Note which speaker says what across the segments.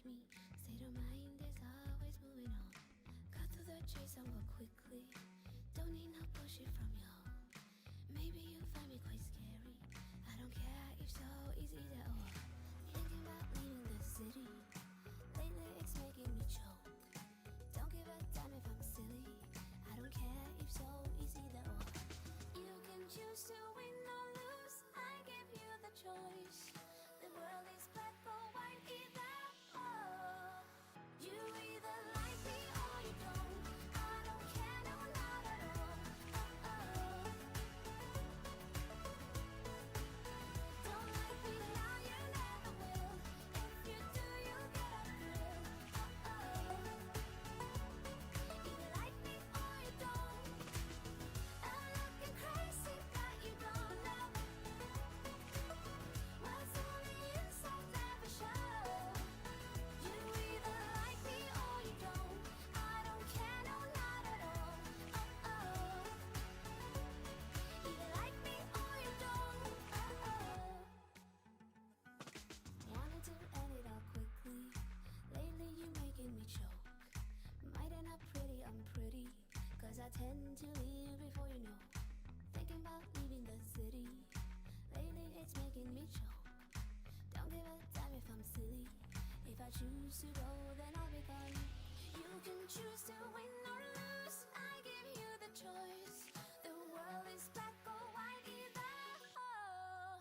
Speaker 1: me. State of mind is always moving on. Cut through the chase somewhat quickly. Don't need no bullshit from you. Maybe you find me quite scary. I don't care if so, it's either or. Thinking about leaving the city. Lately it's making me choke. Don't give a damn if I'm silly. I don't care if so, it's either or. You can choose to win or lose. I give you the choice. The world is black or white, either or. You either like me or you don't. I don't care, no, not at all. Don't like me now, you never will. If you do, you'll get a thrill. Either like me or you don't. I'm looking crazy, but you don't know. What's on the inside never shows. You either like me or you don't. I don't care, no, not at all. Either like me or you don't. Wanted to end it all quickly. Lately you making me choke. Might end up pretty unpretty. Cause I tend to leave before you know. Thinking about leaving the city. Lately it's making me choke. Don't give a damn if I'm silly. If I choose to go, then I'll be gone. You can choose to win or lose. I give you the choice. The world is black or white, either or.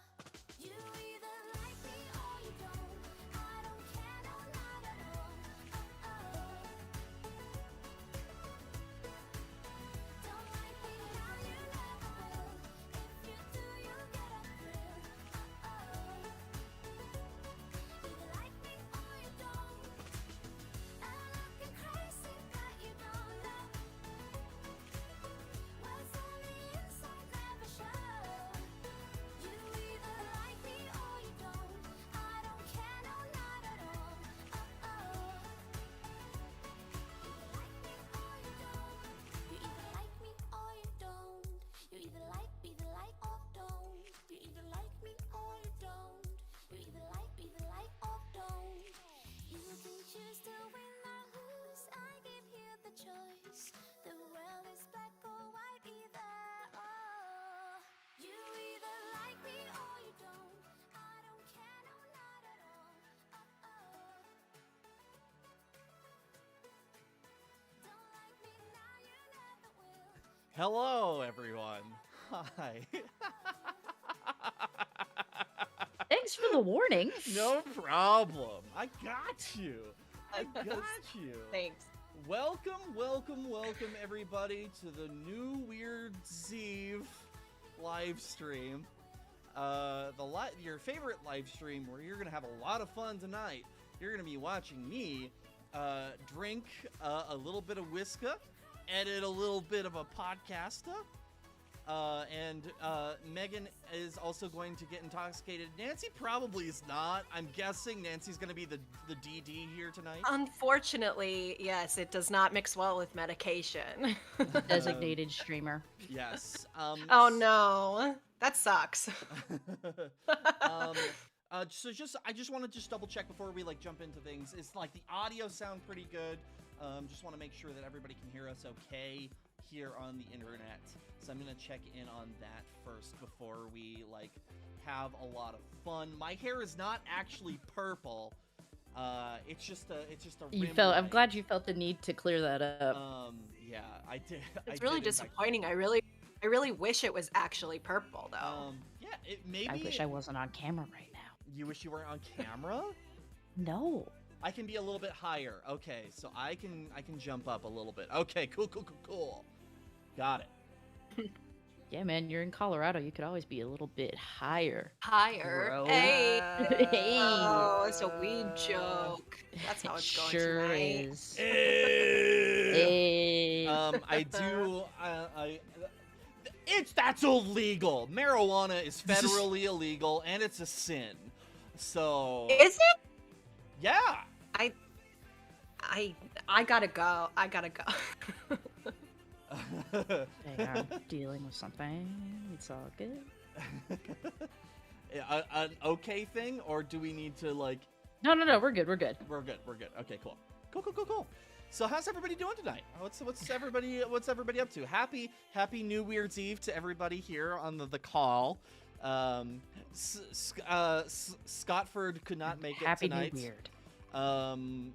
Speaker 1: You either like me or you don't. I don't care, no, not at all. Don't like me now, you never will. If you do, you'll get a thrill. Either like me or you don't. I'm looking crazy, but you don't know. What's on the inside never shows. You either like me or you don't. I don't care, no, not at all. Either like me or you don't. You either like me or don't. You either like me or you don't. You either like or don't. You can choose to win or lose. I give you the choice. The world is black or white, either or. You either like me or you don't. I don't care, no, not at all. Don't like me now, you never will.
Speaker 2: Hello, everyone. Hi.
Speaker 3: Thanks for the warning.
Speaker 2: No problem. I got you. I got you.
Speaker 4: Thanks.
Speaker 2: Welcome, welcome, welcome, everybody, to the new Weird Eve live stream. Your favorite live stream where you're gonna have a lot of fun tonight. You're gonna be watching me drink a little bit of whiskey, edit a little bit of a podcasta, and Megan is also going to get intoxicated. Nancy probably is not. I'm guessing Nancy's going to be the DD here tonight.
Speaker 4: Unfortunately, yes, it does not mix well with medication.
Speaker 3: Designated streamer.
Speaker 2: Yes.
Speaker 4: Oh no, that sucks.
Speaker 2: So I just want to just double check before we jump into things. Is the audio sound pretty good? Just want to make sure that everybody can hear us okay here on the internet. So I'm gonna check in on that first before we have a lot of fun. My hair is not actually purple. It's just a rim
Speaker 3: I'm
Speaker 2: light.
Speaker 3: glad you felt the need to clear that up.
Speaker 2: Yeah, I did.
Speaker 4: It's really disappointing. I really wish it was actually purple though.
Speaker 2: Yeah, maybe.
Speaker 3: I wish I wasn't on camera right now.
Speaker 2: You wish you weren't on camera?
Speaker 3: No.
Speaker 2: I can be a little bit higher. Okay, so I can jump up a little bit. Okay, cool. Got it.
Speaker 3: Yeah, man, you're in Colorado. You could always be a little bit higher.
Speaker 4: Higher.
Speaker 3: Bro.
Speaker 4: Hey.
Speaker 3: Hey.
Speaker 4: Oh, it's a weed joke. That's how it's going
Speaker 3: sure
Speaker 4: tonight.
Speaker 3: is.
Speaker 2: Hey.
Speaker 3: Hey.
Speaker 2: I do. That's illegal. Marijuana is federally illegal, and it's a sin. So.
Speaker 4: Is it?
Speaker 2: Yeah.
Speaker 4: I gotta go.
Speaker 3: Hey, I'm dealing with something. It's all good.
Speaker 2: An okay thing, or do we need to
Speaker 3: No, we're good. We're good.
Speaker 2: We're good. Okay, cool. Cool. So how's everybody doing tonight? What's everybody up to? Happy New Year's Eve to everybody here on the call. Scottford could not make it
Speaker 3: Happy
Speaker 2: tonight.
Speaker 3: New Weird.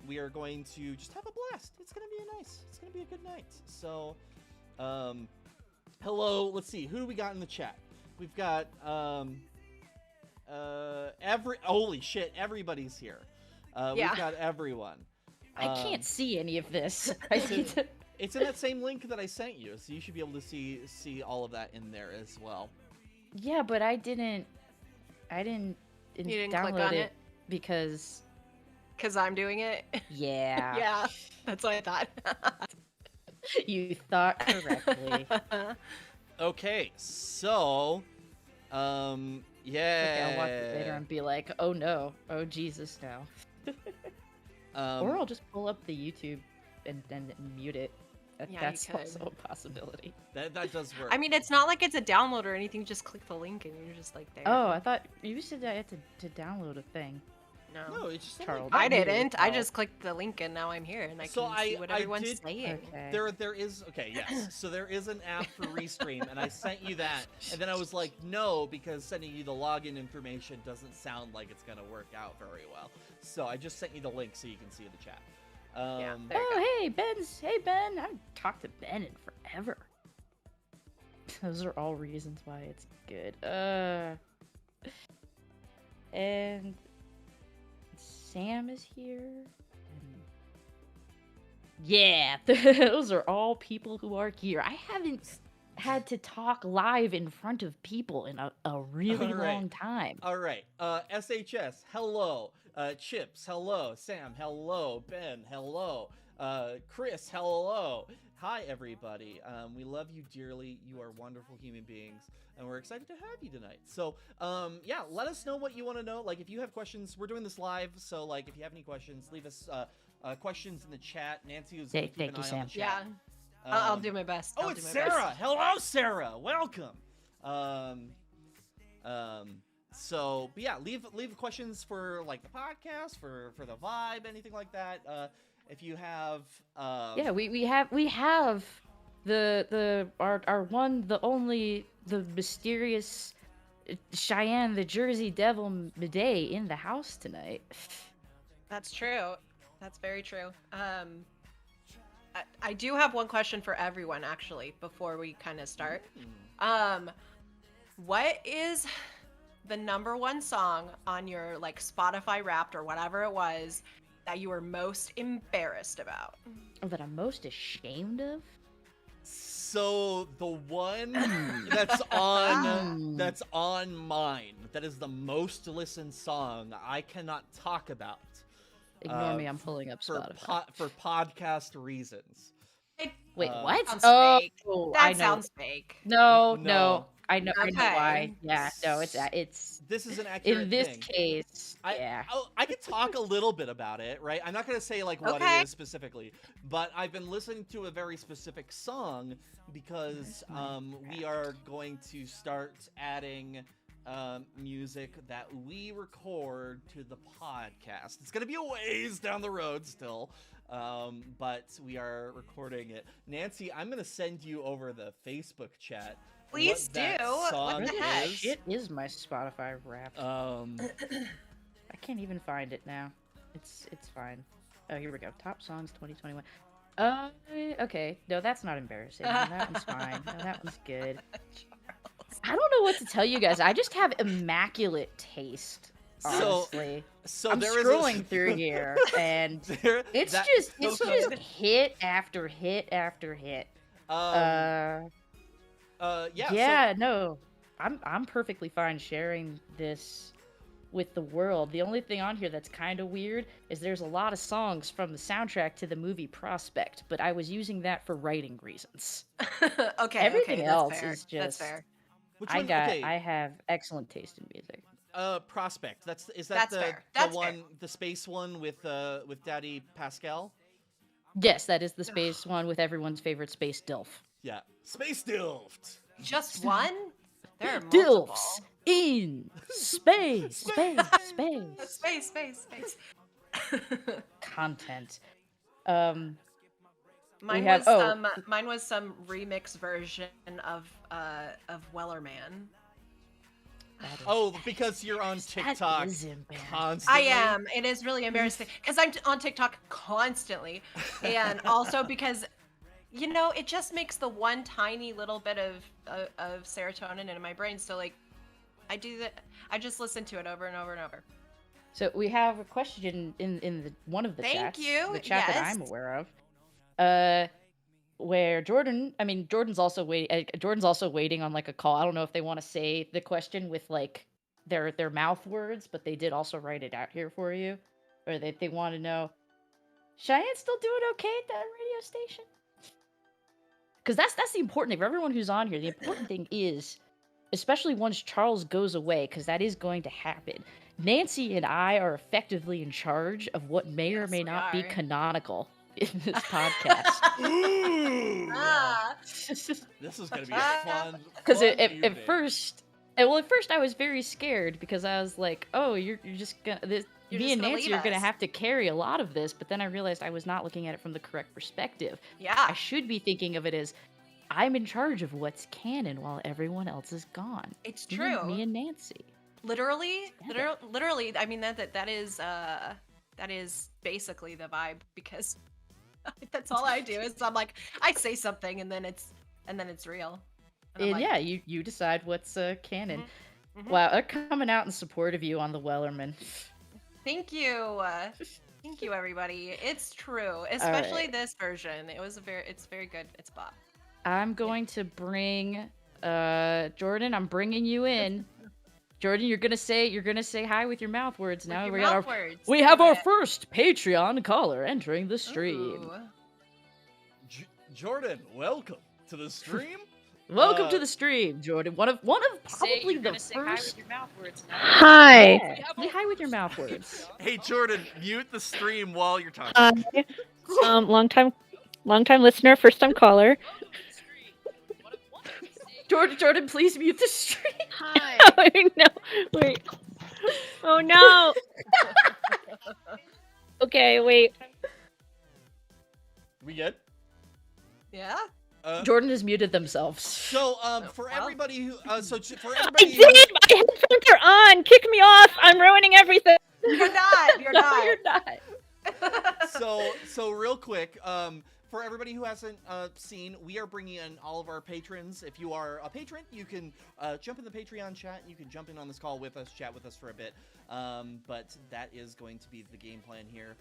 Speaker 2: We are going to just have a blast. It's gonna be a good night. So, hello. Let's see. Who do we got in the chat? We've got holy shit, everybody's here.
Speaker 4: Yeah.
Speaker 2: We've got everyone.
Speaker 3: I can't see any of this.
Speaker 2: It's in that same link that I sent you, so you should be able to see all of that in there as well.
Speaker 3: Yeah, but I didn't
Speaker 4: You didn't
Speaker 3: download
Speaker 4: click on
Speaker 3: it because
Speaker 4: I'm doing it.
Speaker 3: yeah.
Speaker 4: Yeah, that's what I thought.
Speaker 3: You thought correctly.
Speaker 2: Okay, so yeah.
Speaker 3: Okay, I'll watch it later and be like, oh no, oh Jesus, no. Or I'll just pull up the YouTube and then mute it.
Speaker 4: Yeah,
Speaker 3: That's
Speaker 4: you could.
Speaker 3: also a possibility.
Speaker 2: That does work.
Speaker 4: I mean, it's not like it's a download or anything. Just click the link and you're just like there.
Speaker 3: Oh, I thought you said I had to download a thing.
Speaker 2: no, it's just
Speaker 3: Charles.
Speaker 4: I
Speaker 3: muted
Speaker 4: didn't. I
Speaker 3: itself.
Speaker 4: just clicked the link and now I'm here and I can
Speaker 2: So
Speaker 4: see what
Speaker 2: I
Speaker 4: everyone's
Speaker 2: did-
Speaker 4: saying.
Speaker 3: Okay.
Speaker 2: There is yes. So there is an app for Restream, and I sent you that, and then I was like, no, because sending you the login information doesn't sound like it's gonna work out very well. So I just sent you the link so you can see the chat.
Speaker 4: Yeah, there you
Speaker 3: Oh, hey, Hey, Ben. I haven't talked to Ben in forever. Those are all reasons why it's good. And Sam is here. And... yeah, those are all people who are here. I haven't had to talk live in front of people in a really
Speaker 2: All right.
Speaker 3: long time.
Speaker 2: All right. SHS, hello. Chips, hello. Sam, hello. Ben, hello. Chris, hello. Hi, everybody. We love you dearly. You are wonderful human beings, and we're excited to have you tonight. So, yeah, let us know what you want to know. Like, if you have questions, we're doing this live, so, like, if you have any questions, leave us questions in the chat. Nancy was going to keep
Speaker 3: Thank
Speaker 2: an
Speaker 3: you,
Speaker 2: eye on the
Speaker 3: Sam.
Speaker 2: chat.
Speaker 4: Yeah, I'll do my best.
Speaker 2: Oh,
Speaker 4: I'll
Speaker 2: it's
Speaker 4: do my
Speaker 2: Sarah.
Speaker 4: best.
Speaker 2: Hello, Sarah. Welcome. So, but yeah, leave questions for like the podcast, for the vibe, anything like that. If you have,
Speaker 3: Yeah, we have our one, the only, the mysterious Cheyenne, the Jersey Devil Midday in the house tonight.
Speaker 4: That's true. That's very true. I do have one question for everyone actually before we kind of start. What is the #1 song on your like Spotify Wrapped or whatever it was that you were most embarrassed about?
Speaker 3: Oh, that I'm most ashamed of?
Speaker 2: so the one that's on mine, that is the most listened song I cannot talk about.
Speaker 3: Ignore me, I'm pulling up
Speaker 2: for
Speaker 3: Spotify.
Speaker 2: for podcast reasons.
Speaker 3: Wait, what?
Speaker 4: Sounds
Speaker 3: Oh,
Speaker 4: fake.
Speaker 3: I
Speaker 4: That
Speaker 3: know.
Speaker 4: sounds fake.
Speaker 3: No,
Speaker 2: No.
Speaker 3: I know
Speaker 4: Okay.
Speaker 3: why. Yeah, no, it's
Speaker 2: This is an accurate
Speaker 3: in this
Speaker 2: thing.
Speaker 3: case. Yeah.
Speaker 2: I could talk a little bit about it, right? I'm not going to say like what
Speaker 4: Okay.
Speaker 2: it is specifically, but I've been listening to a very specific song because we are going to start adding music that we record to the podcast. It's going to be a ways down the road still, but we are recording it. Nancy, I'm going to send you over the Facebook chat.
Speaker 4: Please
Speaker 2: what that
Speaker 4: do. What
Speaker 2: song
Speaker 4: the
Speaker 3: Where
Speaker 4: heck?
Speaker 3: the shit is my Spotify Wrapped? I can't even find it now. It's fine. Oh, here we go. Top songs 2021. Okay. No, that's not embarrassing. No, that one's fine. No, that one's good. I don't know what to tell you guys. I just have immaculate taste. Honestly,
Speaker 2: So
Speaker 3: I'm
Speaker 2: there is
Speaker 3: scrolling through here, and it's just hit after hit after hit.
Speaker 2: Yeah.
Speaker 3: No, I'm perfectly fine sharing this with the world. The only thing on here that's kind of weird is there's a lot of songs from the soundtrack to the movie Prospect, but I was using that for writing reasons.
Speaker 4: Okay.
Speaker 3: Everything
Speaker 4: that's
Speaker 3: else
Speaker 4: fair.
Speaker 3: is
Speaker 4: That's
Speaker 3: just-
Speaker 4: fair.
Speaker 2: Which one? Okay.
Speaker 3: I have excellent taste in music.
Speaker 2: Prospect. Is that
Speaker 4: That's
Speaker 2: the
Speaker 4: fair. That's
Speaker 2: the
Speaker 4: fair.
Speaker 2: one, the space one with Daddy Pascal?
Speaker 3: Yes, that is the space one with everyone's favorite space DILF.
Speaker 2: Yeah, Space Dilft.
Speaker 4: Just one? There are multiple.
Speaker 3: DILFs in space.
Speaker 4: Space.
Speaker 3: content.
Speaker 4: Mine
Speaker 3: have-
Speaker 4: was
Speaker 3: oh.
Speaker 4: mine was some remix version of Weller Man.
Speaker 2: Oh, because you're on TikTok
Speaker 3: That is embarrassing.
Speaker 2: constantly.
Speaker 4: I am. It is really embarrassing because I'm on TikTok constantly, and also because, it just makes the one tiny little bit of serotonin in my brain. So like, I do that. I just listen to it over and over and over.
Speaker 3: So we have a question in one of the
Speaker 4: Thank
Speaker 3: chats,
Speaker 4: you.
Speaker 3: the chat that
Speaker 4: Yes.
Speaker 3: I'm aware of, where Jordan's also waiting on like a call. I don't know if they want to say the question with like their mouth words, but they did also write it out here for you, or they want to know, Cheyenne's still doing okay at that radio station? Because that's the important thing for everyone who's on here. The important thing is, especially once Charles goes away, because that is going to happen, Nancy and I are effectively in charge of what may or
Speaker 4: Yes,
Speaker 3: may
Speaker 4: we
Speaker 3: not be
Speaker 4: are.
Speaker 3: canonical in this podcast.
Speaker 2: Ooh,
Speaker 4: Ah.
Speaker 2: this is gonna be a fun.
Speaker 3: Because
Speaker 2: fun
Speaker 3: at
Speaker 2: evening.
Speaker 3: first I was very scared because I was like, oh, you're just gonna
Speaker 4: You're
Speaker 3: me
Speaker 4: just
Speaker 3: and
Speaker 4: gonna
Speaker 3: Nancy
Speaker 4: leave
Speaker 3: are gonna
Speaker 4: us.
Speaker 3: have to carry a lot of this. But then I realized I was not looking at it from the correct perspective. I
Speaker 4: Yeah,
Speaker 3: should be thinking of it as I'm in charge of what's canon while everyone else is gone.
Speaker 4: it's
Speaker 3: Me
Speaker 4: true.
Speaker 3: and- Me and Nancy.
Speaker 4: Literally,
Speaker 3: Yeah.
Speaker 4: literally. I mean that is basically the vibe because that's all I do. Is I'm like I say something and then it's real. I'm
Speaker 3: And
Speaker 4: like,
Speaker 3: yeah, you decide what's canon.
Speaker 4: Mhm.
Speaker 3: Wow, they're coming out in support of you on the Wellerman.
Speaker 4: Thank you. Thank you, everybody. It's true, especially this version. It's very good. It's bop.
Speaker 3: I'm going to bring Jordan. I'm bringing you in. Jordan, you're gonna say hi with your mouth words now.
Speaker 4: With
Speaker 3: We
Speaker 4: your
Speaker 3: got
Speaker 4: mouth
Speaker 3: our
Speaker 4: words.
Speaker 3: we have
Speaker 4: Do
Speaker 3: our
Speaker 4: it.
Speaker 3: first Patreon caller entering the stream.
Speaker 4: Ooh.
Speaker 2: Jordan, welcome to the stream.
Speaker 3: Welcome to the stream, Jordan. One of probably the first.
Speaker 5: Hi.
Speaker 3: Yeah, say hi with your mouth words.
Speaker 2: Hey, Jordan, mute the stream while you're talking.
Speaker 5: Hi. Long time listener, first time caller.
Speaker 3: Jordan, please mute the stream.
Speaker 5: Hi. Oh, no. Wait. Oh no. Okay, wait.
Speaker 2: We good?
Speaker 4: Yeah.
Speaker 3: Jordan has muted themselves.
Speaker 2: So, for
Speaker 4: well.
Speaker 2: everybody who, for
Speaker 5: I
Speaker 2: everybody
Speaker 5: did! My headphones are on! Kick me off! I'm ruining everything!
Speaker 4: You're not. You're
Speaker 3: No,
Speaker 4: not.
Speaker 3: you're not.
Speaker 2: so real quick, for everybody who hasn't seen, we are bringing in all of our patrons. If you are a patron, you can jump in the Patreon chat. You can jump in on this call with us, chat with us for a bit. But that is going to be the game plan here.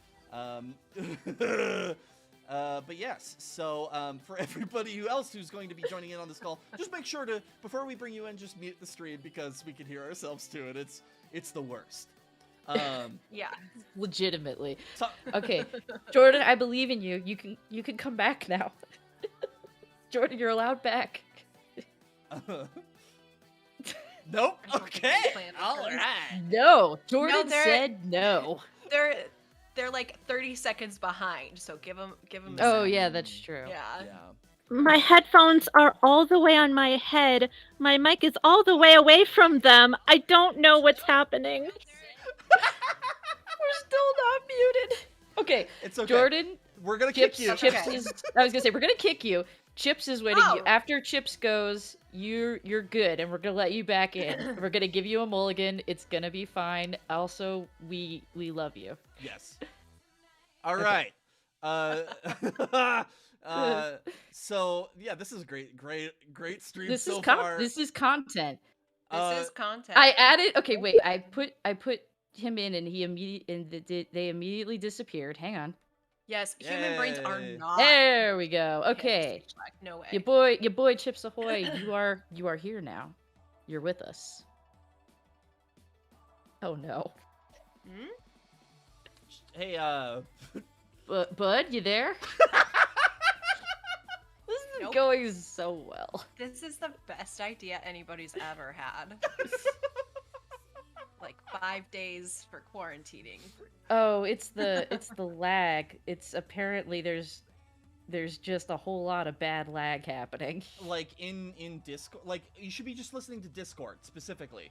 Speaker 2: But yes, so for everybody else who's going to be joining in on this call, just make sure to, before we bring you in, just mute the stream because we can hear ourselves to it. It's the worst.
Speaker 4: Yeah.
Speaker 3: Legitimately.
Speaker 2: So,
Speaker 3: Okay, Jordan, I believe in you. You can come back now. Jordan, you're allowed back.
Speaker 2: nope.
Speaker 4: I don't think
Speaker 2: Okay.
Speaker 4: we planned this
Speaker 2: All
Speaker 4: one.
Speaker 2: right.
Speaker 3: No, Jordan
Speaker 4: they're-
Speaker 3: said no.
Speaker 4: They're like 30 seconds behind, so give them a
Speaker 3: Oh
Speaker 4: sec.
Speaker 3: yeah, that's true.
Speaker 4: Yeah.
Speaker 5: My headphones are all the way on my head. My mic is all the way away from them. I don't know what's happening.
Speaker 3: We're still not muted. Okay,
Speaker 2: It's okay.
Speaker 3: Jordan,
Speaker 2: We're gonna
Speaker 3: Chips,
Speaker 2: kick you.
Speaker 3: Chips
Speaker 4: Okay.
Speaker 3: is. I was gonna say we're gonna kick you. Chips is waiting. You
Speaker 4: Oh.
Speaker 3: after Chips goes, you're good, and we're gonna let you back in. We're gonna give you a mulligan. It's gonna be fine. Also, we love you.
Speaker 2: Yes. All
Speaker 3: Okay.
Speaker 2: right. So yeah, this is great stream
Speaker 3: This
Speaker 2: so
Speaker 3: is
Speaker 2: far.
Speaker 3: this is content.
Speaker 4: This is content.
Speaker 3: I added. Okay, wait. I put him in, and they immediately disappeared. Hang on.
Speaker 4: Yes, human brains are
Speaker 2: Yay.
Speaker 4: not.
Speaker 3: There we go.
Speaker 4: can't
Speaker 3: Okay.
Speaker 4: speech like, no way.
Speaker 3: Your boy Chips Ahoy, you are here now. You're with us. Oh no.
Speaker 4: Hmm?
Speaker 2: Hey,
Speaker 3: Bud, you there? This is
Speaker 4: Nope.
Speaker 3: going so well.
Speaker 4: This is the best idea anybody's ever had. Like 5 days for quarantining.
Speaker 3: Oh, it's the lag. It's apparently there's just a whole lot of bad lag happening.
Speaker 2: like in Discord, like you should be just listening to Discord specifically.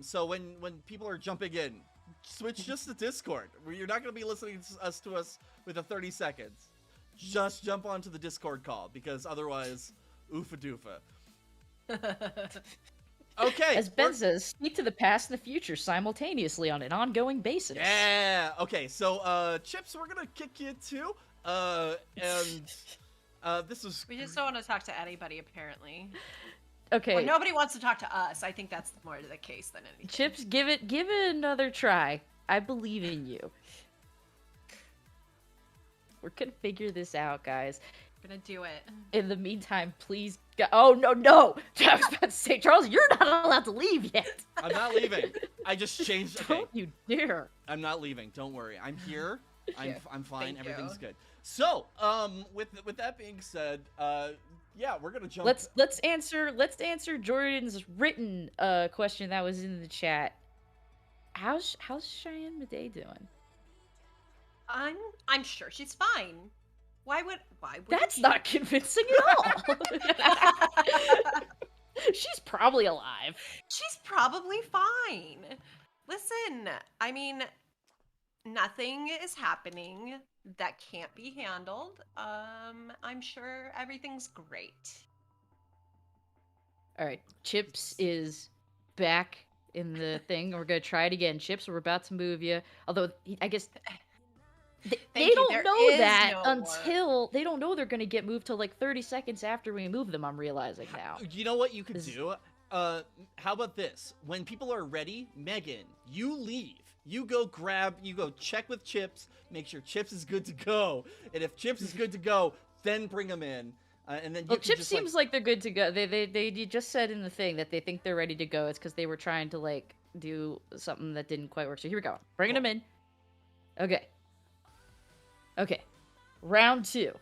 Speaker 2: So when people are jumping in, switch just to Discord. You're not going to be listening to us with a 30 seconds. Just jump onto the Discord call, because otherwise, oofa doofa. Okay.
Speaker 3: As Ben says, speak to the past and the future simultaneously on an ongoing basis.
Speaker 2: Yeah. Okay. So, Chips, we're gonna kick you too. This is.
Speaker 4: We just don't want to talk to anybody, apparently.
Speaker 3: Okay.
Speaker 4: Well, nobody wants to talk to us. I think that's more the case than anything.
Speaker 3: Chips, give it another try. I believe in you. We're gonna figure this out, guys.
Speaker 4: We're gonna do it.
Speaker 3: In the meantime, please go. Oh, no! I was about to say, Charles, you're not allowed to leave yet.
Speaker 2: I'm not leaving. I just changed. Okay.
Speaker 3: Don't you dare.
Speaker 2: I'm not leaving. Don't worry. I'm here. I'm fine.
Speaker 4: Thank
Speaker 2: Everything's
Speaker 4: you.
Speaker 2: good. So, with that being said, yeah, we're gonna jump.
Speaker 3: Let's answer Jordan's written question that was in the chat. How's Cheyenne Madej doing?
Speaker 4: I'm sure she's fine. Why would
Speaker 3: That's
Speaker 4: she?
Speaker 3: not convincing at all. She's probably alive.
Speaker 4: She's probably fine. Listen, I mean, nothing is happening that can't be handled. I'm sure everything's great.
Speaker 3: All right, Chips is back in the thing. We're gonna try it again. Chips, we're about to move you. Although I guess they
Speaker 4: Thank you.
Speaker 3: don't
Speaker 4: There
Speaker 3: know
Speaker 4: is
Speaker 3: that
Speaker 4: no
Speaker 3: until they don't know they're gonna get moved till like 30 seconds after we move them. I'm realizing now.
Speaker 2: You know what you could do? How about this? When people are ready, Megan, you leave. You go check with Chips, make sure Chips is good to go. And if Chips is good to go, then bring them in. And then you
Speaker 3: Well,
Speaker 2: can
Speaker 3: Chips
Speaker 2: just,
Speaker 3: seems like they're good to go. They just said in the thing that they think they're ready to go. It's because they were trying to like do something that didn't quite work. So here we go. Bringing them in. Okay. Round 2.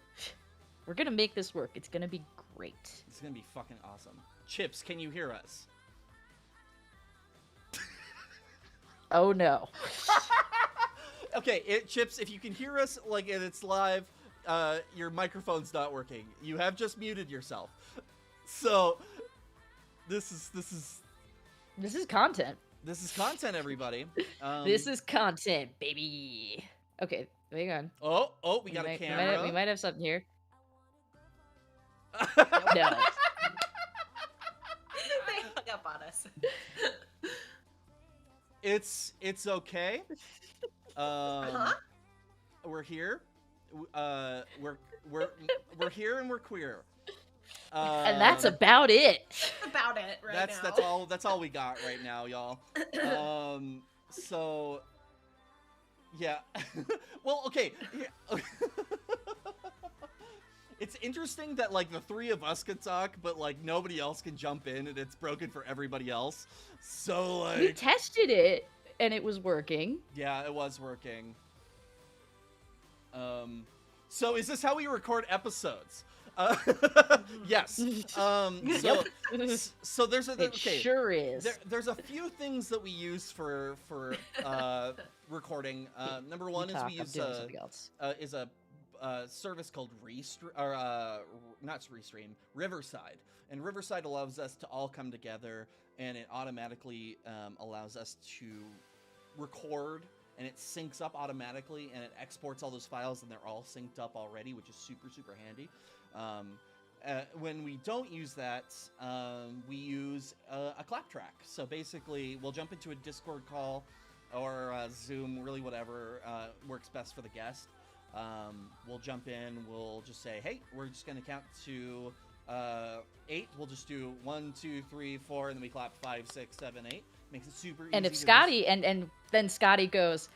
Speaker 3: We're gonna make this work. It's gonna be great.
Speaker 2: It's gonna be fucking awesome. Chips, can you hear us?
Speaker 3: Oh no.
Speaker 2: Okay, Chips, if you can hear us like and it's live, your microphone's not working. You have just muted yourself. So this is
Speaker 3: Content.
Speaker 2: This is content, everybody.
Speaker 3: This is content, baby. Okay, hang on.
Speaker 2: Oh, we got a camera.
Speaker 3: We might have something here.
Speaker 4: No.
Speaker 3: No.
Speaker 4: They hung up on us.
Speaker 2: It's okay. We're here. We're here and we're queer.
Speaker 3: And that's about it.
Speaker 4: About it right now.
Speaker 2: That's all we got right now, y'all. So yeah. Well, okay. Yeah. It's interesting that like the three of us can talk, but like nobody else can jump in, and it's broken for everybody else. So like
Speaker 3: We tested it and it was working.
Speaker 2: yeah, it was working. So is this how we record episodes? Yes. So there's a
Speaker 3: It sure is.
Speaker 2: There's a few things that we use for recording. Number one is we use a service called Riverside, and Riverside allows us to all come together, and it automatically allows us to record, and it syncs up automatically, and it exports all those files, and they're all synced up already, which is super handy. When we don't use that, we use a clap track. So basically, we'll jump into a Discord call or Zoom, really whatever works best for the guest. We'll jump in, we'll just say, hey, we're just going to count to 8. We'll just do 1, 2, 3, 4, and then we clap 5, 6, 7, 8. Makes it super easy.
Speaker 3: And if Scotty, and then Scotty goes,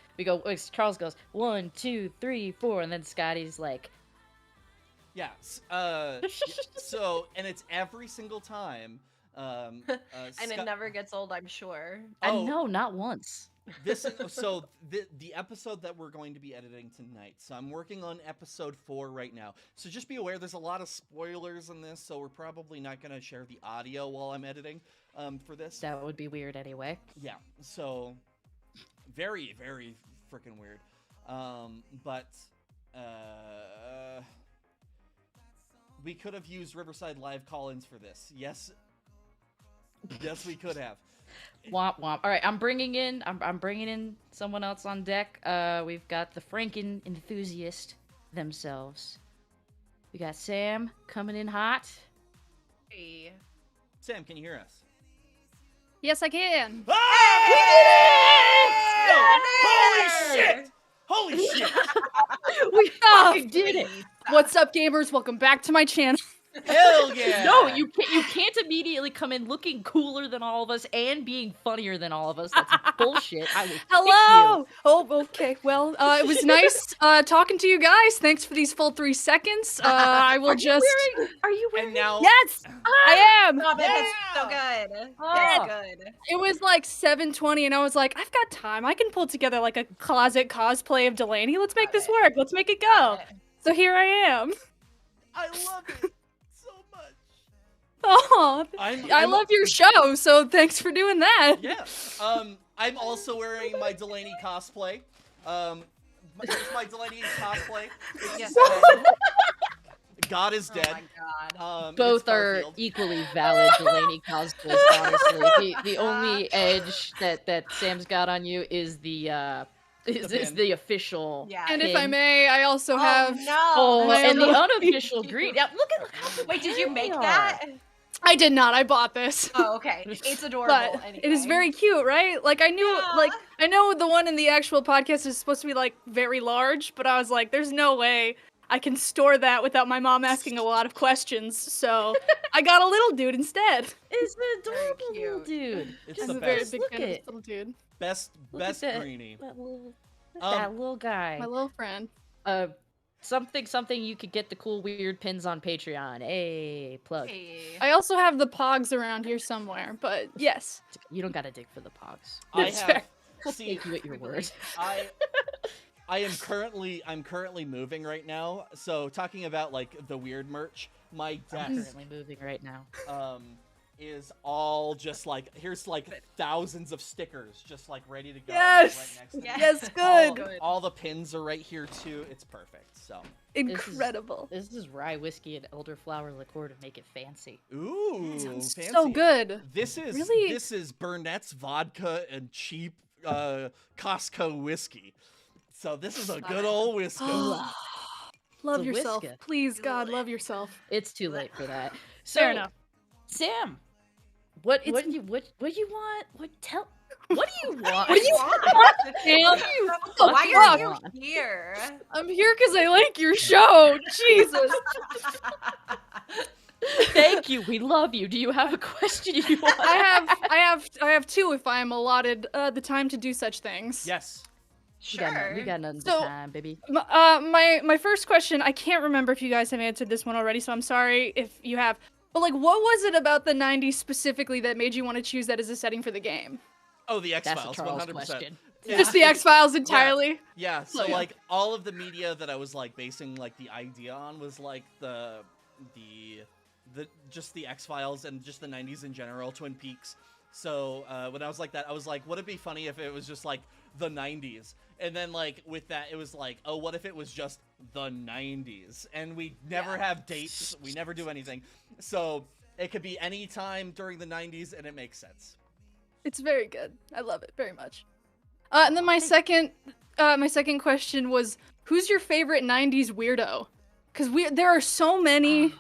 Speaker 3: Charles goes, 1, 2, 3, 4, and then Scotty's like,
Speaker 2: yeah. So, and it's every single time.
Speaker 4: And it never gets old, I'm sure.
Speaker 3: and no, not once.
Speaker 2: The episode that we're going to be editing tonight. So I'm working on episode 4 right now. So just be aware, there's a lot of spoilers in this. So we're probably not going to share the audio while I'm editing for this.
Speaker 3: That would be weird anyway.
Speaker 2: Yeah. So very, very freaking weird. But we could have used Riverside Live call-ins for this. Yes. Yes, we could have.
Speaker 3: Womp womp. All right, I'm bringing in someone else on deck. We've got the Franken enthusiast themselves. We got Sam coming in hot.
Speaker 4: Hey.
Speaker 2: Sam, can you hear us?
Speaker 6: Yes, I can.
Speaker 2: Holy shit! Holy shit!
Speaker 3: We fucking did it.
Speaker 6: What's up, gamers? Welcome back to my channel.
Speaker 2: Hell yeah!
Speaker 3: No, you can't immediately come in looking cooler than all of us and being funnier than all of us. That's bullshit. I will kick
Speaker 6: Hello.
Speaker 3: you.
Speaker 6: Oh, okay. Well, it was nice talking to you guys. Thanks for these full 3 seconds. I will
Speaker 3: Are you wearing?
Speaker 2: And now,
Speaker 6: Yes, I am.
Speaker 4: Stop it.
Speaker 2: Yeah.
Speaker 4: That's so good.
Speaker 3: Oh.
Speaker 4: That's good.
Speaker 6: It was like 7:20, and I was like, I've got time. I can pull together like a closet cosplay of Delaney. Let's make this work. Let's make it go. So here I am.
Speaker 2: I love it so much.
Speaker 6: Oh, I love your show. So thanks for doing that.
Speaker 2: Yeah. I'm also wearing my Delaney cosplay. Here's my Delaney cosplay. It's, God is dead.
Speaker 4: Oh my god.
Speaker 3: Both are equally valid Delaney cosplays, honestly. The only edge that Sam's got on you is the the official.
Speaker 4: Yeah.
Speaker 6: And if
Speaker 3: pin.
Speaker 6: I may, I also have.
Speaker 3: Oh,
Speaker 6: my
Speaker 3: and the
Speaker 6: own-
Speaker 3: unofficial green. Yeah, look how
Speaker 4: Wait, did you make
Speaker 3: they are.
Speaker 4: that?
Speaker 6: I did not. I bought this.
Speaker 4: Oh, okay. It's adorable.
Speaker 6: But
Speaker 4: anyway.
Speaker 6: it is very cute, right? Like I knew,
Speaker 4: Yeah.
Speaker 6: I know the one in the actual podcast is supposed to be like very large, but I was like, there's no way I can store that without my mom asking a lot of questions. So I got a little dude instead.
Speaker 3: It's an adorable
Speaker 4: Very
Speaker 3: little dude.
Speaker 2: It's
Speaker 6: He's
Speaker 2: the
Speaker 6: a very
Speaker 2: best.
Speaker 6: big
Speaker 3: Look
Speaker 6: fan of
Speaker 3: it.
Speaker 6: this little dude.
Speaker 2: Best
Speaker 3: Look at that.
Speaker 2: greenie.
Speaker 3: That little guy.
Speaker 6: My little friend.
Speaker 3: Something you could get the cool weird pins on Patreon. Hey, plug.
Speaker 4: Hey.
Speaker 6: I also have the pogs around here somewhere, but yes.
Speaker 3: You don't gotta dig for the pogs.
Speaker 2: I
Speaker 6: That's
Speaker 2: have.
Speaker 6: fair.
Speaker 3: We'll
Speaker 2: See,
Speaker 3: take you at your word.
Speaker 2: I'm currently moving right now. So talking about like the weird merch, my
Speaker 3: I'm
Speaker 2: desk
Speaker 3: currently moving right now.
Speaker 2: is all just like here's like thousands of stickers just like ready to go.
Speaker 6: Yes!
Speaker 2: Right next to me.
Speaker 6: Yes,
Speaker 2: All,
Speaker 6: good.
Speaker 2: all the pins are right here too. It's perfect. So
Speaker 6: Incredible.
Speaker 3: This is rye whiskey and elderflower liqueur to make it fancy.
Speaker 2: ooh,
Speaker 6: Sounds
Speaker 2: fancy.
Speaker 6: so good.
Speaker 2: This is
Speaker 6: Really?
Speaker 2: this is Burnett's vodka and cheap Costco whiskey. So this is a good old whiskey.
Speaker 6: Love
Speaker 3: a
Speaker 6: yourself.
Speaker 3: whisker.
Speaker 6: Please, God, love yourself.
Speaker 3: It's too late for that. So,
Speaker 6: Fair enough.
Speaker 3: Sam, what do you want? What do you want? What do you want?
Speaker 6: What do you
Speaker 4: want?
Speaker 6: Damn.
Speaker 4: Why
Speaker 3: fuck
Speaker 4: are you
Speaker 3: want?
Speaker 4: here?
Speaker 6: I'm here because I like your show. Jesus.
Speaker 3: Thank you. We love you. Do you have a question you want?
Speaker 6: I have 2 if I am allotted the time to do such things.
Speaker 2: Yes.
Speaker 3: We got nothing
Speaker 6: So-
Speaker 3: but time, baby.
Speaker 6: My first question, I can't remember if you guys have answered this one already, so I'm sorry if you have. But like, what was it about the 90s specifically that made you want to choose that as a setting for the game?
Speaker 2: Oh, the
Speaker 3: That's a
Speaker 2: X-Files,
Speaker 3: Charles
Speaker 2: 100%.
Speaker 3: question.
Speaker 2: Yeah.
Speaker 6: Just the X-Files entirely?
Speaker 2: Yeah, so
Speaker 6: Yeah.
Speaker 2: like all of the media that I was like basing like the idea on was like the just the X-Files and just the 90s in general, Twin Peaks. So when I was like that, I was like, would it be funny if it was just like the 90s? And then like with that, it was like, oh, what if it was just the 90s? And we never have dates. We never do anything. So it could be any time during the 90s and it makes sense.
Speaker 6: It's very good. I love it very much. And then my second question was, who's your favorite 90s weirdo? Because there are so many.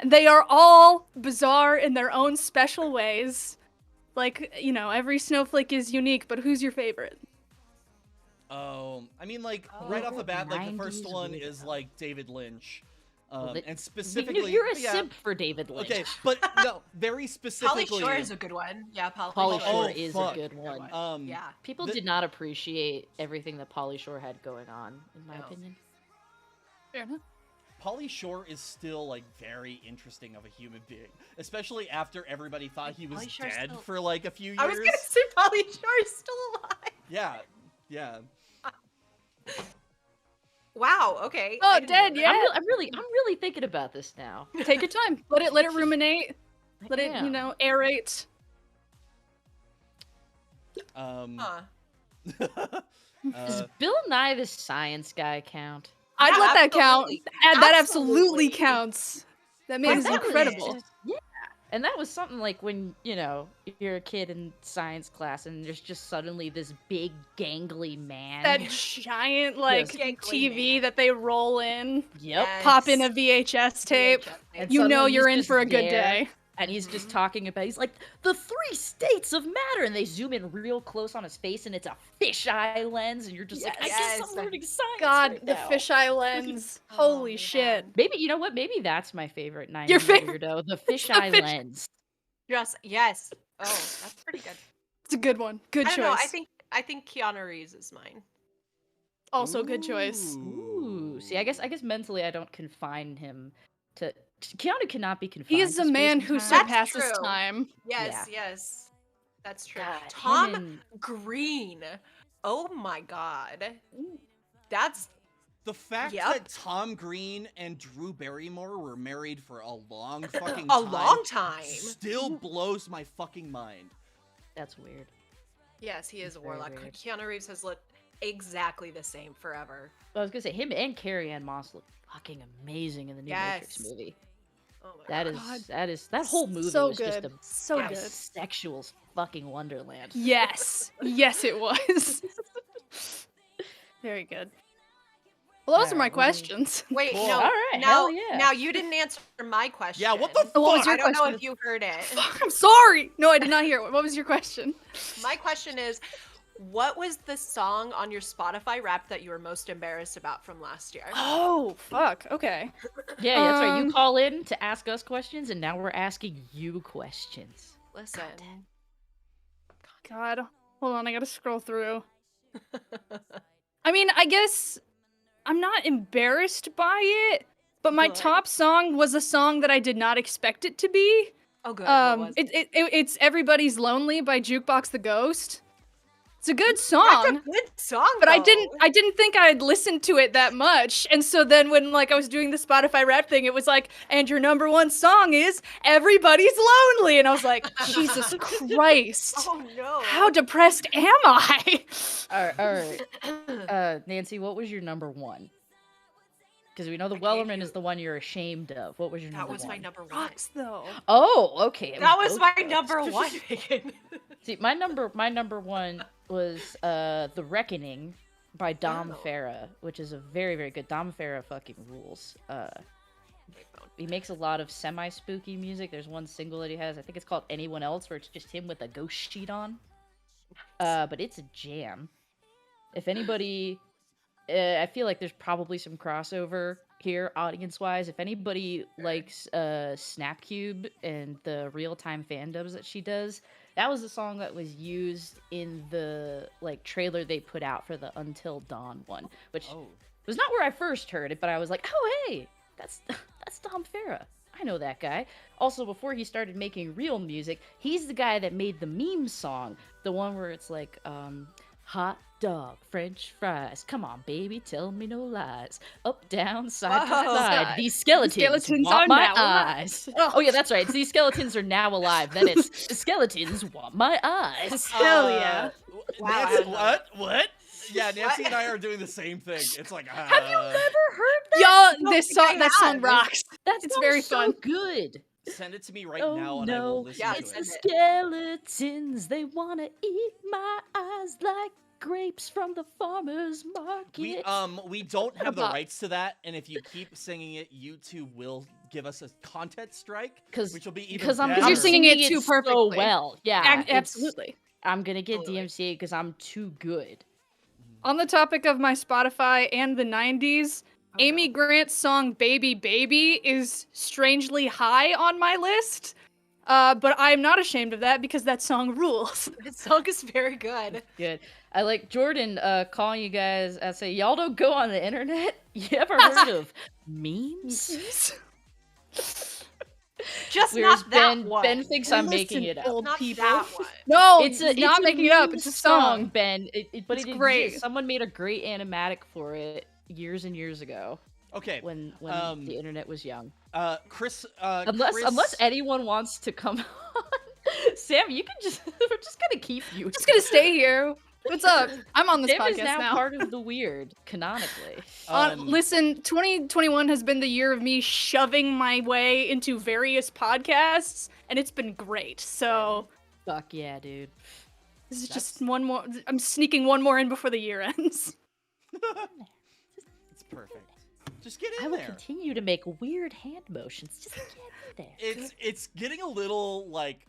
Speaker 6: They are all bizarre in their own special ways. Like, you know, every snowflake is unique, but who's your favorite?
Speaker 2: Oh, I mean, like, right off the bat, like, the first
Speaker 3: 90s
Speaker 2: one
Speaker 3: weirdo.
Speaker 2: is, like, David Lynch.
Speaker 3: Well,
Speaker 2: And specifically...
Speaker 3: you're a
Speaker 2: yeah,
Speaker 3: simp for David Lynch.
Speaker 2: okay, but, no, very specifically...
Speaker 4: Pauly Shore is a good one. Yeah,
Speaker 3: Pauly
Speaker 4: Pauly
Speaker 3: Shore
Speaker 2: Oh,
Speaker 3: is
Speaker 2: fuck.
Speaker 3: a good one.
Speaker 4: Yeah.
Speaker 3: People
Speaker 2: the-
Speaker 3: did not appreciate everything that Pauly Shore had going on, in my
Speaker 4: No.
Speaker 3: opinion.
Speaker 6: Fair enough.
Speaker 2: Pauly Shore is still, like, very interesting of a human being. Especially after everybody thought he was
Speaker 4: Pauly Shore's
Speaker 2: dead
Speaker 4: still-
Speaker 2: for, like, a few years.
Speaker 4: I was gonna say Pauly Shore is still alive.
Speaker 2: Yeah, yeah.
Speaker 4: Wow. Okay.
Speaker 6: Oh,
Speaker 4: I didn't know
Speaker 6: dead,
Speaker 4: that.
Speaker 6: yeah.
Speaker 3: I'm really thinking about this now.
Speaker 6: Take your time. Let it ruminate. Let it,
Speaker 3: Yeah.
Speaker 6: you know, aerate.
Speaker 4: Huh.
Speaker 3: Does Bill Nye the Science Guy count?
Speaker 6: I'd
Speaker 4: Yeah,
Speaker 6: let that count.
Speaker 4: absolutely.
Speaker 6: That
Speaker 4: Absolutely.
Speaker 6: absolutely counts. That man is
Speaker 3: That was-
Speaker 6: incredible.
Speaker 3: yeah. And that was something like when, you're a kid in science class and there's just suddenly this big gangly man.
Speaker 6: That giant, like,
Speaker 4: Gangly
Speaker 6: TV
Speaker 4: man.
Speaker 6: that they roll in,
Speaker 3: Yep.
Speaker 6: pop in a VHS tape.
Speaker 3: And
Speaker 6: You know
Speaker 3: suddenly
Speaker 6: you're
Speaker 3: he's
Speaker 6: in
Speaker 3: just
Speaker 6: for a good
Speaker 3: there,
Speaker 6: day.
Speaker 3: And he's just talking about, he's like, the 3 states of matter. And they zoom in real close on his face and it's a fisheye lens. And you're just like, I guess I'm learning science.
Speaker 6: God,
Speaker 3: right
Speaker 6: the
Speaker 3: now.
Speaker 6: fisheye lens. Holy
Speaker 4: man.
Speaker 6: shit.
Speaker 3: Maybe, you know what? Maybe that's my favorite 90s
Speaker 6: Your favorite-
Speaker 3: weirdo. The fisheye lens.
Speaker 4: Yes. Oh, that's pretty good.
Speaker 6: It's a good one. Good
Speaker 4: I
Speaker 6: choice.
Speaker 4: don't know. I think Keanu Reeves is mine.
Speaker 6: Also good choice.
Speaker 3: Ooh. See, I guess mentally I don't confine him to... Keanu cannot be confined
Speaker 6: He is
Speaker 3: to
Speaker 6: a
Speaker 3: space
Speaker 6: man
Speaker 3: and
Speaker 6: who
Speaker 3: time.
Speaker 6: surpasses
Speaker 4: true.
Speaker 6: time.
Speaker 4: Yes, yes. That's true.
Speaker 3: God,
Speaker 4: Tom
Speaker 3: him and-
Speaker 4: Green. Oh my god. That's
Speaker 2: The fact
Speaker 4: Yep.
Speaker 2: that Tom Green and Drew Barrymore were married for a long fucking
Speaker 4: a long time.
Speaker 2: still blows my fucking mind.
Speaker 3: That's weird.
Speaker 4: Yes, he is a
Speaker 3: Very
Speaker 4: warlock.
Speaker 3: weird.
Speaker 4: Keanu Reeves has looked exactly the same forever.
Speaker 3: Well, I was gonna say him and Carrie Ann Moss look fucking amazing in the new Matrix
Speaker 4: Yes.
Speaker 3: movie.
Speaker 4: Oh my
Speaker 3: That
Speaker 4: god.
Speaker 3: is that whole movie
Speaker 6: So
Speaker 3: was
Speaker 6: good.
Speaker 3: just a
Speaker 6: So
Speaker 4: Yes.
Speaker 6: good.
Speaker 3: sexual fucking wonderland.
Speaker 6: Yes. Yes, it was. Very good. Well, those are my
Speaker 3: Alright, what do you-
Speaker 6: questions.
Speaker 4: Wait,
Speaker 3: Cool.
Speaker 4: no.
Speaker 3: All right,
Speaker 4: now,
Speaker 3: hell yeah.
Speaker 4: now you didn't answer my question.
Speaker 2: Yeah, what the fuck?
Speaker 6: What was your
Speaker 4: I don't know
Speaker 6: question?
Speaker 4: if you heard it.
Speaker 6: I'm sorry. No, I did not hear it. What was your question?
Speaker 4: My question is, what was the song on your Spotify rap that you were most embarrassed about from last year?
Speaker 6: Oh, fuck. Okay.
Speaker 3: Yeah, that's right. You
Speaker 6: Um,
Speaker 3: call in to ask us questions, and now we're asking you questions.
Speaker 4: Listen.
Speaker 6: God. Hold on, I gotta scroll through. I mean, I guess I'm not embarrassed by it, but my
Speaker 4: Good.
Speaker 6: top song was a song that I did not expect it to be.
Speaker 4: Oh, good. What was it?
Speaker 6: It's "Everybody's Lonely" by Jukebox the Ghost. It's a good
Speaker 4: That's a
Speaker 6: song,
Speaker 4: good song,
Speaker 6: but I
Speaker 4: though.
Speaker 6: didn't think I'd listen to it that much. And so then when like I was doing the Spotify rap thing, it was like, and your number 1 song is "Everybody's Lonely," and I was like, Jesus Christ,
Speaker 4: Oh no.
Speaker 6: how depressed am I?
Speaker 3: All right. Nancy, what was your number 1? Because we know the
Speaker 4: I gave
Speaker 3: Wellerman
Speaker 4: you-
Speaker 3: is the one you're ashamed of. What was your
Speaker 4: That
Speaker 3: number
Speaker 4: was
Speaker 3: 1?
Speaker 4: my number 1.
Speaker 6: Rocks though.
Speaker 3: Oh, okay. it
Speaker 4: That was
Speaker 3: both
Speaker 4: my
Speaker 3: those.
Speaker 4: number 1, Megan.
Speaker 3: See, my number 1 was The Reckoning by Dom
Speaker 4: Oh.
Speaker 3: Farah, which is a very, very good. Dom Farah fucking rules. He makes a lot of semi-spooky music. There's one single that he has, I think it's called Anyone Else, where it's just him with a ghost sheet on. But it's a jam. If anybody... I feel like there's probably some crossover here, audience-wise. If anybody likes Snapcube and the real-time fan dubs that she does, that was the song that was used in the trailer they put out for the Until Dawn one, which
Speaker 2: Oh.
Speaker 3: was not where I first heard it, but I was like, oh hey, that's Dom Farah. I know that guy. Also, before he started making real music, he's the guy that made the meme song, the one where it's like, hot dog, French fries. Come on, baby, tell me no lies. Up, down, side to
Speaker 4: Whoa.
Speaker 3: side. These skeletons,
Speaker 6: Skeletons
Speaker 3: want
Speaker 6: are
Speaker 3: my
Speaker 6: now alive.
Speaker 3: eyes. Oh yeah, that's right. It's these skeletons are now alive. Then it's the skeletons want my eyes.
Speaker 6: Hell yeah.
Speaker 4: Wow, I
Speaker 2: Nancy,
Speaker 4: don't know.
Speaker 2: what? Yeah, Nancy and I are doing the same thing. It's like,
Speaker 3: Have you never heard that?
Speaker 6: Y'all, this
Speaker 4: think I
Speaker 6: song, that song
Speaker 4: have.
Speaker 6: rocks.
Speaker 3: That
Speaker 6: It's
Speaker 3: song's
Speaker 6: very
Speaker 3: so
Speaker 6: fun.
Speaker 3: good.
Speaker 2: Send it to me right
Speaker 3: Oh,
Speaker 2: now and I
Speaker 3: no.
Speaker 2: will listen
Speaker 4: Yeah,
Speaker 2: to
Speaker 3: It's
Speaker 2: it.
Speaker 3: the skeletons. They wanna eat my eyes like grapes from the farmer's market.
Speaker 2: We don't have the
Speaker 6: Bop.
Speaker 2: rights to that, and if you keep singing it, YouTube will give us a content strike,
Speaker 3: Because
Speaker 2: which will be even
Speaker 3: because I'm
Speaker 2: better.
Speaker 6: You're singing it too
Speaker 3: so
Speaker 6: perfectly.
Speaker 3: well. Yeah, it's-
Speaker 6: Absolutely.
Speaker 3: I'm gonna get
Speaker 4: Totally.
Speaker 3: DMCA because I'm too good.
Speaker 6: On the topic of my Spotify and the 90s,
Speaker 4: Oh,
Speaker 6: Amy
Speaker 4: no.
Speaker 6: Grant's song Baby Baby is strangely high on my list. But I'm not ashamed of that because that song rules.
Speaker 4: This song is very good.
Speaker 3: Good. I like Jordan calling you guys and say, y'all don't go on the internet? You ever heard of memes?
Speaker 4: Just
Speaker 3: Whereas
Speaker 4: not that
Speaker 3: Ben,
Speaker 4: one.
Speaker 3: Ben thinks I'm making
Speaker 6: Listen,
Speaker 3: it up.
Speaker 6: old
Speaker 4: Not
Speaker 6: people.
Speaker 4: that one.
Speaker 6: No,
Speaker 3: It's
Speaker 6: it's not making it up.
Speaker 3: meme
Speaker 6: It's a song.
Speaker 3: Ben. But
Speaker 6: It's
Speaker 3: it
Speaker 6: great.
Speaker 3: exists. Someone made a great animatic for it years and years ago
Speaker 2: Okay,
Speaker 3: when the internet was young.
Speaker 2: Chris.
Speaker 3: Unless anyone wants to come on, Sam, you can just we're just gonna keep you.
Speaker 6: I'm just gonna stay here. What's up? I'm on this
Speaker 3: Sam is
Speaker 6: podcast
Speaker 3: now
Speaker 6: now.
Speaker 3: part of the weird, canonically.
Speaker 6: Listen, 2021 has been the year of me shoving my way into various podcasts, and it's been great. So
Speaker 3: Fuck yeah, dude.
Speaker 6: this is just one more. I'm sneaking one more in before the year ends.
Speaker 2: It's perfect. Just get in
Speaker 3: I will
Speaker 2: there.
Speaker 3: continue to make weird hand motions. Just get in there.
Speaker 2: It's getting a little like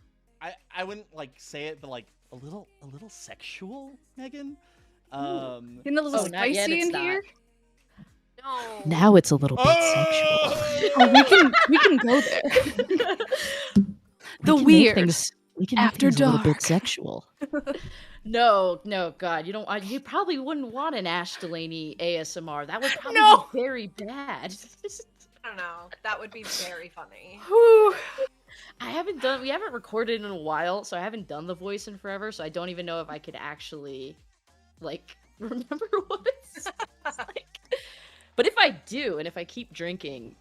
Speaker 2: I wouldn't like say it, but like a little sexual, Megan.
Speaker 6: Getting a little
Speaker 3: Oh, not yet,
Speaker 6: spicy
Speaker 3: it's
Speaker 6: in
Speaker 3: not.
Speaker 6: here.
Speaker 4: No.
Speaker 3: Now it's a little bit
Speaker 2: Oh!
Speaker 6: Oh, we can go there. The weird.
Speaker 3: We can
Speaker 6: After
Speaker 3: make things a little bit
Speaker 6: dark.
Speaker 3: sexual. No, God, you don't. You probably wouldn't want an Ash Delaney ASMR. That would probably
Speaker 6: No.
Speaker 3: be very bad.
Speaker 4: I don't know. That would be very funny.
Speaker 6: Whew.
Speaker 3: We haven't recorded in a while, so I haven't done the voice in forever, so I don't even know if I could actually, like, remember what it's like. But if I do, and if I keep drinking,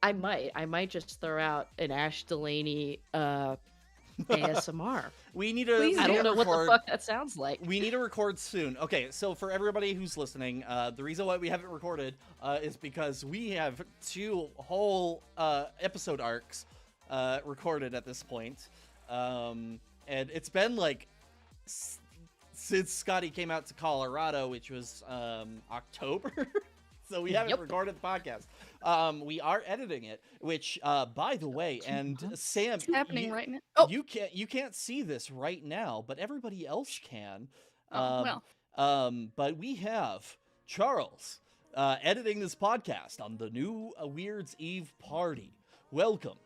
Speaker 3: I might just throw out an Ash Delaney, ASMR.
Speaker 2: We need to.
Speaker 6: Please
Speaker 3: I don't know
Speaker 2: record,
Speaker 3: what the fuck that sounds like.
Speaker 2: We need to record soon. Okay, so for everybody who's listening, the reason why we haven't recorded is because we have 2 whole episode arcs recorded at this point, and it's been like since Scotty came out to Colorado, which was October. So we haven't recorded the podcast. We are editing it, which, by the way, and Sam,
Speaker 6: It's happening right now. Oh,
Speaker 2: you can't see this right now, but everybody else can.
Speaker 6: well.
Speaker 2: But we have Charles editing this podcast on the new Weird's Eve party. Welcome.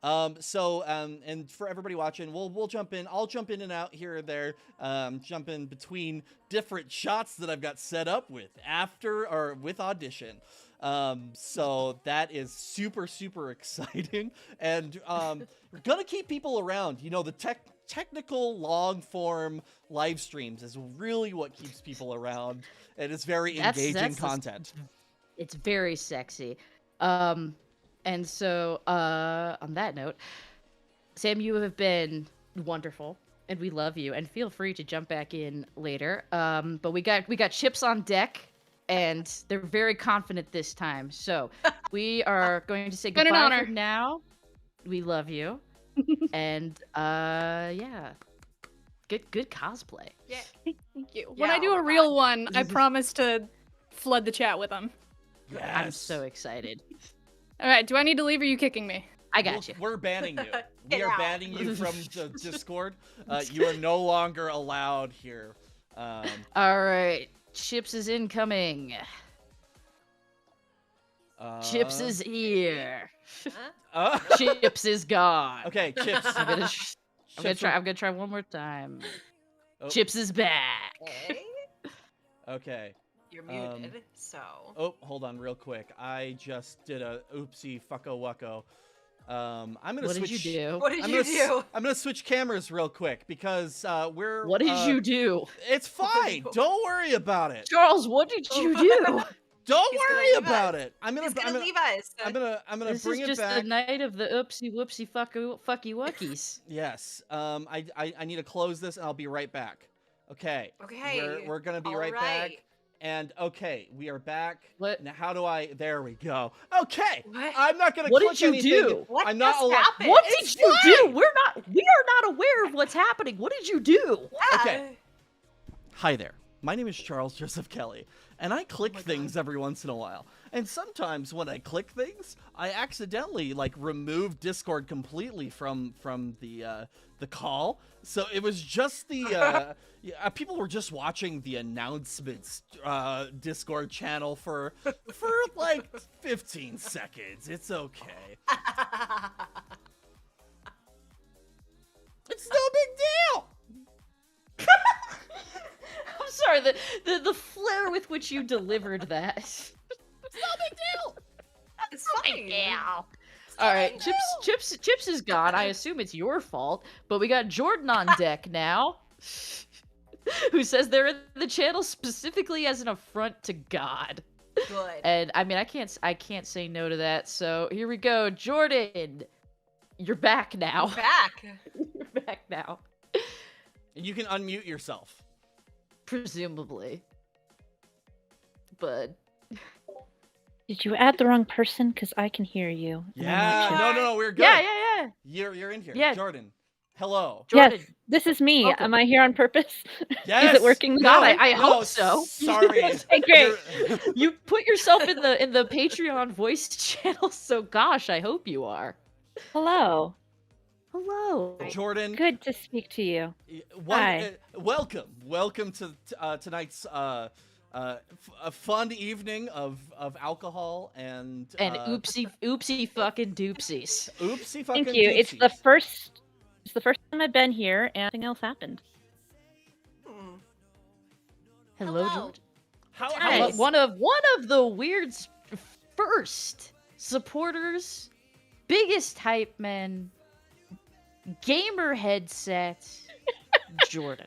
Speaker 2: And for everybody watching, we'll jump in. I'll jump in and out here or there, jump in between different shots that I've got set up with audition. So that is super, super exciting. And we're gonna keep people around. You know, the technical long form live streams is really what keeps people around. And it's very engaging content.
Speaker 3: It's very sexy. And so, on that note, Sam, you have been wonderful, and we love you. And feel free to jump back in later. But we got chips on deck, and they're very confident this time. So we are going to say
Speaker 6: Been an
Speaker 3: goodbye
Speaker 6: honor.
Speaker 3: for now. We love you, and yeah, good cosplay.
Speaker 4: Yeah.
Speaker 6: Thank you.
Speaker 4: Yeah,
Speaker 6: When I do
Speaker 4: oh
Speaker 6: a
Speaker 4: my
Speaker 6: real one, I promise to flood the chat with them.
Speaker 3: I'm so excited.
Speaker 6: All right, do I need to leave or are you kicking me?
Speaker 3: I got you.
Speaker 2: We're banning you. We
Speaker 4: Get
Speaker 2: are
Speaker 4: out.
Speaker 2: banning you from the Discord. You are no longer allowed here.
Speaker 3: All right, Chips is incoming. Chips is here. Chips is gone.
Speaker 2: Okay, Chips.
Speaker 3: I'm gonna
Speaker 2: Chips
Speaker 3: try one more time.
Speaker 2: Oh.
Speaker 3: Chips is back.
Speaker 4: Okay.
Speaker 2: Okay.
Speaker 4: You're muted, so.
Speaker 2: Oh, hold on, real quick. I just did a oopsie fucko wucko. I'm gonna
Speaker 3: What
Speaker 2: switch.
Speaker 3: did you do?
Speaker 4: What did you do?
Speaker 2: I'm gonna switch cameras real quick because we're.
Speaker 3: What did you do?
Speaker 2: It's fine. Don't worry about it.
Speaker 3: Charles, what did you do?
Speaker 2: Don't
Speaker 4: He's gonna
Speaker 2: worry
Speaker 4: leave
Speaker 2: about
Speaker 4: us.
Speaker 2: it. I'm gonna.
Speaker 4: He's gonna leave us.
Speaker 2: I'm gonna
Speaker 3: This
Speaker 2: bring
Speaker 3: is
Speaker 2: it
Speaker 3: just
Speaker 2: back.
Speaker 3: the night of the oopsie whoopsie fucky wuckies.
Speaker 2: Yes. I need to close this and I'll be right back. Okay.
Speaker 4: Okay.
Speaker 2: We're gonna be
Speaker 4: All
Speaker 2: right back.
Speaker 4: right.
Speaker 2: And okay, we are back.
Speaker 3: What?
Speaker 2: Now how do I? There we go. Okay.
Speaker 4: What?
Speaker 2: I'm not gonna.
Speaker 3: What
Speaker 2: click
Speaker 3: did you
Speaker 2: anything.
Speaker 3: do?
Speaker 4: What
Speaker 2: I'm not
Speaker 4: just
Speaker 2: allowed.
Speaker 4: happened?
Speaker 3: What
Speaker 2: It's
Speaker 3: did you
Speaker 2: fine.
Speaker 3: do? We are not aware of what's happening. What did you do?
Speaker 2: Okay. Hi there. My name is Charles Joseph Kelly, and I click things every once in a while. And sometimes when I click things, I accidentally remove Discord completely from the call. So it was just the people were just watching the announcements Discord channel for 15 seconds. It's okay. It's no big deal.
Speaker 3: I'm sorry, the flair with which you delivered that.
Speaker 2: It's no big deal.
Speaker 4: It's fine.
Speaker 3: All right, Chips is gone. I assume it's your fault, but we got Jordan on deck now, who says they're in the channel specifically as an affront to God.
Speaker 4: Good.
Speaker 3: And I mean, I can't say no to that. So here we go, Jordan. You're back now.
Speaker 4: Back.
Speaker 3: You're back now.
Speaker 2: And you can unmute yourself.
Speaker 3: presumably. But
Speaker 5: Did you add the wrong person? Because I can hear you. and I'm not
Speaker 2: Yeah,
Speaker 5: sure.
Speaker 2: no, we're good.
Speaker 3: yeah.
Speaker 2: You're in here.
Speaker 3: Yeah.
Speaker 2: Jordan, hello.
Speaker 3: Jordan,
Speaker 5: Yes, this is me.
Speaker 3: welcome.
Speaker 5: Am I here on purpose?
Speaker 2: Yes.
Speaker 5: Is it working?
Speaker 3: God,
Speaker 5: this way?
Speaker 3: I
Speaker 2: No,
Speaker 3: hope so.
Speaker 2: Sorry.
Speaker 5: Okay, great.
Speaker 2: You're-
Speaker 3: You put yourself in the Patreon voice channel, so gosh, I hope you are.
Speaker 5: Hello.
Speaker 3: Hello.
Speaker 2: Jordan,
Speaker 5: Good to speak to you. Hi.
Speaker 2: welcome to tonight's a fun evening of alcohol and
Speaker 3: oopsie fucking doopsies.
Speaker 2: oopsie fucking
Speaker 5: Thank you. It's the
Speaker 2: doopsies.
Speaker 5: first time I've been here, and nothing else happened.
Speaker 3: Hello,
Speaker 4: Hello.
Speaker 3: George.
Speaker 2: How
Speaker 4: Nice.
Speaker 3: One of the Weird's first supporters, biggest hype men, gamer headset, Jordan.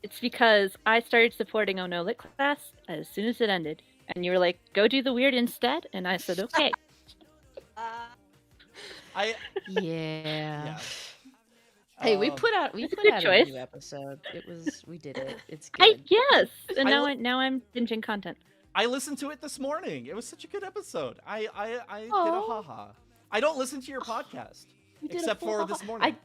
Speaker 5: It's because I started supporting Oh No Lit class as soon as it ended, and you were like, "Go do the weird instead," and I said, "Okay."
Speaker 2: I
Speaker 3: Yeah.
Speaker 2: yeah.
Speaker 3: Hey, we put out
Speaker 5: That's a
Speaker 3: a
Speaker 5: good choice.
Speaker 3: new episode. We did it. It's
Speaker 5: I
Speaker 3: good.
Speaker 5: yes, and
Speaker 2: I
Speaker 5: now I'm binging content.
Speaker 2: I listened to it this morning. It was such a good episode. I did a
Speaker 3: Aw.
Speaker 2: haha. I don't listen to your podcast
Speaker 3: You did a
Speaker 2: except
Speaker 3: full
Speaker 2: for
Speaker 3: ha-ha.
Speaker 2: this morning.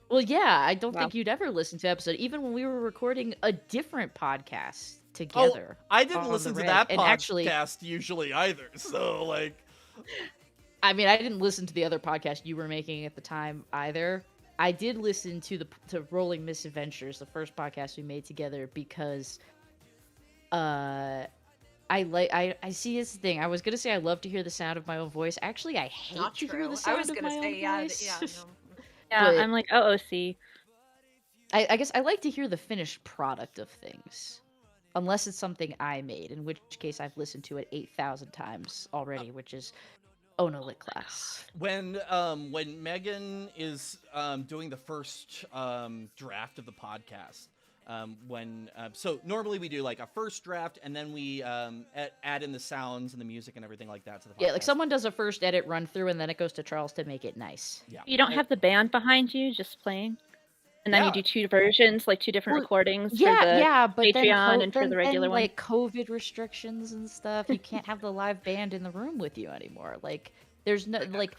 Speaker 3: Well, yeah, I don't
Speaker 5: Wow.
Speaker 3: think you'd ever listen to episode, even when we were recording a different podcast
Speaker 2: Oh,
Speaker 3: together.
Speaker 2: I didn't
Speaker 3: on
Speaker 2: listen
Speaker 3: the
Speaker 2: to
Speaker 3: Red.
Speaker 2: that
Speaker 3: And
Speaker 2: podcast
Speaker 3: actually-
Speaker 2: usually either. So like,
Speaker 3: I mean, I didn't listen to the other podcast you were making at the time either. I did listen to to Rolling Misadventures, the first podcast we made together, because I see this thing. I was gonna say I love to hear the sound of my own voice. Actually, I hate
Speaker 4: Not
Speaker 3: to hear
Speaker 4: true.
Speaker 3: the
Speaker 4: I
Speaker 3: sound
Speaker 4: was
Speaker 3: of
Speaker 4: gonna
Speaker 3: my own
Speaker 4: say, yeah,
Speaker 3: voice.
Speaker 4: yeah. No.
Speaker 5: Yeah,
Speaker 3: But-
Speaker 5: I'm like, OOC.
Speaker 3: I guess I like to hear the finished product of things. Unless it's something I made, in which case I've listened to it 8,000 times already, which is Oh No Lit class.
Speaker 2: when Megan is doing the first draft of the podcast, so normally we do like a first draft and then we add in the sounds and the music and everything like that to the podcast.
Speaker 3: Yeah, like someone does a first edit run through and then it goes to Charles to make it nice.
Speaker 2: Yeah.
Speaker 5: You don't have the band behind you just playing, and then
Speaker 2: Yeah.
Speaker 5: you do two versions, like two different
Speaker 3: Well,
Speaker 5: recordings
Speaker 3: Yeah,
Speaker 5: for the
Speaker 3: yeah, but then,
Speaker 5: Patreon and for the regular
Speaker 3: then,
Speaker 5: one.
Speaker 3: like COVID restrictions and stuff, you can't have the live band in the room with you anymore. Like, there's no like,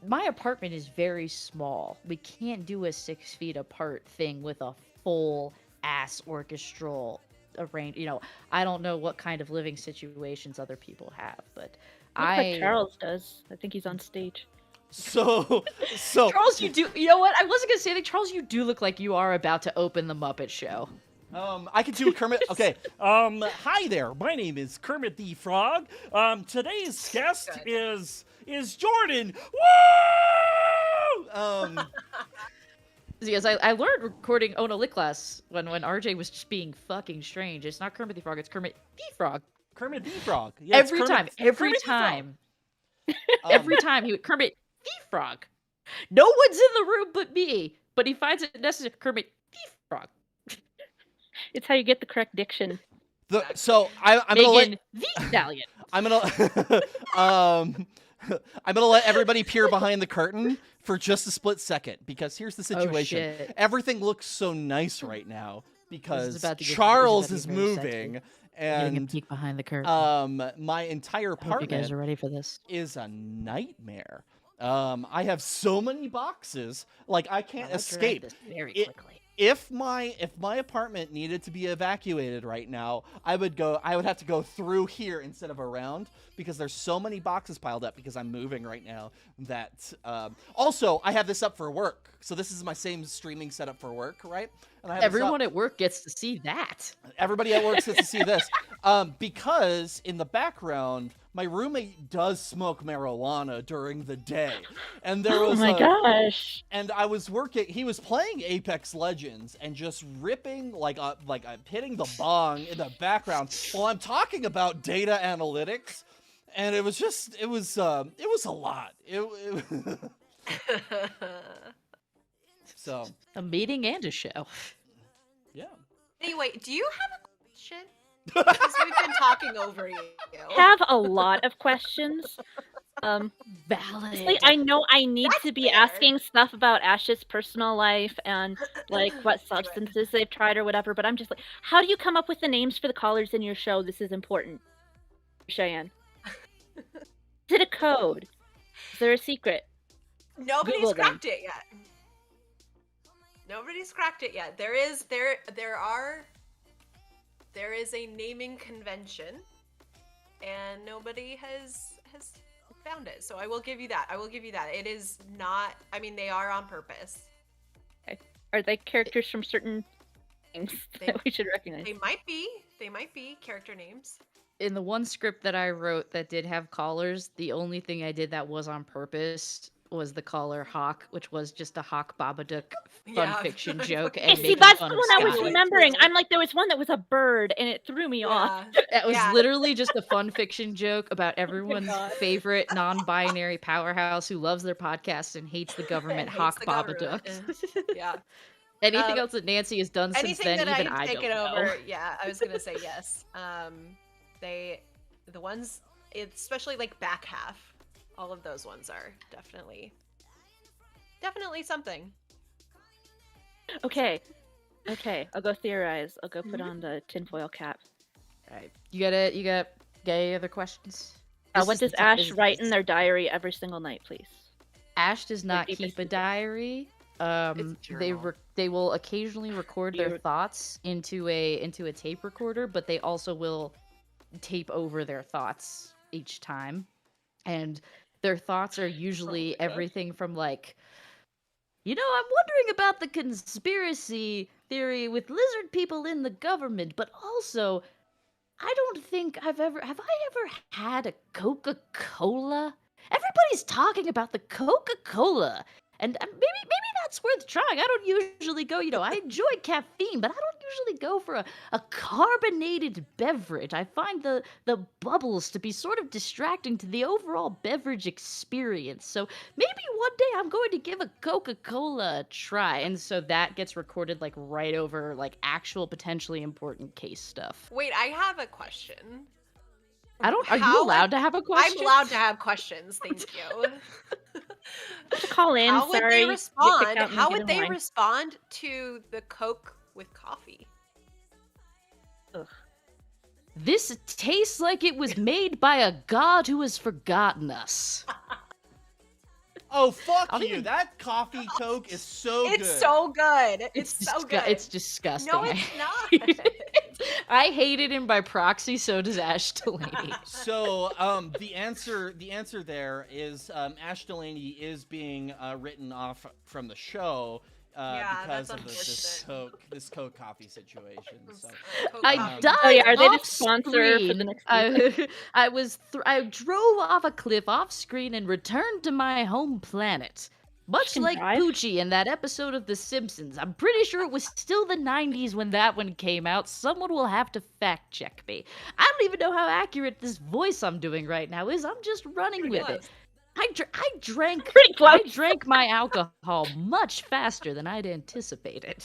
Speaker 3: my apartment is very small. We can't do a 6 feet apart thing with a full ass orchestral arrange. You know, I don't know what kind of living situations other people have, but
Speaker 5: Looks like Charles does. I think he's on stage.
Speaker 2: So
Speaker 3: Charles, you do. You know what? I wasn't gonna say that. Charles, you do look like you are about to open the Muppet Show.
Speaker 2: I could do a Kermit. Okay. Hi there. My name is Kermit the Frog. Today's guest is Jordan. Woo!
Speaker 3: Because I learned recording Oh No Lit class when RJ was just being fucking strange. It's not Kermit the Frog. It's Kermit the Frog.
Speaker 2: Kermit the Frog. Yeah, it's
Speaker 3: Every
Speaker 2: Kermit-
Speaker 3: time. Every
Speaker 2: Kermit the Frog.
Speaker 3: time.
Speaker 2: Um,
Speaker 3: Every time he would Kermit the Frog. No one's in the room but me. But he finds it necessary. Kermit the Frog.
Speaker 5: It's how you get the correct diction.
Speaker 2: So I'm gonna
Speaker 3: Megan
Speaker 2: let
Speaker 3: the Stallion.
Speaker 2: I'm gonna I'm gonna let everybody peer behind the curtain for just a split second because here's the situation.
Speaker 3: shit.
Speaker 2: Everything looks so nice right now because
Speaker 3: about to get-
Speaker 2: Charles
Speaker 3: this
Speaker 2: is
Speaker 3: is about to get very
Speaker 2: moving
Speaker 3: Getting a
Speaker 2: and
Speaker 3: peek behind the curtain.
Speaker 2: my entire
Speaker 3: I hope you guys
Speaker 2: apartment
Speaker 3: are ready for this.
Speaker 2: is a nightmare. I have so many boxes, like I can't
Speaker 3: Let's write
Speaker 2: escape.
Speaker 3: this very
Speaker 2: It-
Speaker 3: quickly.
Speaker 2: If my apartment needed to be evacuated right now, I would have to go through here instead of around because there's so many boxes piled up because I'm moving right now that also I have this up for work. So this is my same streaming setup for work, right? And I have this up-
Speaker 3: Everyone at work gets to see that.
Speaker 2: Everybody at work gets to see this because in the background my roommate does smoke marijuana during the day, and there
Speaker 5: Oh
Speaker 2: was
Speaker 5: my gosh.
Speaker 2: and I was working. He was playing Apex Legends and just ripping like hitting the bong in the background while I'm talking about data analytics, and it was a lot. So
Speaker 3: A meeting and a show.
Speaker 2: yeah.
Speaker 4: Anyway, do you have a question? Because we've been talking over you.
Speaker 5: Have a lot of questions.
Speaker 3: Valid.
Speaker 5: I know I need
Speaker 4: That's
Speaker 5: to be
Speaker 4: fair.
Speaker 5: asking stuff about Ash's personal life and like what
Speaker 4: Do it.
Speaker 5: substances they've tried or whatever, but I'm just like, how do you come up with the names for the callers in your show? This is important. Cheyenne. Is it a code? Is there a secret?
Speaker 4: Nobody's
Speaker 5: Google them.
Speaker 4: cracked it yet. Nobody's cracked it yet. There is a naming convention, and nobody has found it. So I will give you that. It is not. I mean, they are on purpose.
Speaker 5: Okay. Are they characters from certain things that we should recognize?
Speaker 4: They might be. Character names.
Speaker 3: In the one script that I wrote that did have callers, the only thing I did that was on purpose was the caller Hawk, which was just a Hawk Babadook fun fiction joke. And
Speaker 5: See,
Speaker 3: making
Speaker 5: that's
Speaker 3: fun
Speaker 5: the
Speaker 3: of
Speaker 5: one I was
Speaker 3: Scotty.
Speaker 5: remembering. I'm like, there was one that was a bird, and it threw me off.
Speaker 3: That was
Speaker 4: Yeah.
Speaker 3: literally just a fun fiction joke about everyone's
Speaker 5: God.
Speaker 3: favorite non-binary powerhouse who loves their podcast and hates the government,
Speaker 4: Hates
Speaker 3: Hawk
Speaker 4: the government.
Speaker 3: Babadook.
Speaker 4: Yeah.
Speaker 3: Anything else that Nancy has done since
Speaker 4: Anything
Speaker 3: then,
Speaker 4: that
Speaker 3: even
Speaker 4: I've
Speaker 3: I
Speaker 4: taken
Speaker 3: don't know.
Speaker 4: over, yeah, I was gonna say yes. The ones, especially like back half, all of those ones are definitely something.
Speaker 5: Okay. I'll go theorize. I'll go put on the tinfoil cap.
Speaker 3: Alright. You got any other questions?
Speaker 5: What does Ash write in their diary every single night, please?
Speaker 3: Ash does not
Speaker 5: deepest
Speaker 3: keep a
Speaker 5: secret.
Speaker 3: diary. They will occasionally record their thoughts into a tape recorder, but they also will tape over their thoughts each time. And their thoughts are usually everything from like, I'm wondering about the conspiracy theory with lizard people in the government, but also I don't think have I ever had a Coca-Cola? Everybody's talking about the Coca-Cola. And maybe that's worth trying. I don't usually go, I enjoy caffeine, but I don't usually go for a carbonated beverage. I find the bubbles to be sort of distracting to the overall beverage experience. So maybe one day I'm going to give a Coca-Cola a try. And so that gets recorded like right over like actual potentially important case stuff.
Speaker 4: Wait, I have a question.
Speaker 3: Are you allowed to have a question?
Speaker 4: I'm allowed to have questions, thank you.
Speaker 5: Call in.
Speaker 4: How would
Speaker 5: sorry.
Speaker 4: they
Speaker 5: Get
Speaker 4: respond?
Speaker 5: kicked out and
Speaker 4: How
Speaker 5: get
Speaker 4: would
Speaker 5: in
Speaker 4: they
Speaker 5: line.
Speaker 4: respond to the Coke with coffee?
Speaker 5: Ugh.
Speaker 3: This tastes like it was made by a god who has forgotten us.
Speaker 2: Oh, fuck
Speaker 3: I'll
Speaker 2: you.
Speaker 3: even-
Speaker 2: That coffee Coke is so good.
Speaker 4: It's so good. It's so good.
Speaker 3: It's disgusting.
Speaker 4: No, it's not.
Speaker 3: I hated him by proxy, so does Ash Delaney.
Speaker 2: So, the answer there is
Speaker 3: Oh,
Speaker 2: Ash Delaney is being written off from the show
Speaker 4: Yeah,
Speaker 2: because
Speaker 4: that's
Speaker 2: of this Coke coffee situation. So,
Speaker 3: I died
Speaker 5: Oh, yeah, are they the
Speaker 3: off
Speaker 5: sponsor for the
Speaker 3: screen.
Speaker 5: next week?
Speaker 3: I drove off a cliff off screen and returned to my home planet. Much
Speaker 5: can
Speaker 3: like
Speaker 5: drive?
Speaker 3: Poochie in that episode of The Simpsons. I'm pretty sure it was still the 90s when that one came out. Someone will have to fact check me. I don't even know how accurate this voice I'm doing right now is. I'm just running with it. I drank
Speaker 5: Pretty close.
Speaker 3: I drank my alcohol much faster than I'd anticipated.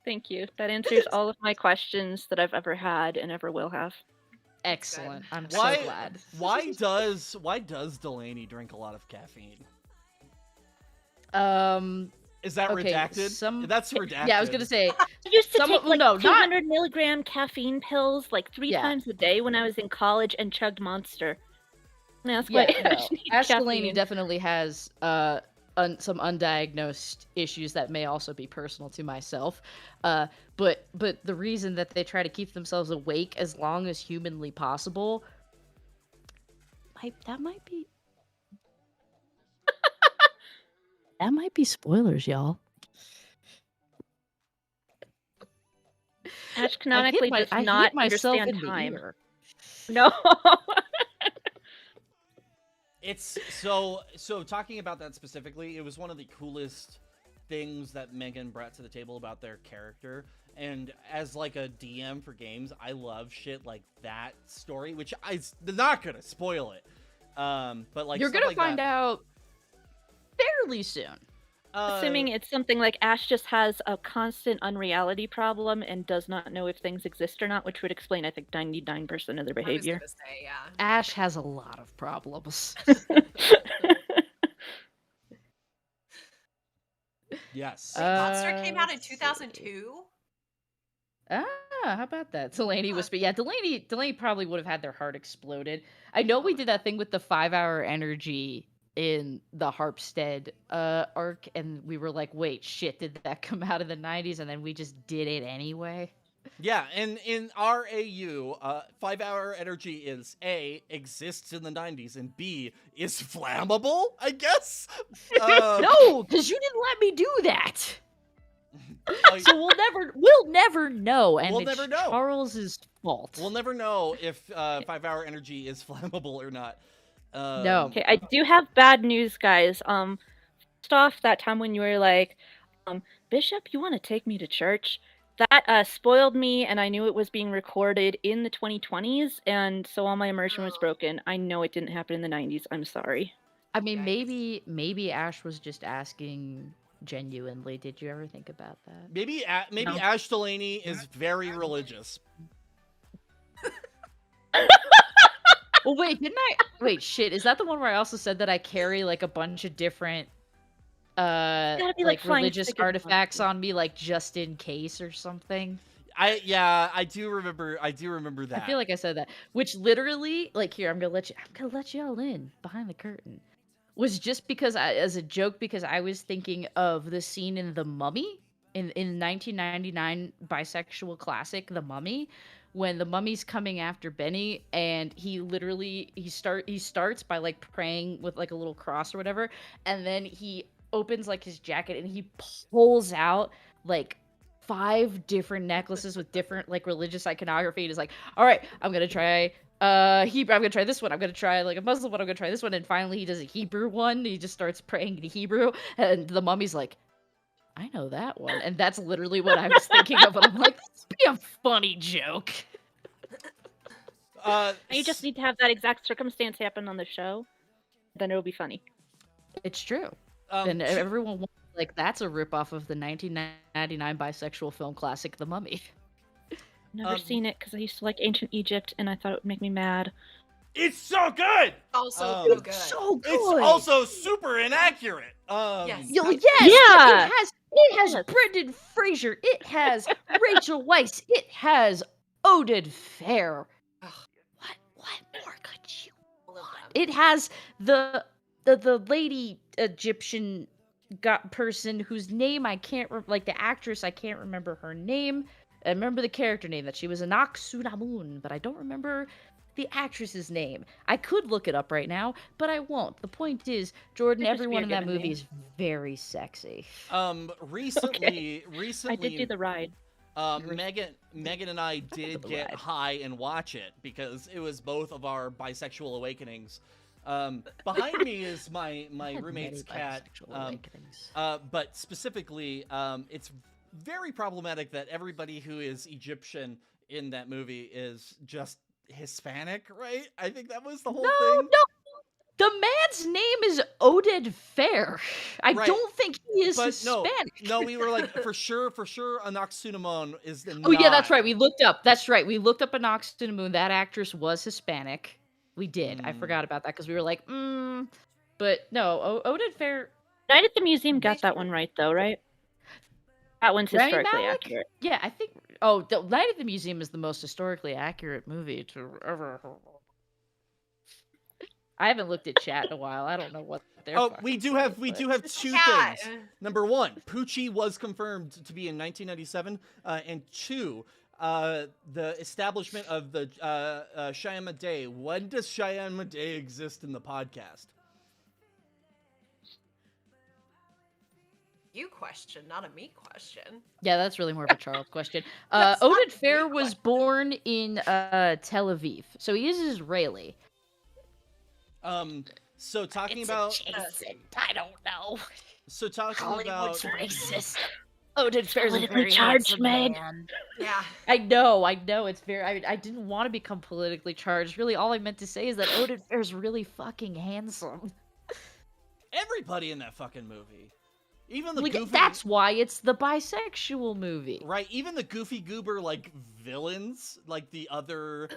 Speaker 5: Thank you. That answers all of my questions that I've ever had and ever will have.
Speaker 3: Excellent. I'm
Speaker 2: why
Speaker 3: so glad.
Speaker 2: why does Delaney drink a lot of caffeine? Is that
Speaker 3: Okay,
Speaker 2: redacted? That's redacted.
Speaker 3: Yeah, I was gonna say
Speaker 5: I used to
Speaker 3: Someone-
Speaker 5: take like
Speaker 3: no, not-
Speaker 5: 200 milligram caffeine pills like 3
Speaker 3: Yeah.
Speaker 5: times a day when I was in college and chugged Monster. And that's
Speaker 3: yeah,
Speaker 5: why
Speaker 3: no.
Speaker 5: Ash needs
Speaker 3: Ash Delaney
Speaker 5: caffeine.
Speaker 3: definitely has some undiagnosed issues that may also be personal to myself. But the reason that they try to keep themselves awake as long as humanly possible, that might be that might be spoilers, y'all.
Speaker 5: Ash canonically does
Speaker 3: I
Speaker 5: not
Speaker 3: hit myself
Speaker 5: understand
Speaker 3: in the
Speaker 5: time.
Speaker 3: ear.
Speaker 5: No.
Speaker 2: It's so talking about that specifically, it was one of the coolest things that Megan brought to the table about their character. And as like a DM for games, I love shit like that story, which I'm not gonna spoil it. But like
Speaker 3: You're
Speaker 2: stuff
Speaker 3: gonna
Speaker 2: like
Speaker 3: find
Speaker 2: that.
Speaker 3: out fairly soon.
Speaker 5: Assuming it's something like Ash just has a constant unreality problem and does not know if things exist or not, which would explain, I think, 99% of their behavior.
Speaker 4: I was gonna say, yeah.
Speaker 3: Ash has a lot of problems.
Speaker 2: Yes.
Speaker 4: Monster came out in
Speaker 3: let's see.
Speaker 4: 2002.
Speaker 3: Ah, how about that? Delaney was, yeah, Delaney probably would have had their heart exploded. I know we did that thing with the 5-hour energy in the Harpstead arc, and we were like, wait, shit, did that come out of the 90s? And then we just did it anyway.
Speaker 2: Yeah, and in our AU, 5-hour energy is A, exists in the 90s, and B, is flammable, I guess?
Speaker 3: No, because you didn't let me do that. So we'll never know, and
Speaker 2: We'll
Speaker 3: it's
Speaker 2: never know.
Speaker 3: Charles's fault.
Speaker 2: We'll never know if 5-hour energy is flammable or not.
Speaker 3: No.
Speaker 5: Okay, I do have bad news, guys. First off, that time when you were like, Bishop, you want to take me to church? That spoiled me, and I knew it was being recorded in the 2020s, and so all my immersion was broken. I know it didn't happen in the 90s. I'm sorry.
Speaker 3: I mean, maybe Ash was just asking genuinely. Did you ever think about that?
Speaker 2: Maybe
Speaker 5: No.
Speaker 2: Ash Delaney is very religious.
Speaker 3: Well, wait, didn't I? Wait, shit. Is that the one where I also said that I carry like a bunch of different
Speaker 5: gotta be,
Speaker 3: like
Speaker 5: flying
Speaker 3: religious
Speaker 5: stick and
Speaker 3: artifacts on me, like just in case or something?
Speaker 2: I do remember that.
Speaker 3: I feel like I said that. Which literally, like, here, I'm gonna let y'all in behind the curtain. Was just because as a joke, because I was thinking of the scene in The Mummy in 1999 bisexual classic The Mummy, when the mummy's coming after Benny, and he starts by like praying with like a little cross or whatever, and then he opens like his jacket and he pulls out like 5 different necklaces with different like religious iconography, and is like, all right, I'm gonna try Hebrew, I'm gonna try this one, I'm gonna try like a Muslim one, I'm gonna try this one, and finally he does a Hebrew one. He just starts praying in Hebrew, and the mummy's like, I know that one. And that's literally what I was thinking of, but I'm like, this would be a funny joke.
Speaker 5: You just need to have that exact circumstance happen on the show, then it'll be funny.
Speaker 3: It's true. And everyone was like, that's a ripoff of the 1999 bisexual film classic The Mummy.
Speaker 5: Never seen it because I used to like ancient Egypt and I thought it would make me mad.
Speaker 2: It's so good.
Speaker 4: Also
Speaker 2: so
Speaker 4: good.
Speaker 3: So good.
Speaker 2: It's also super inaccurate.
Speaker 4: Yes.
Speaker 3: Yeah. It has Brendan Fraser. It has Rachel Weisz. It has Oded Fair. What more could you want? It has the lady Egyptian person whose name I can't like the actress, I can't remember her name. I remember the character name, that she was Anak Sunamun, but I don't remember the actress's name. I could look it up right now, but I won't. The point is, Jordan, everyone in that movie is very sexy.
Speaker 2: Recently,
Speaker 5: I did do the ride.
Speaker 2: Megan and I did get high and watch it because it was both of our bisexual awakenings. Behind me is my roommate's cat. But specifically, it's very problematic that everybody who is Egyptian in that movie is just Hispanic, right? I think that was the whole thing.
Speaker 3: No, the man's name is Oded Fair. I don't think he is Hispanic.
Speaker 2: No, we were like, for sure, Anak Sunamun is the.
Speaker 3: Oh yeah, that's right. We looked up. That's right. We looked up Anak Sunamun. That actress was Hispanic. We did. I forgot about that because we were like, But no, Oded Fair.
Speaker 5: Night at the Museum got that one right, though, right? That one's historically accurate.
Speaker 3: Yeah, I think. Oh, the Night at the Museum is the most historically accurate movie to ever. I haven't looked at chat in a while. I don't know what they're.
Speaker 2: Oh, we do have 2 things. Number 1, Poochie was confirmed to be in 1997, and 2, the establishment of the Cheyenne Day. When does Cheyenne Day exist in the podcast?
Speaker 4: You question, not a me question.
Speaker 3: Yeah, that's really more of a Charles question. Oded Fair was born in Tel Aviv, so he is Israeli.
Speaker 2: So talking
Speaker 3: it's
Speaker 2: about
Speaker 3: adjacent. I don't know.
Speaker 2: So talking
Speaker 3: Hollywood's
Speaker 2: about
Speaker 3: racist. Oded Fair's a very
Speaker 5: charged,
Speaker 3: man.
Speaker 4: Yeah.
Speaker 3: I know. It's very. I didn't want to become politically charged. Really, all I meant to say is that Oded Fair's really fucking handsome.
Speaker 2: Everybody in that fucking movie Even the
Speaker 3: Like,
Speaker 2: goofy,
Speaker 3: that's why it's the bisexual movie.
Speaker 2: right? Even the goofy goober like villains, like the other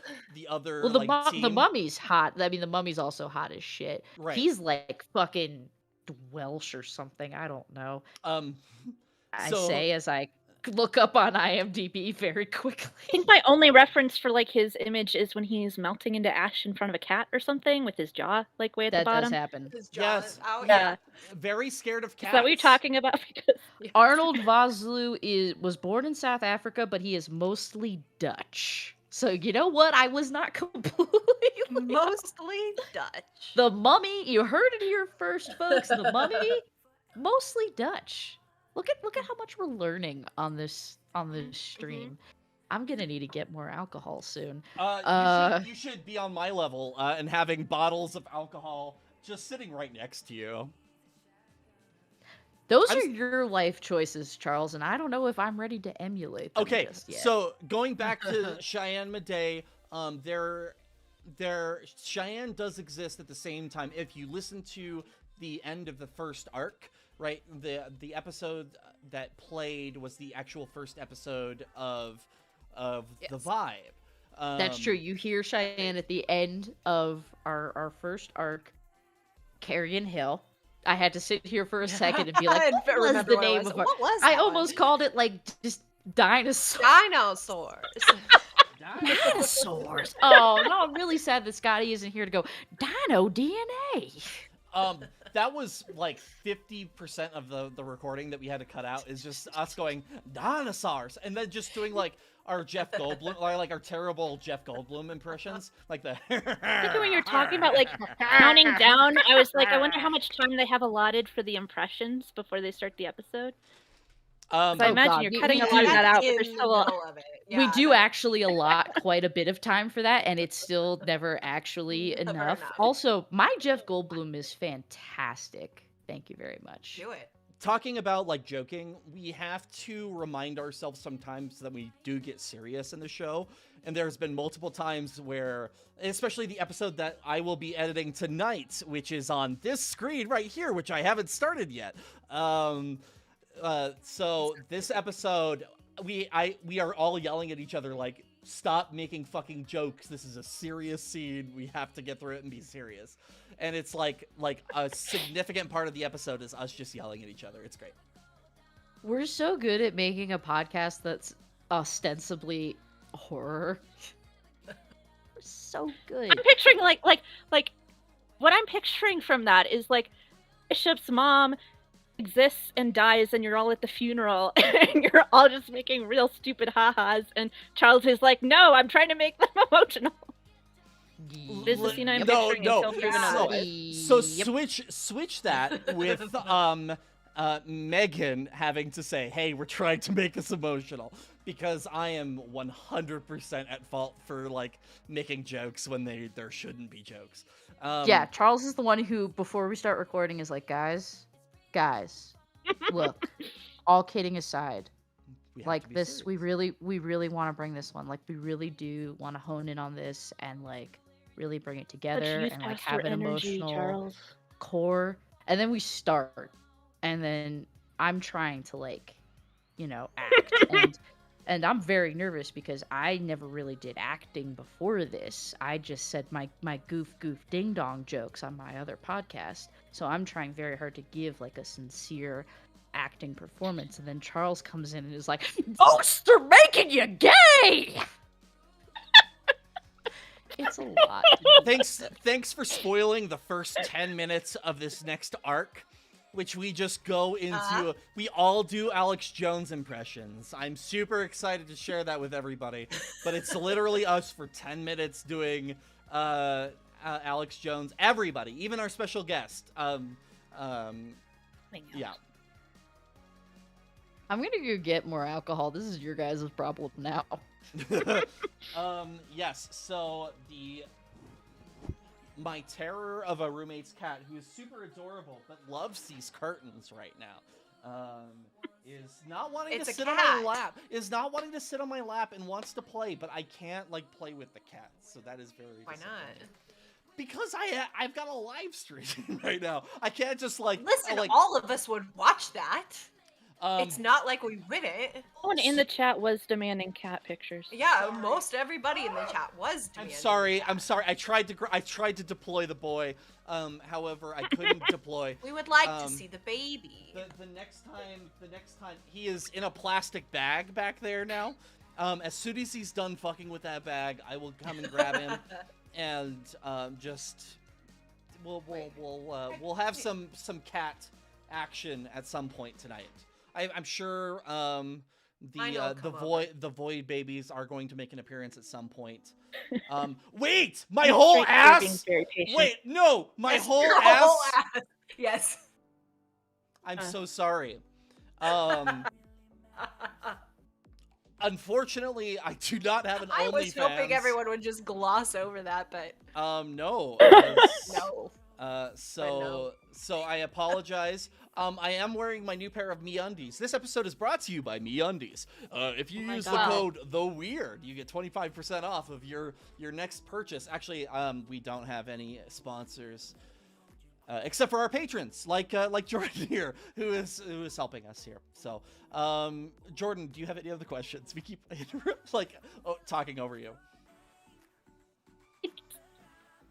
Speaker 3: Well,
Speaker 2: like
Speaker 3: the
Speaker 2: team,
Speaker 3: mummy's hot. I mean, the mummy's also hot as shit.
Speaker 2: right?
Speaker 3: He's like fucking Welsh or something. I don't know.
Speaker 2: Um,
Speaker 3: I
Speaker 2: so
Speaker 3: say as I look up on IMDb very quickly.
Speaker 5: I think my only reference for like his image is when he's melting into ash in front of a cat or something with his jaw like way at the
Speaker 3: That does
Speaker 5: bottom.
Speaker 3: happen.
Speaker 4: His jaw
Speaker 2: yes,
Speaker 4: is out.
Speaker 5: Yeah.
Speaker 2: very scared of cats.
Speaker 5: Is that what you're talking about? Because
Speaker 3: Arnold Vosloo was born in South Africa, but he is mostly Dutch. So you know what? I was not completely
Speaker 4: Mostly Dutch.
Speaker 3: The Mummy. You heard it here first, folks. The Mummy, mostly Dutch. Look at how much we're learning on this stream. I'm gonna need to get more alcohol soon.
Speaker 2: You should be on my level and having bottles of alcohol just sitting right next to you.
Speaker 3: Those are your life choices, Charles, and I don't know if I'm ready to emulate them
Speaker 2: Okay,
Speaker 3: just yet.
Speaker 2: so going back to Cheyenne Madej, Cheyenne does exist at the same time. If you listen to the end of the first arc, right, the episode that played was the actual first episode of the Vibe.
Speaker 3: That's true. You hear Cheyenne at the end of our first arc, Carrion Hill. I had to sit here for a second and be like, what was the name of our... I almost called it like just dinosaur.
Speaker 4: Dinosaurs.
Speaker 3: Dinosaurs. Oh, no, I'm really sad that Scotty isn't here to go, Dino DNA.
Speaker 2: That was like 50% of the recording that we had to cut out is just us going dinosaurs and then just doing like our Jeff Goldblum, or like our terrible Jeff Goldblum impressions, like the.
Speaker 5: I think when you're talking about like counting down, I was like, I wonder how much time they have allotted for the impressions before they start the episode. I imagine you're cutting a lot of that out, but there's still
Speaker 3: we do actually allot quite a bit of time for that, and it's still never actually enough. Also, my Jeff Goldblum is fantastic. Thank you very much.
Speaker 4: Do it.
Speaker 2: Talking about like joking, we have to remind ourselves sometimes that we do get serious in the show. And there's been multiple times where, especially the episode that I will be editing tonight, which is on this screen right here, which I haven't started yet. So this episode, we are all yelling at each other like, stop making fucking jokes. This is a serious scene. We have to get through it and be serious. And it's like a significant part of the episode is us just yelling at each other. It's great.
Speaker 3: We're so good at making a podcast that's ostensibly horror. We're so good.
Speaker 5: I'm picturing like what I'm picturing from that is like Bishop's mom exists and dies and you're all at the funeral and you're all just making real stupid ha-has and Charles is like, no, I'm trying to make them emotional. This is the scene I'm picturing until proven otherwise.
Speaker 2: So switch that with Megan having to say, hey, we're trying to make us emotional, because I am 100% at fault for like making jokes when there shouldn't be jokes.
Speaker 3: Yeah, Charles is the one who, before we start recording, is like, guys, look, all kidding aside, like this, we really want to bring this one. Like, we really do want to hone in on this and like really bring it together and like have an emotional core. And then we start, and then I'm trying to like, act, and I'm very nervous because I never really did acting before this. I just said my goof ding dong jokes on my other podcast. So I'm trying very hard to give like a sincere acting performance, and then Charles comes in and is like, ghosts are making you gay. It's a lot.
Speaker 2: Thanks for spoiling the first 10 minutes of this next arc, which we just go into. We all do Alex Jones impressions. I'm super excited to share that with everybody, but it's literally us for 10 minutes doing Alex Jones. Everybody, even our special guest. Yeah.
Speaker 3: I'm gonna go get more alcohol. This is your guys' problem now.
Speaker 2: Yes, so my terror of a roommate's cat, who is super adorable but loves these curtains right now, is not wanting to sit on my lap. Is not wanting to sit on my lap and wants to play, but I can't like play with the cat, so that is very.
Speaker 4: Why
Speaker 2: Because I've got a live stream right now. I can't just
Speaker 4: Listen,
Speaker 2: like
Speaker 4: all of us would watch that.
Speaker 2: um
Speaker 4: It's not like we wouldn't.
Speaker 5: Someone in the chat was demanding cat pictures.
Speaker 4: Yeah, most everybody in the chat was
Speaker 2: I'm
Speaker 4: demanding
Speaker 2: sorry.
Speaker 4: that.
Speaker 2: I'm sorry. I tried to deploy the boy. However, I couldn't deploy.
Speaker 4: We would like to see the baby.
Speaker 2: The next time he is in a plastic bag back there now. As soon as he's done fucking with that bag, I will come and grab him, and we'll have some cat action at some point tonight. I'm sure the void babies are going to make an appearance at some point. Wait, my whole ass. Wait, no, my whole ass.
Speaker 4: Yes.
Speaker 2: I'm so sorry. Unfortunately, I do not have an OnlyFans.
Speaker 4: I was hoping everyone would just gloss over that, but
Speaker 2: no.
Speaker 4: no.
Speaker 2: So I apologize. I am wearing my new pair of MeUndies. This episode is brought to you by MeUndies. If you use the code TheWeird, you get 25% off of your next purchase. Actually, we don't have any sponsors. Except for our patrons, like Jordan here, who is helping us here. So, Jordan, do you have any other questions? We keep talking over you.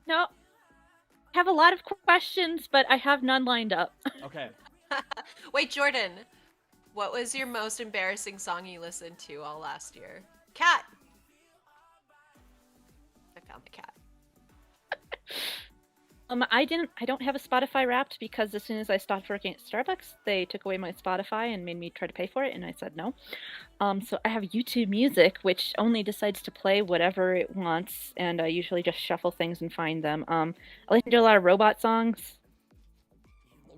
Speaker 5: No, I have a lot of questions, but I have none lined up.
Speaker 2: Okay.
Speaker 4: Wait, Jordan, what was your most embarrassing song you listened to all last year? Cat. I found the cat.
Speaker 5: I don't have a Spotify Wrapped because as soon as I stopped working at Starbucks, they took away my Spotify and made me try to pay for it, and I said no. So I have YouTube Music, which only decides to play whatever it wants, and I usually just shuffle things and find them. I listen to a lot of robot songs.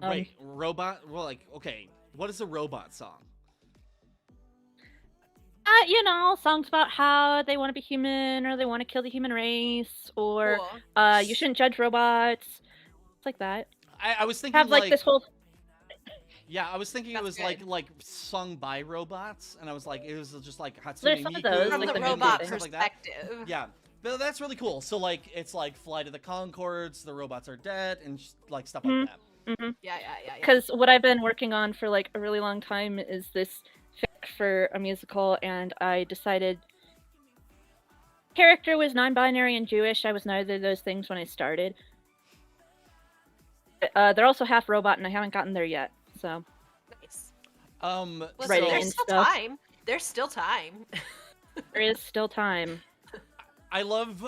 Speaker 2: Wait, robot? Well, okay, what is a robot song?
Speaker 5: Songs about how they want to be human or they want to kill the human race or you shouldn't judge robots. It's like that.
Speaker 2: I was thinking
Speaker 5: have this whole.
Speaker 2: Yeah, I was thinking it was
Speaker 4: good.
Speaker 2: like sung by robots, and I was like, it was just like Hatsune
Speaker 5: There's some of
Speaker 2: Miku,
Speaker 5: those,
Speaker 4: From
Speaker 5: like
Speaker 4: the
Speaker 5: the
Speaker 4: robot
Speaker 5: music.
Speaker 4: perspective.
Speaker 2: Yeah, but that's really cool. So it's like Fly to the Conchords, the robots are dead, and stuff like that.
Speaker 5: Mm-hmm.
Speaker 4: Yeah.
Speaker 5: Because what I've been working on for a really long time is this fic for a musical, and I decided character was non-binary and Jewish. I was neither of those things when I started. They're also half robot, and I haven't gotten there yet. So
Speaker 4: Nice.
Speaker 5: Writing
Speaker 4: there's
Speaker 5: and
Speaker 4: still
Speaker 5: stuff.
Speaker 4: time. There's still time.
Speaker 5: There is still time.
Speaker 2: I love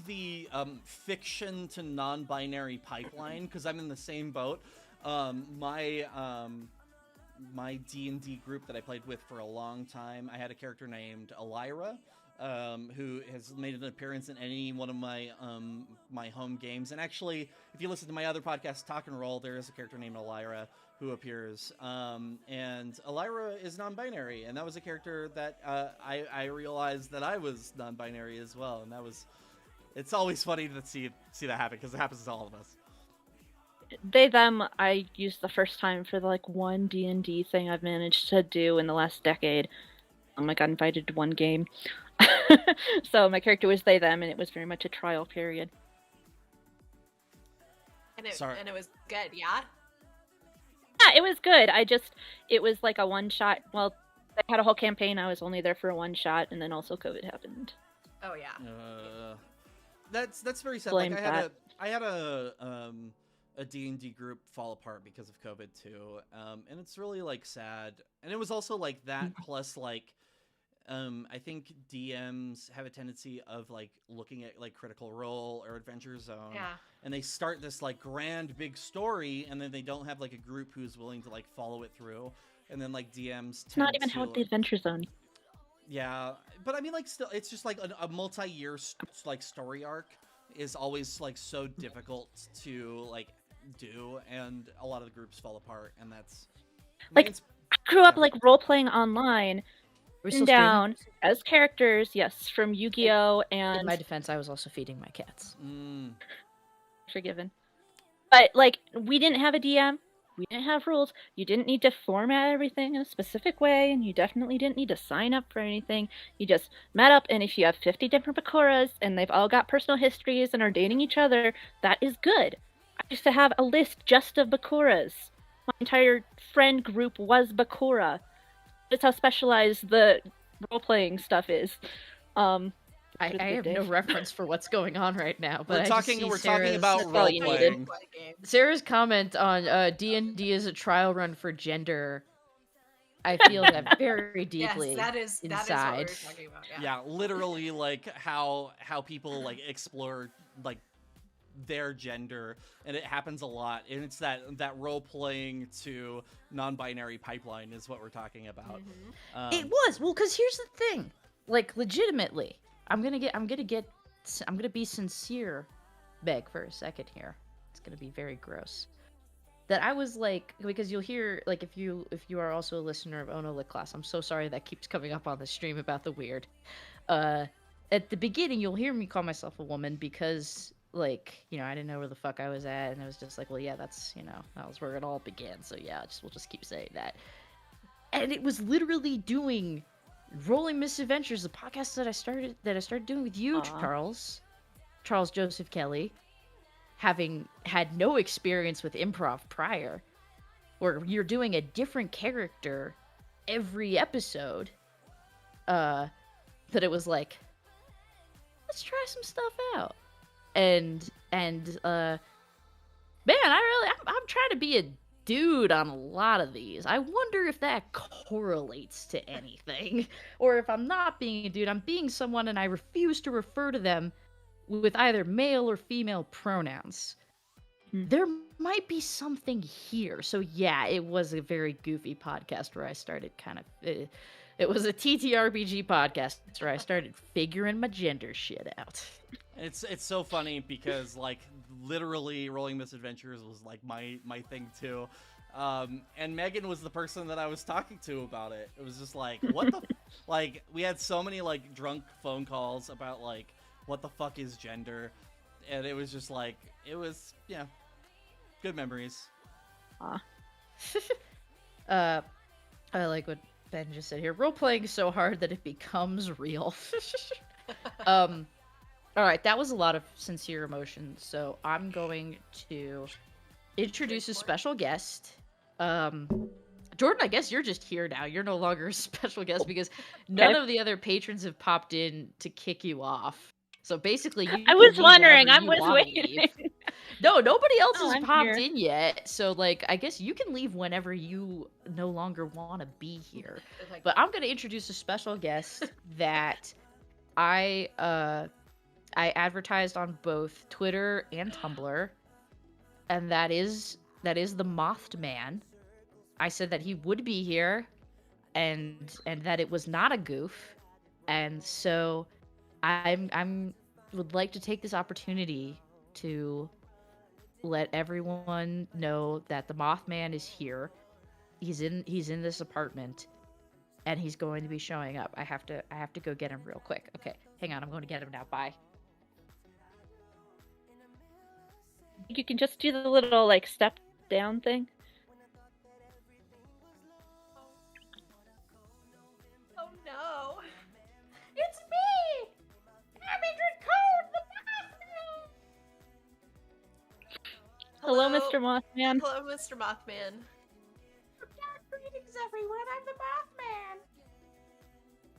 Speaker 2: the fiction to non-binary pipeline because I'm in the same boat. My D&D group that I played with for a long time, I had a character named Elira, who has made an appearance in any one of my my home games. And actually, if you listen to my other podcast, Talk and Roll, there is a character named Elira who appears. And Elira is non-binary, and that was a character that I realized that I was non-binary as well. And it's always funny to see that happen because it happens to all of us.
Speaker 5: They, them, I used the first time for the one D&D thing I've managed to do in the last decade. I got invited to one game. So my character was they, them, and it was very much a trial period.
Speaker 4: And it was good, yeah?
Speaker 5: Yeah, it was good. It was like a one-shot. Well, they had a whole campaign. I was only there for a one-shot, and then also COVID happened.
Speaker 4: Oh, yeah.
Speaker 2: That's very sad.
Speaker 5: Blame
Speaker 2: I had a D&D group fall apart because of COVID too, and it's really sad. And it was also that plus I think DMs have a tendency of looking at Critical Role or Adventure Zone, and they start this grand big story, and then they don't have a group who's willing to follow it through, and then DMs.
Speaker 5: It's not even how the Adventure Zone.
Speaker 2: Yeah, but I mean still, it's just a multi-year story arc is always so difficult to do, and a lot of the groups fall apart, and that's
Speaker 5: I grew up role-playing online. Down as characters, yes, from Yu-Gi-Oh! And
Speaker 3: in my defense, I was also feeding my cats.
Speaker 5: Forgiven. But we didn't have a DM. We didn't have rules. You didn't need to format everything in a specific way, and you definitely didn't need to sign up for anything. You just met up, and if you have 50 different Bakuras, and they've all got personal histories and are dating each other, that is good. I used to have a list just of Bakuras. My entire friend group was Bakura. That's how specialized the role-playing stuff is.
Speaker 3: I have no reference for what's going on right now, but
Speaker 2: We're talking about
Speaker 5: That's all you needed.
Speaker 2: role-playing.
Speaker 3: Sarah's comment on D&D is a trial run for gender. I feel that very deeply
Speaker 4: Yes, that is what
Speaker 3: inside.
Speaker 4: we're talking about.
Speaker 2: Yeah, literally, like how people like explore like their gender, and it happens a lot, and it's that role playing to non-binary pipeline is what we're talking about.
Speaker 3: It was well, because here's the thing, like legitimately, I'm gonna be sincere, Meg, for a second here. It's gonna be very gross. That I was like, because you'll hear, like, if you are also a listener of Ono Lit Class, I'm so sorry that keeps coming up on the stream about the weird. At the beginning, you'll hear me call myself a woman because, like, you know, I didn't know where the fuck I was at, and it was just like, well, yeah, that's, you know, that was where it all began. So yeah, we'll just keep saying that. And it was literally doing Rolling Misadventures, the podcast that I started doing with you, Charles Joseph Kelly, having had no experience with improv prior, where you're doing a different character every episode, that it was like, let's try some stuff out. And man, I'm trying to be a dude on a lot of these. I wonder if that correlates to anything, or if I'm not being a dude, I'm being someone and I refuse to refer to them with either male or female pronouns. There might be something here. So yeah, it was a very goofy podcast where I started kind of... It was a TTRPG podcast where I started figuring my gender shit out.
Speaker 2: It's so funny because, like, literally Rolling Misadventures was, like, my thing, too. And Megan was the person that I was talking to about it. It was just like, what the... Like, we had so many, like, drunk phone calls about, like, what the fuck is gender? And it was just like, it was, yeah, good memories.
Speaker 3: I like what Ben just said here. Role-playing is so hard that it becomes real. Alright, that was a lot of sincere emotion, so I'm going to introduce a special guest. Jordan, I guess you're just here now. You're no longer a special guest because none of the other patrons have popped in to kick you off. So basically,
Speaker 5: I was wondering. I was waiting.
Speaker 3: No, nobody else has
Speaker 5: I'm
Speaker 3: popped
Speaker 5: here.
Speaker 3: in yet. So, like, I guess you can leave whenever you no longer want to be here. But I'm going to introduce a special guest that I advertised on both Twitter and Tumblr, and that is the Moth Man. I said that he would be here, and that it was not a goof, and so I'm would like to take this opportunity to let everyone know that the Mothman is here. He's in this apartment, and he's going to be showing up. I have to go get him real quick. Okay, hang on, I'm going to get him now. Bye.
Speaker 5: You can just do the little, like, step down thing.
Speaker 4: Oh no!
Speaker 3: It's me! Immigrant Code, the Mothman!
Speaker 5: Hello, Mr. Mothman.
Speaker 4: Hello, Mr. Mothman.
Speaker 3: Greetings, everyone. I'm the Mothman.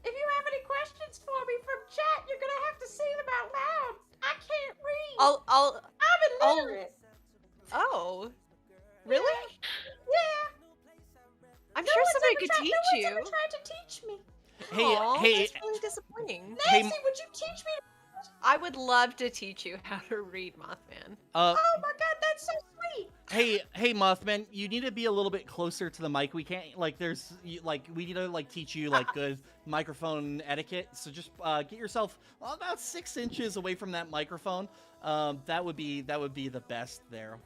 Speaker 3: If you have any questions for me from chat, you're gonna have to say them out loud. I can't read. I'm illiterate.
Speaker 4: Oh. Really?
Speaker 3: Yeah.
Speaker 4: I'm sure somebody could teach you.
Speaker 3: No one's ever tried to teach me.
Speaker 2: Hey,
Speaker 4: That's really disappointing.
Speaker 3: Nancy, would you teach me?
Speaker 4: I would love to teach you how to read Mothman.
Speaker 3: Oh my god, that's so sweet.
Speaker 2: Hey, Mothman, you need to be a little bit closer to the mic. We can't, like, we need to, like, teach you, like, good microphone etiquette. So just get yourself about 6 inches away from that microphone. That would be the best there.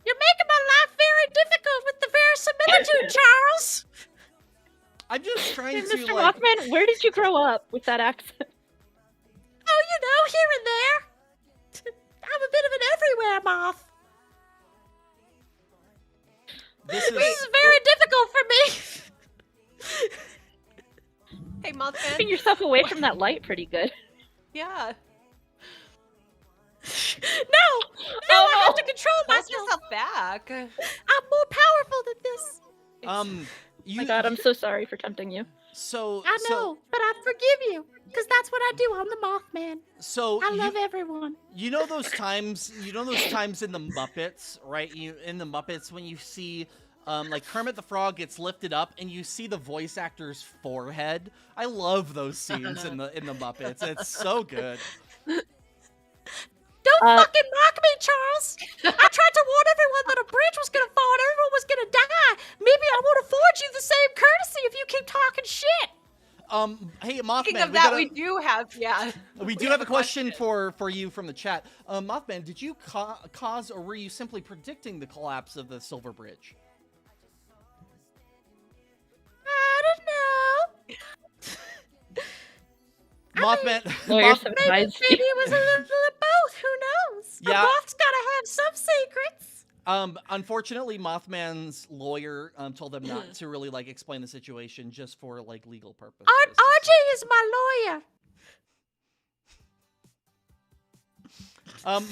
Speaker 3: You're making my life very difficult with the verisimilitude, Charles.
Speaker 2: I'm just trying
Speaker 5: Hey,
Speaker 2: to,
Speaker 5: Mr.
Speaker 2: like...
Speaker 5: Mothman, where did you grow up with that accent?
Speaker 3: Oh, you know, here and there. I'm a bit of an everywhere moth.
Speaker 4: Mothman?
Speaker 5: Keeping yourself away from that light pretty good.
Speaker 4: Yeah.
Speaker 7: No, I have to control
Speaker 4: Hold
Speaker 7: myself.
Speaker 4: yourself back.
Speaker 7: I'm more powerful than this.
Speaker 5: Oh my god, I'm so sorry for tempting you.
Speaker 7: I know, but I forgive you, because that's what I do. I'm the Mothman.
Speaker 2: So
Speaker 7: I love everyone.
Speaker 2: You know those times in the Muppets, right? In the Muppets when you see like Kermit the Frog gets lifted up and you see the voice actor's forehead. I love those scenes in the Muppets. It's so good.
Speaker 7: Don't fucking mock me, Charles. I tried to warn everyone that a bridge was gonna fall and everyone was gonna die. Maybe I won't afford you the same courtesy if you keep talking shit.
Speaker 2: Hey, Mothman.
Speaker 4: Speaking of that, we do have
Speaker 2: a question for you from the chat. Mothman, did you cause or were you simply predicting the collapse of the Silver Bridge?
Speaker 7: I don't know.
Speaker 2: Mothman.
Speaker 7: Maybe it was a little of both. Who knows?
Speaker 2: Yeah.
Speaker 7: A moth's gotta have some secrets.
Speaker 2: Unfortunately, Mothman's lawyer told them not to really like explain the situation just for like legal purposes.
Speaker 7: RJ is my lawyer.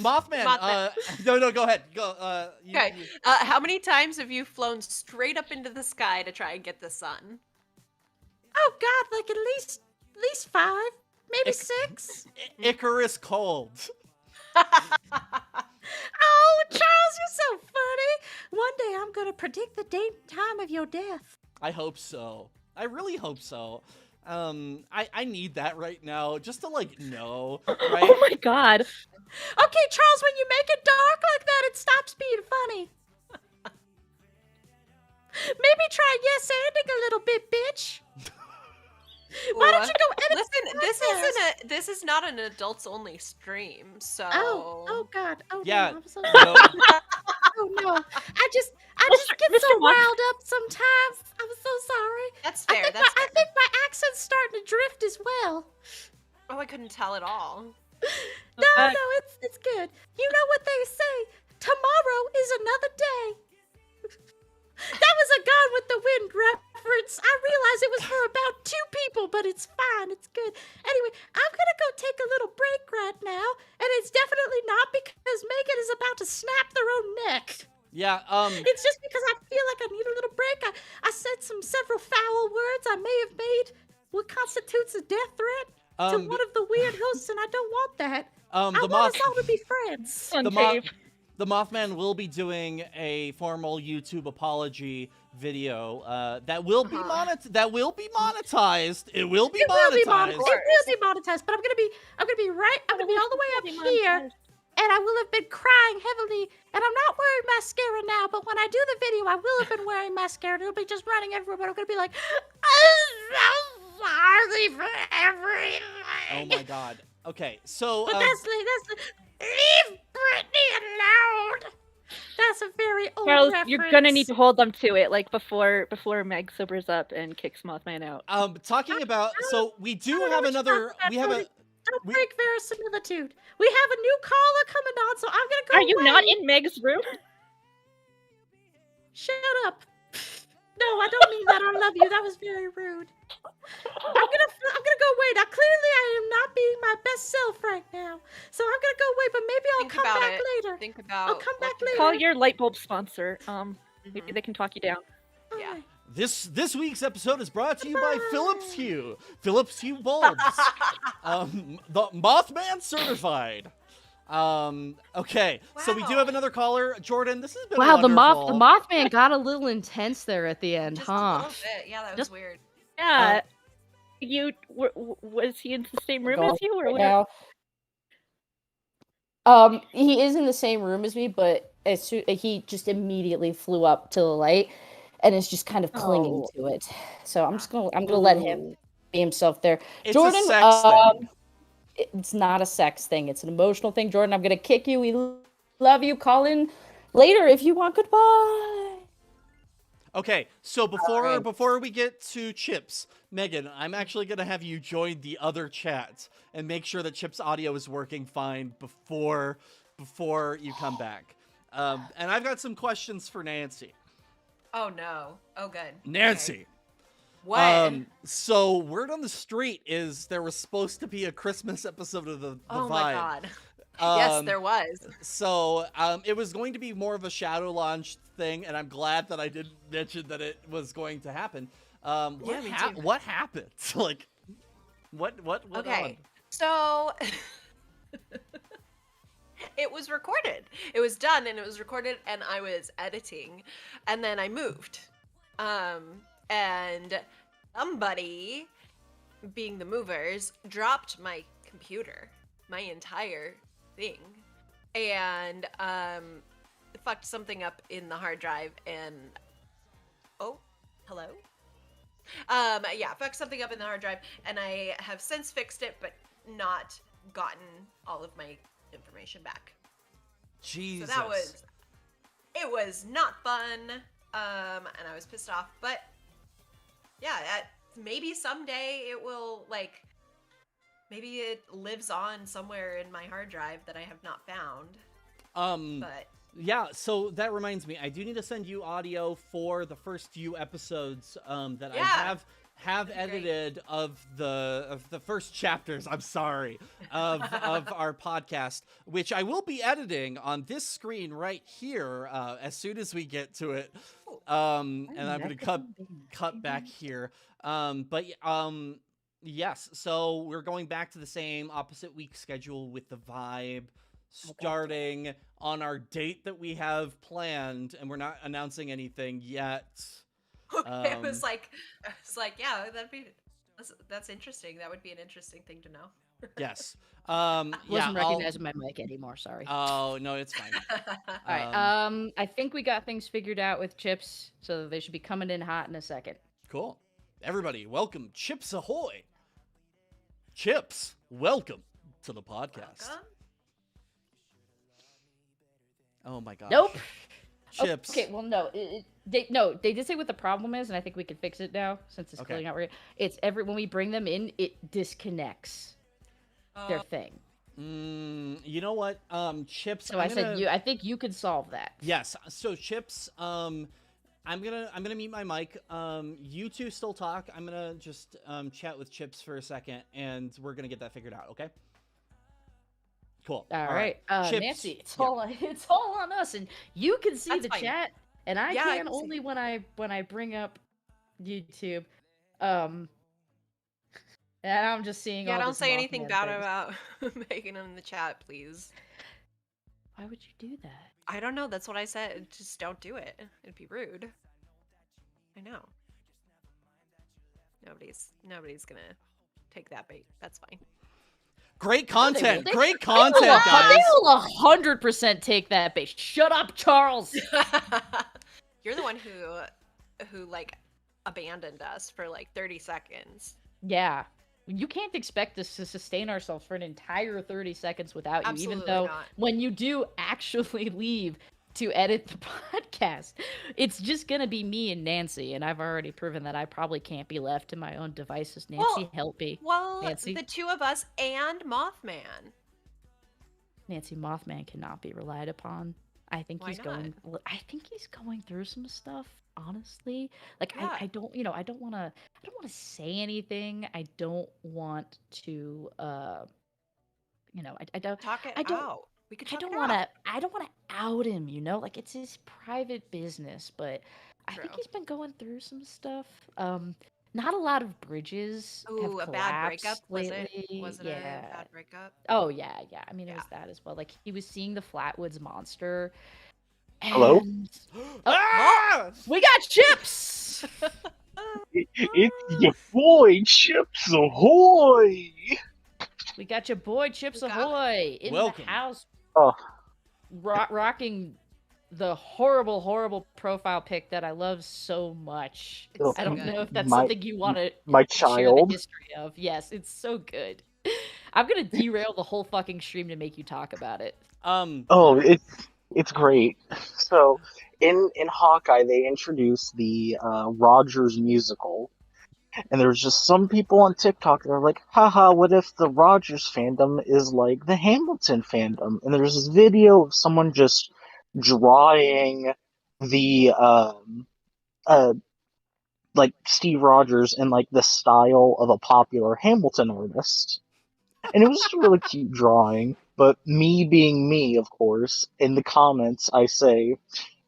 Speaker 2: Mothman. No, go ahead. Go.
Speaker 4: Okay. How many times have you flown straight up into the sky to try and get the sun?
Speaker 7: Oh God, like at least 5, maybe 6.
Speaker 2: Icarus cold.
Speaker 7: Oh, Charles, you're so funny. One day I'm gonna predict the date and time of your death.
Speaker 2: I hope so. I really hope so. I need that right now just to like know. Right?
Speaker 5: Oh my god.
Speaker 7: Okay, Charles, when you make it dark like that, it stops being funny. Maybe try yes-anding a little bit, bitch. Why don't you go edit?
Speaker 4: Listen, this is not an adults only stream, so.
Speaker 7: Oh God. Oh
Speaker 2: Yeah.
Speaker 7: no, I'm so
Speaker 2: No.
Speaker 7: Oh no. I just get so
Speaker 5: Mr. Watson.
Speaker 7: riled up sometimes. I'm so sorry.
Speaker 4: That's fair.
Speaker 7: I think my accent's starting to drift as well.
Speaker 4: Oh, I couldn't tell at all.
Speaker 7: No, it's good. You know what they say? Tomorrow is another day. That was a Gone with the Wind reference. I realize it was for about 2 people, but it's fine. It's good. Anyway, I'm gonna go take a little break right now, and it's definitely not because Megan is about to snap their own neck.
Speaker 2: Yeah.
Speaker 7: It's just because I feel like I need a little break. I said several foul words. I may have made what constitutes a death threat to one of the weird hosts, and I don't want that. I want us all to be friends.
Speaker 2: The Mothman will be doing a formal YouTube apology video that will be monetized. It will be monetized.
Speaker 7: It will be monetized, but I'm gonna be all the way up here, and I will have been crying heavily. And I'm not wearing mascara now, but when I do the video, I will have been wearing mascara. And it'll be just running everywhere, but I'm gonna be like, I'm so sorry for everything.
Speaker 2: Oh my god. Okay, so
Speaker 7: But that's leave Britney alone. That's a very old
Speaker 5: Charles,
Speaker 7: reference.
Speaker 5: you're gonna need to hold them to it, like before Meg sobers up and kicks Mothman out.
Speaker 2: Talking about, so we do have another.
Speaker 7: Don't break verisimilitude. We have a new caller coming on, so I'm gonna go.
Speaker 5: Are you
Speaker 7: away.
Speaker 5: not in Meg's room?
Speaker 7: Shut up. No, I don't mean that. I love you. That was very rude. I'm gonna go away. Now clearly I am not being my best self right now. So I'm gonna go away, but maybe I'll come back later.
Speaker 4: Think about
Speaker 7: I'll come back later.
Speaker 5: Call your light bulb sponsor. Maybe they can talk you down.
Speaker 4: Yeah.
Speaker 2: This week's episode is brought to you by Philips Hue. Philips Hue bulbs. The Mothman certified. Okay, so we do have another caller. Jordan, this has been
Speaker 3: Wow,
Speaker 2: wonderful.
Speaker 3: the Mothman got a little intense there at the end,
Speaker 4: Just
Speaker 3: huh?
Speaker 4: a little bit. Yeah, that was weird.
Speaker 5: Yeah. Was he in the same room as you, or what?
Speaker 3: Now, he is in the same room as me, but he just immediately flew up to the light, and is just kind of clinging to it. So I'm gonna let him be himself there.
Speaker 2: It's
Speaker 3: Jordan,
Speaker 2: a sex thing.
Speaker 3: It's not a sex thing. It's an emotional thing. Jordan, I'm gonna kick you. We love you. Call in later if you want. Goodbye.
Speaker 2: Okay, so before we get to Chips, Megan, I'm actually gonna have you join the other chat and make sure that Chips' audio is working fine before you come back. And I've got some questions for Nancy.
Speaker 4: Oh no. Oh good.
Speaker 2: Nancy,
Speaker 4: What?
Speaker 2: So word on the street is there was supposed to be a Christmas episode of the
Speaker 4: Oh
Speaker 2: Vibe.
Speaker 4: my god. Yes, there was.
Speaker 2: So it was going to be more of a shadow launch thing, and I'm glad that I didn't mention that it was going to happen.
Speaker 4: Yeah, me too.
Speaker 2: What happened? Like, what
Speaker 4: Okay.
Speaker 2: on?
Speaker 4: So it was recorded. It was done and it was recorded and I was editing and then I moved. And somebody, being the movers, dropped my computer, my entire thing, and fucked something up in the hard drive and hello? Yeah, fucked something up in the hard drive and I have since fixed it but not gotten all of my information back.
Speaker 2: Jesus.
Speaker 4: So it was not fun, and I was pissed off, but yeah, maybe someday it will, like, maybe it lives on somewhere in my hard drive that I have not found, but...
Speaker 2: Yeah, so that reminds me, I do need to send you audio for the first few episodes that I have edited of the first chapters, I'm sorry, of our podcast, which I will be editing on this screen right here as soon as we get to it. And I'm going to cut back here. Yes, so we're going back to the same opposite week schedule with the Vibe, starting on our date that we have planned, and we're not announcing anything yet.
Speaker 4: It was like, yeah, that's interesting. That would be an interesting thing to know.
Speaker 2: Yes.
Speaker 3: Wasn't recognizing my mic anymore. Sorry.
Speaker 2: Oh no, it's fine.
Speaker 3: All right. I think we got things figured out with Chips, so they should be coming in hot in a second.
Speaker 2: Cool. Everybody, welcome Chips Ahoy. Chips, welcome to the podcast.
Speaker 4: Welcome?
Speaker 2: Oh my gosh.
Speaker 3: Nope.
Speaker 2: Chips.
Speaker 3: Okay, well, no. They did say what the problem is, and I think we can fix it now since it's clearly not right. It's when we bring them in, it disconnects their thing.
Speaker 2: You know what, Chips?
Speaker 3: So I think you could solve that.
Speaker 2: Yes. So Chips, I'm gonna mute my mic. You two still talk. I'm gonna just chat with Chips for a second, and we're gonna get that figured out. Okay. Cool.
Speaker 3: All right.
Speaker 2: Chips.
Speaker 3: Nancy, it's all on us, and you can see
Speaker 4: That's
Speaker 3: the
Speaker 4: fine.
Speaker 3: chat, and I
Speaker 4: Yeah, I
Speaker 3: can
Speaker 4: can see.
Speaker 3: only when I bring up YouTube. And I'm just seeing.
Speaker 4: Yeah,
Speaker 3: all
Speaker 4: don't
Speaker 3: this
Speaker 4: say
Speaker 3: Moth
Speaker 4: anything
Speaker 3: Man
Speaker 4: bad
Speaker 3: things.
Speaker 4: about Megan in the chat, please.
Speaker 3: Why would you do that?
Speaker 4: I don't know. That's what I said. Just don't do it. It'd be rude. I know. Nobody's gonna take that bait. That's fine.
Speaker 2: Great content.
Speaker 3: They-
Speaker 2: Great
Speaker 3: They
Speaker 2: content, guys.
Speaker 3: will 100% take that bait. Shut up, Charles.
Speaker 4: You're the one who like abandoned us for like 30 seconds.
Speaker 3: Yeah. You can't expect us to sustain ourselves for an entire 30 seconds without you,
Speaker 4: Absolutely
Speaker 3: even though
Speaker 4: not.
Speaker 3: when you do actually leave to edit the podcast, it's just going to be me and Nancy, and I've already proven that I probably can't be left to my own devices. Nancy, help me.
Speaker 4: Well,
Speaker 3: Nancy?
Speaker 4: the two of us and Mothman.
Speaker 3: Nancy, Mothman cannot be relied upon. I think
Speaker 4: Why
Speaker 3: he's
Speaker 4: not?
Speaker 3: going through some stuff, honestly. Like
Speaker 4: Yeah.
Speaker 3: I don't want to say anything. I don't want to I don't
Speaker 4: Talk it
Speaker 3: I don't-
Speaker 4: out. We could
Speaker 3: I
Speaker 4: talk
Speaker 3: don't
Speaker 4: it
Speaker 3: want
Speaker 4: out.
Speaker 3: to out him, like it's his private business, but I think
Speaker 4: True.
Speaker 3: he's been going through some stuff. Not a lot of bridges have
Speaker 4: Ooh, a bad breakup?
Speaker 3: collapsed
Speaker 4: Was
Speaker 3: lately.
Speaker 4: it
Speaker 3: Yeah.
Speaker 4: a bad breakup?
Speaker 3: Oh yeah. I mean, it
Speaker 4: Yeah.
Speaker 3: was that as well. Like he was seeing the Flatwoods Monster.
Speaker 8: Hello?
Speaker 3: and-
Speaker 2: Ah!
Speaker 3: We got Chips.
Speaker 8: It's your boy, Chips Ahoy!
Speaker 3: We got your boy Chips
Speaker 4: We got
Speaker 3: Ahoy in
Speaker 2: Welcome.
Speaker 3: the house,
Speaker 8: Oh,
Speaker 3: rocking the horrible profile pic that I love so much.
Speaker 4: It's
Speaker 3: I don't
Speaker 4: so
Speaker 3: know
Speaker 4: good.
Speaker 3: if that's
Speaker 8: My-
Speaker 3: something you want to
Speaker 8: my
Speaker 3: share the
Speaker 8: child.
Speaker 3: history of. Yes, it's so good. I'm gonna derail the whole fucking stream to make you talk about it.
Speaker 8: Oh, it's great. So, in Hawkeye, they introduced the Rogers musical, and there's just some people on TikTok that are like, haha, what if the Rogers fandom is like the Hamilton fandom? And there's this video of someone just drawing the like Steve Rogers in like the style of a popular Hamilton artist. And it was just a really cute drawing. But me being me, of course, in the comments I say,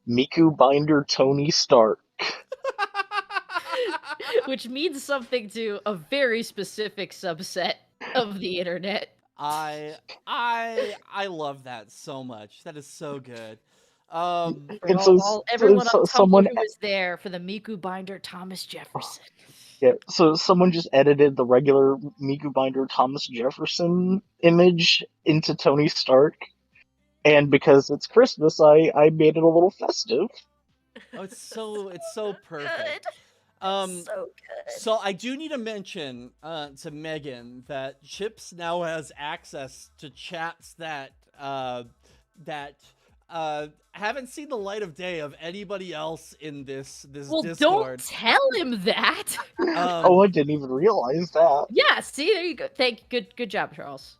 Speaker 8: Miku Binder Tony Stark.
Speaker 3: Which means something to a very specific subset of the internet.
Speaker 2: I love that so much. That is so good.
Speaker 3: For
Speaker 8: And so,
Speaker 3: everyone on Tumblr
Speaker 8: someone,
Speaker 3: who was there for the Miku Binder Thomas Jefferson.
Speaker 8: yeah, so someone just edited the regular Miku Binder Thomas Jefferson image into Tony Stark, and because it's Christmas, I made it a little festive.
Speaker 2: Oh, it's so perfect.
Speaker 7: So good.
Speaker 2: So I do need to mention to Megan that Chips now has access to chats that haven't seen the light of day of anybody else in this
Speaker 3: Well,
Speaker 2: Discord.
Speaker 3: don't tell him that.
Speaker 8: Oh, I didn't even realize that.
Speaker 3: Yeah, see, there you go. Good job, Charles.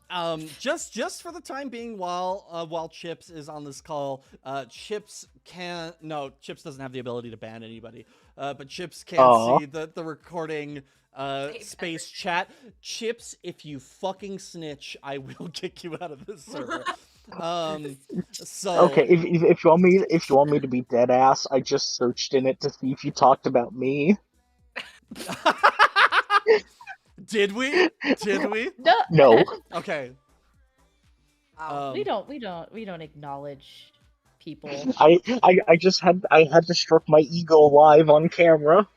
Speaker 2: Just for the time being, while Chips is on this call, Chips doesn't have the ability to ban anybody. But Chips can see the recording space chat. Chips, if you fucking snitch, I will kick you out of this server. So
Speaker 8: Okay, if you want me to be dead ass, I just searched in it to see if you talked about me.
Speaker 2: Did we?
Speaker 8: No.
Speaker 2: Okay.
Speaker 3: We don't acknowledge people.
Speaker 8: I just had to stroke my ego live on camera.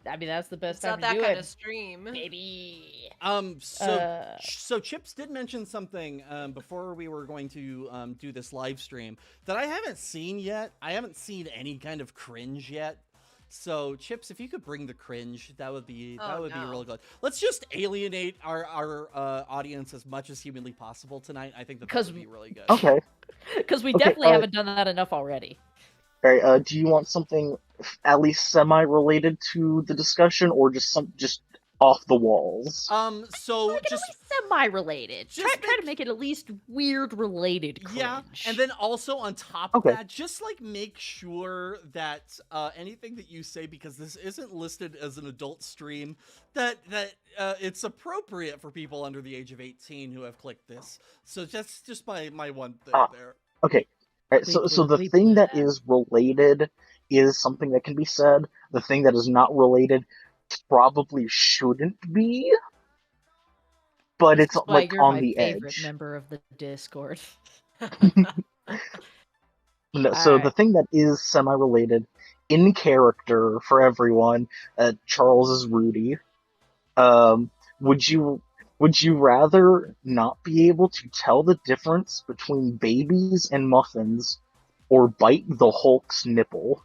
Speaker 3: I mean, that's the best
Speaker 4: It's
Speaker 3: time
Speaker 4: not
Speaker 3: to
Speaker 4: that
Speaker 3: do
Speaker 4: kind
Speaker 3: it,
Speaker 4: of stream.
Speaker 3: baby.
Speaker 2: So Chips did mention something before we were going to do this live stream that I haven't seen yet. I haven't seen any kind of cringe yet. So Chips, if you could bring the cringe, that would be really good. Let's just alienate our audience as much as humanly possible tonight. I think that would be really good.
Speaker 8: Okay.
Speaker 3: Because we definitely haven't done that enough already.
Speaker 8: All right. Do you want something at least semi-related to the discussion, or just off the walls?
Speaker 2: So just
Speaker 3: semi-related. Try to make it at least weird related cringe.
Speaker 2: Yeah, and then also on top of that, just like make sure that anything that you say, because this isn't listed as an adult stream, that it's appropriate for people under the age of 18 who have clicked this. So that's just my one thing there.
Speaker 8: Okay. All right, so the thing that is related is something that can be said. The thing that is not related probably shouldn't be, but it's like
Speaker 3: you're
Speaker 8: on
Speaker 3: my
Speaker 8: the
Speaker 3: favorite
Speaker 8: edge.
Speaker 3: member of the Discord.
Speaker 8: No, so
Speaker 3: Alright.
Speaker 8: the thing that is semi-related, in character for everyone, Charles is Rudy. Would you rather not be able to tell the difference between babies and muffins, or bite the Hulk's nipple?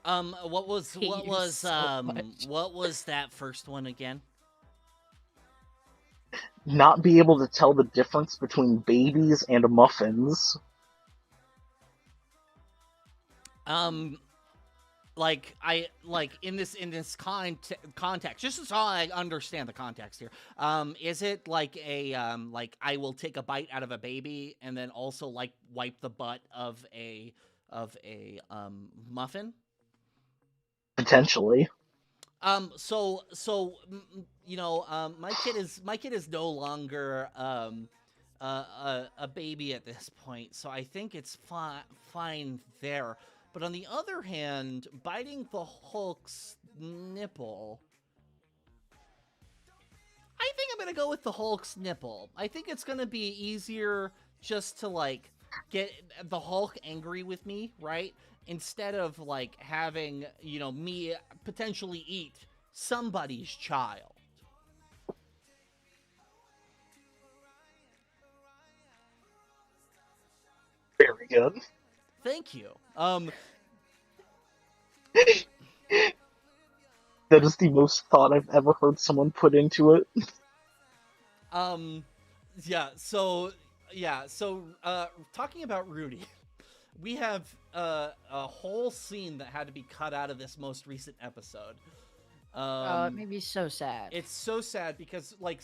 Speaker 2: What was that first one again?
Speaker 8: Not be able to tell the difference between babies and muffins.
Speaker 2: In this context, just so I understand the context here. Is it like a like I will take a bite out of a baby and then also like wipe the butt of a muffin?
Speaker 8: Potentially.
Speaker 2: My kid is no longer a baby at this point, so I think it's fine there. But on the other hand, biting the Hulk's nipple, I think I'm gonna go with the Hulk's nipple. I think it's gonna be easier just to like get the Hulk angry with me, right? Instead of like having, me potentially eat somebody's child.
Speaker 8: Very good.
Speaker 2: Thank you.
Speaker 8: That is the most thought I've ever heard someone put into it.
Speaker 2: Talking about Rudy, we have a whole scene that had to be cut out of this most recent episode.
Speaker 3: It made me so sad.
Speaker 2: It's so sad because, due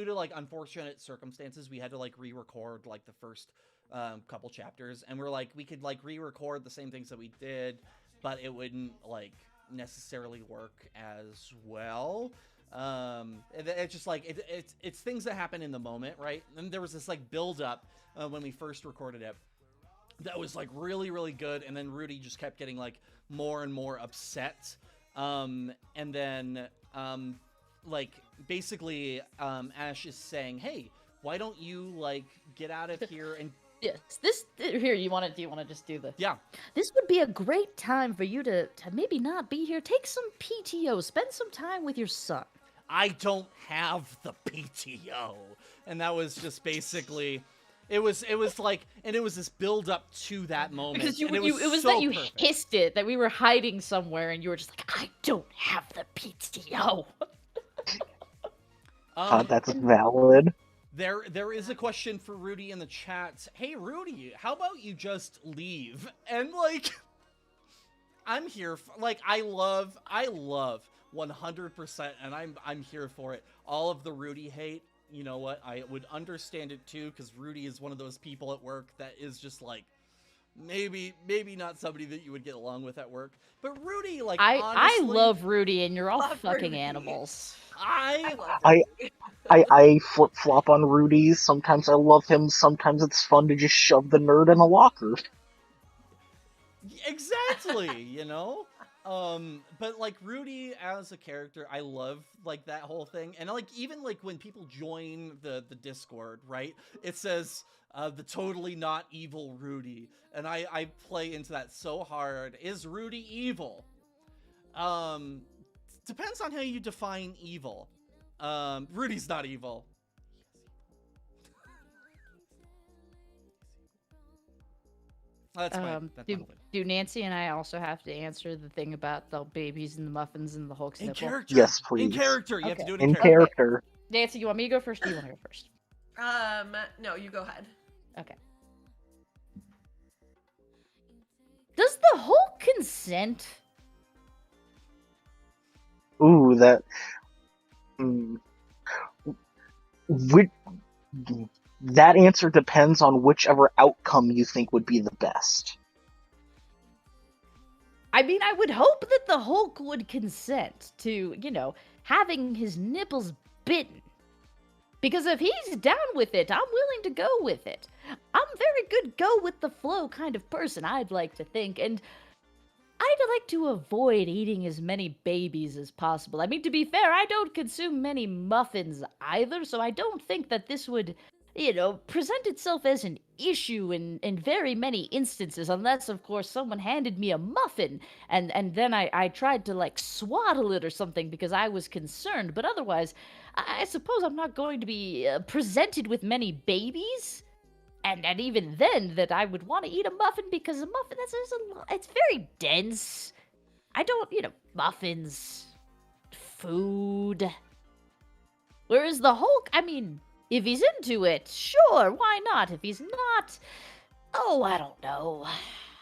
Speaker 2: to, unfortunate circumstances, we had to, re-record, the first couple chapters, and we're like, we could, re-record the same things that we did, but it wouldn't like necessarily work as well. It's just like it's things that happen in the moment, right? And there was this like build up when we first recorded it that was like really, really good, and then Rudy just kept getting like more and more upset. And then like basically Ash is saying, hey, why don't you like get out of here and
Speaker 3: Yes, this here. Do you want to just do the?
Speaker 2: yeah.
Speaker 3: This would be a great time for you to maybe not be here. Take some PTO. Spend some time with your son.
Speaker 2: I don't have the PTO. And that was just basically it was like, and it was this build up to that moment.
Speaker 3: Because
Speaker 2: and
Speaker 3: it was
Speaker 2: so
Speaker 3: that you
Speaker 2: perfect.
Speaker 3: hissed it, that we were hiding somewhere, and you were just like, I don't have the PTO.
Speaker 8: That's valid.
Speaker 2: There is a question for Rudy in the chat. Hey Rudy, how about you just leave? And like, I'm here for, like, I love 100%, and I'm here for it. All of the Rudy hate, you know what? I would understand it too, because Rudy is one of those people at work that is just like, maybe not somebody that you would get along with at work. But Rudy, like,
Speaker 3: I
Speaker 2: honestly,
Speaker 3: love Rudy, and you're all
Speaker 4: Love
Speaker 3: fucking
Speaker 4: Rudy.
Speaker 3: animals.
Speaker 4: I love
Speaker 8: I
Speaker 4: Rudy.
Speaker 8: I flip flop on Rudy's. Sometimes I love him. Sometimes it's fun to just shove the nerd in a locker.
Speaker 2: Exactly, you know? But like Rudy as a character, I love like that whole thing. And like even like when people join the Discord, right? It says the totally not evil Rudy. And I play into that so hard. Is Rudy evil? Depends on how you define evil. Rudy's not evil. That's fine.
Speaker 3: Do Nancy and I also have to answer the thing about the babies and the muffins and the Hulk's
Speaker 2: In
Speaker 3: nipple?
Speaker 2: character.
Speaker 8: Yes, please.
Speaker 2: In character. You have to do it
Speaker 8: In
Speaker 2: in character.
Speaker 8: character.
Speaker 3: Nancy, you want me to go first? Or do you want to go first?
Speaker 4: No, you go ahead.
Speaker 3: Okay. Does the Hulk consent?
Speaker 8: Ooh, that. That answer depends on whichever outcome you think would be the best.
Speaker 3: I mean, I would hope that the Hulk would consent to, you know, having his nipples bitten. Because if he's down with it, I'm willing to go with it. I'm a very good go with the flow kind of person, I'd like to think, and I'd like to avoid eating as many babies as possible. I mean, to be fair, I don't consume many muffins either, so I don't think that this would, you know, present itself as an issue in very many instances, unless, of course, someone handed me a muffin, and then I tried to, like, swaddle it or something because I was concerned, but otherwise, I suppose I'm not going to be presented with many babies. And even then, that I would want to eat a muffin because a muffin, it's very dense. I don't, you know, muffins, food. Whereas the Hulk, I mean, if he's into it, sure, why not? If he's not, oh, I don't know.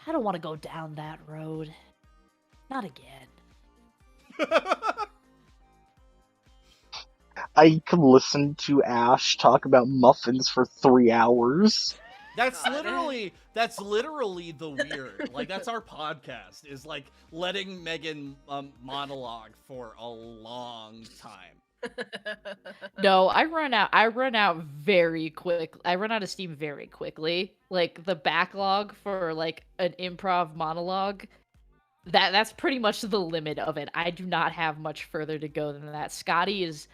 Speaker 3: I don't want to go down that road. Not again.
Speaker 8: I could listen to Ash talk about muffins for 3 hours.
Speaker 2: That's literally the weird. Like, that's our podcast, is like letting Megan monologue for a long time.
Speaker 3: No, I run out very quick. I run out of steam very quickly. Like the backlog for like an improv monologue, that's pretty much the limit of it. I do not have much further to go than that. Scotty is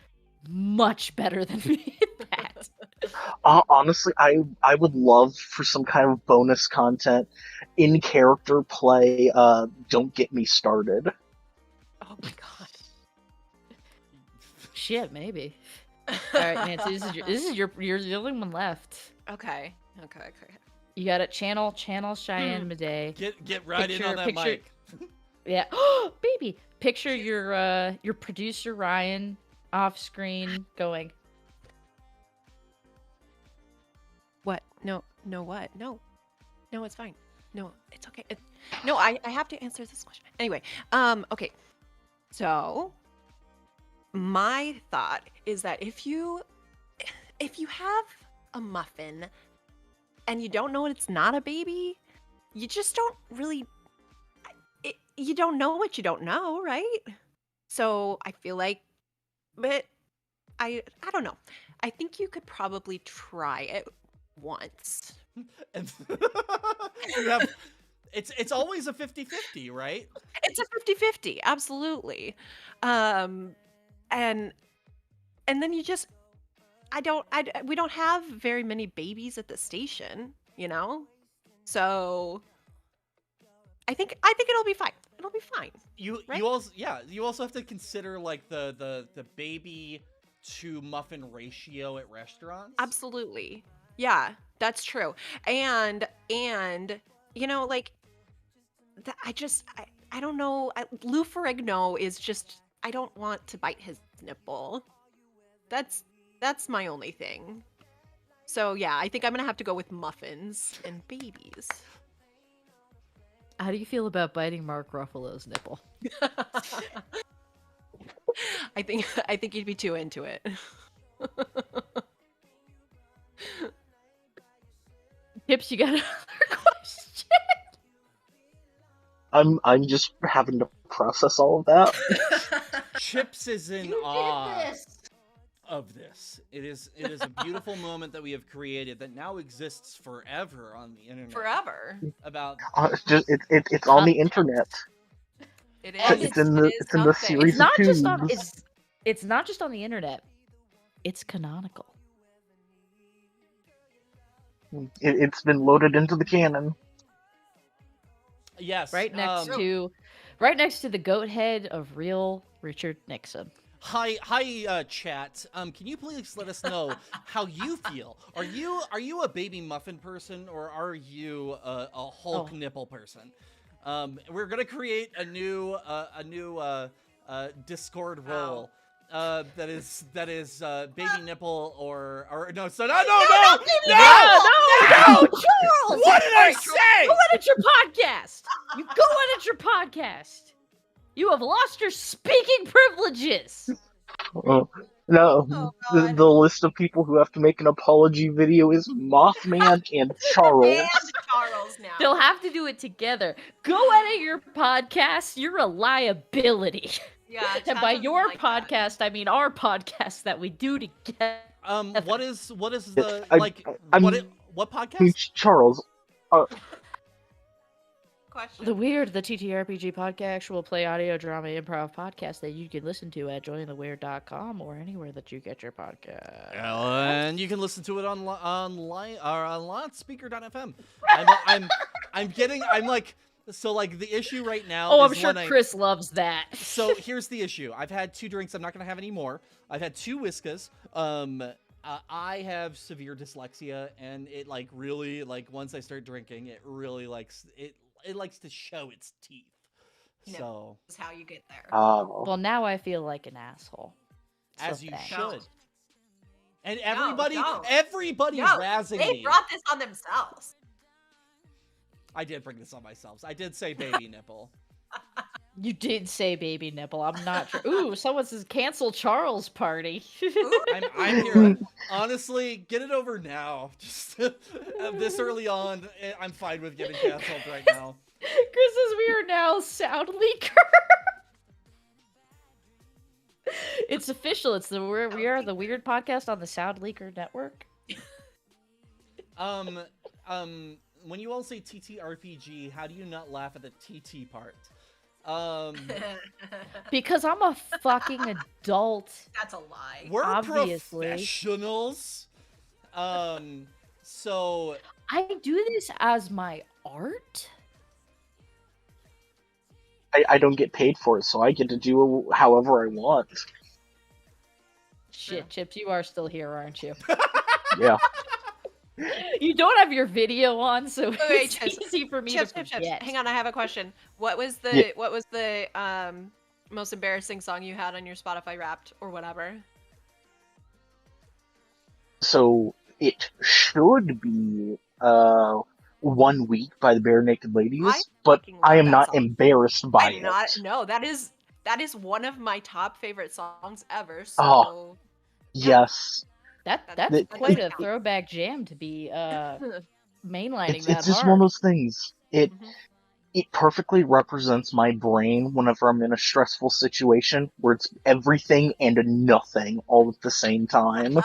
Speaker 3: much better than me at that.
Speaker 8: Honestly, I would love for some kind of bonus content in character play. Don't get me started.
Speaker 4: Oh my god.
Speaker 3: Shit, maybe. All right, Nancy, this is you're the only one left.
Speaker 4: Okay.
Speaker 3: You got to channel Cheyenne Midday.
Speaker 2: Get right in on that mic.
Speaker 3: Yeah. Baby, picture your producer Ryan off screen going.
Speaker 4: What? No, what? No, it's fine. No, it's okay. No, I have to answer this question. Anyway, okay. So, my thought is that if you have a muffin and you don't know it's not a baby, you just don't really. you don't know what you don't know, right? So I feel like, but I don't know. I think you could probably try it once.
Speaker 2: And you have it's always a 50-50, right?
Speaker 4: It's a 50-50, absolutely. Um, and then you just we don't have very many babies at the station, you know? So I think it'll be fine. It'll be fine.
Speaker 2: You
Speaker 4: Right?
Speaker 2: you also have to consider like the baby to muffin ratio at restaurants.
Speaker 4: Absolutely. Yeah, that's true. And you know, like I don't know. Lou Ferrigno is just I don't want to bite his nipple. That's my only thing. So yeah, I think I'm gonna have to go with muffins and babies.
Speaker 7: How do you feel about biting Mark Ruffalo's nipple?
Speaker 4: I think you'd be too into it.
Speaker 7: Tips, you got another question?
Speaker 8: I'm just having to process all of that.
Speaker 2: Chips is in
Speaker 7: You
Speaker 2: awe
Speaker 7: did this!
Speaker 2: of this. It is a beautiful moment that we have created that now exists forever on the internet.
Speaker 4: Forever.
Speaker 2: About
Speaker 8: It's on the internet.
Speaker 4: It
Speaker 7: And
Speaker 4: is.
Speaker 8: It's in the
Speaker 4: something.
Speaker 8: series
Speaker 7: It's not
Speaker 8: of
Speaker 7: just on
Speaker 8: tubes.
Speaker 7: it's not just on the internet. It's canonical.
Speaker 8: It's been loaded into the canon.
Speaker 2: yes,
Speaker 7: Right next to the goat head of real Richard Nixon.
Speaker 2: Hi, chat. Can you please let us know how you feel? Are you a baby muffin person or are you a Hulk nipple person? We're gonna create a new Discord role. That is baby nipple or no, so no,
Speaker 7: Charles!
Speaker 2: What did I say?
Speaker 7: Go edit your podcast. You go edit your podcast. You have lost your speaking privileges.
Speaker 8: No,
Speaker 4: Oh, God.
Speaker 8: the list of people who have to make an apology video is Moth Man and Charles.
Speaker 4: And Charles now.
Speaker 7: They'll have to do it together. Go edit your podcast. You're a liability.
Speaker 4: Yeah.
Speaker 7: And
Speaker 4: Chad
Speaker 7: by
Speaker 4: doesn't
Speaker 7: your
Speaker 4: like that.
Speaker 7: podcast, I mean our podcast that we do together.
Speaker 2: What is the what podcast?
Speaker 8: Hey, Charles.
Speaker 4: Question.
Speaker 7: The TTRPG podcast, actual play audio drama improv podcast that you can listen to at jointheweird.com or anywhere that you get your podcast.
Speaker 2: And you can listen to it on loudspeaker.fm. So the issue right now.
Speaker 7: Oh,
Speaker 2: is
Speaker 7: I'm sure
Speaker 2: when
Speaker 7: Chris loves that.
Speaker 2: So here's the issue. I've had 2 drinks. I'm not gonna have any more. I've had 2 whiskas. I have severe dyslexia, and it really once I start drinking, it really likes it. It likes to show its teeth.
Speaker 4: You know,
Speaker 2: So
Speaker 4: this is how you get there.
Speaker 7: Well, now I feel like an asshole.
Speaker 2: as
Speaker 7: So
Speaker 2: you
Speaker 7: thanks.
Speaker 2: should. And
Speaker 4: don't.
Speaker 2: everybody
Speaker 4: No,
Speaker 2: razzing
Speaker 4: they
Speaker 2: me.
Speaker 4: brought this on themselves.
Speaker 2: I did bring this on myself. I did say baby nipple.
Speaker 7: You did say baby nipple. I'm not sure. Ooh, someone says cancel Charles party.
Speaker 2: I'm here. Honestly, get it over now. Just this early on, I'm fine with getting canceled right now.
Speaker 7: Chris says we are now Sound Leaker. It's official. We are the Weird Podcast on the Sound Leaker network.
Speaker 2: When you all say TTRPG, how do you not laugh at the TT part?
Speaker 7: Because I'm a fucking adult.
Speaker 4: That's a lie.
Speaker 2: We're
Speaker 7: Obviously.
Speaker 2: professionals. So
Speaker 7: I do this as my art.
Speaker 8: I don't get paid for it, so I get to do however I want.
Speaker 7: Shit, Chips, you are still here, aren't you?
Speaker 8: Yeah.
Speaker 7: You don't have your video on, so
Speaker 4: Wait,
Speaker 7: it's
Speaker 4: Chips.
Speaker 7: easy for me
Speaker 4: Chips,
Speaker 7: to
Speaker 4: Chips,
Speaker 7: forget.
Speaker 4: Chips. Hang on, I have a question. What was the most embarrassing song you had on your Spotify Wrapped or whatever?
Speaker 8: So it should be 1 Week by the Bare Naked Ladies,
Speaker 4: I
Speaker 8: but
Speaker 4: fucking
Speaker 8: I
Speaker 4: love
Speaker 8: am
Speaker 4: that
Speaker 8: not
Speaker 4: song.
Speaker 8: embarrassed by
Speaker 4: I'm
Speaker 8: it.
Speaker 4: not. No, that is one of my top favorite songs ever. So
Speaker 8: Oh.
Speaker 7: That's
Speaker 8: Yes.
Speaker 7: quite a
Speaker 4: count.
Speaker 7: throwback jam to be mainlining
Speaker 8: It's
Speaker 7: that
Speaker 8: just
Speaker 7: hard.
Speaker 8: one of those things.
Speaker 4: Mhm.
Speaker 8: it perfectly represents my brain whenever I'm in a stressful situation where it's everything and nothing all at the same time.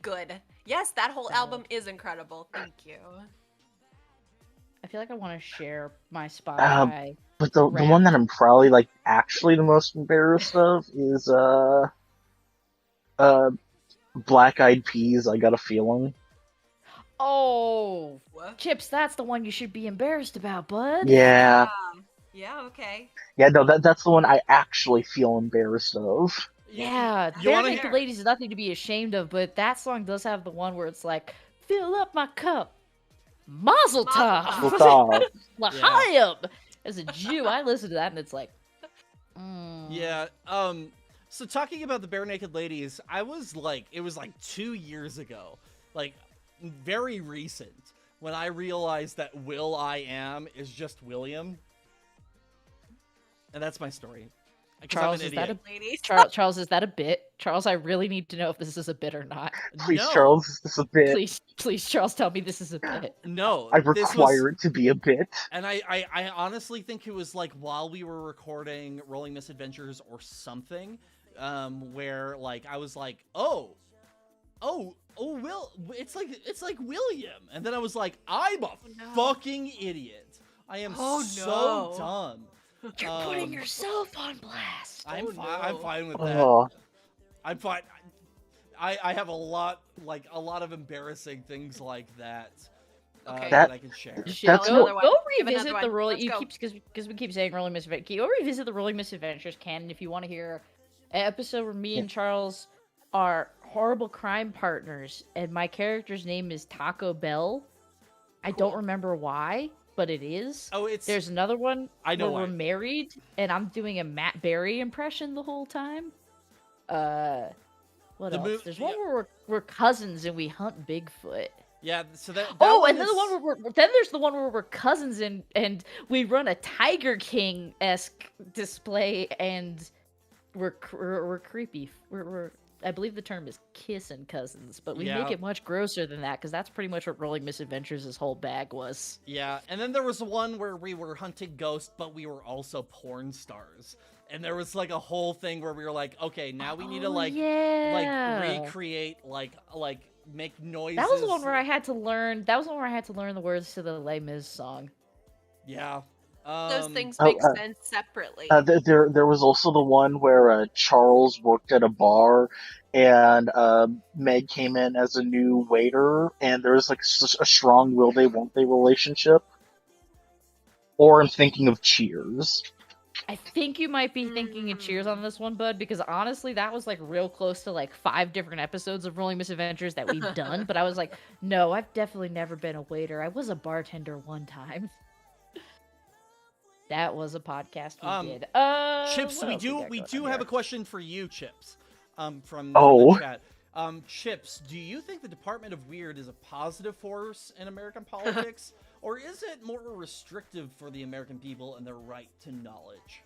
Speaker 4: Good. Yes, that whole
Speaker 3: Valid.
Speaker 4: album is incredible. Thank you.
Speaker 3: I feel like I want to share my
Speaker 8: Uh,
Speaker 3: Spotify.
Speaker 8: but the one that I'm probably like actually the most embarrassed of is Black Eyed Peas. I Got a Feeling.
Speaker 3: Oh,
Speaker 4: What?
Speaker 3: Chips, that's the one you should be embarrassed about, bud.
Speaker 8: Yeah,
Speaker 4: Yeah, okay.
Speaker 8: yeah, no, that's the one I actually feel embarrassed of.
Speaker 3: Yeah,
Speaker 2: you want
Speaker 3: Bare
Speaker 2: to
Speaker 3: Naked Ladies is nothing to be ashamed of, but that song does have the one where it's like, fill up my cup. Mazel
Speaker 4: Mazel
Speaker 3: tov.
Speaker 4: tov.
Speaker 8: Stop.
Speaker 3: L'chaim. As a Jew, I listen to that and it's like,
Speaker 2: Yeah. So talking about the Bare Naked Ladies, I was like, it was like 2 years ago, like very recent, when I realized that Will I Am is just William, and that's my story. 'Cause
Speaker 3: Charles,
Speaker 2: I'm
Speaker 3: is
Speaker 2: an
Speaker 3: that a
Speaker 2: idiot.
Speaker 4: Ladies.
Speaker 3: Charles? Is that a bit? Charles, I really need to know if this is a bit or not.
Speaker 8: Please,
Speaker 2: No.
Speaker 8: Charles, is this a bit?
Speaker 3: Please, Charles, tell me this is a bit.
Speaker 2: No,
Speaker 8: I
Speaker 2: this
Speaker 8: require
Speaker 2: was,
Speaker 8: it to be a bit.
Speaker 2: and I honestly think it was like while we were recording Rolling Misadventures or something, where like I was like, oh, Will, it's like William, and then I was like, I'm a fucking idiot. I am so dumb.
Speaker 3: You're putting yourself on blast.
Speaker 2: I'm
Speaker 4: no.
Speaker 2: I'm fine with that.
Speaker 8: Oh,
Speaker 2: I'm fine. I have a lot of embarrassing things like that.
Speaker 4: Okay.
Speaker 2: That I can share.
Speaker 3: Shit,
Speaker 8: That's
Speaker 3: go,
Speaker 8: what-
Speaker 3: go
Speaker 4: Give another
Speaker 3: revisit
Speaker 4: one.
Speaker 3: the Rolling.
Speaker 4: Let's
Speaker 3: You
Speaker 4: go.
Speaker 3: keep because we keep saying Rolling Misadventures. Go revisit the Rolling Misadventures canon if you want to hear an episode where me and Charles are horrible crime partners, and my character's name is Taco Bell. I don't remember why, but it is.
Speaker 2: Oh,
Speaker 3: There's another one
Speaker 2: I know
Speaker 3: where we're
Speaker 2: why.
Speaker 3: married, and I'm doing a Matt Berry impression the whole time. What
Speaker 2: The
Speaker 3: else?
Speaker 2: mov-
Speaker 3: There's
Speaker 2: yeah.
Speaker 3: one where we're cousins and we hunt Bigfoot.
Speaker 2: Yeah, so that
Speaker 3: Oh,
Speaker 2: one
Speaker 3: and then
Speaker 2: is...
Speaker 3: the one where then there's the one where we're cousins and we run a Tiger King-esque display and we're creepy. We're I believe the term is kissing cousins, but we
Speaker 2: Yeah.
Speaker 3: make it much grosser than that because that's pretty much what Rolling Misadventures' whole bag was.
Speaker 2: Yeah, and then there was one where we were hunting ghosts, but we were also porn stars. And there was like a whole thing where we were like, okay, now we need to
Speaker 3: yeah.
Speaker 2: recreate like make noises.
Speaker 3: That was the one where I had to learn. That was the one where I had to learn the words to the Les Mis song.
Speaker 2: Yeah.
Speaker 4: Those things
Speaker 8: Oh,
Speaker 4: make sense separately.
Speaker 8: there was also the one where Charles worked at a bar, and Meg came in as a new waiter, and there was like a strong will they won't they relationship. Or I'm thinking of Cheers.
Speaker 3: I think you might be thinking of Cheers on this one, bud, because honestly, that was like real close to like 5 different episodes of Rolling Misadventures that we've done. But I was like, no, I've definitely never been a waiter. I was a bartender one time. That was a podcast we did.
Speaker 2: Chips,
Speaker 3: what else
Speaker 2: we
Speaker 3: got
Speaker 2: do
Speaker 3: going on
Speaker 2: have a
Speaker 3: here?
Speaker 2: question for you, Chips. From
Speaker 8: Oh.
Speaker 2: the chat. Chips, do you think the Department of Weird is a positive force in American politics, or is it more restrictive for the American people and their right to knowledge?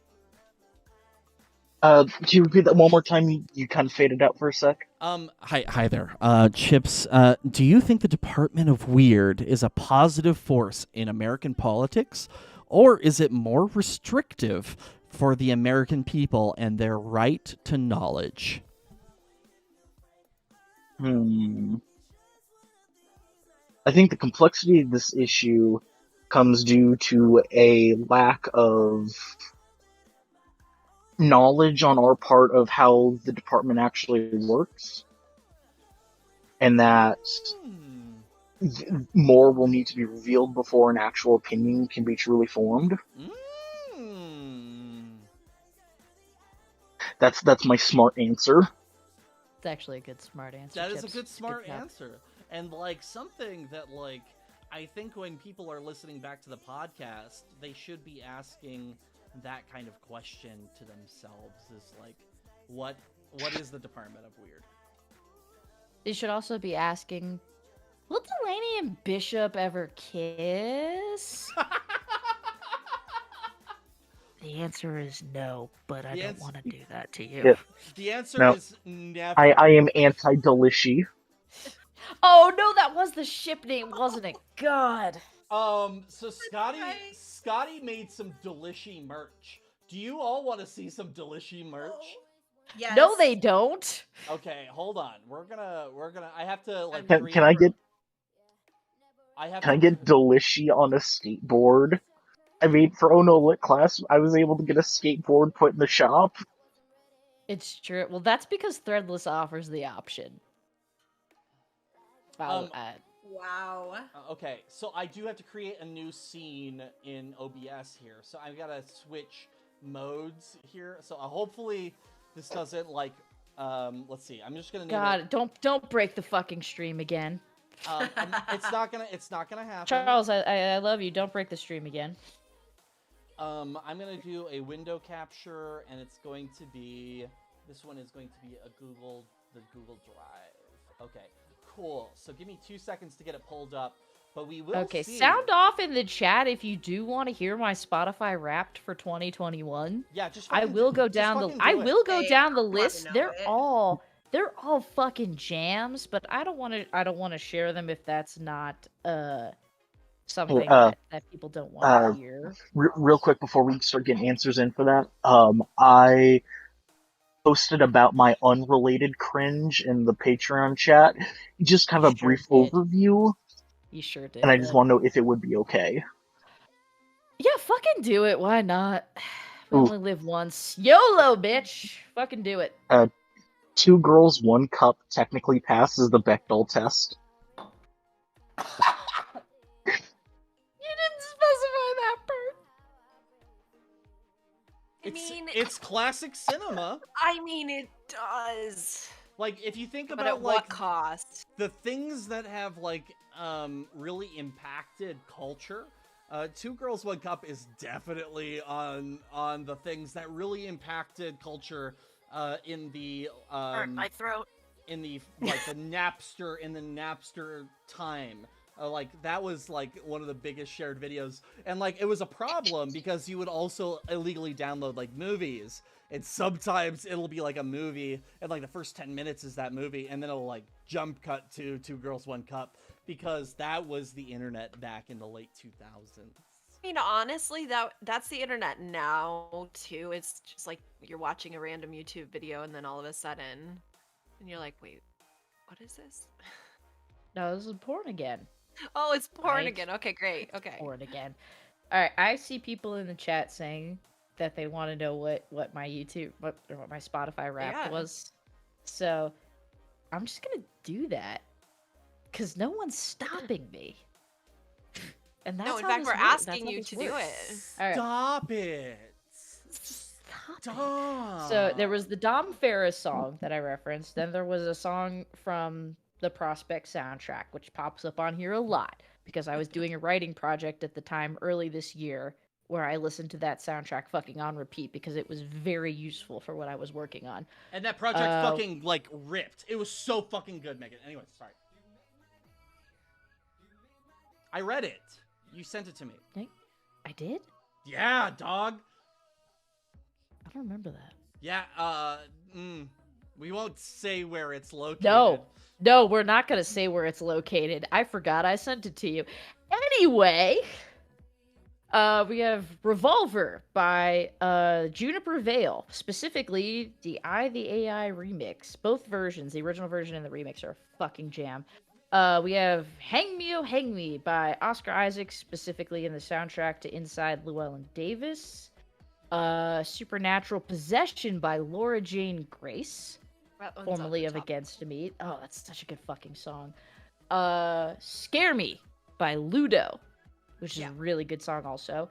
Speaker 8: Can you repeat that one more time? You kind of faded out for a sec.
Speaker 2: Hi there. Chips, do you think the Department of Weird is a positive force in American politics, or is it more restrictive for the American people and their right to knowledge?
Speaker 8: I think the complexity of this issue comes due to a lack of knowledge on our part of how the department actually works, and that more will need to be revealed before an actual opinion can be truly formed. That's my smart answer.
Speaker 3: It's actually a good smart answer.
Speaker 2: That is a
Speaker 3: Chips.
Speaker 2: good smart
Speaker 3: job.
Speaker 2: answer. And like something that like I think when people are listening back to the podcast, they should be asking that kind of question to themselves is like what is the Department of Weird?
Speaker 3: You should also be asking, will Delaney and Bishop ever kiss? The answer is no, but I don't want to do that to you.
Speaker 8: Yeah.
Speaker 2: The answer
Speaker 8: No.
Speaker 2: is never.
Speaker 8: I am anti-Delishy.
Speaker 3: Oh no, that was the ship name, wasn't it? God.
Speaker 2: So Scotty made some Delishy merch. Do you all want to see some Delishy merch?
Speaker 4: Yes.
Speaker 3: No, they don't.
Speaker 2: Okay, hold on. We're gonna. I have to like.
Speaker 8: Can I get
Speaker 2: to
Speaker 8: Delishy on a skateboard? I mean, for Oh No Lit class, I was able to get a skateboard put in the shop.
Speaker 3: It's true. Well, that's because Threadless offers the option.
Speaker 4: Wow.
Speaker 2: Okay, so I do have to create a new scene in OBS here. So I've got to switch modes here. So hopefully this doesn't like. Let's see. I'm just gonna. Name
Speaker 3: God, don't break the fucking stream again.
Speaker 2: It's not gonna happen.
Speaker 3: Charles, I love you. Don't break the stream again.
Speaker 2: I'm gonna do a window capture, and it's going to be. This one is going to be the Google Drive. Okay. Cool. So give me 2 seconds to get it pulled up, but we will.
Speaker 3: Okay,
Speaker 2: see.
Speaker 3: sound off in the chat if you do want to hear my Spotify Wrapped for 2021.
Speaker 2: Yeah, just.
Speaker 3: I will go down the. I will go down the list. They're all fucking jams, but I don't want to share them if that's not something that people don't want to hear.
Speaker 8: Real quick before we start getting answers in for that, I posted about my unrelated cringe in the Patreon chat. Just kind of a brief overview.
Speaker 3: You sure did.
Speaker 8: And I just want to know if it would be okay.
Speaker 3: Yeah, fucking do it. Why not? We only live once. YOLO, bitch. Fucking do it.
Speaker 8: 2 girls, 1 cup technically passes the Bechdel test.
Speaker 3: You didn't specify that part.
Speaker 2: It's classic cinema.
Speaker 4: I mean, it does.
Speaker 2: Like, if you think
Speaker 4: But
Speaker 2: about
Speaker 4: at what cost?
Speaker 2: the things that have like really impacted culture, 2 Girls, 1 Cup is definitely on the things that really impacted culture in the
Speaker 4: my throat.
Speaker 2: In the like the Napster time. Like that was like one of the biggest shared videos, and like it was a problem because you would also illegally download like movies, and sometimes it'll be like a movie and like the first 10 minutes is that movie, and then it'll like jump cut to 2 Girls, 1 Cup, because that was the internet back in the late 2000s.
Speaker 4: I mean, honestly, that's the internet now too. It's just like you're watching a random YouTube video and then all of a sudden, and you're like, wait, what is this?
Speaker 3: No, this is porn again.
Speaker 4: Oh, it's porn
Speaker 3: Right.
Speaker 4: again. Okay, great. Okay.
Speaker 3: Porn again. All right, I see people in the chat saying that they want to know what my YouTube, what my Spotify Wrapped was. So I'm just gonna do that because no one's stopping me. And that's
Speaker 4: No, in
Speaker 3: how
Speaker 4: fact,
Speaker 3: this
Speaker 4: we're
Speaker 3: works.
Speaker 4: asking
Speaker 3: That's how
Speaker 4: you
Speaker 3: this
Speaker 4: to do
Speaker 3: works.
Speaker 4: it.
Speaker 3: All right.
Speaker 2: Stop it. Stop.
Speaker 3: So there was the Dom Farah song that I referenced. Then there was a song from the Prospect soundtrack, which pops up on here a lot because I was doing a writing project at the time early this year where I listened to that soundtrack fucking on repeat because it was very useful for what I was working on.
Speaker 2: And that project fucking like ripped. It was so fucking good, Megan. Anyway, sorry. I read it. You sent it to me.
Speaker 3: I did?
Speaker 2: Yeah, dog.
Speaker 3: I don't remember that.
Speaker 2: Yeah, we won't say where it's located.
Speaker 3: No, we're not going to say where it's located. I forgot I sent it to you. Anyway, we have Revolver by Juniper Vale, specifically the the AI remix. Both versions, the original version and the remix, are a fucking jam. We have Hang Me Oh Hang Me by Oscar Isaac, specifically in the soundtrack to Inside Llewellyn Davis. Supernatural Possession by Laura Jane Grace, formerly of Against Me. Oh, that's such a good fucking song. Scare Me by Ludo, which is a really good song also.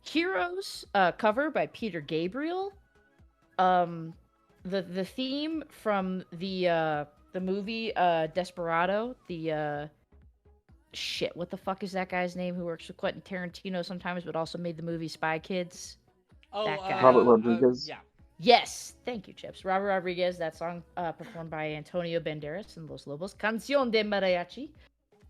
Speaker 3: Heroes, cover by Peter Gabriel. The theme from the movie Desperado, shit, what the fuck is that guy's name who works with Quentin Tarantino sometimes but also made the movie Spy Kids?
Speaker 2: Oh,
Speaker 3: that guy.
Speaker 8: Robert Rodriguez.
Speaker 2: Yeah.
Speaker 3: Yes, thank you, Chips. Robert Rodriguez, that song performed by Antonio Banderas and Los Lobos. Canción de Mariachi.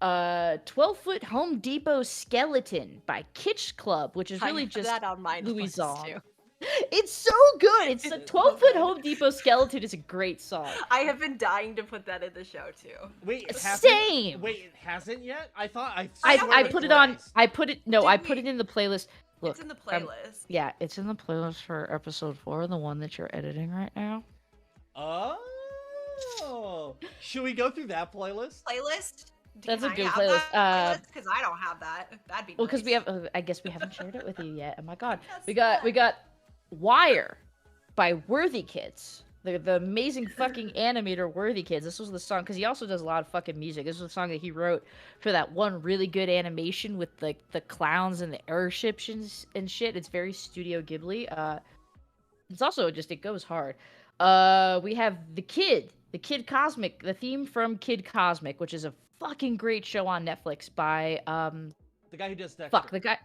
Speaker 3: 12-Foot Home Depot Skeleton by Kitsch Club, which is really
Speaker 4: I have
Speaker 3: just
Speaker 4: that on my
Speaker 3: Louis
Speaker 4: list,
Speaker 3: Zong.
Speaker 4: too.
Speaker 3: It's so good. It's a 12-foot Home Depot skeleton. Is a great song.
Speaker 4: I have been dying to put that in the show too.
Speaker 2: Wait, it
Speaker 3: Same.
Speaker 2: Wait, it hasn't yet? I thought I
Speaker 3: put it on.
Speaker 2: has.
Speaker 3: I put it. No,
Speaker 4: Did
Speaker 3: I put
Speaker 4: we-
Speaker 3: it in the playlist. Look,
Speaker 4: It's in the playlist.
Speaker 3: yeah, it's in the playlist for episode 4, the one that you're editing right now.
Speaker 2: Oh, should we go through that playlist?
Speaker 3: That's a
Speaker 4: Can I
Speaker 3: good
Speaker 4: have
Speaker 3: playlist.
Speaker 4: that because I don't have that. That'd be
Speaker 3: Well,
Speaker 4: nice.
Speaker 3: because we have. I guess we haven't shared it with you yet. Oh my god,
Speaker 4: That's
Speaker 3: we got Wire by Worthy Kids. The amazing fucking animator Worthy Kids. This was the song because he also does a lot of fucking music. This was the song that he wrote for that one really good animation with like the clowns and the airships and shit. It's very Studio Ghibli. It's also just it goes hard. We have the Kid Cosmic, the theme from Kid Cosmic, which is a fucking great show on Netflix by
Speaker 2: The guy who does Dexter.
Speaker 3: fuck the guy.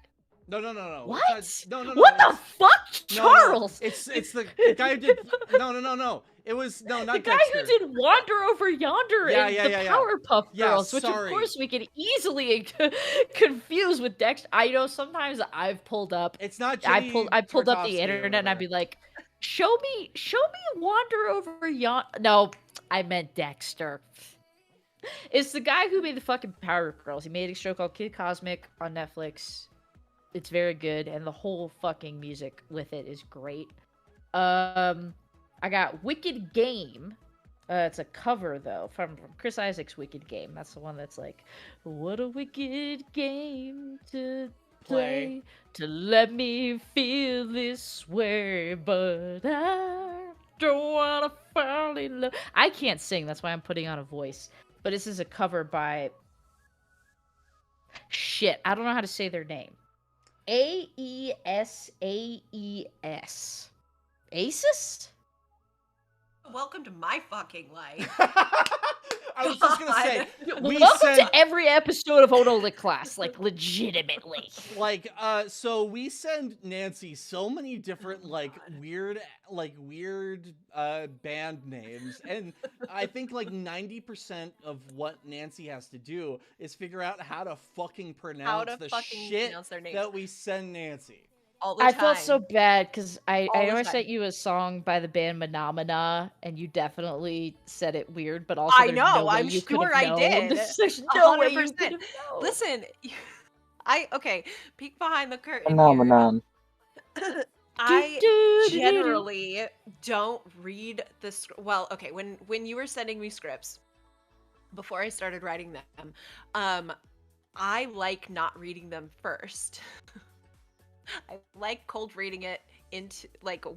Speaker 2: No.
Speaker 3: What?
Speaker 2: No.
Speaker 3: What the fuck,
Speaker 2: No,
Speaker 3: Charles?
Speaker 2: It's the guy who did. No. It was not
Speaker 3: the guy
Speaker 2: Dexter.
Speaker 3: who did Wander Over Yonder
Speaker 2: Yeah,
Speaker 3: and
Speaker 2: yeah,
Speaker 3: the
Speaker 2: yeah, yeah.
Speaker 3: Powerpuff
Speaker 2: Yeah,
Speaker 3: Girls, which
Speaker 2: sorry.
Speaker 3: of course we can easily confuse with Dexter. I know sometimes I've pulled up.
Speaker 2: It's not.
Speaker 3: I
Speaker 2: Jimmy
Speaker 3: pulled up
Speaker 2: Tarkovsky
Speaker 3: the
Speaker 2: or
Speaker 3: internet and I'd
Speaker 2: whatever.
Speaker 3: be like, show me Wander Over Yonder. No, I meant Dexter. It's the guy who made the fucking Powerpuff Girls. He made a show called Kid Cosmic on Netflix. It's very good, and the whole fucking music with it is great. I got Wicked Game. It's a cover though from Chris Isaac's Wicked Game. That's the one that's like, what a wicked game to play to let me feel this way, but I don't wanna fall in love. I can't sing, that's why I'm putting on a voice. But this is a cover by shit. I don't know how to say their name. Aesaeus. Asus?
Speaker 4: Welcome to my fucking life.
Speaker 2: I was just gonna say, we
Speaker 3: Welcome
Speaker 2: send
Speaker 3: to every episode of Ono Lit Class, like legitimately.
Speaker 2: like so we send Nancy so many different weird band names, and I think like 90% of what Nancy has to do is figure out how to fucking pronounce the shit
Speaker 4: pronounce their names
Speaker 2: that we send Nancy.
Speaker 4: all the
Speaker 3: I
Speaker 4: time.
Speaker 3: felt so bad because I
Speaker 4: All the
Speaker 3: know I
Speaker 4: time.
Speaker 3: sent you a song by the band Menomina, and you definitely said it weird, but also
Speaker 4: I
Speaker 3: there's
Speaker 4: know,
Speaker 3: no way
Speaker 4: I'm
Speaker 3: you
Speaker 4: sure
Speaker 3: could have
Speaker 4: I
Speaker 3: known.
Speaker 4: did.
Speaker 3: There's no way you
Speaker 4: 100%.
Speaker 3: could have known.
Speaker 4: Listen, okay, peek behind the curtain.
Speaker 8: Phenomenon.
Speaker 4: Here. I
Speaker 3: Do-do-do-do-do.
Speaker 4: generally don't read the well, okay, when you were sending me scripts before I started writing them, I like not reading them first. I like cold reading it into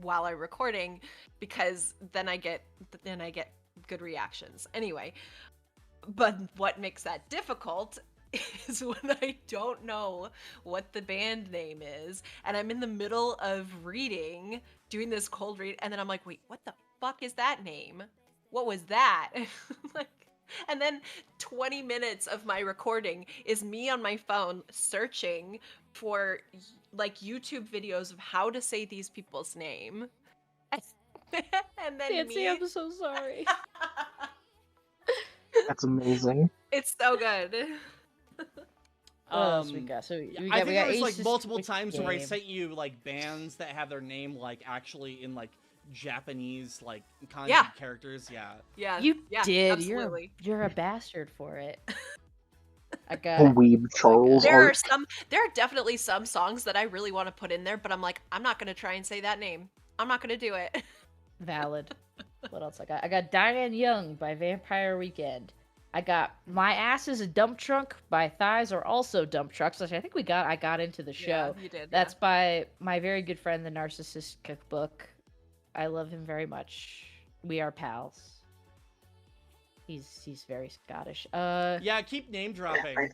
Speaker 4: while I'm recording because then I get good reactions. Anyway, but what makes that difficult is when I don't know what the band name is and I'm in the middle of doing this cold read, and then I'm like, wait, what the fuck is that name? What was that? And then 20 minutes of my recording is me on my phone searching for YouTube videos of how to say these people's name. And then
Speaker 3: Nancy, I'm so sorry.
Speaker 8: That's amazing.
Speaker 4: It's so good.
Speaker 3: What else we got? So
Speaker 2: I think there was
Speaker 3: Aces,
Speaker 2: multiple
Speaker 3: Wicked
Speaker 2: times where I
Speaker 3: Game.
Speaker 2: sent you bands that have their name actually in Japanese kanji
Speaker 4: Yeah.
Speaker 2: characters. Yeah.
Speaker 4: Yeah,
Speaker 3: You
Speaker 4: yeah,
Speaker 3: did.
Speaker 4: absolutely.
Speaker 3: You're a bastard for it. I
Speaker 8: A
Speaker 3: got.
Speaker 8: weeb Charles
Speaker 4: There
Speaker 8: art.
Speaker 4: are definitely some songs that I really want to put in there, but I'm like, I'm not gonna try and say that name. I'm not gonna do it.
Speaker 3: Valid. What else I got? I got Diane Young by Vampire Weekend. I got My Ass is a Dump Trunk by Thighs Are Also Dump Trucks, which I think I got into the show.
Speaker 4: Yeah, you did.
Speaker 3: That's by my very good friend, the Narcissist Cookbook. I love him very much. We are pals. He's very Scottish.
Speaker 2: Yeah, keep name dropping.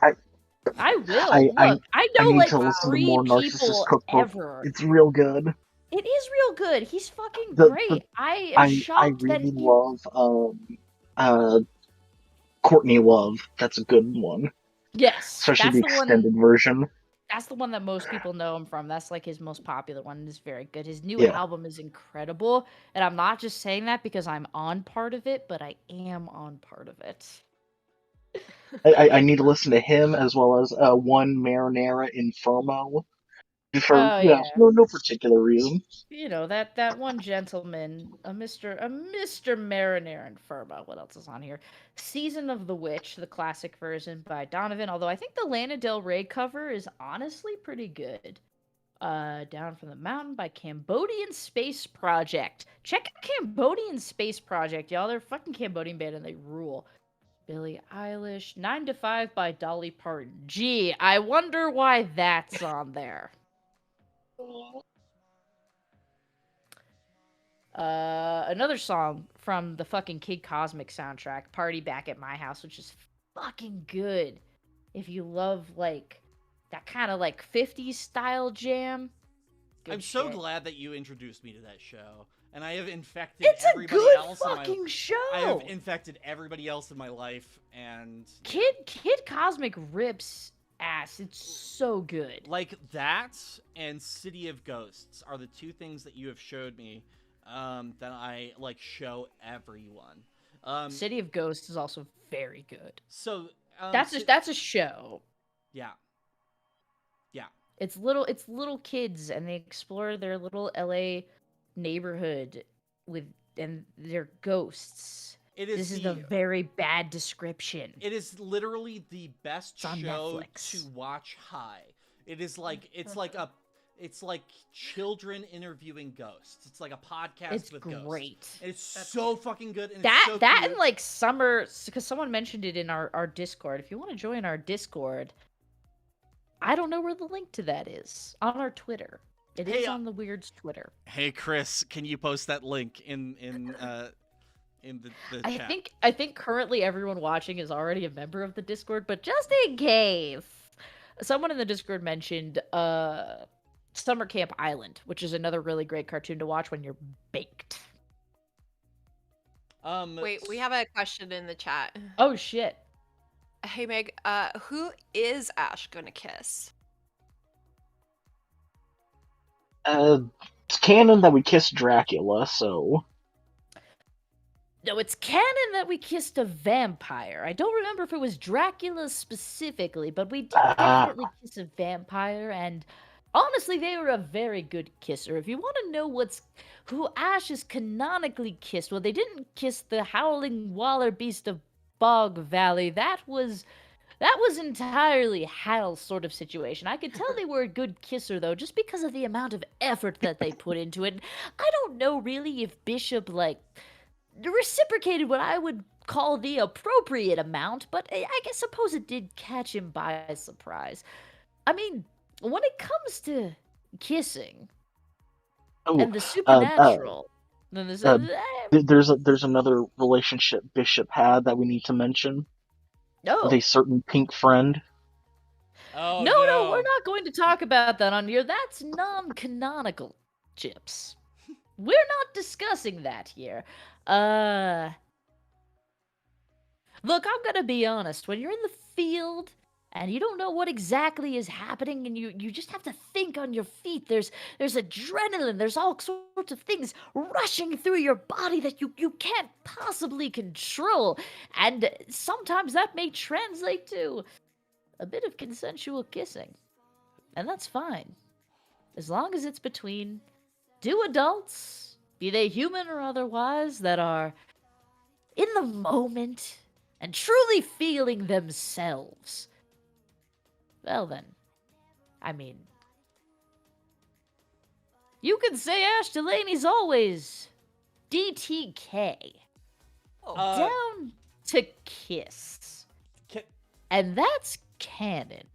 Speaker 3: I will.
Speaker 8: I-
Speaker 3: Look, I know
Speaker 8: need
Speaker 3: like
Speaker 8: to listen to
Speaker 3: 3
Speaker 8: more Narcissist
Speaker 3: people
Speaker 8: Cookbook.
Speaker 3: ever.
Speaker 8: It's real good.
Speaker 3: It is real good. He's fucking
Speaker 8: The-
Speaker 3: great.
Speaker 8: the-
Speaker 3: I am
Speaker 8: I
Speaker 3: shocked that
Speaker 8: really
Speaker 3: he...
Speaker 8: love Courtney Love. That's a good one.
Speaker 3: Yes,
Speaker 8: Especially
Speaker 3: that's
Speaker 8: the
Speaker 3: the one.
Speaker 8: extended version.
Speaker 3: That's the one that most people know him from. That's like his most popular one, and it's very good. His new
Speaker 8: Yeah.
Speaker 3: album is incredible, and I'm not just saying that because I'm on part of it, but I am on part of it.
Speaker 8: I need to listen to him as well as one Marinara Infermo. For
Speaker 3: Oh yeah.
Speaker 8: no particular reason.
Speaker 3: You know, that one gentleman, a Mr. Mariner and Furba. What else is on here? Season of the Witch, the classic version by Donovan. Although I think the Lana Del Rey cover is honestly pretty good. Down from the Mountain by Cambodian Space Project. Check out Cambodian Space Project, y'all. They're a fucking Cambodian band and they rule. Billie Eilish, 9 to 5 by Dolly Parton. Gee, I wonder why that's on there. Another song from the fucking Kid Cosmic soundtrack, Party Back at My House, which is fucking good. If you love, like, that kind of, like, 50s style jam.
Speaker 2: I'm
Speaker 3: Good
Speaker 2: so
Speaker 3: shit.
Speaker 2: glad that you introduced me to that show. And I have infected
Speaker 3: It's a
Speaker 2: everybody
Speaker 3: good
Speaker 2: else
Speaker 3: fucking
Speaker 2: in my
Speaker 3: show.
Speaker 2: I have infected everybody else in my life, and
Speaker 3: Kid Cosmic rips ass. It's so good.
Speaker 2: like that and City of Ghosts are the two things that you have showed me that I like show everyone.
Speaker 3: City of Ghosts is also very good.
Speaker 2: So
Speaker 3: That's a show.
Speaker 2: Yeah.
Speaker 3: It's little kids and they explore their little LA neighborhood and their ghosts. This is a very bad description.
Speaker 2: It is literally the best
Speaker 3: It's on
Speaker 2: show
Speaker 3: Netflix.
Speaker 2: to watch high. It is like it's like children interviewing ghosts. It's like a podcast
Speaker 3: It's
Speaker 2: with
Speaker 3: great.
Speaker 2: ghosts. And it's so fucking good. And
Speaker 3: That
Speaker 2: it's so
Speaker 3: that
Speaker 2: cute.
Speaker 3: and like summer, because someone mentioned it in our Discord. If you want to join our Discord, I don't know where the link to that is on our Twitter. It is on the Weird's Twitter.
Speaker 2: Hey Chris, can you post that link in the chat?
Speaker 3: I think currently everyone watching is already a member of the Discord, but just in case, someone in the Discord mentioned Summer Camp Island, which is another really great cartoon to watch when you're baked.
Speaker 4: Wait, we have a question in the chat.
Speaker 3: Oh shit.
Speaker 4: Hey Meg, who is Ash gonna kiss?
Speaker 8: It's canon that we kiss Dracula, so
Speaker 3: No, it's canon that we kissed a vampire. I don't remember if it was Dracula specifically, but we did definitely kiss a vampire, and honestly, they were a very good kisser. If you want to know who Ash is canonically kissed, well, they didn't kiss the howling waller beast of Bog Valley. That was entirely Hal's sort of situation. I could tell they were a good kisser, though, just because of the amount of effort that they put into it. I don't know, really, if Bishop, reciprocated what I would call the appropriate amount, but I suppose it did catch him by surprise. I mean, when it comes to kissing and the supernatural, then
Speaker 8: there's another relationship Bishop had that we need to mention.
Speaker 3: No.
Speaker 8: With a certain pink friend.
Speaker 2: Oh,
Speaker 3: no, we're not going to talk about that on here. That's non-canonical, Chips. We're not discussing that here. Look, I'm gonna be honest. When you're in the field and you don't know what exactly is happening and you just have to think on your feet, there's adrenaline, there's all sorts of things rushing through your body that you can't possibly control. And sometimes that may translate to a bit of consensual kissing. And that's fine. As long as it's between two adults, be they human or otherwise, that are in the moment and truly feeling themselves. Well then, I mean, you could say Ash Delaney's always DTK. Down to kiss. And that's canon.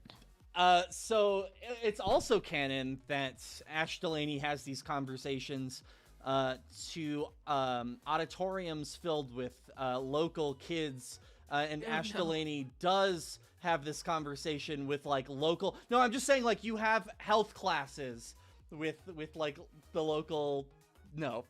Speaker 2: So it's also canon that Ash Delaney has these conversations to auditoriums filled with local kids, and Ash Delaney does have this conversation with local. No, I'm just saying you have health classes with the local. No.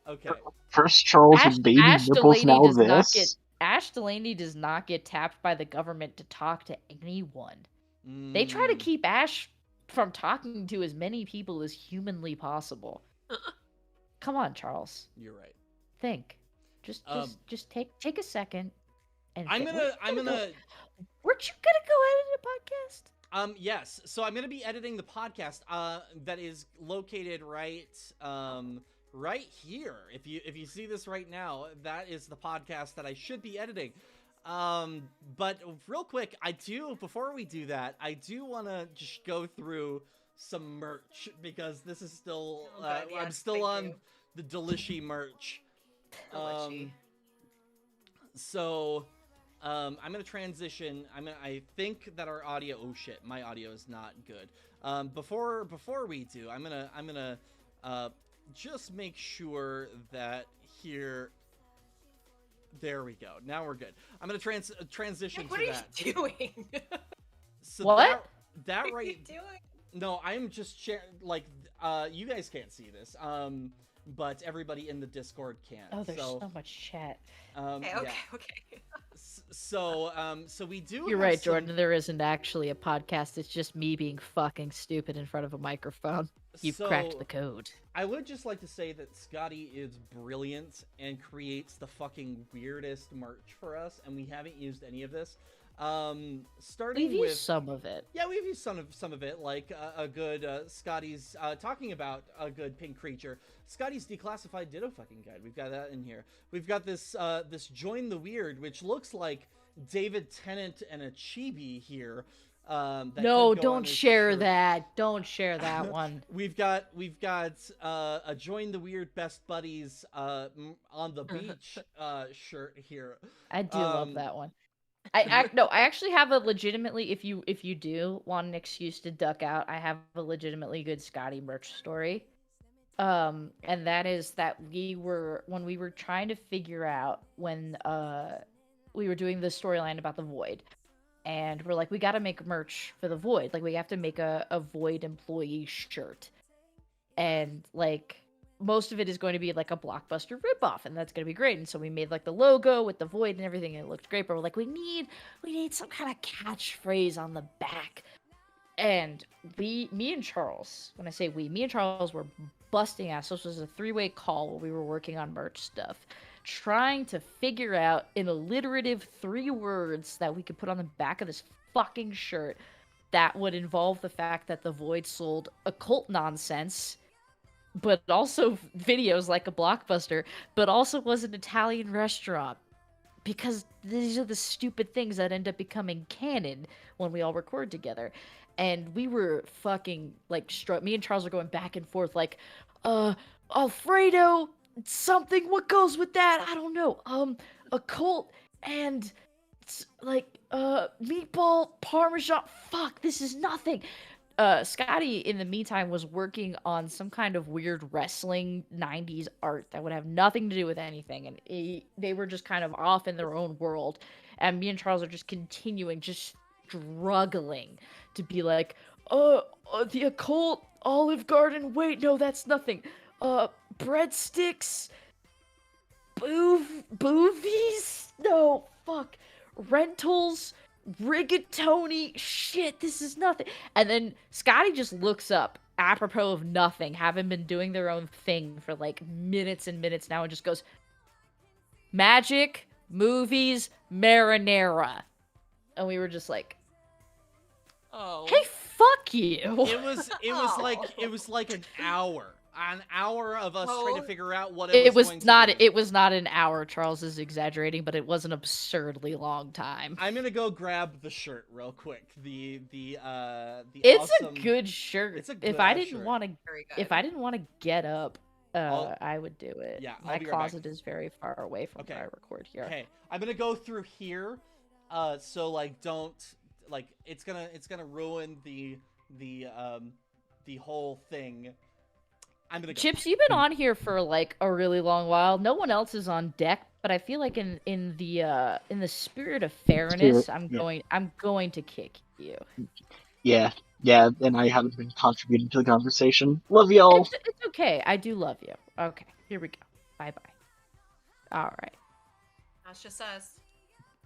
Speaker 2: Okay.
Speaker 8: First Charles with baby nipples, now this.
Speaker 3: Ash Delaney does not get tapped by the government to talk to anyone. They try to keep Ash from talking to as many people as humanly possible. Come on, Charles.
Speaker 2: You're right.
Speaker 3: Think. Just take a second. And
Speaker 2: I'm gonna.
Speaker 3: Weren't you gonna go edit a podcast?
Speaker 2: Yes. So I'm gonna be editing the podcast. That is located right here. If you see this right now, that is the podcast that I should be editing. But real quick, before we do that, I do want to just go through some merch because this is still I'm still on the Delishy merch. So I'm gonna transition. I think that our audio. Oh shit, my audio is not good. Before we do, I'm gonna just make sure that here. There we go. Now we're good. I'm gonna transition
Speaker 4: What
Speaker 2: to
Speaker 4: are
Speaker 2: that.
Speaker 4: you doing?
Speaker 2: So
Speaker 3: What?
Speaker 2: That
Speaker 4: What are you
Speaker 2: right.
Speaker 4: doing?
Speaker 2: No, I'm just you guys can't see this. But everybody in the Discord can.
Speaker 3: Oh, there's so much chat.
Speaker 4: Okay.
Speaker 2: So we do.
Speaker 3: You're
Speaker 2: have
Speaker 3: right,
Speaker 2: some-
Speaker 3: Jordan. There isn't actually a podcast. It's just me being fucking stupid in front of a microphone. You've cracked the code.
Speaker 2: I would just like to say that Scotty is brilliant and creates the fucking weirdest merch for us, and we haven't used any of this. Starting
Speaker 3: We've
Speaker 2: with
Speaker 3: used some of it.
Speaker 2: Yeah, we've used some of it, like a good Scotty's talking about a good pink creature. Scotty's declassified Ditto fucking guide. We've got that in here. We've got this this Join the Weird, which looks like David Tennant and a chibi here.
Speaker 3: No, don't share that. Don't share that one.
Speaker 2: We've got a Join the Weird Best Buddies on the beach shirt here.
Speaker 3: I do love that one. I actually have a legitimately, if you do want an excuse to duck out, I have a legitimately good Scotty merch story. And that is that when we were trying to figure out when we were doing the storyline about the Void, and we're like, we got to make merch for the Void. Like, we have to make a Void employee shirt, and like most of it is going to be like a Blockbuster ripoff, and that's going to be great. And so we made like the logo with the Void and everything, and it looked great. But we're like, we need some kind of catchphrase on the back. And me and Charles, when I say me and Charles were busting ass. This was a 3-way call where we were working on merch stuff, trying to figure out an alliterative 3 words that we could put on the back of this fucking shirt that would involve the fact that the Void sold occult nonsense, but also videos like a Blockbuster, but also was an Italian restaurant. Because these are the stupid things that end up becoming canon when we all record together. And we were fucking, like, me and Charles are going back and forth, like, Alfredo, something, what goes with that? I don't know. Occult and, like, meatball parmesan. Fuck, this is nothing. Scotty, in the meantime, was working on some kind of weird wrestling 90s art that would have nothing to do with anything, and they were just kind of off in their own world, and me and Charles are just continuing, just struggling to be like, the occult, Olive Garden, wait, no, that's nothing, breadsticks, boovies, no, fuck, rentals, rigatoni, shit, this is nothing. And then Scotty just looks up, apropos of nothing, having been doing their own thing for like minutes and minutes now, and just goes, magic, movies, marinara. And we were just like,
Speaker 2: oh,
Speaker 3: hey, fuck you.
Speaker 2: It was like an hour of us trying to figure out what it was going to be.
Speaker 3: It was not an hour. Charles is exaggerating, but it was an absurdly long time.
Speaker 2: I'm gonna go grab the shirt real quick.
Speaker 3: It's
Speaker 2: awesome...
Speaker 3: a good shirt.
Speaker 2: It's a good
Speaker 3: if I didn't
Speaker 2: shirt.
Speaker 3: want to get up, I would do it.
Speaker 2: Yeah,
Speaker 3: my closet is very far away from where I record here.
Speaker 2: Okay, I'm gonna go through here. So like, don't like, it's gonna ruin the whole thing. I'm gonna go.
Speaker 3: Chips, you've been on here for like a really long while. No one else is on deck, but I feel like in the spirit of fairness, I'm going to kick you.
Speaker 8: Yeah, and I haven't been contributing to the conversation. Love y'all.
Speaker 3: It's okay. I do love you. Okay, here we go. Bye bye. All right.
Speaker 4: That's just us.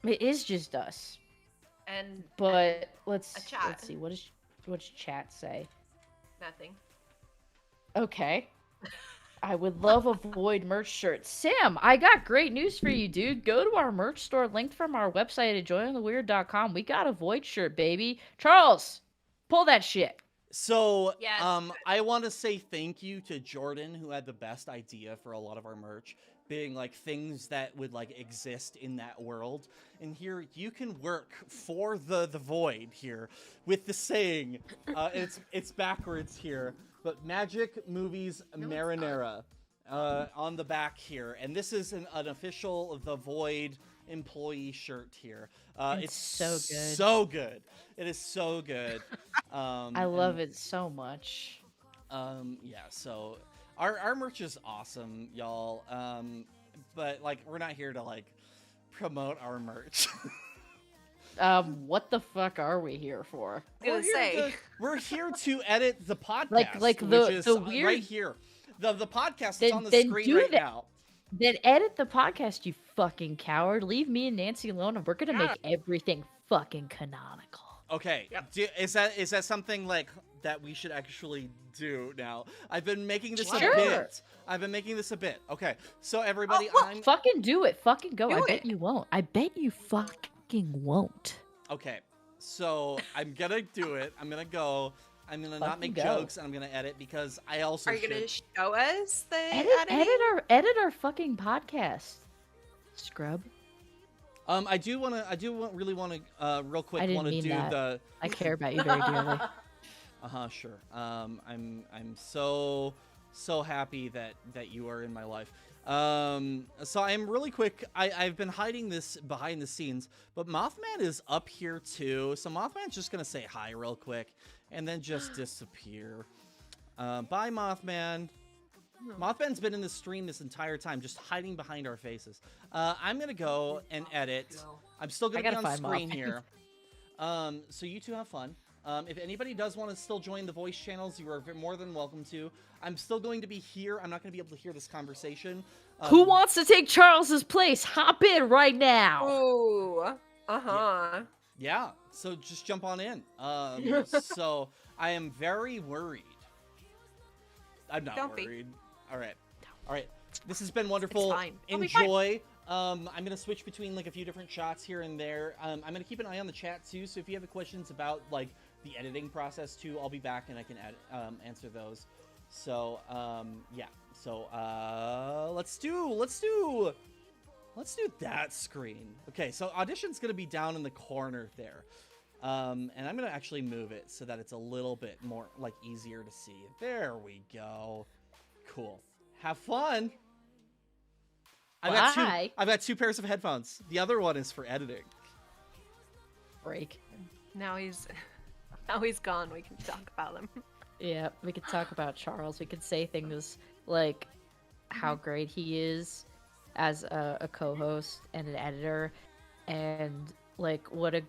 Speaker 3: It is just us.
Speaker 4: But
Speaker 3: let's see. What does chat say?
Speaker 4: Nothing.
Speaker 3: Okay. I would love a Void merch shirt. Sam, I got great news for you, dude. Go to our merch store, linked from our website at jointheweird.com. We got a Void shirt, baby. Charles, Pull that shit.
Speaker 2: So,
Speaker 4: Yes.
Speaker 2: I want to say thank you to Jordan, who had the best idea for a lot of our merch, being like things that would like exist in that world. And here you can work for the void here with the saying, it's backwards here, but Magic Movies Marinara on the back here, and this is an official The Void employee shirt here. It's
Speaker 3: so good.
Speaker 2: So good. It is so good.
Speaker 3: I love it so much.
Speaker 2: Yeah, so our merch is awesome, y'all. But like we're not here to like promote our merch.
Speaker 3: What the fuck are we here for?
Speaker 2: We're here to edit the podcast,
Speaker 3: like
Speaker 2: which
Speaker 3: the
Speaker 2: is
Speaker 3: weird...
Speaker 2: right here. The podcast is on the screen right now.
Speaker 3: Then edit the podcast, you fucking coward. Leave me and Nancy alone, and we're gonna make everything fucking canonical.
Speaker 2: Okay, is that something like that we should actually do now? I've been making this a bit. Okay, so everybody,
Speaker 3: fucking do it. Fucking go. I bet you won't. I bet you fucking won't.
Speaker 2: Okay, so I'm gonna do it. I'm gonna go. I'm gonna not make jokes, and I'm gonna edit because I also.
Speaker 4: Are you gonna show us the
Speaker 3: edit our fucking podcast, scrub?
Speaker 2: I really want to real quick want to do the.
Speaker 3: I care about you very dearly.
Speaker 2: Sure. I'm so happy that you are in my life. So I'm really quick. I've been hiding this behind the scenes, but Moth Man is up here too. So Moth Man's just gonna say hi real quick and then just disappear. Bye, Moth Man. Moth Man's been in the stream this entire time, just hiding behind our faces. I'm gonna go and edit. I'm still gonna be on screen here. So you two have fun. If anybody does want to still join the voice channels, you are more than welcome to. I'm still going to be here. I'm not going to be able to hear this conversation.
Speaker 3: Who wants to take Charles's place? Hop in right now.
Speaker 4: Ooh.
Speaker 2: Yeah. So just jump on in. So I am very worried. I'm not worried. All right. This has been wonderful.
Speaker 4: It's fine.
Speaker 2: Enjoy. I'm gonna switch between like a few different shots here and there. I'm gonna keep an eye on the chat too. So if you have questions about like the editing process too, I'll be back and I can answer those. So yeah. So let's do that screen. Okay. So audition's gonna be down in the corner there. And I'm gonna actually move it so that it's a little bit more like easier to see. There we go. Cool. Have fun. I've got two pairs of headphones. The other one is for editing.
Speaker 3: Break.
Speaker 4: Now he's gone. We can talk about him.
Speaker 3: Yeah, we could talk about Charles. We could say things like how great he is as a co-host and an editor, and like what the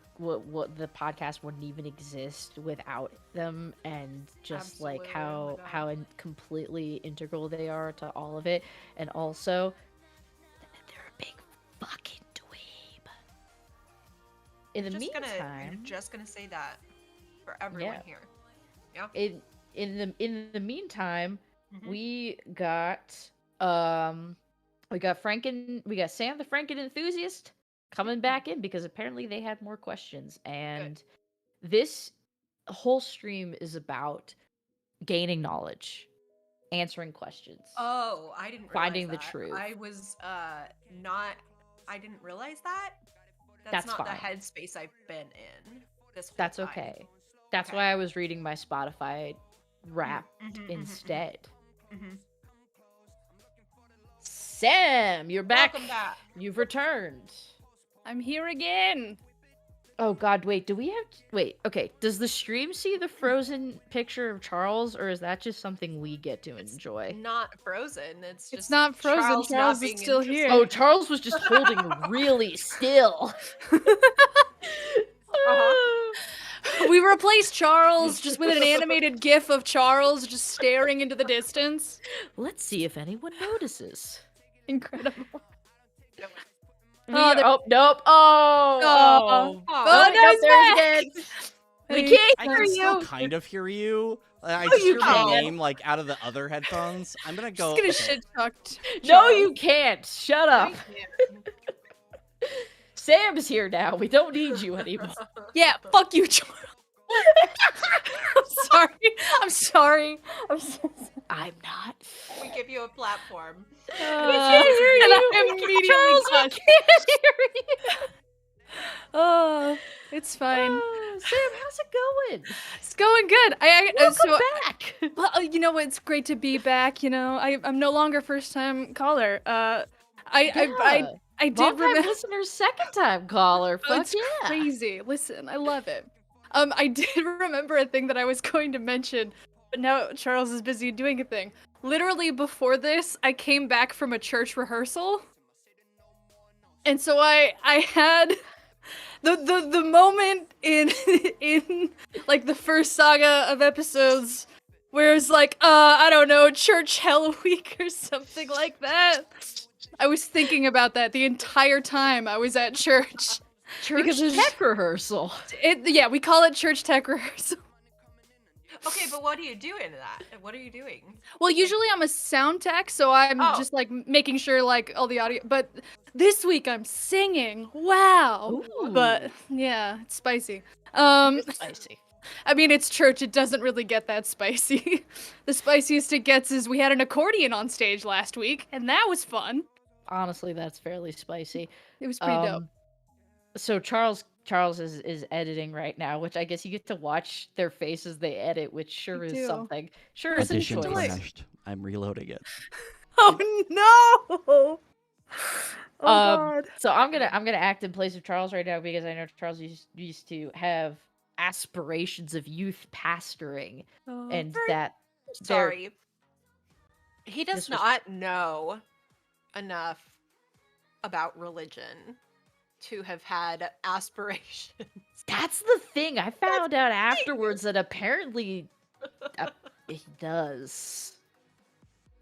Speaker 3: podcast wouldn't even exist without them, and just like how completely integral they are to all of it, and also they're a big fucking dweeb. In the meantime,
Speaker 4: you're just gonna say that for everyone here. Yeah.
Speaker 3: In the meantime, we got Sam the Franken enthusiast coming back in because apparently they had more questions, and this whole stream is about gaining knowledge, answering questions.
Speaker 4: Oh, I didn't realize
Speaker 3: finding
Speaker 4: that.
Speaker 3: the truth.
Speaker 4: I was I didn't realize that.
Speaker 3: That's
Speaker 4: not
Speaker 3: fine.
Speaker 4: the headspace I've been in this whole
Speaker 3: That's
Speaker 4: time.
Speaker 3: okay. That's why I was reading my Spotify rap instead. Sam, you're back.
Speaker 4: Welcome back.
Speaker 3: You've returned.
Speaker 6: I'm here again.
Speaker 3: Oh god, wait, okay, does the stream see the frozen picture of Charles, or is that just something we get to enjoy?
Speaker 4: Not frozen, it's just
Speaker 6: not frozen. Charles
Speaker 4: not
Speaker 6: is still here.
Speaker 3: Oh, Charles was just holding really still.
Speaker 6: We replaced Charles just with an animated gif of Charles just staring into the distance.
Speaker 3: Let's see if anyone notices.
Speaker 6: Incredible.
Speaker 3: Nope.
Speaker 6: No, he's back.
Speaker 3: We can't
Speaker 2: I
Speaker 3: hear
Speaker 2: can
Speaker 3: you.
Speaker 2: still kind of hear you. I just hear my name like out of the other headphones. I'm gonna go.
Speaker 6: Just gonna shit talk.
Speaker 3: No, you can't. Shut up. Sam's here now. We don't need you anymore.
Speaker 6: Yeah, fuck you, Charles. sorry. I'm so sorry.
Speaker 3: I'm not.
Speaker 4: We give you a platform.
Speaker 3: We can't hear
Speaker 6: And
Speaker 3: you.
Speaker 6: I immediately
Speaker 3: Charles, we
Speaker 6: hushed.
Speaker 3: can't hear you.
Speaker 6: Oh, it's fine.
Speaker 3: Oh, Sam, how's it going?
Speaker 6: It's going good.
Speaker 3: Welcome back.
Speaker 6: Well, you know, it's great to be back. You know, I'm no longer first time caller. I did
Speaker 3: Long time
Speaker 6: remember.
Speaker 3: listener, second time caller.
Speaker 6: Oh,
Speaker 3: Fuck
Speaker 6: it's
Speaker 3: yeah.
Speaker 6: crazy. Listen, I love it. I did remember a thing that I was going to mention, but now Charles is busy doing a thing. Literally before this, I came back from a church rehearsal, and so I had the moment in in like the first saga of episodes where it's like I don't know, church hell week or something like that. I was thinking about that the entire time I was at church.
Speaker 3: Church
Speaker 6: Because it's-
Speaker 3: tech rehearsal.
Speaker 6: Yeah, we call it church tech rehearsal.
Speaker 4: Okay, but what do you do in that? What are you doing?
Speaker 6: Well, usually I'm a sound tech, so I'm just like making sure like all the audio. But this week I'm singing. Wow.
Speaker 3: Ooh.
Speaker 6: But yeah, it's spicy.
Speaker 3: Spicy.
Speaker 6: I mean, it's church. It doesn't really get that spicy. The spiciest it gets is we had an accordion on stage last week, and that was fun.
Speaker 3: Honestly, that's fairly spicy.
Speaker 6: It was pretty dope.
Speaker 3: So Charles is editing right now, which I guess you get to watch their faces they edit, which sure
Speaker 6: You
Speaker 3: is
Speaker 6: do.
Speaker 3: something. Sure is a
Speaker 9: Audition
Speaker 3: choice.
Speaker 9: crashed. I'm reloading it.
Speaker 6: Oh no! Oh god.
Speaker 3: So I'm gonna act in place of Charles right now because I know Charles used to have aspirations of youth pastoring,
Speaker 6: Oh.
Speaker 3: and that
Speaker 4: Sorry. He does
Speaker 3: This was-
Speaker 4: not know enough about religion to have had aspirations.
Speaker 3: that's the thing. I found out afterwards that apparently he does,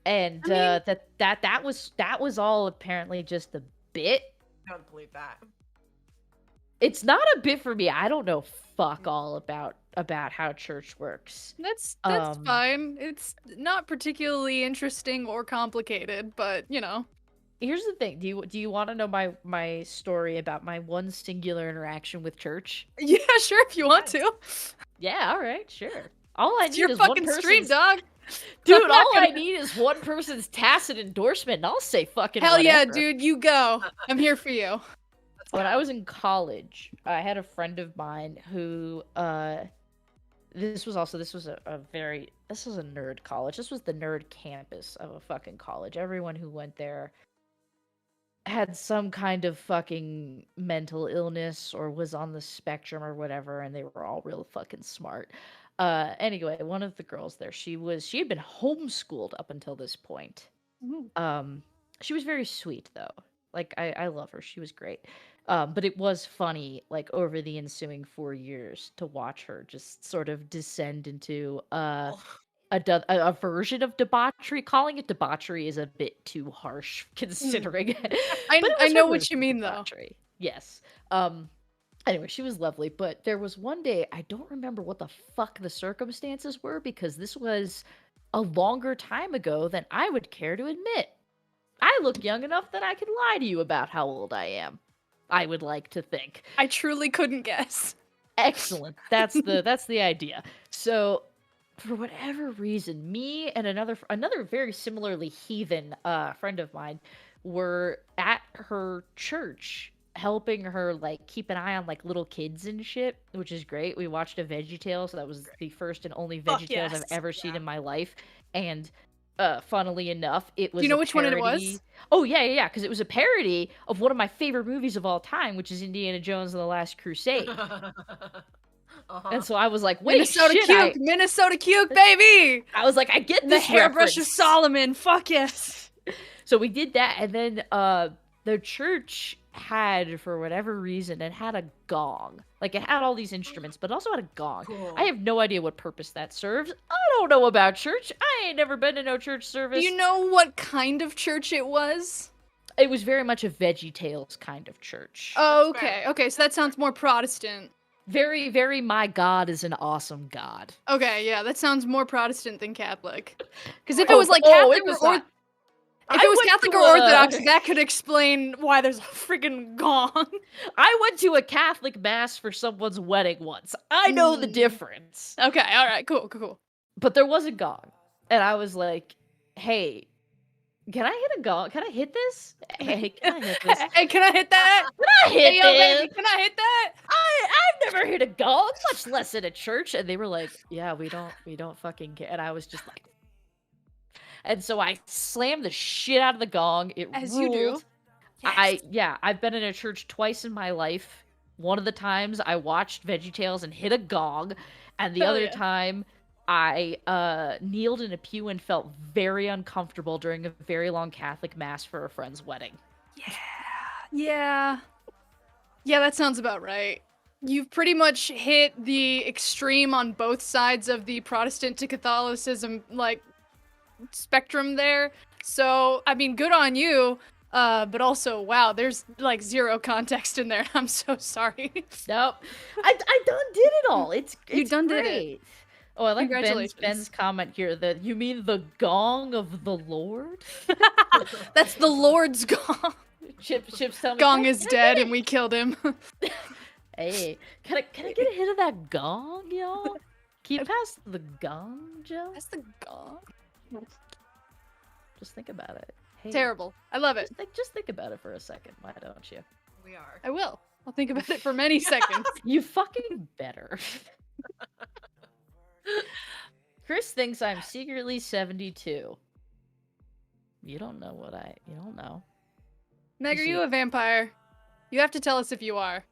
Speaker 3: and that was all apparently just a bit.
Speaker 4: I don't believe that.
Speaker 3: It's not a bit for me. I don't know fuck all about how church works.
Speaker 6: That's
Speaker 3: Um,
Speaker 6: fine. It's not particularly interesting or complicated, but you know.
Speaker 3: Here's the thing. Do you want to know my story about my one singular interaction with church?
Speaker 6: Yeah, sure, if you want to.
Speaker 3: Yeah, all right, sure. All I
Speaker 6: It's
Speaker 3: need
Speaker 6: your
Speaker 3: is one
Speaker 6: fucking stream,
Speaker 3: person's
Speaker 6: dog.
Speaker 3: dude.
Speaker 6: I'm not
Speaker 3: All I
Speaker 6: gonna-
Speaker 3: need is one person's tacit endorsement, and I'll say fucking
Speaker 6: Hell yeah,
Speaker 3: whatever.
Speaker 6: dude, you go. I'm here for you.
Speaker 3: When I was in college, I had a friend of mine who this was a nerd college. This was the nerd campus of a fucking college. Everyone who went there had some kind of fucking mental illness or was on the spectrum or whatever, and they were all real fucking smart. Anyway, one of the girls there, she had been homeschooled up until this point. She was very sweet though. Like I love her. She was great. But it was funny, like over the ensuing 4 years, to watch her just sort of descend into a version of debauchery. Calling it debauchery is a bit too harsh, considering. But it
Speaker 6: I
Speaker 3: was
Speaker 6: know
Speaker 3: her
Speaker 6: what
Speaker 3: version
Speaker 6: you
Speaker 3: of
Speaker 6: mean, though.
Speaker 3: debauchery. Yes. Anyway, she was lovely, but there was one day, I don't remember what the fuck the circumstances were, because this was a longer time ago than I would care to admit. I look young enough that I can lie to you about how old I am. I would like to think.
Speaker 6: I truly couldn't guess.
Speaker 3: Excellent. That's the idea. So, for whatever reason, me and another very similarly heathen friend of mine were at her church, helping her like keep an eye on like little kids and shit, which is great. We watched a VeggieTales, so that was the first and only
Speaker 4: Fuck
Speaker 3: VeggieTales
Speaker 4: yes.
Speaker 3: I've ever seen in my life, and funnily enough, it was.
Speaker 6: Do you know
Speaker 3: a
Speaker 6: which one it
Speaker 3: parody-
Speaker 6: was?
Speaker 3: Oh yeah, because it was a parody of one of my favorite movies of all time, which is Indiana Jones and the Last Crusade. And so I was like, wait,
Speaker 6: Minnesota
Speaker 3: shit,
Speaker 6: Cuke, Minnesota Cuke, baby!
Speaker 3: I was like, I get
Speaker 6: The
Speaker 3: this
Speaker 6: hairbrush of
Speaker 3: reference.
Speaker 6: Solomon, fuck yes!
Speaker 3: So we did that, and then the church had, for whatever reason, it had a gong. Like, it had all these instruments, but also had a gong.
Speaker 4: Cool.
Speaker 3: I have no idea what purpose that serves. I don't know about church. I ain't never been to no church service.
Speaker 6: Do you know what kind of church it was?
Speaker 3: It was very much a VeggieTales kind of church.
Speaker 6: Oh,
Speaker 4: That's
Speaker 6: okay.
Speaker 4: fair.
Speaker 6: Okay, so that sounds more Protestant.
Speaker 3: Very, very, my God is an awesome God.
Speaker 6: Okay, yeah, that sounds more Protestant than Catholic. Because if
Speaker 3: Oh,
Speaker 6: it was like
Speaker 3: oh,
Speaker 6: Catholic
Speaker 3: it was
Speaker 6: or
Speaker 3: not.
Speaker 6: if
Speaker 3: I
Speaker 6: it was
Speaker 3: went
Speaker 6: Catholic
Speaker 3: to
Speaker 6: or
Speaker 3: a-
Speaker 6: Orthodox, that could explain why there's a freaking gong.
Speaker 3: I went to a Catholic mass for someone's wedding once. I know the difference.
Speaker 6: Okay, all right, cool.
Speaker 3: But there was a gong, and I was like, "Hey, can I hit a gong? Can I hit this? Hey, can I hit this?
Speaker 6: Hey, can I hit that?
Speaker 3: Can I hit
Speaker 6: Hey, yo,
Speaker 3: this?
Speaker 6: baby, can I hit that?
Speaker 3: I've never hit a gong, much less in a church." And they were like, "Yeah, we don't fucking care." And I was just like, and so I slammed the shit out of the gong. It
Speaker 6: As
Speaker 3: ruled.
Speaker 6: you do.
Speaker 3: I've been in a church twice in my life. One of the times I watched VeggieTales and hit a gong, and the
Speaker 6: Hell
Speaker 3: other
Speaker 6: yeah.
Speaker 3: time I kneeled in a pew and felt very uncomfortable during a very long Catholic mass for a friend's wedding.
Speaker 6: Yeah, that sounds about right. You've pretty much hit the extreme on both sides of the Protestant to Catholicism, like, spectrum there. So, I mean, good on you. But also, wow, there's, like, zero context in there. I'm so sorry.
Speaker 3: Nope. I done did it all. It's
Speaker 6: You done did it.
Speaker 3: great. Oh, I like
Speaker 6: Congratulations.
Speaker 3: Ben's comment here that you mean the gong of the Lord?
Speaker 6: That's the Lord's gong.
Speaker 3: Chips tell me
Speaker 6: Gong
Speaker 3: "Can
Speaker 6: is
Speaker 3: I
Speaker 6: dead
Speaker 3: get
Speaker 6: and we killed him.
Speaker 3: Hey, can I get a hit of that gong, y'all? Can you pass the gong, Joe?
Speaker 6: That's the gong.
Speaker 3: Just think about it. Hey,
Speaker 6: Terrible. I love it.
Speaker 3: Just think about it for a second. Why don't you?
Speaker 4: We are.
Speaker 6: I will. I'll think about it for many seconds.
Speaker 3: You fucking better. Chris thinks I'm secretly 72. You don't know what you don't know.
Speaker 6: Meg, are
Speaker 3: You
Speaker 6: you
Speaker 3: see-
Speaker 6: a vampire? You have to tell us if you are.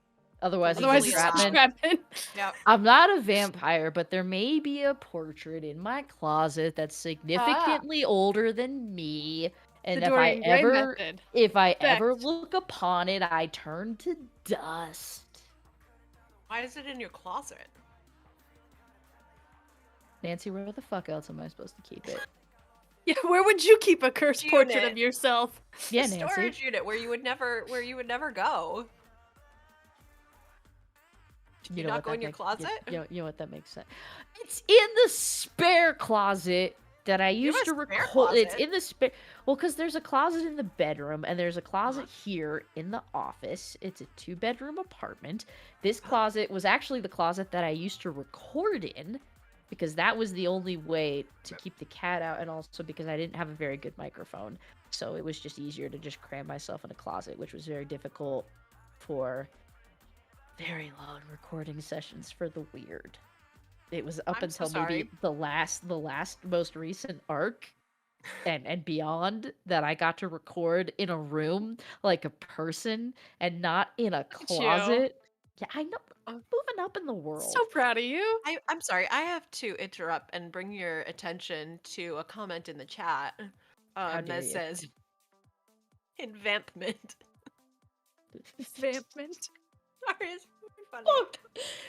Speaker 3: Otherwise,
Speaker 6: Otherwise,
Speaker 3: it's
Speaker 6: it's
Speaker 3: entrapment.
Speaker 6: entrapment.
Speaker 4: Yep.
Speaker 3: I'm not a vampire, but there may be a portrait in my closet that's significantly older than me. And
Speaker 6: The
Speaker 3: if
Speaker 6: Dorian Gray
Speaker 3: ever
Speaker 6: method.
Speaker 3: ever
Speaker 6: Fact.
Speaker 3: look upon it, I turn to dust.
Speaker 4: Why is it in your closet?
Speaker 3: Nancy, where the fuck else am I supposed to keep it?
Speaker 6: Yeah, where would you keep a cursed portrait
Speaker 4: Unit.
Speaker 6: of yourself?
Speaker 3: Yeah,
Speaker 4: The
Speaker 3: Nancy.
Speaker 4: storage unit where you would never go.
Speaker 3: You
Speaker 4: not
Speaker 3: what
Speaker 4: go
Speaker 3: that
Speaker 4: in your
Speaker 3: makes-
Speaker 4: closet?
Speaker 3: You know what that makes sense. It's in the spare closet that I
Speaker 4: You have
Speaker 3: used to
Speaker 4: a spare
Speaker 3: record. It's
Speaker 4: closet?
Speaker 3: in the spare. Well, because there's a closet in the bedroom and there's a closet
Speaker 4: Uh-huh.
Speaker 3: here in the office. It's a 2-bedroom apartment. This closet was actually the closet that I used to record in because that was the only way to keep the cat out, and also because I didn't have a very good microphone. So it was just easier to just cram myself in a closet, which was very difficult for very long recording sessions for the weird. It was up
Speaker 4: I'm so
Speaker 3: until maybe
Speaker 4: sorry.
Speaker 3: the last most recent arc and beyond that I got to record in a room like a person and not in a
Speaker 6: at you.
Speaker 3: closet. Yeah, I know.
Speaker 4: Oh.
Speaker 3: Moving up in the world.
Speaker 6: So proud of you.
Speaker 4: I'm sorry. I have to interrupt and bring your attention to a comment in the chat
Speaker 3: How dare
Speaker 4: that
Speaker 3: you.
Speaker 4: says "envampment."
Speaker 6: Vampment.
Speaker 4: Sorry, it's really funny.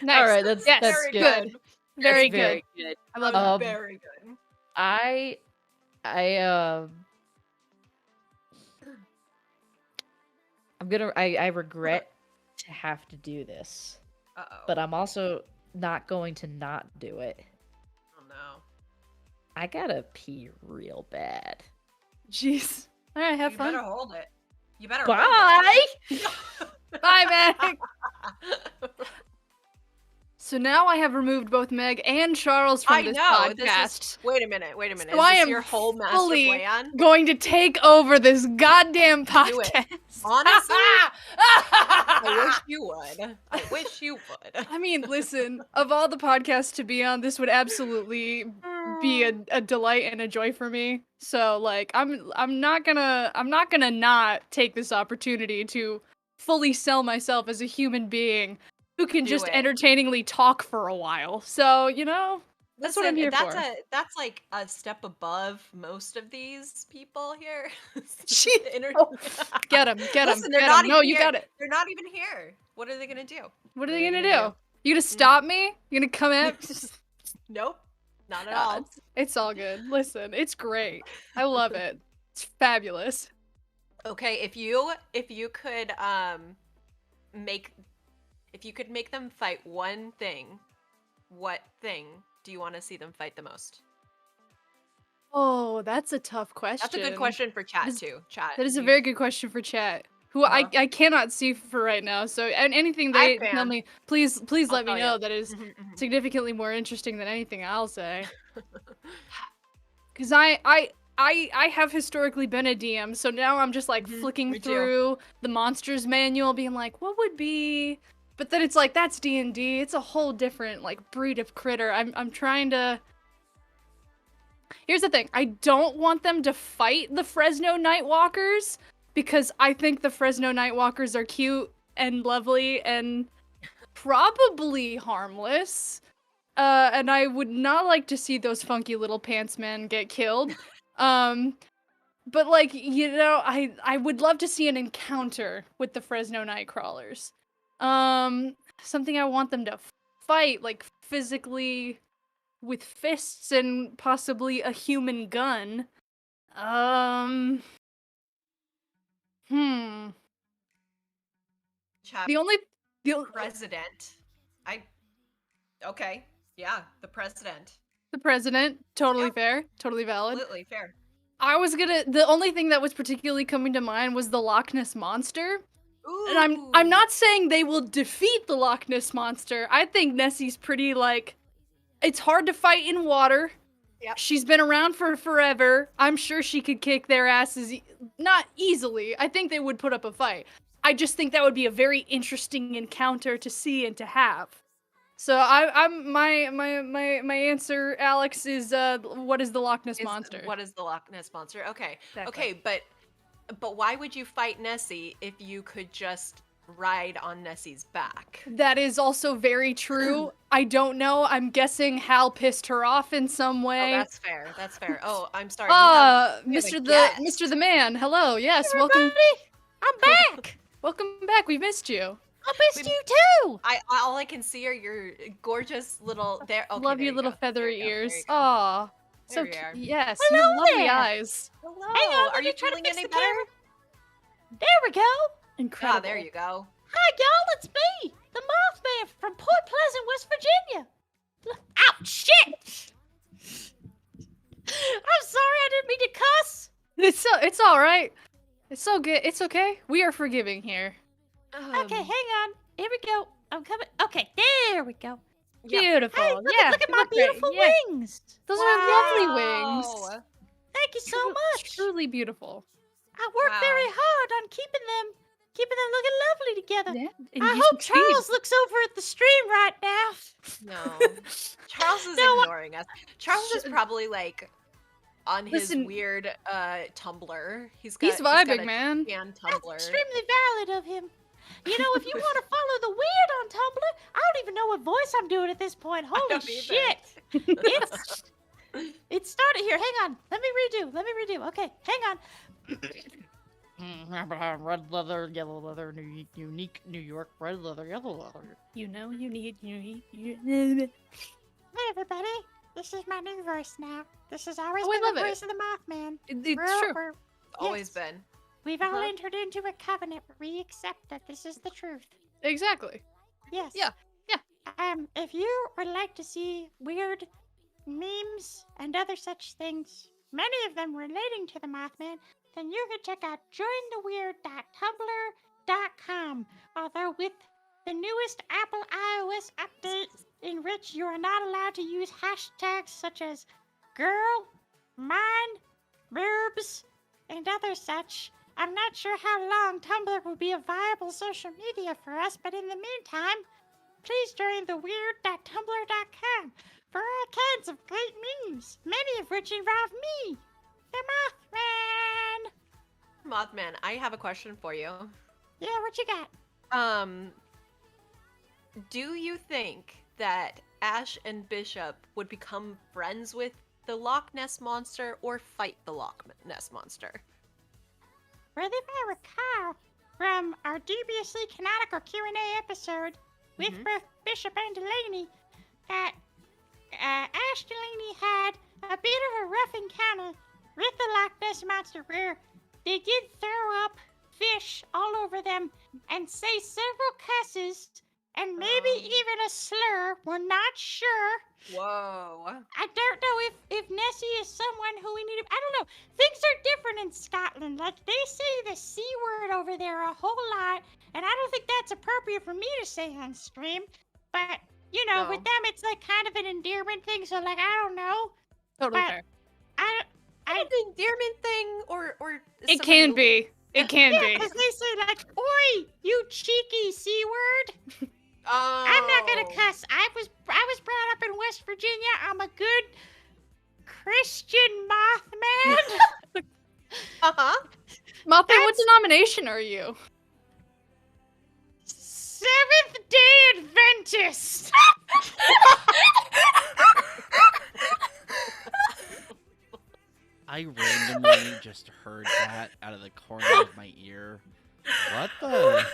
Speaker 6: Nice.
Speaker 3: All right, that's
Speaker 6: Yes,
Speaker 3: that's
Speaker 4: very
Speaker 3: good.
Speaker 6: good. Very
Speaker 3: That's very
Speaker 6: good.
Speaker 3: good.
Speaker 6: I love
Speaker 4: That was
Speaker 6: it.
Speaker 4: very good.
Speaker 3: I regret to have to do this,
Speaker 4: Uh-oh.
Speaker 3: but I'm also not going to not do it.
Speaker 4: Oh no.
Speaker 3: I gotta pee real bad.
Speaker 6: Jeez. All right, have
Speaker 4: You
Speaker 6: fun.
Speaker 4: better hold it. You better
Speaker 3: Bye!
Speaker 6: Bye, Meg. So now I have removed both Meg and Charles from
Speaker 4: I
Speaker 6: this
Speaker 4: know.
Speaker 6: podcast.
Speaker 4: Wait a minute.
Speaker 6: So
Speaker 4: Is
Speaker 6: I
Speaker 4: this
Speaker 6: am
Speaker 4: your whole master
Speaker 6: fully
Speaker 4: plan?
Speaker 6: going to take over this goddamn
Speaker 4: Do it.
Speaker 6: podcast.
Speaker 4: Honestly, I wish you would. I wish you would.
Speaker 6: I mean, listen, of all the podcasts to be on, this would absolutely be a delight and a joy for me. So like I'm not gonna not take this opportunity to fully sell myself as a human being who can
Speaker 4: Do
Speaker 6: just
Speaker 4: it.
Speaker 6: entertainingly talk for a while. So, you know, that's what I'm here
Speaker 4: that's
Speaker 6: for.
Speaker 4: That's like a step above most of these people here.
Speaker 6: She-
Speaker 4: Inter-
Speaker 6: oh, get him, get him,
Speaker 4: Listen, they're
Speaker 6: get
Speaker 4: not
Speaker 6: him. No,
Speaker 4: even
Speaker 6: you
Speaker 4: here.
Speaker 6: got it.
Speaker 4: They're not even here. What are they gonna do?
Speaker 6: What are they gonna do? You gonna stop me? You gonna come at?
Speaker 4: Nope, not at
Speaker 6: Nah,
Speaker 4: all.
Speaker 6: it's all good. Listen, it's great. I love it. It's fabulous.
Speaker 4: Okay, if you could make them fight one thing, what thing do you want to see them fight the most?
Speaker 6: Oh, that's a tough question.
Speaker 4: That's a good question for chat
Speaker 6: That is-
Speaker 4: too. Chat.
Speaker 6: That is a
Speaker 4: you-
Speaker 6: very good question for chat. Who I cannot see for right now. So and anything
Speaker 4: I
Speaker 6: they tell
Speaker 4: can.
Speaker 6: me, please
Speaker 4: I'll
Speaker 6: let me
Speaker 4: tell
Speaker 6: know.
Speaker 4: you.
Speaker 6: That is
Speaker 4: Mhm, mhm.
Speaker 6: significantly more interesting than anything I'll say. Because I have historically been a DM, so now I'm just like flicking
Speaker 4: me too.
Speaker 6: through the monsters manual, being like, what would be? But then it's like, that's D&D. It's a whole different like breed of critter. I'm trying to. Here's the thing. I don't want them to fight the Fresno Nightwalkers because I think the Fresno Nightwalkers are cute and lovely and probably harmless. And I would not like to see those funky little pants men get killed. But like, you know, I would love to see an encounter with the Fresno Nightcrawlers. Something I want them to fight, like physically with fists and possibly a human gun.
Speaker 4: Chap,
Speaker 6: The only
Speaker 4: president. Okay. Yeah, the president.
Speaker 6: the president, totally
Speaker 4: Yep.
Speaker 6: fair, totally valid.
Speaker 4: Absolutely fair.
Speaker 6: The only thing that was particularly coming to mind was the Loch Ness Monster.
Speaker 4: Ooh.
Speaker 6: And I'm not saying they will defeat the Loch Ness Monster. I think Nessie's pretty, like, it's hard to fight in water.
Speaker 4: Yep.
Speaker 6: She's been around for forever. I'm sure she could kick their asses, not easily. I think they would put up a fight. I just think that would be a very interesting encounter to see and to have. So my answer, Alex, is what is the Loch Ness Monster?
Speaker 4: What is the Loch Ness Monster? Okay.
Speaker 6: Exactly.
Speaker 4: Okay, but why would you fight Nessie if you could just ride on Nessie's back?
Speaker 6: That is also very true. I don't know. I'm guessing Hal pissed her off in some way.
Speaker 4: Oh, that's fair. That's fair. Oh, I'm sorry. You have
Speaker 6: Mr. the Man. Hello. Yes, welcome.
Speaker 7: I'm back.
Speaker 6: Welcome back. We missed you.
Speaker 7: I missed you too.
Speaker 4: all I can see are your gorgeous little there. Okay,
Speaker 6: Love
Speaker 4: there
Speaker 6: your
Speaker 4: you
Speaker 6: little
Speaker 4: go.
Speaker 6: feathery
Speaker 4: There you go.
Speaker 6: ears.
Speaker 4: There you go.
Speaker 6: Aw.
Speaker 4: There
Speaker 6: So
Speaker 4: we are.
Speaker 6: yes,
Speaker 7: Hello
Speaker 6: you lovely
Speaker 7: there.
Speaker 6: eyes.
Speaker 4: Hello.
Speaker 7: Hang on, let
Speaker 4: Are
Speaker 7: me
Speaker 4: you
Speaker 7: try to
Speaker 4: feeling
Speaker 7: fix
Speaker 4: any
Speaker 7: the
Speaker 4: better?
Speaker 7: camera. There we go.
Speaker 6: Incredible.
Speaker 4: Ah, there you go.
Speaker 7: Hi, y'all. It's me, the Moth Man from Point Pleasant, West Virginia. Ow, shit! I'm sorry. I didn't mean to cuss.
Speaker 6: It's all right. It's so good. It's okay. We are forgiving here.
Speaker 7: Okay, hang on. Here we go. I'm coming. Okay, there we go.
Speaker 6: Beautiful.
Speaker 7: Hey, look,
Speaker 6: yeah.
Speaker 7: look at
Speaker 6: you
Speaker 7: my
Speaker 6: look great.
Speaker 7: beautiful
Speaker 6: Yeah.
Speaker 7: wings.
Speaker 6: Those are lovely
Speaker 4: Wow.
Speaker 6: wings.
Speaker 7: Thank you so much.
Speaker 6: Truly beautiful.
Speaker 7: I worked
Speaker 4: Wow.
Speaker 7: very hard on keeping them looking lovely together.
Speaker 6: Yeah. and
Speaker 7: I
Speaker 6: you
Speaker 7: hope
Speaker 6: succeed.
Speaker 7: Charles looks over at the stream right now.
Speaker 4: No. Charles is
Speaker 7: No,
Speaker 4: ignoring us. Charles is probably like on his
Speaker 6: Listen.
Speaker 4: weird Tumblr. He's
Speaker 6: He's
Speaker 4: got
Speaker 6: vibing,
Speaker 4: a
Speaker 6: man.
Speaker 4: tan
Speaker 7: That's
Speaker 4: Tumblr.
Speaker 7: extremely valid of him. You know, if you want to follow the weird on Tumblr, I don't even know what voice I'm doing at this point. Holy
Speaker 4: don't either.
Speaker 7: shit. It started here. Hang on. Let me redo. Okay, hang on.
Speaker 3: Red leather, yellow leather, unique New York, red leather, yellow leather.
Speaker 6: You know you need.
Speaker 7: Hey, everybody. This is my new voice now. This has always
Speaker 6: Oh, I
Speaker 7: been
Speaker 6: love
Speaker 7: the
Speaker 6: it.
Speaker 7: voice of the Mothman.
Speaker 6: It's true.
Speaker 4: Always
Speaker 7: yes.
Speaker 4: been.
Speaker 7: We've all entered into a covenant where we accept that this is the truth.
Speaker 6: Exactly.
Speaker 7: Yes.
Speaker 6: Yeah, yeah.
Speaker 7: If you would like to see weird memes and other such things, many of them relating to the Mothman, then you can check out jointheweird.tumblr.com. Although with the newest Apple iOS update, in which you are not allowed to use hashtags such as girl, mine, boobs, and other such, I'm not sure how long Tumblr will be a viable social media for us, but in the meantime, please join theweird.tumblr.com for all kinds of great memes, many of which involve me, the Mothman.
Speaker 4: Mothman, I have a question for you.
Speaker 7: Yeah, what you got?
Speaker 4: Do you think that Ash and Bishop would become friends with the Loch Ness Monster or fight the Loch Ness Monster?
Speaker 7: Well, if I recall from our deviously canonical Q&A episode with both Bishop and Delaney, that Ash Delaney had a bit of a rough encounter with the Loch Ness Monster where they did throw up fish all over them and say several curses and maybe even a slur. We're not sure.
Speaker 4: Whoa.
Speaker 7: I don't know if Nessie is someone who we need to... I don't know. Things are different in Scotland. Like, they say the C word over there a whole lot, and I don't think that's appropriate for me to say on stream. But, you know,
Speaker 4: No.
Speaker 7: with them, it's like kind of an endearment thing, so, like, I don't know.
Speaker 6: Totally
Speaker 7: But-
Speaker 6: fair.
Speaker 7: I
Speaker 4: An endearment thing, or
Speaker 6: It can be. It can be.
Speaker 7: because they say like, "Oi, you cheeky c word."
Speaker 4: Oh.
Speaker 7: I'm not gonna cuss. I was brought up in West Virginia. I'm a good Christian Moth Man.
Speaker 4: Uh-huh.
Speaker 6: Moth Man, what
Speaker 7: That's-
Speaker 6: denomination are you?
Speaker 7: Seventh-day Adventist.
Speaker 2: I randomly just heard that out of the corner of my ear. What the?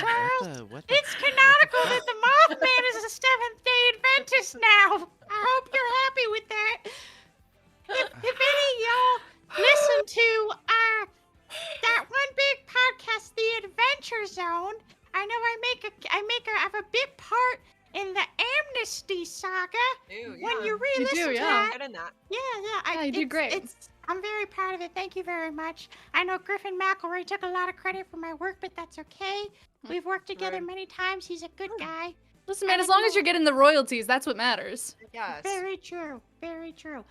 Speaker 7: Charles,
Speaker 2: What the?
Speaker 7: it's canonical that the Mothman is a Seventh-day Adventist now. I hope you're happy with that. If any of y'all listen to that one big podcast, The Adventure Zone, I know I have a bit part in the Amnesty Saga.
Speaker 4: Ew,
Speaker 7: When
Speaker 4: yeah.
Speaker 7: you re-listen
Speaker 6: do,
Speaker 7: to
Speaker 6: yeah.
Speaker 7: that,
Speaker 4: Good in that.
Speaker 7: yeah,
Speaker 6: Yeah, you did great.
Speaker 7: I'm very proud of it. Thank you very much. I know Griffin McElroy took a lot of credit for my work, but that's okay. We've worked together
Speaker 4: Right.
Speaker 7: many times. He's a good guy.
Speaker 6: Listen, man, as long as you're getting the royalties, that's what matters.
Speaker 4: Yes.
Speaker 7: Very true. Very true.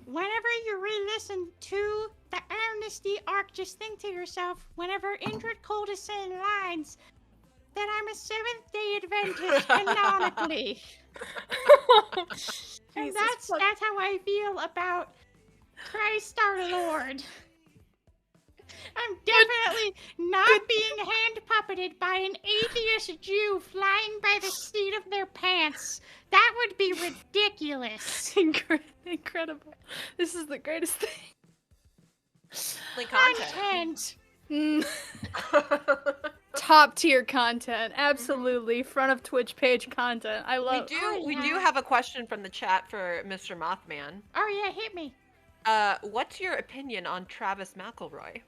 Speaker 7: Whenever you re-listen to the Amnesty arc, just think to yourself, whenever Indrid Cold is saying lines, that I'm a Seventh-day Adventist canonically. And that's how I feel about Christ our Lord. I'm definitely not being hand puppeted by an atheist Jew flying by the seat of their pants. That would be ridiculous.
Speaker 6: Incredible. This is the greatest thing.
Speaker 4: Like content.
Speaker 7: Content.
Speaker 6: Top tier content. Absolutely. Front of Twitch page content. I love
Speaker 4: We do have a question from the chat for Mr. Mothman.
Speaker 7: Oh yeah, hit me.
Speaker 4: What's your opinion on Travis McElroy?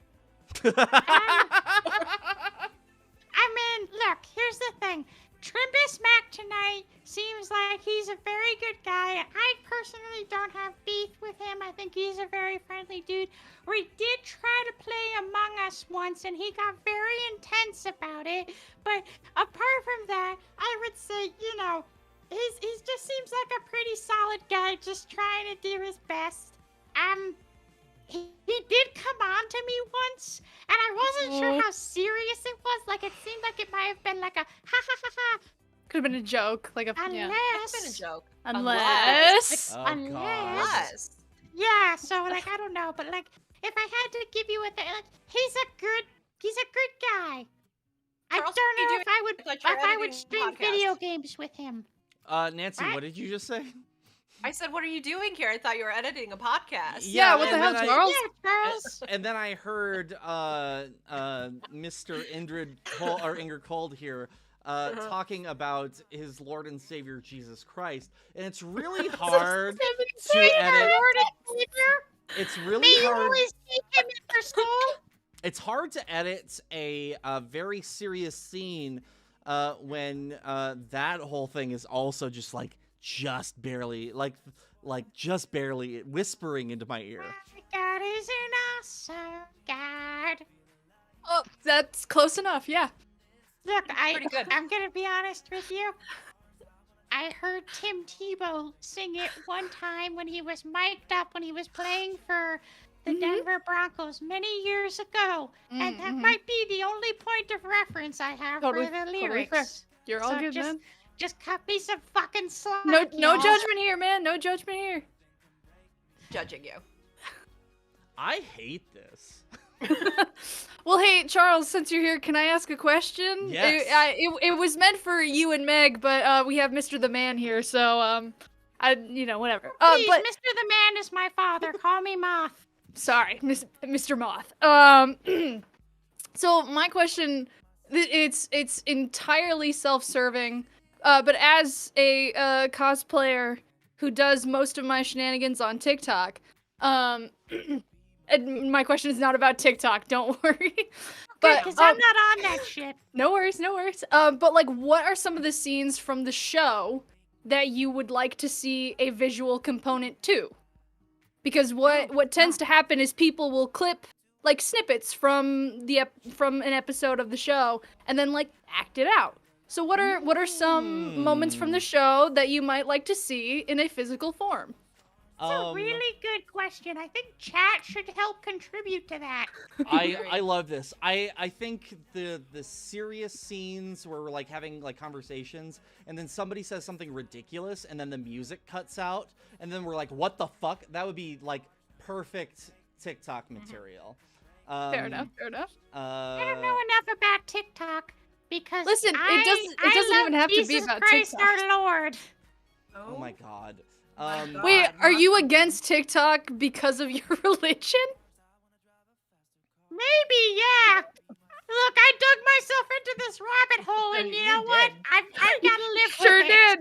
Speaker 7: I mean, look, here's the thing. Trimbus Mac tonight seems like he's a very good guy. I personally don't have beef with him. I think he's a very friendly dude. We did try to play Among Us once, and he got very intense about it. But apart from that, I would say, he just seems like a pretty solid guy, just trying to do his best. He did come on to me once, and I wasn't sure how serious it was. Like, it seemed like it might have been like a ha ha ha ha.
Speaker 6: Could have been a joke. Like a
Speaker 7: Unless.
Speaker 4: It's been a joke.
Speaker 6: Unless.
Speaker 2: Oh,
Speaker 7: Unless.
Speaker 2: God.
Speaker 4: Yes.
Speaker 7: Yeah, so, like, I don't know, but, like, if I had to give you he's a good guy. I
Speaker 4: Charles,
Speaker 7: don't
Speaker 4: what are
Speaker 7: know
Speaker 4: you
Speaker 7: if
Speaker 4: doing?
Speaker 7: I would stream video games with him.
Speaker 2: Nancy, what did you just say?
Speaker 4: I said, what are you doing here? I thought you were editing a podcast.
Speaker 6: Yeah, what the
Speaker 2: and
Speaker 6: hell,
Speaker 2: then
Speaker 6: Charles?
Speaker 7: Yeah, Charles.
Speaker 2: And then I heard Mr. Ingrid Cold here talking about his Lord and Savior Jesus Christ, and it's really hard to edit. It's really
Speaker 7: May you
Speaker 2: hard.
Speaker 7: always keep him in your soul.
Speaker 2: It's hard to edit a very serious scene when that whole thing is also just just barely whispering into my ear.
Speaker 7: My God is an awesome God.
Speaker 6: Oh, that's close enough, yeah.
Speaker 7: Look,
Speaker 4: Pretty good.
Speaker 7: I'm gonna be honest with you. I heard Tim Tebow sing it one time when he was mic'd up when he was playing for the Denver Broncos many years ago, and that might be the only point of reference I have for the
Speaker 6: Totally
Speaker 7: lyrics.
Speaker 6: fair. You're all
Speaker 7: So
Speaker 6: good, man.
Speaker 7: Just cut me some fucking slack.
Speaker 6: No
Speaker 7: y'all.
Speaker 6: judgment here, man. No judgment here.
Speaker 4: Judging you.
Speaker 2: I hate this.
Speaker 6: Well, hey, Charles, since you're here, can I ask a question?
Speaker 2: Yes.
Speaker 6: It was meant for you and Meg, but we have Mr. the Man here, so whatever.
Speaker 7: Please,
Speaker 6: But
Speaker 7: Mr. the Man is my father. Call me Moth.
Speaker 6: sorry, Mr. Moth. So my question, it's entirely self-serving, but as a cosplayer who does most of my shenanigans on TikTok, and my question is not about TikTok. Don't worry. But
Speaker 7: Because I'm not on that shit.
Speaker 6: no worries. But like, what are some of the scenes from the show that you would like to see a visual component to? Because what tends to happen is people will clip like snippets from an episode of the show and then like act it out. So what are some moments from the show that you might like to see in a physical form?
Speaker 7: That's a really good question. I think chat should help contribute to that.
Speaker 2: I love this. I think the serious scenes where we're like having like conversations and then somebody says something ridiculous and then the music cuts out and then we're like, what the fuck? That would be like perfect TikTok material.
Speaker 6: Fair enough.
Speaker 7: I don't know enough about TikTok because
Speaker 6: listen, it doesn't even have to be about
Speaker 7: Christ
Speaker 6: TikTok.
Speaker 7: Our Lord.
Speaker 2: Oh my god.
Speaker 6: Wait, are you against TikTok because of your religion?
Speaker 7: Maybe, yeah. Look, I dug myself into this rabbit hole, and you know what? I've got to live
Speaker 6: Sure
Speaker 7: with it.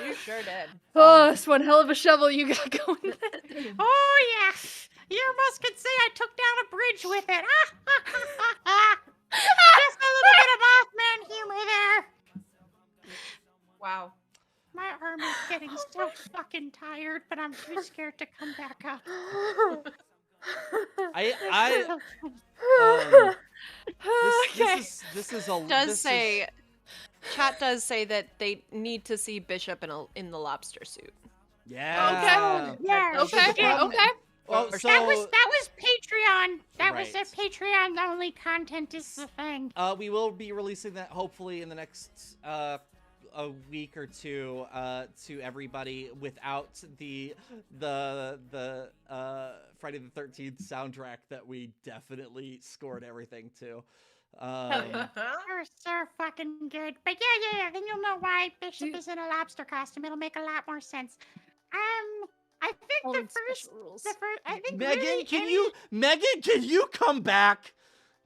Speaker 4: You sure did.
Speaker 6: Oh, that's one hell of a shovel you got going there.
Speaker 7: Oh, yes. You almost could say I took down a bridge with it. Just a little bit of Mothman humor there.
Speaker 4: Wow.
Speaker 7: My arm is getting so fucking tired, but I'm too scared to come back up.
Speaker 2: This is a
Speaker 4: Chat does say that they need to see Bishop in the lobster suit.
Speaker 2: Yeah.
Speaker 6: Okay.
Speaker 7: Yeah.
Speaker 6: Okay.
Speaker 2: Well, so
Speaker 7: that was Patreon. That was
Speaker 2: Right.
Speaker 7: a Patreon only content is the thing.
Speaker 2: we will be releasing that hopefully in the next a week or two to everybody without the Friday the 13th soundtrack that we definitely scored everything to.
Speaker 7: You're so fucking good. But yeah, then you'll know why Bishop is in a lobster costume. It'll make a lot more sense. I think I think
Speaker 2: Megan,
Speaker 7: really
Speaker 2: can you come back?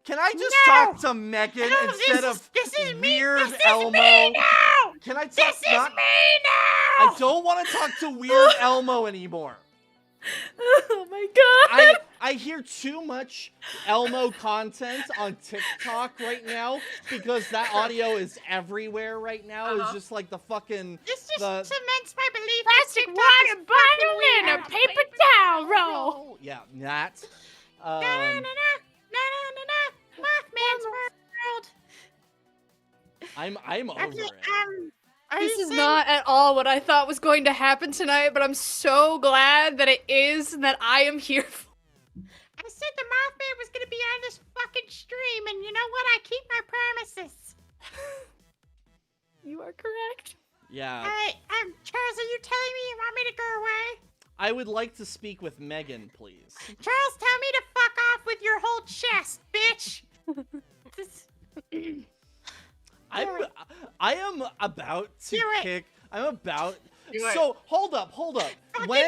Speaker 2: Can I just
Speaker 7: No!
Speaker 2: talk to Megan
Speaker 7: No,
Speaker 2: instead of
Speaker 7: this is
Speaker 2: weird
Speaker 7: me. This
Speaker 2: Elmo?
Speaker 7: is me now.
Speaker 2: Can I talk?
Speaker 7: This is
Speaker 2: not-
Speaker 7: me now.
Speaker 2: I don't want to talk to weird Elmo anymore.
Speaker 6: Oh my god.
Speaker 2: I hear too much Elmo content on TikTok right now because that audio is everywhere right now. It's just like the fucking
Speaker 7: This just
Speaker 2: the
Speaker 7: cements my belief.
Speaker 6: Plastic
Speaker 7: that
Speaker 6: water
Speaker 7: TikTok is
Speaker 6: bottle
Speaker 7: fucking
Speaker 6: and a
Speaker 7: weird.
Speaker 6: paper towel roll.
Speaker 2: yeah, that.
Speaker 7: Na-na-na-na, Mothman's world.
Speaker 2: I'm over it.
Speaker 7: Are
Speaker 6: This
Speaker 7: you
Speaker 6: is
Speaker 7: saying-
Speaker 6: not at all what I thought was going to happen tonight, but I'm so glad that it is and that I am here.
Speaker 7: I said the Mothman was gonna be on this fucking stream, and you know what? I keep my promises.
Speaker 6: You are correct.
Speaker 2: Yeah.
Speaker 7: Alright, Charles, are you telling me you want me to go away?
Speaker 2: I would like to speak with Megan, please.
Speaker 7: Charles, tell me to fuck off with your whole chest, bitch.
Speaker 2: I am about to
Speaker 7: Do it.
Speaker 2: kick. I'm about.
Speaker 4: Do it.
Speaker 2: So hold up.
Speaker 7: Fucking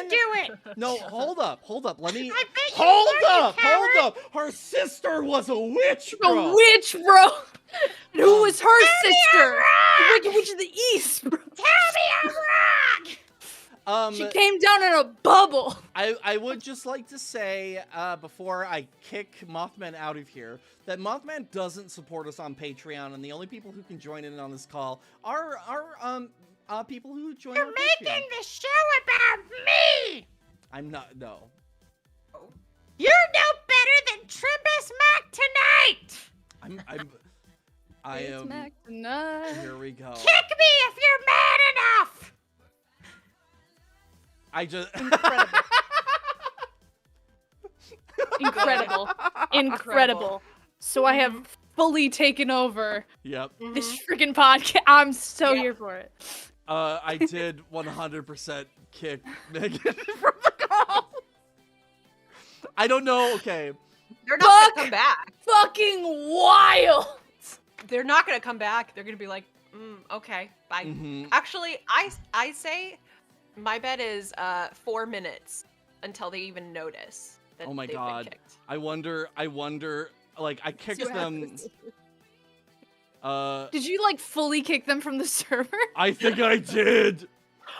Speaker 7: do it.
Speaker 2: No, hold up. Let me.
Speaker 7: I bet you
Speaker 2: Hold
Speaker 7: would, you
Speaker 2: up.
Speaker 7: coward.
Speaker 2: Her sister was a witch,
Speaker 6: The
Speaker 2: bro.
Speaker 6: witch, bro. Who was her
Speaker 7: Tell me
Speaker 6: sister?
Speaker 7: I'm
Speaker 6: The
Speaker 7: wrong.
Speaker 6: witch of the east, bro.
Speaker 7: Tell me I'm wrong.
Speaker 6: She came down in a bubble.
Speaker 2: I would just like to say before I kick Mothman out of here that Mothman doesn't support us on Patreon, and the only people who can join in on this call are people who join
Speaker 7: You're
Speaker 2: our
Speaker 7: making
Speaker 2: Patreon.
Speaker 7: the show about me.
Speaker 2: I'm not. No.
Speaker 7: You're no better than Trimbus Mac tonight.
Speaker 2: I am.
Speaker 6: Mac tonight.
Speaker 2: Here we go.
Speaker 7: Kick me if you're mad enough.
Speaker 2: I just.
Speaker 6: Incredible. So I have fully taken over
Speaker 2: Yep.
Speaker 6: this freaking podcast. I'm so here for it.
Speaker 2: I did 100% kick Megan from the call. I don't know. Okay.
Speaker 4: They're not gonna come back.
Speaker 6: Fucking wild.
Speaker 4: They're not gonna come back. They're gonna be like, okay, bye.
Speaker 2: Mhm.
Speaker 4: Actually, I say my bet is 4 minutes until they even notice that
Speaker 2: Oh my
Speaker 4: they've
Speaker 2: God.
Speaker 4: been kicked.
Speaker 2: I wonder. Like I kicked
Speaker 6: what
Speaker 2: them.
Speaker 6: Did you like fully kick them from the server?
Speaker 2: I think I did.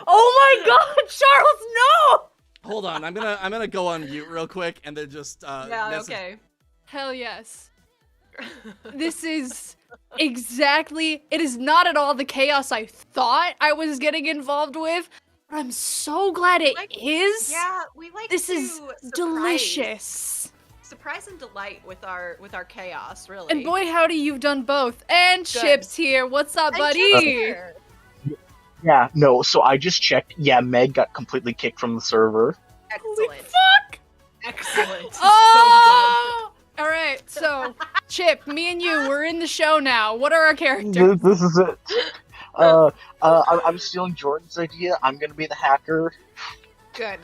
Speaker 6: Oh my god, Charles, no!
Speaker 2: Hold on. I'm gonna go on mute real quick and then just
Speaker 4: Yeah,
Speaker 2: message-
Speaker 4: okay.
Speaker 6: Hell yes. This is exactly, it is not at all the chaos I thought I was getting involved with, but I'm so glad it is.
Speaker 4: Yeah, we like
Speaker 6: This
Speaker 4: to
Speaker 6: is
Speaker 4: surprise.
Speaker 6: delicious.
Speaker 4: surprise and delight with our chaos, really.
Speaker 6: And boy, howdy, you've done both. And
Speaker 4: Good.
Speaker 6: Chip's here. What's up,
Speaker 4: And
Speaker 6: buddy?
Speaker 4: Chip's here.
Speaker 8: Yeah, no, so I just checked. Yeah, Meg got completely kicked from the server.
Speaker 4: Excellent.
Speaker 6: Fuck!
Speaker 4: Excellent.
Speaker 6: Oh! All right, so Chip, me and you, we're in the show now. What are our characters?
Speaker 8: This is it. I'm stealing Jordan's idea. I'm gonna be the hacker.
Speaker 4: Good.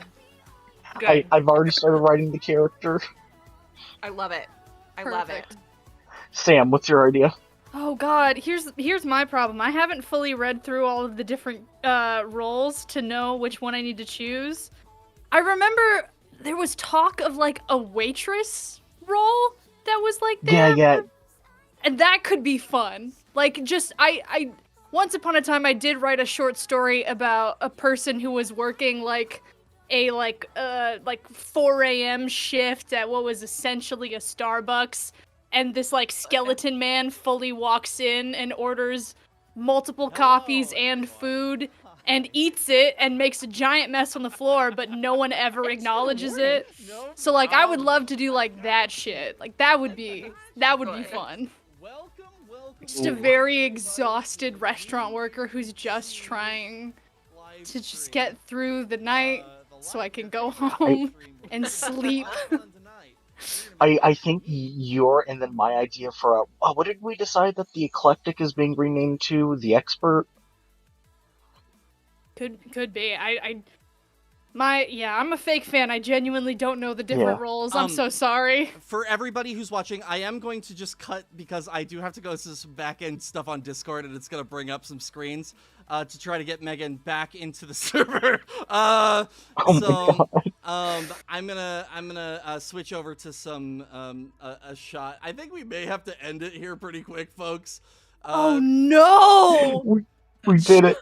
Speaker 4: Good.
Speaker 8: I've already started writing the character.
Speaker 4: I love it. I love it.
Speaker 6: Perfect.
Speaker 8: Sam, what's your idea?
Speaker 6: Oh god, here's my problem. I haven't fully read through all of the different roles to know which one I need to choose. I remember there was talk of like a waitress role that was like there.
Speaker 8: Yeah.
Speaker 6: And that could be fun. Like just I once upon a time I did write a short story about a person who was working like a 4 a.m. shift at what was essentially a Starbucks, and this like skeleton man fully walks in and orders multiple coffees and food and eats it and makes a giant mess on the floor, but no one ever acknowledges it. So like I would love to do like that shit. Like that would be fun. Just a very exhausted restaurant worker who's just trying to just get through the night so I can go home and sleep.
Speaker 8: I think your and then my idea for what did we decide that the eclectic is being renamed to? The expert?
Speaker 6: Could be. I'm a fake fan. I genuinely don't know the different roles. I'm so sorry.
Speaker 2: For everybody who's watching, I am going to just cut because I do have to go to some back-end stuff on Discord, and it's going to bring up some screens to try to get Megan back into the server. I'm gonna switch over to some a shot. I think we may have to end it here pretty quick, folks.
Speaker 6: Oh no!
Speaker 8: We did it.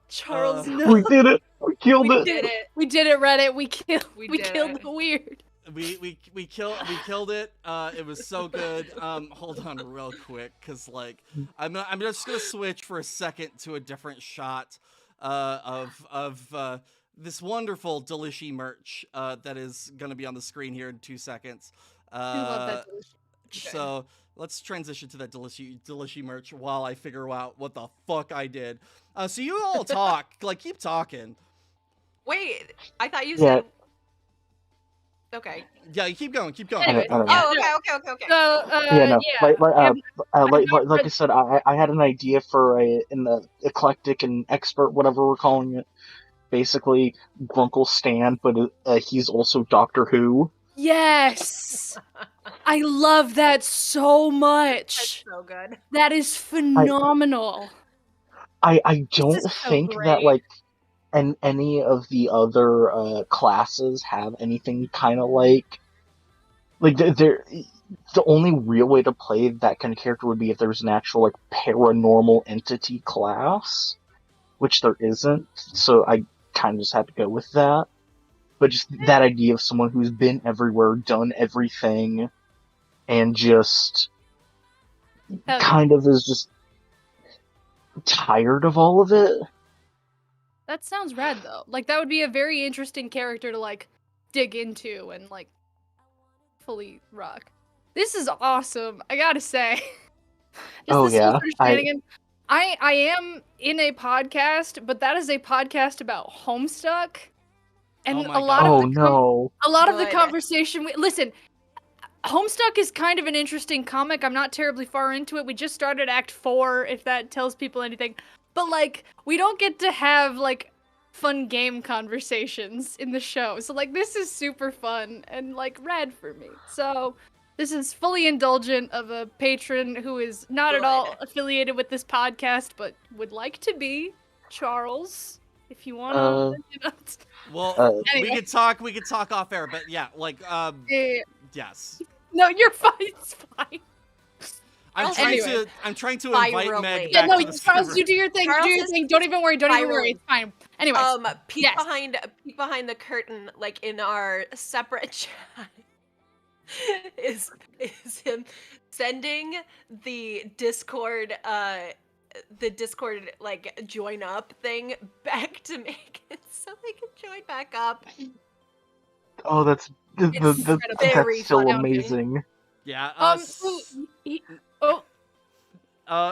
Speaker 6: Charles, no.
Speaker 8: We did it. We killed it.
Speaker 6: We did it, Reddit. We killed
Speaker 4: it.
Speaker 6: the weird.
Speaker 2: We killed it. It was so good. Hold on real quick, cause like I'm just gonna switch for a second to a different shot of this wonderful Delishi merch that is gonna be on the screen here in 2 seconds.
Speaker 6: I love that Delishi.
Speaker 2: So let's transition to that Delishi merch while I figure out what the fuck I did. So you all talk, like keep talking.
Speaker 4: Wait, I thought you said. Okay.
Speaker 2: Yeah, you keep going.
Speaker 6: Anyway.
Speaker 8: I don't know.
Speaker 4: Oh, okay.
Speaker 8: So, like I said, I had an idea for in the eclectic and expert, whatever we're calling it. Basically, Grunkle Stan, but he's also Doctor Who.
Speaker 6: Yes! I love that so much.
Speaker 4: That's so good.
Speaker 6: That is phenomenal.
Speaker 8: I don't
Speaker 6: so
Speaker 8: think
Speaker 6: great.
Speaker 8: that, like, and any of the other classes have anything kind of like they're the only real way to play that kind of character would be if there's an actual like paranormal entity class, which there isn't. So I kind of just had to go with that. But just that idea of someone who's been everywhere, done everything, and just kind of is just tired of all of it.
Speaker 6: That sounds rad, though. Like, that would be a very interesting character to, like, dig into and, like, fully rock. This is awesome, I gotta say. I am in a podcast, but that is a podcast about Homestuck. And a lot of the conversation... Listen, Homestuck is kind of an interesting comic. I'm not terribly far into it. We just started Act 4, if that tells people anything. But, like, we don't get to have, like, fun game conversations in the show. So, like, this is super fun and, like, rad for me. So, this is fully indulgent of a patron who is not at all affiliated with this podcast, but would like to be. Charles, if you want to...
Speaker 2: Well,
Speaker 6: anyway.
Speaker 2: we could talk off air, but yeah, like, yes.
Speaker 6: No, you're fine. It's fine.
Speaker 2: I'm trying to invite Meg
Speaker 6: Yeah,
Speaker 2: back
Speaker 6: no,
Speaker 2: to the
Speaker 6: Charles,
Speaker 2: server.
Speaker 6: you do your thing. Do your thing. Don't even worry. It's fine. Anyways.
Speaker 4: Peek behind the curtain, like in our separate chat, is him sending the Discord like join up thing back to Megan so they can join back up.
Speaker 8: Oh,
Speaker 6: It's incredible.
Speaker 4: Very
Speaker 8: that's so
Speaker 4: fun.
Speaker 8: amazing.
Speaker 2: Yeah.
Speaker 6: So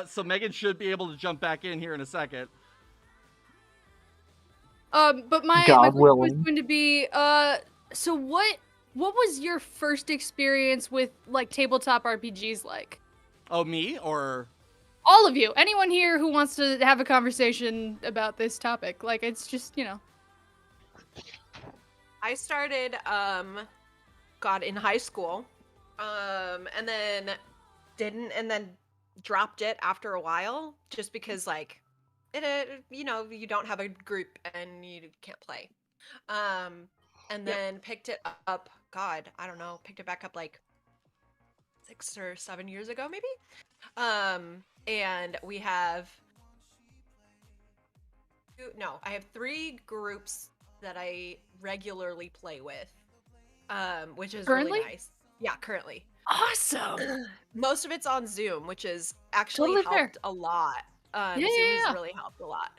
Speaker 2: So Megan should be able to jump back in here in a second.
Speaker 6: but my
Speaker 8: God
Speaker 6: question was
Speaker 8: willing.
Speaker 6: going to be, so what was your first experience with like tabletop RPGs like?
Speaker 2: Oh, me or
Speaker 6: All of you, anyone here who wants to have a conversation about this topic, like it's just
Speaker 4: I started in high school, and then dropped it after a while, just because like you don't have a group and you can't play, and then picked it up. God, I don't know, picked it back up like 6 or 7 years ago, maybe. And we have I have 3 groups that I regularly play with, which is
Speaker 6: Currently?
Speaker 4: really nice. Yeah, currently.
Speaker 6: awesome.
Speaker 4: Most of it's on Zoom, which is actually
Speaker 6: Totally fair.
Speaker 4: helped a lot.
Speaker 6: Yeah,
Speaker 4: Zoom
Speaker 6: yeah,
Speaker 4: has
Speaker 6: yeah.
Speaker 4: really helped a lot.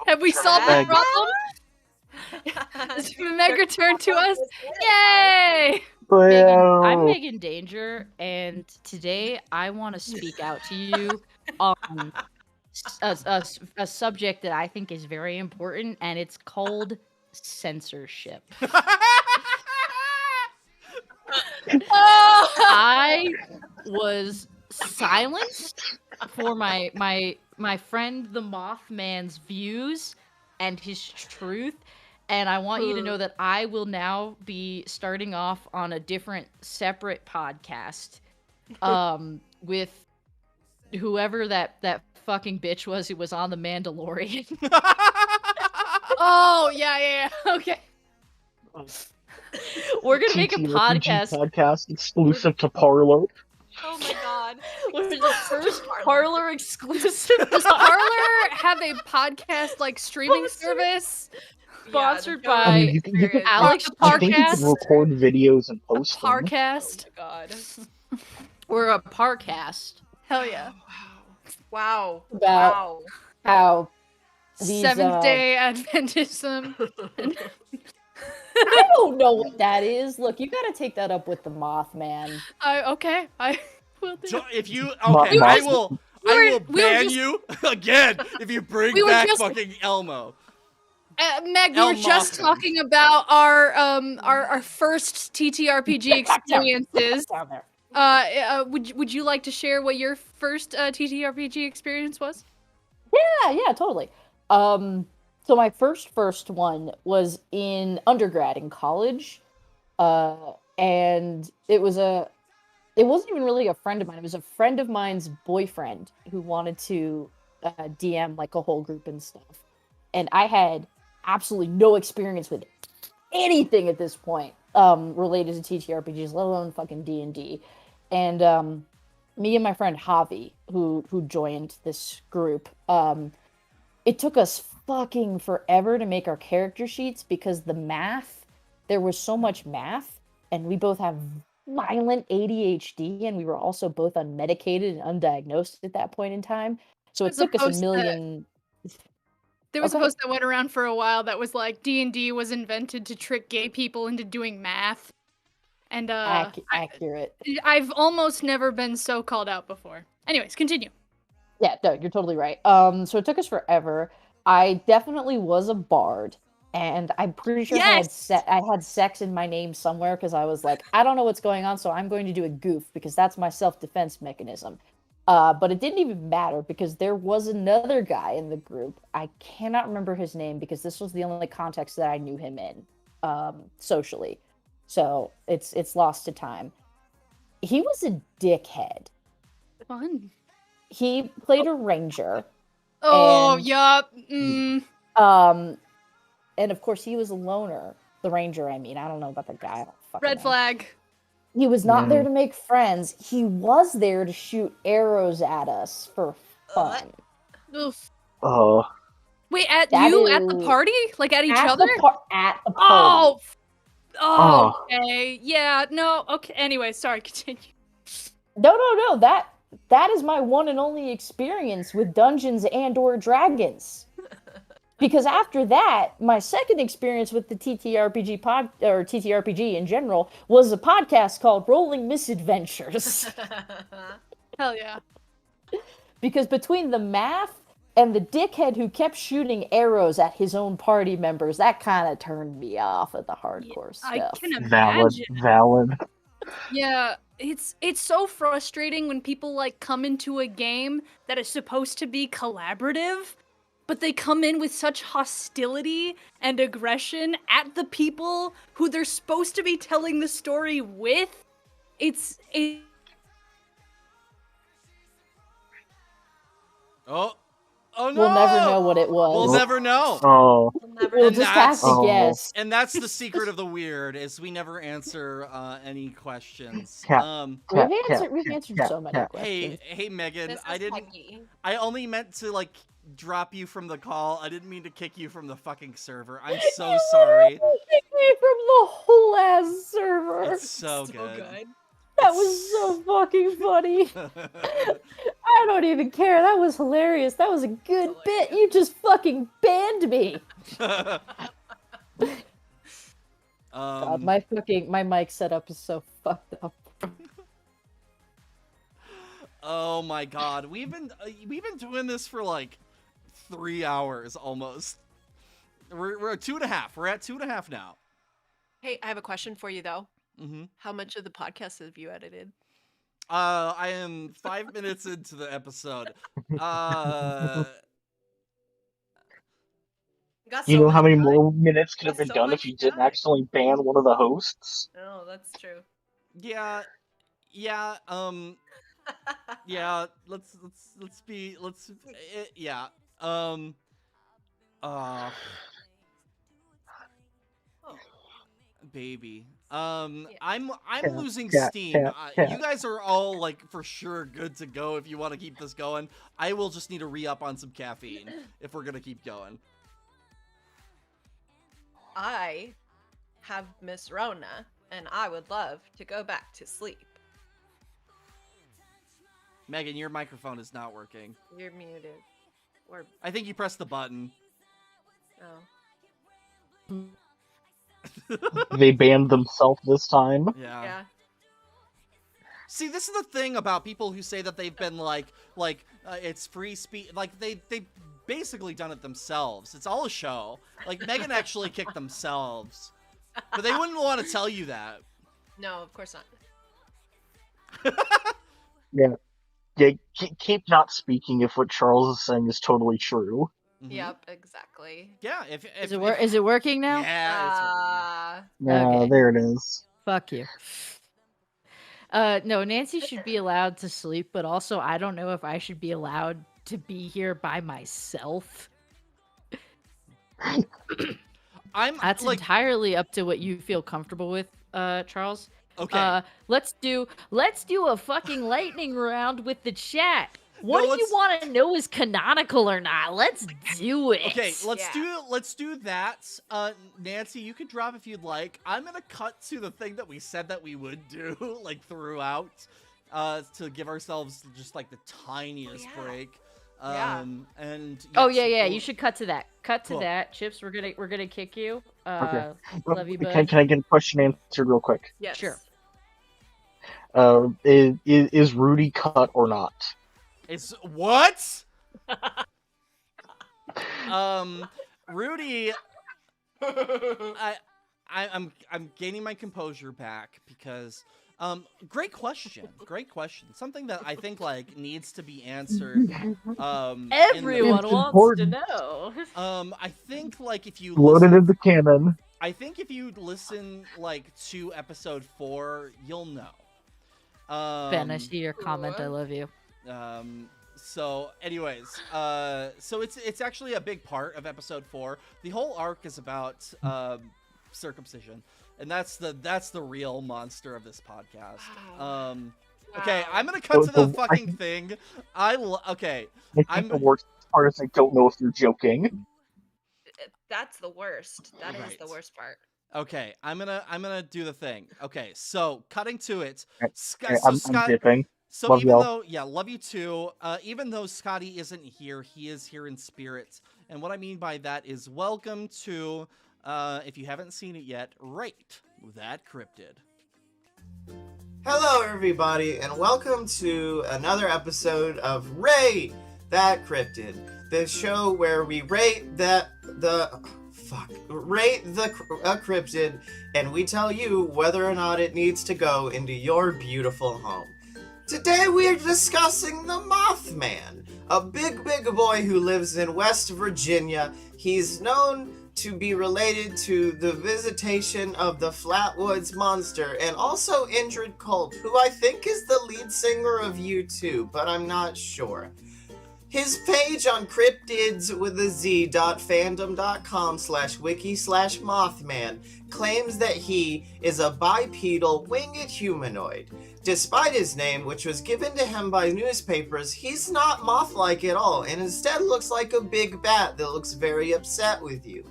Speaker 6: Have we solved the
Speaker 8: Meg.
Speaker 6: problem? Has Meg returned to us? Yay!
Speaker 3: Megan, I'm
Speaker 8: Well,
Speaker 3: Megan Danger, and today I want to speak out to you on a subject that I think is very important, and it's called censorship. I was silenced for my friend the Moth Man's views and his truth, and I want you to know that I will now be starting off on a different, separate podcast, with whoever that fucking bitch was who was on The Mandalorian.
Speaker 6: Oh, yeah. Okay.
Speaker 3: We're gonna make a
Speaker 8: TTRPG
Speaker 3: podcast.
Speaker 8: podcast exclusive to Parler.
Speaker 4: Oh my god.
Speaker 3: We're the first Parlor exclusive.
Speaker 6: Does Parler have a podcast like streaming service?
Speaker 3: Sponsored
Speaker 4: Yeah, the
Speaker 3: by
Speaker 8: you can
Speaker 3: Alex
Speaker 8: I think you
Speaker 3: Parcast.
Speaker 8: can record videos and post them.
Speaker 6: Parcast.
Speaker 4: God.
Speaker 3: We're a Parcast.
Speaker 6: Hell yeah.
Speaker 4: Wow.
Speaker 3: About
Speaker 4: Wow.
Speaker 3: how these,
Speaker 6: Seventh Day Adventism.
Speaker 3: I don't know what that is. Look, you gotta take that up with the Moth Man.
Speaker 6: I will do.
Speaker 2: So if you
Speaker 8: Mo-
Speaker 2: okay,
Speaker 8: Mo-
Speaker 2: I will
Speaker 6: we were
Speaker 2: ban
Speaker 6: just-
Speaker 2: you again if you bring
Speaker 6: We were
Speaker 2: back
Speaker 6: just-
Speaker 2: fucking Elmo.
Speaker 6: Meg, we were just
Speaker 2: Mothman.
Speaker 6: talking about our first TTRPG experiences.
Speaker 3: Down there.
Speaker 6: Would you like to share what your first TTRPG experience was?
Speaker 3: Yeah, totally. So my first one was in undergrad in college, and it wasn't even really a friend of mine. It was a friend of mine's boyfriend who wanted to DM like a whole group and stuff, and I had absolutely no experience with anything at this point related to TTRPGs, let alone fucking D&D, and me and my friend Javi, who joined this group, it took us fucking forever to make our character sheets because there was so much math, and we both have violent ADHD, and we were also both unmedicated and undiagnosed at that point in time. So it
Speaker 6: There's a
Speaker 3: took us a
Speaker 6: post
Speaker 3: million.
Speaker 6: There was
Speaker 3: Okay.
Speaker 6: a post that went around for a while that was like D&D was invented to trick gay people into doing math, and
Speaker 3: Accurate.
Speaker 6: I've almost never been so called out before. Anyways, continue.
Speaker 3: Yeah, no, you're totally right. So it took us forever. I definitely was a bard, and I'm pretty sure I had sex in my name somewhere because I was like, I don't know what's going on, so I'm going to do a goof because that's my self-defense mechanism. But it didn't even matter because there was another guy in the group. I cannot remember his name because this was the only context that I knew him in, socially. So it's lost to time. He was a dickhead.
Speaker 6: Fun.
Speaker 3: He played a ranger.
Speaker 6: Oh,
Speaker 3: And-
Speaker 6: yup.
Speaker 3: And of course he was a loner. The ranger, I mean. I don't know about the guy. I don't fucking
Speaker 6: Red
Speaker 3: know.
Speaker 6: flag.
Speaker 3: He was not there to make friends. He was there to shoot arrows at us for fun.
Speaker 6: Oof.
Speaker 8: Oh,
Speaker 6: Wait, at
Speaker 3: That
Speaker 6: you at the
Speaker 3: is-
Speaker 6: party? Like at each
Speaker 3: At
Speaker 6: other?
Speaker 3: at the party.
Speaker 6: Oh.
Speaker 8: Oh.
Speaker 6: Okay. Yeah. No. Okay. Anyway, sorry. Continue.
Speaker 3: No. That is my one and only experience with Dungeons and/or Dragons. Because after that, my second experience with the TTRPG in general was a podcast called Rolling Misadventures.
Speaker 6: Hell yeah.
Speaker 3: Because between the math and the dickhead who kept shooting arrows at his own party members, that kind of turned me off of the hardcore stuff.
Speaker 6: I can
Speaker 8: Valid,
Speaker 6: imagine.
Speaker 8: valid.
Speaker 6: Yeah, it's so frustrating when people like come into a game that is supposed to be collaborative, but they come in with such hostility and aggression at the people who they're supposed to be telling the story with. It
Speaker 2: Oh no!
Speaker 3: We'll never know what it was.
Speaker 2: We'll never know.
Speaker 8: Oh,
Speaker 3: We'll just have to
Speaker 8: Oh.
Speaker 3: guess.
Speaker 2: And that's the secret of the weird, is we never answer any questions.
Speaker 8: Cat.
Speaker 3: We've answered so many questions.
Speaker 2: Hey, Megan,
Speaker 4: This
Speaker 2: I
Speaker 4: is
Speaker 2: didn't.
Speaker 4: Peggy.
Speaker 2: I only meant to like drop you from the call. I didn't mean to kick you from the fucking server. I'm so sorry.
Speaker 3: Kick me from the whole ass server.
Speaker 2: It's so good.
Speaker 3: That was so fucking funny. I don't even care. That was hilarious. That was a good bit. You just fucking banned me. God, my mic setup is so fucked up.
Speaker 2: Oh my god, we've been doing this for like 3 hours almost. We're at 2.5. We're at 2.5 now.
Speaker 4: Hey, I have a question for you though.
Speaker 2: Mm-hmm.
Speaker 4: How much of the podcast have you edited?
Speaker 2: I am 5 minutes into the episode.
Speaker 8: You know how many more minutes could have been done if you didn't accidentally ban one of the hosts?
Speaker 4: Oh, that's true.
Speaker 2: Yeah. Yeah. Let's yeah. Baby. I'm losing steam. You guys are all like for sure good to go if you want to keep this going. I will just need to re-up on some caffeine if we're gonna keep going.
Speaker 4: I have Miss Rona, and I would love to go back to sleep.
Speaker 2: Megan, your microphone is not working.
Speaker 4: You're muted. Or
Speaker 2: I think you pressed the button.
Speaker 4: oh.
Speaker 8: They banned themselves this time.
Speaker 2: Yeah. See, this is the thing about people who say that they've been like it's free speech. Like they basically done it themselves. It's all a show. Like Megan actually kicked themselves, but they wouldn't want to tell you that.
Speaker 4: No, of course not.
Speaker 8: Yeah. Keep not speaking if what Charles is saying is totally true.
Speaker 2: Mm-hmm.
Speaker 4: Yep, exactly.
Speaker 2: Yeah.
Speaker 3: Is it working now?
Speaker 2: Yeah, it's
Speaker 8: Yeah,
Speaker 3: Okay.
Speaker 8: there it is.
Speaker 3: Fuck you. No, Nancy should be allowed to sleep, but also I don't know if I should be allowed to be here by myself. That's entirely up to what you feel comfortable with, Charles.
Speaker 2: Okay.
Speaker 3: Let's do a fucking lightning round with the chat. What do you want to know is canonical or not? Let's do it.
Speaker 2: Okay, let's do that. Nancy, you can drop if you'd like. I'm gonna cut to the thing that we said that we would do, like throughout, to give ourselves just like the tiniest break. And yes,
Speaker 3: you should cut to that. Cut to that. Chips, we're gonna kick you.
Speaker 8: Okay.
Speaker 3: Love you, bud.
Speaker 8: Can I get a question answered real quick?
Speaker 4: Yes.
Speaker 3: Sure.
Speaker 8: Is Rudy cut or not?
Speaker 2: It's what? Rudy, I'm gaining my composure back because great question. Something that I think like needs to be answered.
Speaker 3: Everyone wants to know.
Speaker 2: I think like if you
Speaker 8: loaded in the cannon.
Speaker 2: I think if you listen like to episode 4, you'll know.
Speaker 3: Ben, I see your comment. I love you.
Speaker 2: So anyways, so it's actually a big part of episode 4. The whole arc is about circumcision, and that's the real monster of this podcast. Okay, I'm gonna cut to the fucking thing. Okay.
Speaker 8: I think the worst part is I don't know if you're joking.
Speaker 4: That's the worst. That is the worst part.
Speaker 2: Okay, I'm gonna do the thing. Okay, so cutting to it.
Speaker 8: I'm dipping.
Speaker 2: So
Speaker 8: love
Speaker 2: even
Speaker 8: y'all.
Speaker 2: though, love you too. Even though Scotty isn't here, he is here in spirit, And what I mean by that is welcome to, if you haven't seen it yet, Rate That Cryptid.
Speaker 9: Hello, everybody, and welcome to another episode of Rate That Cryptid, the show where we rate the cryptid, and we tell you whether or not it needs to go into your beautiful home. Today we are discussing the Moth Man, a big boy who lives in West Virginia. He's known to be related to the visitation of the Flatwoods Monster and also Indrid Colt, who I think is the lead singer of U2, but I'm not sure. His page on cryptids.fandom.com/wiki/Mothman claims that he is a bipedal winged humanoid. Despite his name, which was given to him by newspapers, he's not moth-like at all, and instead looks like a big bat that looks very upset with you.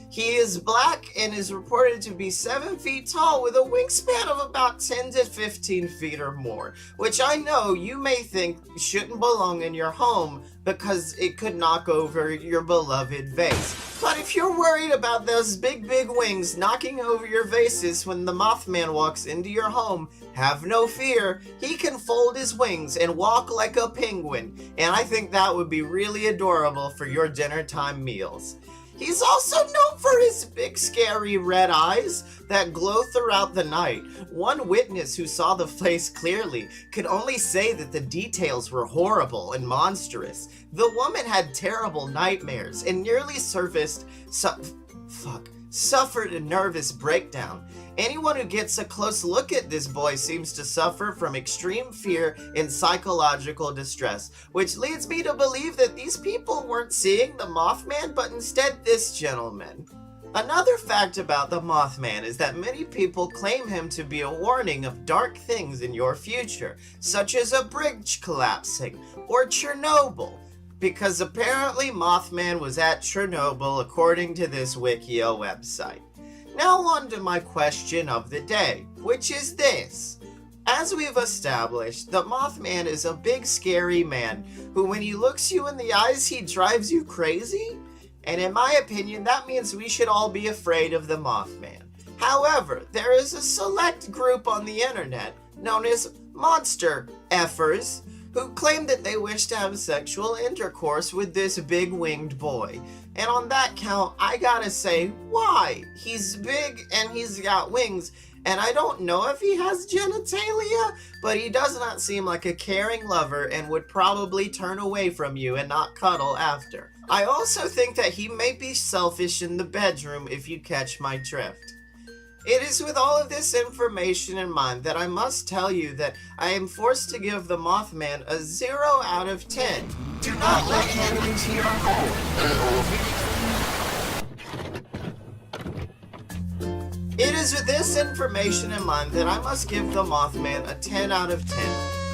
Speaker 9: He is black and is reported to be 7 feet tall with a wingspan of about 10 to 15 feet or more, which I know you may think shouldn't belong in your home because it could knock over your beloved vase. But if you're worried about those big wings knocking over your vases when the Mothman walks into your home, have no fear. He can fold his wings and walk like a penguin, and I think that would be really adorable for your dinner time meals. He's also known for his big scary red eyes that glow throughout the night. One witness who saw the face clearly could only say that the details were horrible and monstrous. The woman had terrible nightmares and nearly suffered a nervous breakdown. Anyone who gets a close look at this boy seems to suffer from extreme fear and psychological distress, which leads me to believe that these people weren't seeing the Mothman, but instead this gentleman. Another fact about the Mothman is that many people claim him to be a warning of dark things in your future, such as a bridge collapsing or Chernobyl, because apparently Mothman was at Chernobyl according to this Wikio website. Now on to my question of the day, which is this. As we've established, the Mothman is a big scary man who when he looks you in the eyes he drives you crazy? And in my opinion that means we should all be afraid of the Mothman. However, there is a select group on the internet known as monster effers who claim that they wish to have sexual intercourse with this big winged boy. And on that count, I gotta say, why? He's big and he's got wings, and I don't know if he has genitalia, but he does not seem like a caring lover and would probably turn away from you and not cuddle after. I also think that he may be selfish in the bedroom, if you catch my drift. It is with all of this information in mind that I must tell you that I am forced to give the Mothman a 0 out of 10. Do not let him into your home. It is with this information in mind that I must give the Mothman a 10 out of 10.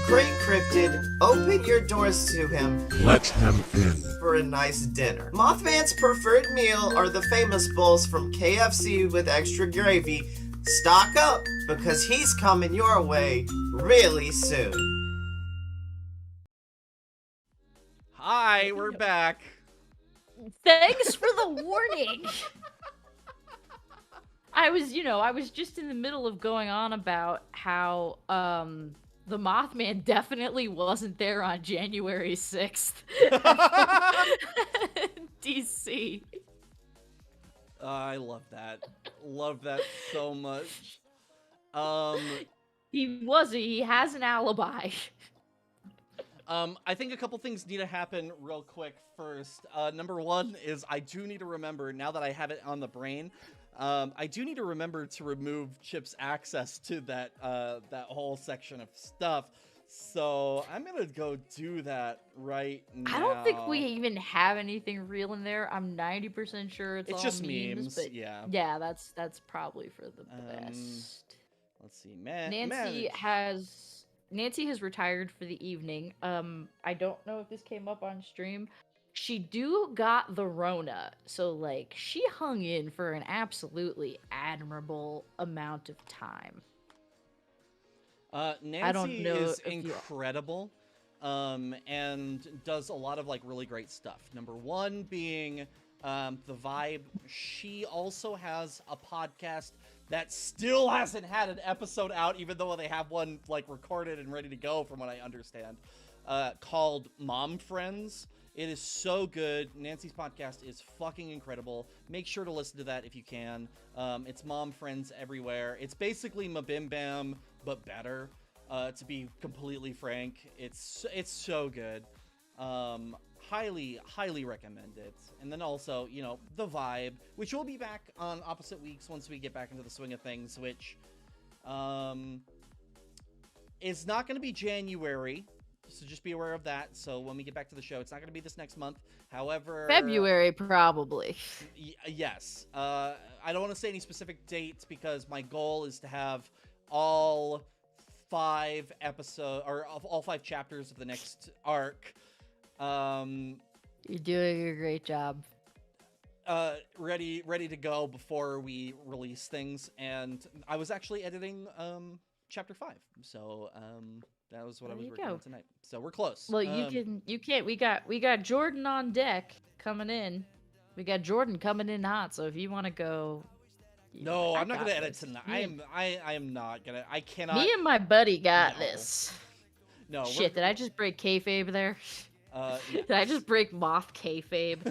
Speaker 9: Great cryptid, open your doors to him. Let him in. For a nice dinner. Mothman's preferred meal are the famous bowls from KFC with extra gravy. Stock up, because he's coming your way really soon.
Speaker 2: Hi, we're back.
Speaker 3: Thanks for the warning. I was just in the middle of going on about how, the Mothman definitely wasn't there on January 6th. DC.
Speaker 2: I love that. Love that so much.
Speaker 3: He has an alibi.
Speaker 2: I think a couple things need to happen real quick first. Number one is I do need to remember, now that I have it on the brain, I do need to remember to remove Chip's access to that whole section of stuff. So I'm gonna go do that right now.
Speaker 3: I don't think we even have anything real in there. I'm 90% sure it's all
Speaker 2: just
Speaker 3: memes. But
Speaker 2: yeah.
Speaker 3: Yeah, that's probably for the best.
Speaker 2: Let's see,
Speaker 3: Nancy has retired for the evening. I don't know if this came up on stream. She got the Rona, so like she hung in for an absolutely admirable amount of time.
Speaker 2: Nancy is incredible. and does a lot of like really great stuff. Number one being The Vibe. She also has a podcast that still hasn't had an episode out, even though they have one like recorded and ready to go, from what I understand, called Mom Friends. It is so good. Nancy's podcast is fucking incredible. Make sure to listen to that if you can. It's Mom Friends everywhere. It's basically Mabim Bam, but better. To be completely frank, it's so good. Highly recommend it. And then also, you know, The Vibe, which will be back on opposite weeks once we get back into the swing of things, which is not going to be January. So just be aware of that. So when we get back to the show, it's not going to be this next month. However,
Speaker 7: February, probably.
Speaker 2: Yes. I don't want to say any specific dates because my goal is to have all 5 episodes or all 5 chapters of the next arc.
Speaker 7: You're doing a great job.
Speaker 2: Ready to go before we release things. And I was actually editing chapter 5. So that was what I was working on tonight. So we're close.
Speaker 7: Well, you can't. We got Jordan on deck coming in. We got Jordan coming in hot. So if you want to go,
Speaker 2: no, I'm not gonna edit tonight. I am not gonna. I cannot.
Speaker 7: Me and my buddy got this.
Speaker 2: No.
Speaker 7: Shit, did I just break kayfabe there?
Speaker 2: Yeah.
Speaker 7: Did I just break Moth kayfabe?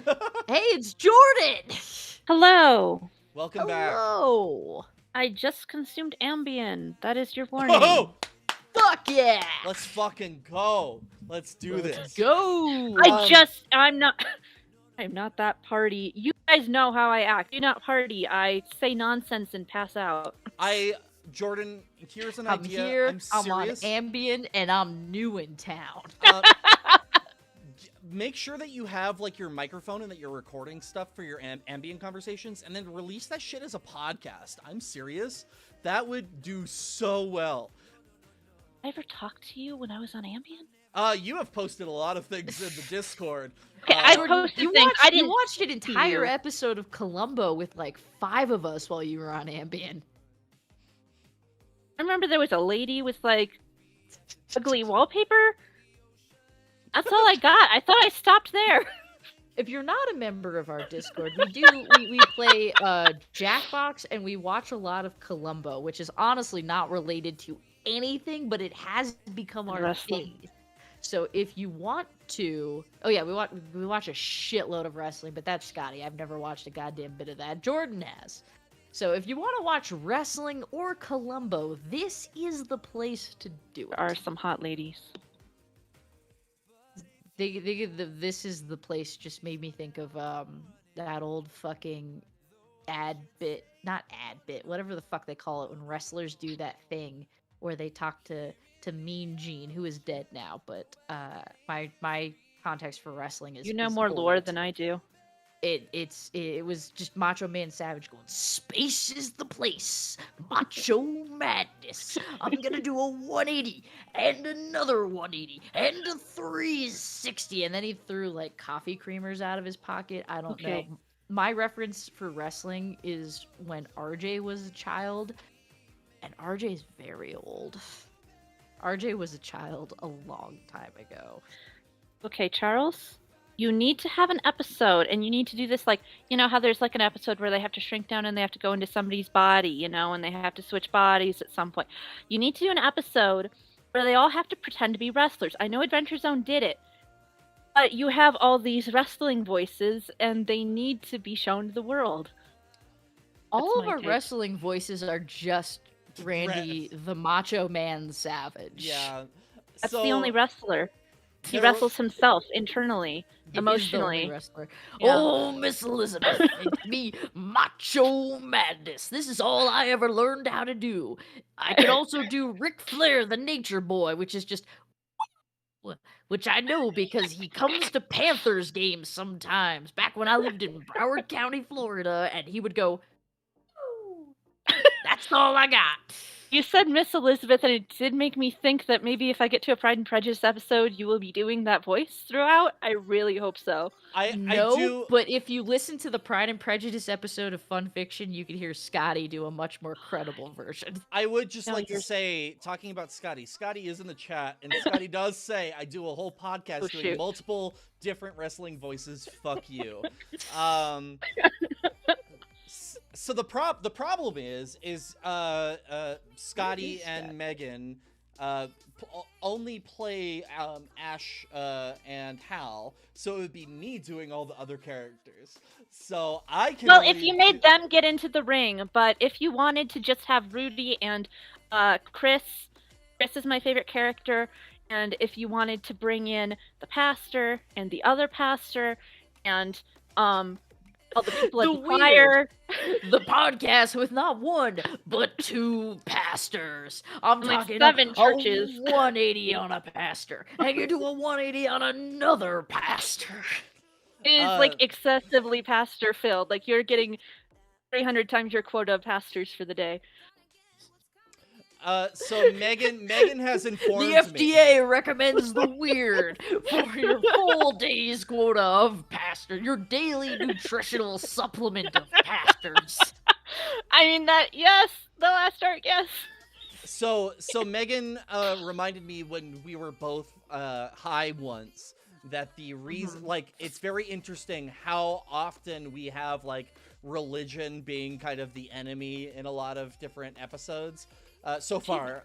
Speaker 7: Hey, it's Jordan.
Speaker 5: Hello.
Speaker 2: Welcome back.
Speaker 7: Hello.
Speaker 5: I just consumed Ambien. That is your warning.
Speaker 2: Oh!
Speaker 7: Fuck yeah!
Speaker 2: Let's fucking go. Let's do this.
Speaker 7: Go!
Speaker 5: I'm not that party. You guys know how I act. Do not party. I say nonsense and pass out.
Speaker 2: Jordan, here's an
Speaker 7: I'm
Speaker 2: idea.
Speaker 7: here.
Speaker 2: I'm
Speaker 7: on
Speaker 2: serious.
Speaker 7: Ambien, and I'm new in town.
Speaker 2: Make sure that you have like your microphone and that you're recording stuff for your Ambien conversations, and then release that shit as a podcast. I'm serious. That would do so well.
Speaker 5: I ever talked to you when I was on Ambien?
Speaker 2: You have posted a lot of things in the Discord.
Speaker 5: Okay, I posted things.
Speaker 7: You watched an entire episode of Columbo with like 5 of us while you were on Ambien.
Speaker 5: I remember there was a lady with like ugly wallpaper. That's all I got. I thought I stopped there.
Speaker 7: If you're not a member of our Discord, we play Jackbox, and we watch a lot of Columbo, which is honestly not related to anything, but it has become our thing. So if you want to, we watch a shitload of wrestling, but that's Scotty. I've never watched a goddamn bit of that. Jordan has. So if you want to watch wrestling or Columbo, this is the place to do it.
Speaker 5: There are some hot ladies.
Speaker 7: This is the place. Just made me think of that old fucking whatever the fuck they call it when wrestlers do that thing where they talk to Mean Gene, who is dead now. But my context for wrestling is
Speaker 5: more
Speaker 7: old.
Speaker 5: lore than I do.
Speaker 7: It was just Macho Man Savage going, space is the place, macho madness. I'm gonna do a 180 and another 180 and a 360, and then he threw like coffee creamers out of his pocket. I don't know. My reference for wrestling is when RJ was a child, and RJ is very old. RJ was a child a long time ago.
Speaker 5: Okay, Charles. You need to have an episode, and you need to do this, like, you know how there's, like, an episode where they have to shrink down and they have to go into somebody's body, you know, and they have to switch bodies at some point. You need to do an episode where they all have to pretend to be wrestlers. I know Adventure Zone did it, but you have all these wrestling voices, and they need to be shown to the world.
Speaker 7: All of our wrestling voices are just Randy, the Macho Man Savage.
Speaker 2: Yeah.
Speaker 5: That's the only wrestler. He wrestles himself internally, emotionally.
Speaker 7: Wrestler.
Speaker 5: Yeah.
Speaker 7: Oh, Miss Elizabeth, make me macho madness. This is all I ever learned how to do. I can also do Ric Flair, the Nature Boy, which is just, which I know because he comes to Panthers games sometimes. Back when I lived in Broward County, Florida, and he would go, "That's all I got."
Speaker 5: You said Miss Elizabeth, and it did make me think that maybe if I get to a Pride and Prejudice episode, you will be doing that voice throughout. I really hope so.
Speaker 2: I
Speaker 3: No,
Speaker 2: do.
Speaker 3: but if you listen to the Pride and Prejudice episode of Fun Fiction, you can hear Scotty do a much more credible version.
Speaker 2: I would just
Speaker 5: No,
Speaker 2: like to
Speaker 5: you're-
Speaker 2: say, talking about Scotty. Scotty is in the chat, and Scotty does say, "I do a whole podcast
Speaker 5: Oh,
Speaker 2: doing
Speaker 5: shoot.
Speaker 2: multiple different wrestling voices." Fuck you. Um. So the problem is Scotty and Megan only play Ash and Hal, so it would be me doing all the other characters. So I can.
Speaker 5: Well,
Speaker 2: only
Speaker 5: if you made them get into the ring, but if you wanted to just have Rudy and Chris is my favorite character, and if you wanted to bring in the pastor and the other pastor and all the people at
Speaker 3: The
Speaker 5: the choir.
Speaker 3: The podcast with not one, but two pastors. I'm
Speaker 5: Like
Speaker 3: talking
Speaker 5: 7
Speaker 3: a
Speaker 5: churches.
Speaker 3: 180 on a pastor, and you do a 180 on another pastor.
Speaker 5: It is like excessively pastor filled. Like you're getting 300 times your quota of pastors for the day.
Speaker 2: So Megan has informed
Speaker 3: The
Speaker 2: me.
Speaker 3: FDA recommends the weird for your full day's quota of pastor, your daily nutritional supplement of pastors.
Speaker 5: I mean that, yes, the last arc, yes.
Speaker 2: So Megan reminded me when we were both high once that the reason, like, it's very interesting how often we have like religion being kind of the enemy in a lot of different episodes. So far,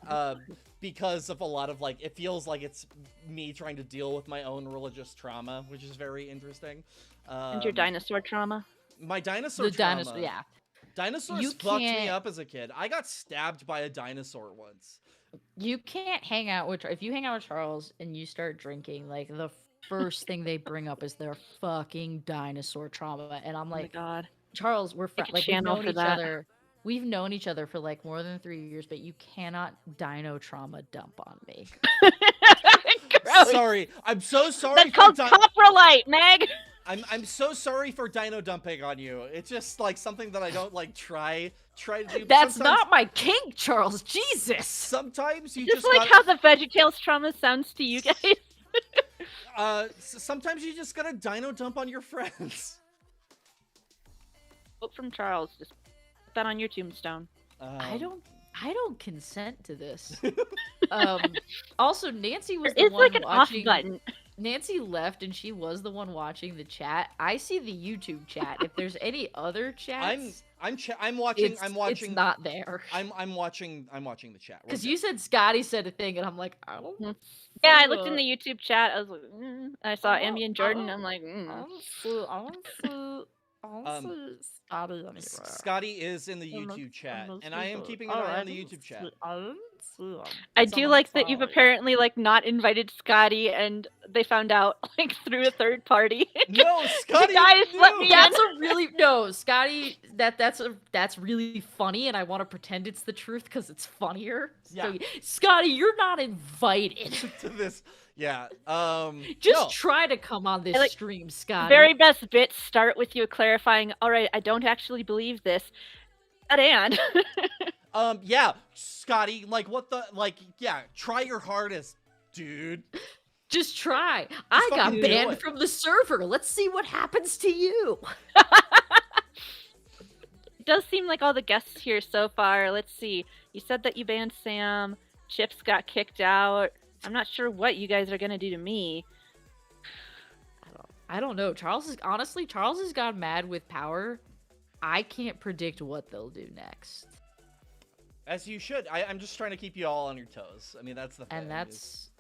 Speaker 2: because of a lot of like, it feels like it's me trying to deal with my own religious trauma, which is very interesting.
Speaker 5: And your dinosaur trauma.
Speaker 2: My dinosaur trauma. Dinosaurs
Speaker 3: You
Speaker 2: fucked me
Speaker 3: can't-
Speaker 2: up as a kid. I got stabbed by a dinosaur once.
Speaker 3: You can't hang out with if you hang out with Charles and you start drinking, like the first thing they bring up is their fucking dinosaur trauma, and I'm
Speaker 5: Oh my
Speaker 3: like,
Speaker 5: god.
Speaker 3: Charles, we're
Speaker 5: Make a
Speaker 3: like we've
Speaker 5: channel
Speaker 3: known
Speaker 5: for
Speaker 3: each
Speaker 5: that.
Speaker 3: other. We've known each other for like more than 3 years, but you cannot dino trauma dump on me.
Speaker 5: Gross.
Speaker 2: Sorry, I'm so sorry.
Speaker 5: That's called coprolite, Meg.
Speaker 2: I'm so sorry for dino dumping on you. It's just like something that I don't like try to do.
Speaker 3: That's
Speaker 2: Sometimes-
Speaker 3: not my kink, Charles. Jesus.
Speaker 2: Sometimes you
Speaker 5: Just
Speaker 2: just
Speaker 5: like
Speaker 2: gotta,
Speaker 5: how the VeggieTales trauma sounds to you guys.
Speaker 2: sometimes you just gotta dino dump on your friends.
Speaker 5: Quote from Charles. Just put that on your tombstone.
Speaker 3: I don't consent to this. Also, Nancy was the
Speaker 5: It's
Speaker 3: one
Speaker 5: like an off
Speaker 3: watching.
Speaker 5: button.
Speaker 3: Nancy left, and she was the one watching the chat. I see the YouTube chat. If there's any other chats,
Speaker 2: I'm watching.
Speaker 3: it's not there.
Speaker 2: I'm watching the chat. We're
Speaker 3: Because
Speaker 2: good.
Speaker 3: you said Scotty said a thing, and I'm like, I don't.
Speaker 5: Yeah, I
Speaker 3: see
Speaker 5: looked in
Speaker 3: it.
Speaker 5: the YouTube chat. I was like, I saw
Speaker 3: I don't-
Speaker 5: Amy and
Speaker 3: I
Speaker 5: Jordan.
Speaker 3: don't-
Speaker 5: I'm like,
Speaker 3: I don't see Scotty anywhere.
Speaker 2: Scotty is in the YouTube chat, and I am keeping an eye on the YouTube chat.
Speaker 5: I do like that you've apparently like not invited Scotty, and they found out like through a third party.
Speaker 2: No, Scotty.
Speaker 5: guys, let me
Speaker 3: That's a really no, Scotty. That's really funny, and I want to pretend it's the truth because it's funnier.
Speaker 2: Yeah.
Speaker 3: So, Scotty, you're not invited.
Speaker 2: to this. Yeah.
Speaker 3: Just
Speaker 2: no.
Speaker 3: try to come on this
Speaker 5: I like-
Speaker 3: stream, Scotty.
Speaker 5: Very best bits start with you clarifying. All right, I don't actually believe this. And
Speaker 2: Yeah, Scotty. Like, what the? Like, yeah. Try your hardest, dude.
Speaker 3: Just try. I got
Speaker 2: fucking do
Speaker 3: banned
Speaker 2: it.
Speaker 3: from the server. Let's see what happens to you.
Speaker 5: it does seem like all the guests here so far. Let's see. You said that you banned Sam. Chips got kicked out. I'm not sure what you guys are gonna do to me.
Speaker 3: I don't know. Charles has gone mad with power. I can't predict what they'll do next.
Speaker 2: As you should. I'm just trying to keep you all on your toes. I mean, that's the thing.
Speaker 3: And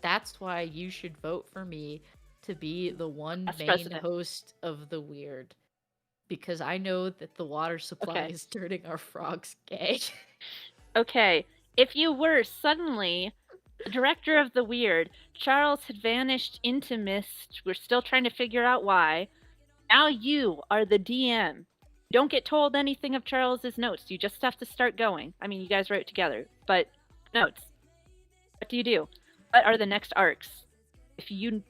Speaker 3: that's why you should vote for me to be the one
Speaker 5: As
Speaker 3: main
Speaker 5: president.
Speaker 3: host of the weird. Because I know that the water supply
Speaker 5: Okay.
Speaker 3: is turning our frogs gay.
Speaker 5: Okay, if you were suddenly the director of the weird, Charles had vanished into mist. We're still trying to figure out why. Now you are the DM. Don't get told anything of Charles's notes. You just have to start going. I mean, you guys wrote together, but notes. What do you do? What are the next arcs? If you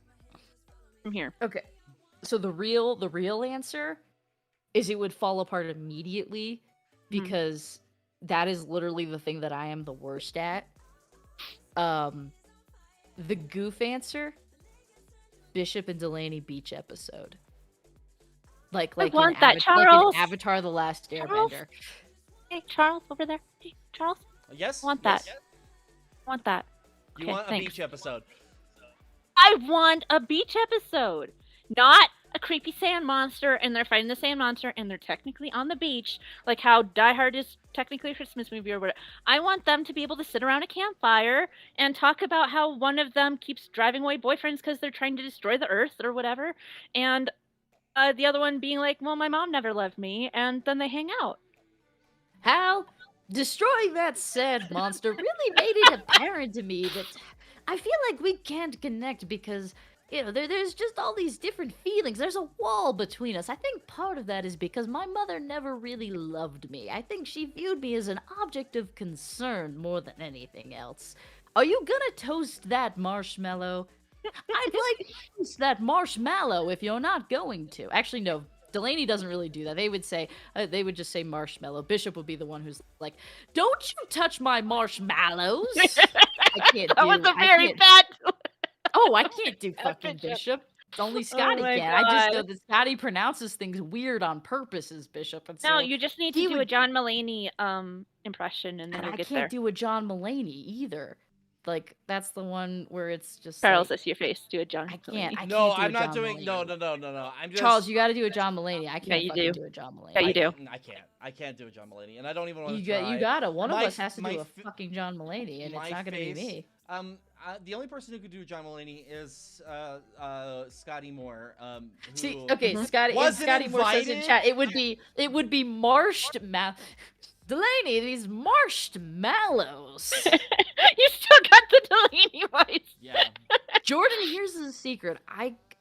Speaker 5: from here.
Speaker 3: Okay. So the real answer is it would fall apart immediately because that is literally the thing that I am the worst at. The goof answer, Bishop and Delaney beach episode. Like
Speaker 5: want
Speaker 3: in
Speaker 5: that,
Speaker 3: like
Speaker 5: Charles.
Speaker 3: in Avatar: The Last
Speaker 5: Charles?
Speaker 3: Airbender.
Speaker 5: Hey, Charles, over there. Hey, Charles.
Speaker 2: Yes.
Speaker 5: I want that.
Speaker 2: yes.
Speaker 5: I want that.
Speaker 2: You
Speaker 5: Okay,
Speaker 2: want a
Speaker 5: thanks.
Speaker 2: beach episode?
Speaker 5: I want a beach episode, not a creepy sand monster, and they're fighting the sand monster, and they're technically on the beach, like how Die Hard is technically a Christmas movie or whatever. I want them to be able to sit around a campfire and talk about how one of them keeps driving away boyfriends because they're trying to destroy the Earth or whatever, and the other one being like, well, my mom never loved me, and then they hang out.
Speaker 3: Hal, destroying that sand monster really made it apparent to me that I feel like we can't connect because, there's just all these different feelings. There's a wall between us. I think part of that is because my mother never really loved me. I think she viewed me as an object of concern more than anything else. Are you gonna toast that marshmallow? I'd like to toast that marshmallow if you're not going to. Actually, no. Delaney doesn't really do that. They would just say marshmallow. Bishop would be the one who's like, "Don't you touch my marshmallows." I can't do.
Speaker 5: That was a
Speaker 3: I
Speaker 5: very
Speaker 3: can't-
Speaker 5: bad.
Speaker 3: Oh, I can't do fucking
Speaker 5: Bishop.
Speaker 3: Bishop. Only Scotty
Speaker 5: my
Speaker 3: can. I just know
Speaker 5: God.
Speaker 3: that Scotty pronounces things weird on purpose as Bishop. And
Speaker 5: No,
Speaker 3: so
Speaker 5: you just need
Speaker 3: he
Speaker 5: to do a
Speaker 3: would-
Speaker 5: John Mulaney impression, and then
Speaker 3: and
Speaker 5: you'll
Speaker 3: I
Speaker 5: get
Speaker 3: can't
Speaker 5: there.
Speaker 3: do a John Mulaney either. Like that's the one where it's just
Speaker 5: Charles,
Speaker 3: like,
Speaker 5: I see your face. Do a John
Speaker 3: I
Speaker 5: Mulaney.
Speaker 3: can't. I
Speaker 2: No,
Speaker 3: can't do
Speaker 2: I'm
Speaker 3: a
Speaker 2: not
Speaker 3: John
Speaker 2: doing. No,
Speaker 3: Mulaney.
Speaker 2: no. I'm just.
Speaker 3: Charles, you got to do a John Mulaney. I can't
Speaker 5: you
Speaker 3: fucking
Speaker 5: do.
Speaker 3: do a John Mulaney.
Speaker 5: Yeah, you do.
Speaker 2: I can't do a John Mulaney, and I don't even want to
Speaker 3: You
Speaker 2: try.
Speaker 3: gotta. One of
Speaker 2: My
Speaker 3: us has to
Speaker 2: my
Speaker 3: do a
Speaker 2: fa-
Speaker 3: fucking John Mulaney, and
Speaker 2: my
Speaker 3: it's not gonna be
Speaker 2: face-
Speaker 3: me.
Speaker 2: The only person who could do John Mulaney is Scotty Moore.
Speaker 3: See,
Speaker 2: Who
Speaker 3: okay, Scotty. If
Speaker 2: wasn't
Speaker 3: Scotty Moore says in
Speaker 2: invited?
Speaker 3: chat, it would be marshmallow. Delaney, these marshmallows.
Speaker 5: You still got the Delaney voice.
Speaker 2: Yeah.
Speaker 3: Jordan, here's the secret.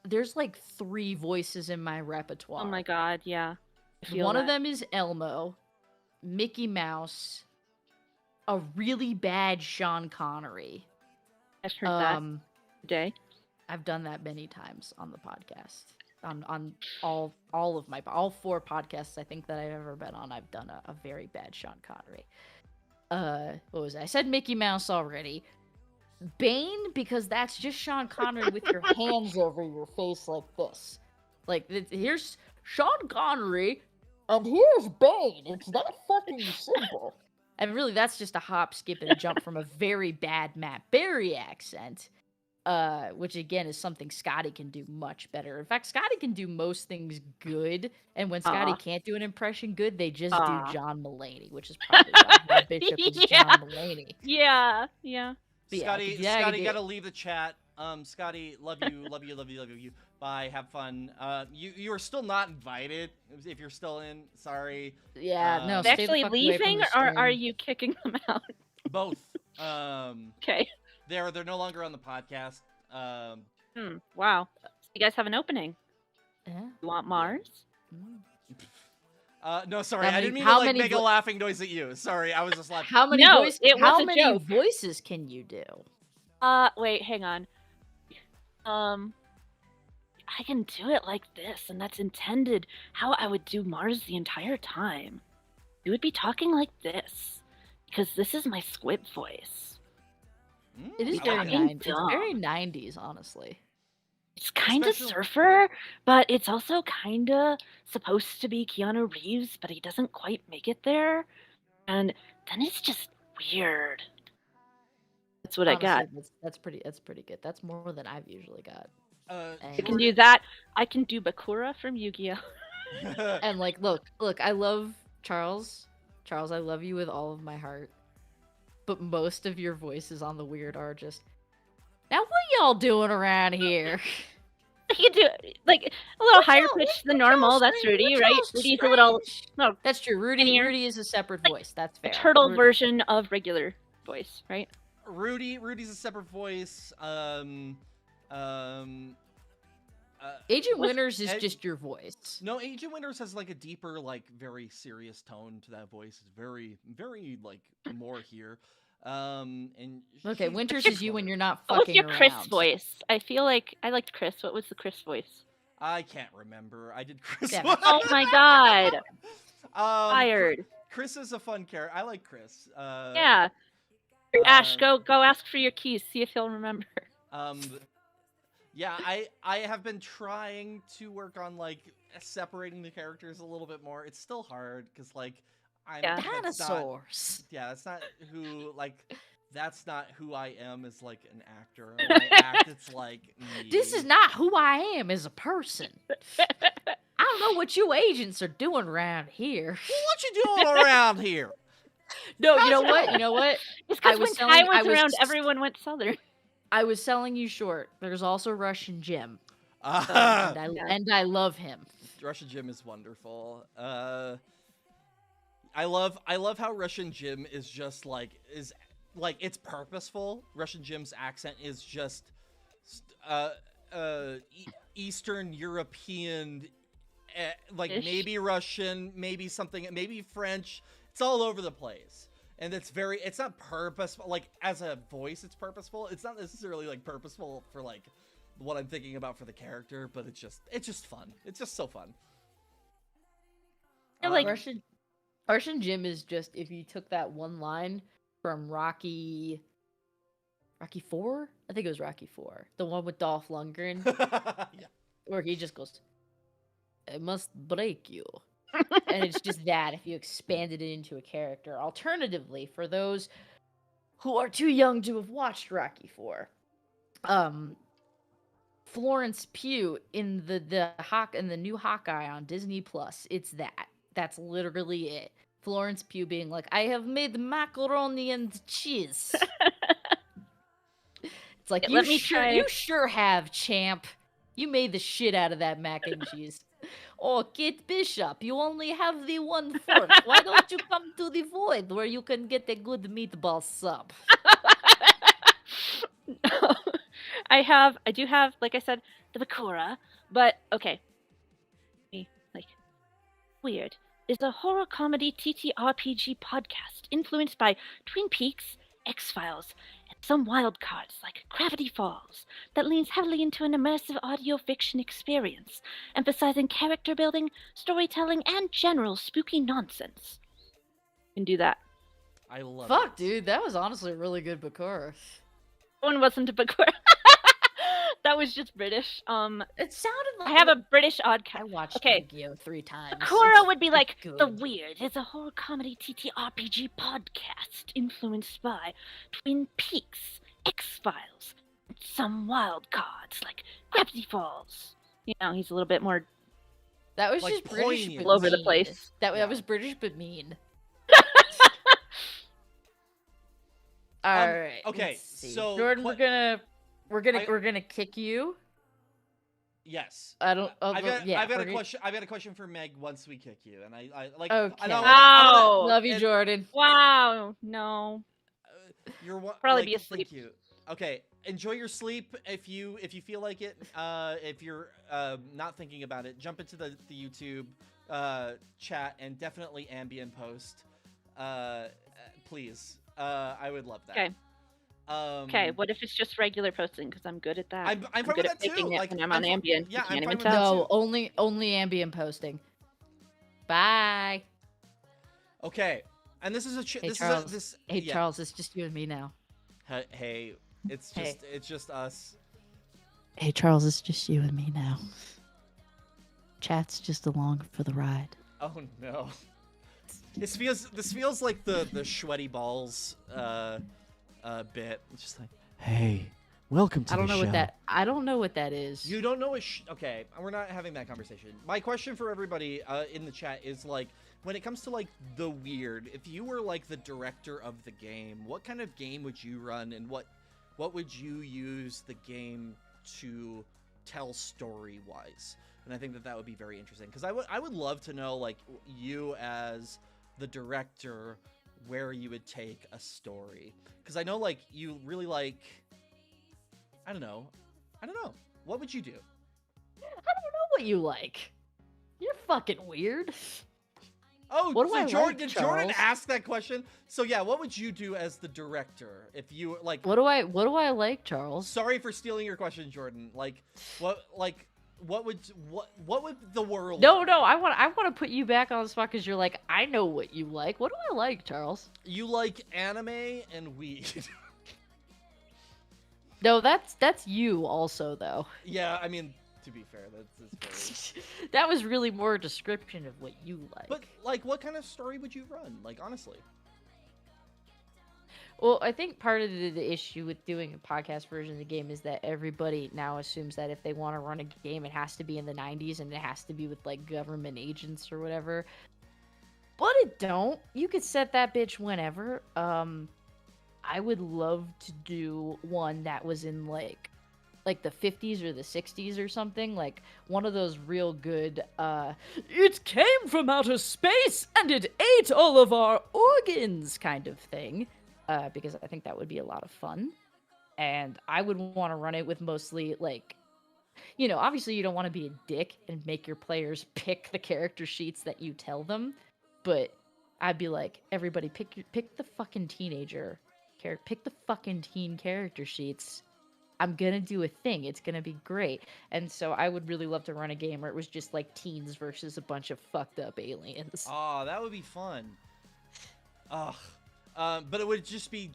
Speaker 3: There's like 3 voices in my repertoire.
Speaker 5: Oh my god, yeah. I feel
Speaker 3: One of
Speaker 5: that.
Speaker 3: them is Elmo, Mickey Mouse, a really bad Sean Connery.
Speaker 5: I've heard that today.
Speaker 3: I've done that many times on the podcast. On all of my all 4 podcasts I think that I've ever been on, I've done a very bad Sean Connery. What was it? I said Mickey Mouse already. Bane, because that's just Sean Connery with your hands over your face like this. Like here's Sean Connery, and here's Bane. It's that fucking simple. And really, that's just a hop, skip, and a jump from a very bad Matt Berry accent. Which again is something Scotty can do much better. In fact, Scotty can do most things good, and when Scotty can't do an impression good, they just do John Mulaney, which is probably why Bishop is John Mulaney.
Speaker 5: Yeah.
Speaker 3: But yeah,
Speaker 2: Scotty,
Speaker 3: yeah, I
Speaker 2: Scotty,
Speaker 3: could
Speaker 2: you
Speaker 3: do
Speaker 2: gotta leave the chat. Scotty, love you. Bye, have fun. You are still not invited. If you're still in, sorry.
Speaker 3: Yeah, no.
Speaker 5: They're
Speaker 3: stay the
Speaker 5: actually
Speaker 3: fuck away from
Speaker 5: leaving,
Speaker 3: the
Speaker 5: or are
Speaker 3: stream.
Speaker 5: you kicking them out?
Speaker 2: Both.
Speaker 5: Okay.
Speaker 2: They're no longer on the podcast.
Speaker 5: Wow. So you guys have an opening.
Speaker 3: Yeah.
Speaker 5: You want Mars?
Speaker 2: No, sorry,
Speaker 3: How
Speaker 2: I
Speaker 3: many-
Speaker 2: didn't mean
Speaker 3: how
Speaker 2: to
Speaker 3: many
Speaker 2: make a
Speaker 3: vo-
Speaker 2: laughing noise at you. Sorry, I was just laughing.
Speaker 3: How many
Speaker 5: No,
Speaker 3: voices?
Speaker 5: it was
Speaker 3: How
Speaker 5: a
Speaker 3: many
Speaker 5: joke.
Speaker 3: voices can you do?
Speaker 5: Wait, hang on. I can do it like this, and that's intended how I would do Mars the entire time. You would be talking like this, because this is my squib voice.
Speaker 3: It is
Speaker 2: I
Speaker 3: very
Speaker 2: like it.
Speaker 3: 90s. It's
Speaker 5: dumb.
Speaker 3: very 90s, honestly.
Speaker 5: It's kind of
Speaker 2: Especially-
Speaker 5: surfer, but it's also kind of supposed to be Keanu Reeves, but he doesn't quite make it there. And then it's just weird. That's what I got.
Speaker 3: Honestly, that's pretty good. That's more than I've usually got.
Speaker 5: I can do that. I can do Bakura from Yu-Gi-Oh!
Speaker 3: And like, look, I love Charles. Charles, I love you with all of my heart. But most of your voices on the Weird are just, now what y'all doing around here?
Speaker 5: I can do like a little higher
Speaker 3: y'all-
Speaker 5: pitch than
Speaker 3: what y'all
Speaker 5: normal. That's
Speaker 3: strange-
Speaker 5: Rudy,
Speaker 3: what
Speaker 5: right?
Speaker 3: y'all
Speaker 5: Rudy's a little no
Speaker 3: That's true. Rudy
Speaker 5: Skinnier.
Speaker 3: is a separate voice. That's
Speaker 5: a
Speaker 3: fair.
Speaker 5: turtle
Speaker 3: Rudy-
Speaker 5: version of regular voice, right?
Speaker 2: Rudy's a separate voice.
Speaker 3: Agent
Speaker 5: What's-
Speaker 3: Winters is
Speaker 2: Ed-
Speaker 3: just your voice.
Speaker 2: No, Agent Winters has like a deeper, like very serious tone to that voice. It's very, very like more here. And
Speaker 3: Okay,
Speaker 2: she's-
Speaker 3: Winters
Speaker 2: she's
Speaker 3: is you when
Speaker 2: clever.
Speaker 3: you're not
Speaker 5: What was
Speaker 3: fucking
Speaker 5: your Chris
Speaker 3: around.
Speaker 5: voice? I feel like I liked Chris. What was the Chris voice?
Speaker 2: I can't remember. I did Chris.
Speaker 3: Yeah.
Speaker 2: one.
Speaker 5: Oh my god!
Speaker 2: Um,
Speaker 5: Fired.
Speaker 2: Chris is a fun character. I like Chris.
Speaker 5: Yeah. Ash, go ask for your keys. See if he'll remember.
Speaker 2: Yeah, I have been trying to work on like separating the characters a little bit more. It's still hard because like
Speaker 7: Dinosaurs.
Speaker 2: That's not who that's not who I am as like an actor. When I act, it's like me.
Speaker 7: This is not who I am as a person. I don't know what you agents are doing around here.
Speaker 2: What you doing around here?
Speaker 7: No, you know what? You know what?
Speaker 5: It's because when Ty was around, everyone went southern.
Speaker 7: I was selling you short. There's also Russian Jim.
Speaker 2: Uh-huh.
Speaker 7: And I love him.
Speaker 2: Russian Jim is wonderful. I love how Russian Jim is just it's purposeful. Russian Jim's accent is just Eastern European, maybe Russian, maybe something, maybe French. It's all over the place. And it's not purposeful. Like, as a voice, it's purposeful. It's not necessarily, like, purposeful for, like, what I'm thinking about for the character, but it's just fun. It's just so fun.
Speaker 7: Russian Jim is just, if you took that one line from Rocky 4? I think it was Rocky 4. The one with Dolph Lundgren.
Speaker 2: Yeah.
Speaker 7: Where he just goes, "I must break you." And it's just that if you expanded it into a character. Alternatively, for those who are too young to have watched Rocky 4, Florence Pugh in the new Hawkeye on Disney Plus, it's that. That's literally it. Florence Pugh being like, "I have made macaroni and cheese." It's like, you sure have, champ. You made the shit out of that mac and cheese. Oh, Kate Bishop, you only have the 1/4. Why don't you come to the Void where you can get a good meatball sub?
Speaker 5: No. I do have, like I said, the Bakura, but okay. Weird is a horror comedy TTRPG podcast influenced by Twin Peaks, X-Files, and some wild cards like Gravity Falls that leans heavily into an immersive audio fiction experience, emphasizing character building, storytelling, and general spooky nonsense. You can do that.
Speaker 2: I love it.
Speaker 7: Fuck, dude, that was honestly a really good Bakura.
Speaker 5: One wasn't a Bakura. That was just British.
Speaker 7: It sounded like
Speaker 5: I have a British oddcast.
Speaker 7: I watched Yu-Gi-Oh 3 times.
Speaker 5: Bakura would be like
Speaker 7: good.
Speaker 5: The Weird. It's a horror comedy TTRPG podcast influenced by Twin Peaks, X-Files, and some wild cards like Gravity Falls. You know, he's a little bit more.
Speaker 7: That was
Speaker 2: like
Speaker 7: just British,
Speaker 2: poignant.
Speaker 7: but
Speaker 5: All over the
Speaker 7: mean.
Speaker 5: place.
Speaker 7: That was British, but mean. All right.
Speaker 2: Okay,
Speaker 7: let's see.
Speaker 2: so
Speaker 7: Jordan, we're gonna kick you.
Speaker 2: Yes.
Speaker 7: I don't.
Speaker 2: I've got a question. I've got a question for Meg. Once we kick you, and I like.
Speaker 7: Okay.
Speaker 5: Wow.
Speaker 7: Love you, Jordan.
Speaker 5: Wow. No.
Speaker 2: You're
Speaker 5: Probably be asleep.
Speaker 2: Thank you. Okay. Enjoy your sleep if you feel like it. If you're not thinking about it, jump into the YouTube chat and definitely ambient post. Please. I would love that.
Speaker 5: Okay. Okay, what if it's just regular posting? Because I'm good at that.
Speaker 2: I'm
Speaker 5: good
Speaker 2: with
Speaker 5: at
Speaker 2: that too.
Speaker 5: making it
Speaker 2: Like,
Speaker 5: when I'm on ambient.
Speaker 2: Yeah,
Speaker 5: You can't
Speaker 2: I'm
Speaker 5: even
Speaker 2: fine with
Speaker 5: tell.
Speaker 2: that
Speaker 7: No, only ambient posting. Bye.
Speaker 2: Okay, and this is a
Speaker 7: Hey, Charles. Charles, it's just you and me now.
Speaker 2: Hey, it's just us.
Speaker 7: Hey, Charles, it's just you and me now. Chat's just along for the ride.
Speaker 2: Oh no. This feels like the sweaty balls bit. It's just like, hey, welcome to the show.
Speaker 7: I don't know what that is.
Speaker 2: You don't know okay, we're not having that conversation. My question for everybody in the chat is like, when it comes to like the weird, if you were like the director of the game, what kind of game would you run, and what would you use the game to tell story wise? And I think that would be very interesting, because I would love to know, like, you as the director, where you would take a story, because I know like you really like, I don't know, what would you do?
Speaker 7: I don't know what you like. You're fucking weird.
Speaker 2: Oh,
Speaker 7: what do I
Speaker 2: Jordan,
Speaker 7: like,
Speaker 2: did
Speaker 7: Charles?
Speaker 2: Jordan ask that question? So yeah, what would you do as the director if you like?
Speaker 7: What do I like, Charles?
Speaker 2: Sorry for stealing your question, Jordan. Like, what what would the world?
Speaker 3: No, I want to put you back on the spot because you're like, I know what you like. What do I like, Charles?
Speaker 2: You like anime and weed.
Speaker 3: No, that's you also though.
Speaker 2: Yeah, I mean, to be fair, that's very...
Speaker 3: That was really more a description of what you like.
Speaker 2: But like, what kind of story would you run? Like, honestly.
Speaker 3: Well, I think part of the issue with doing a podcast version of the game is that everybody now assumes that if they want to run a game, it has to be in the 90s and it has to be with like government agents or whatever. But it don't. You could set that bitch whenever. I would love to do one that was in like the 50s or the 60s or something, like one of those real good it came from outer space and it ate all of our organs kind of thing. Because I think that would be a lot of fun. And I would want to run it with mostly, like, you know, obviously you don't want to be a dick and make your players pick the character sheets that you tell them. But I'd be like, everybody pick the fucking teenager. Pick the fucking teen character sheets. I'm gonna do a thing. It's gonna be great. And so I would really love to run a game where it was just like teens versus a bunch of fucked up aliens.
Speaker 2: Oh, that would be fun. Ugh. But it would just be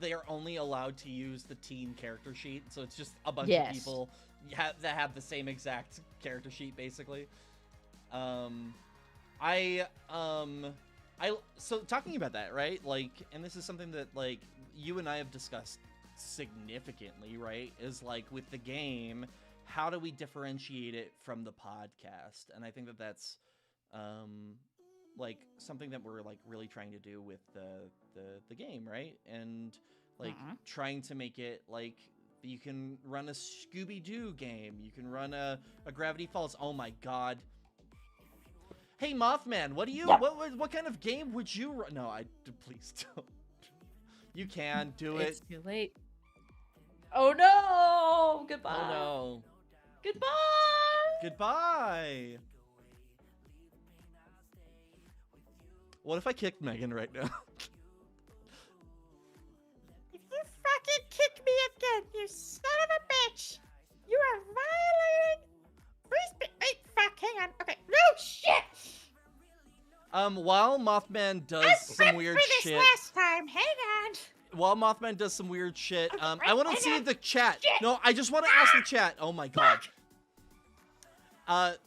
Speaker 2: they are only allowed to use the teen character sheet, so it's just a bunch of people that have the same exact character sheet, basically. So talking about that, right? Like, and this is something that like you and I have discussed significantly, right? Is like with the game, how do we differentiate it from the podcast? And I think that that's like something that we're like really trying to do with the game, right? And like trying to make it like you can run a Scooby-Doo game, you can run a Gravity Falls. Oh my god. Hey Mothman, what kind of game would you run? No, please don't. You can do it.
Speaker 3: It's too late. Oh no! Goodbye.
Speaker 2: Oh no.
Speaker 3: Goodbye.
Speaker 2: Goodbye. What if I kicked Megan right now?
Speaker 7: If you fucking kick me again, you son of a bitch! You are violating free speech. Wait, fuck, hang on. Okay, no shit!
Speaker 2: While Mothman does some weird shit.
Speaker 7: Last time, hang on.
Speaker 2: While Mothman does some weird shit,
Speaker 7: Okay,
Speaker 2: I want to see the chat. Shit. No, I just want to ask the chat. Oh my god.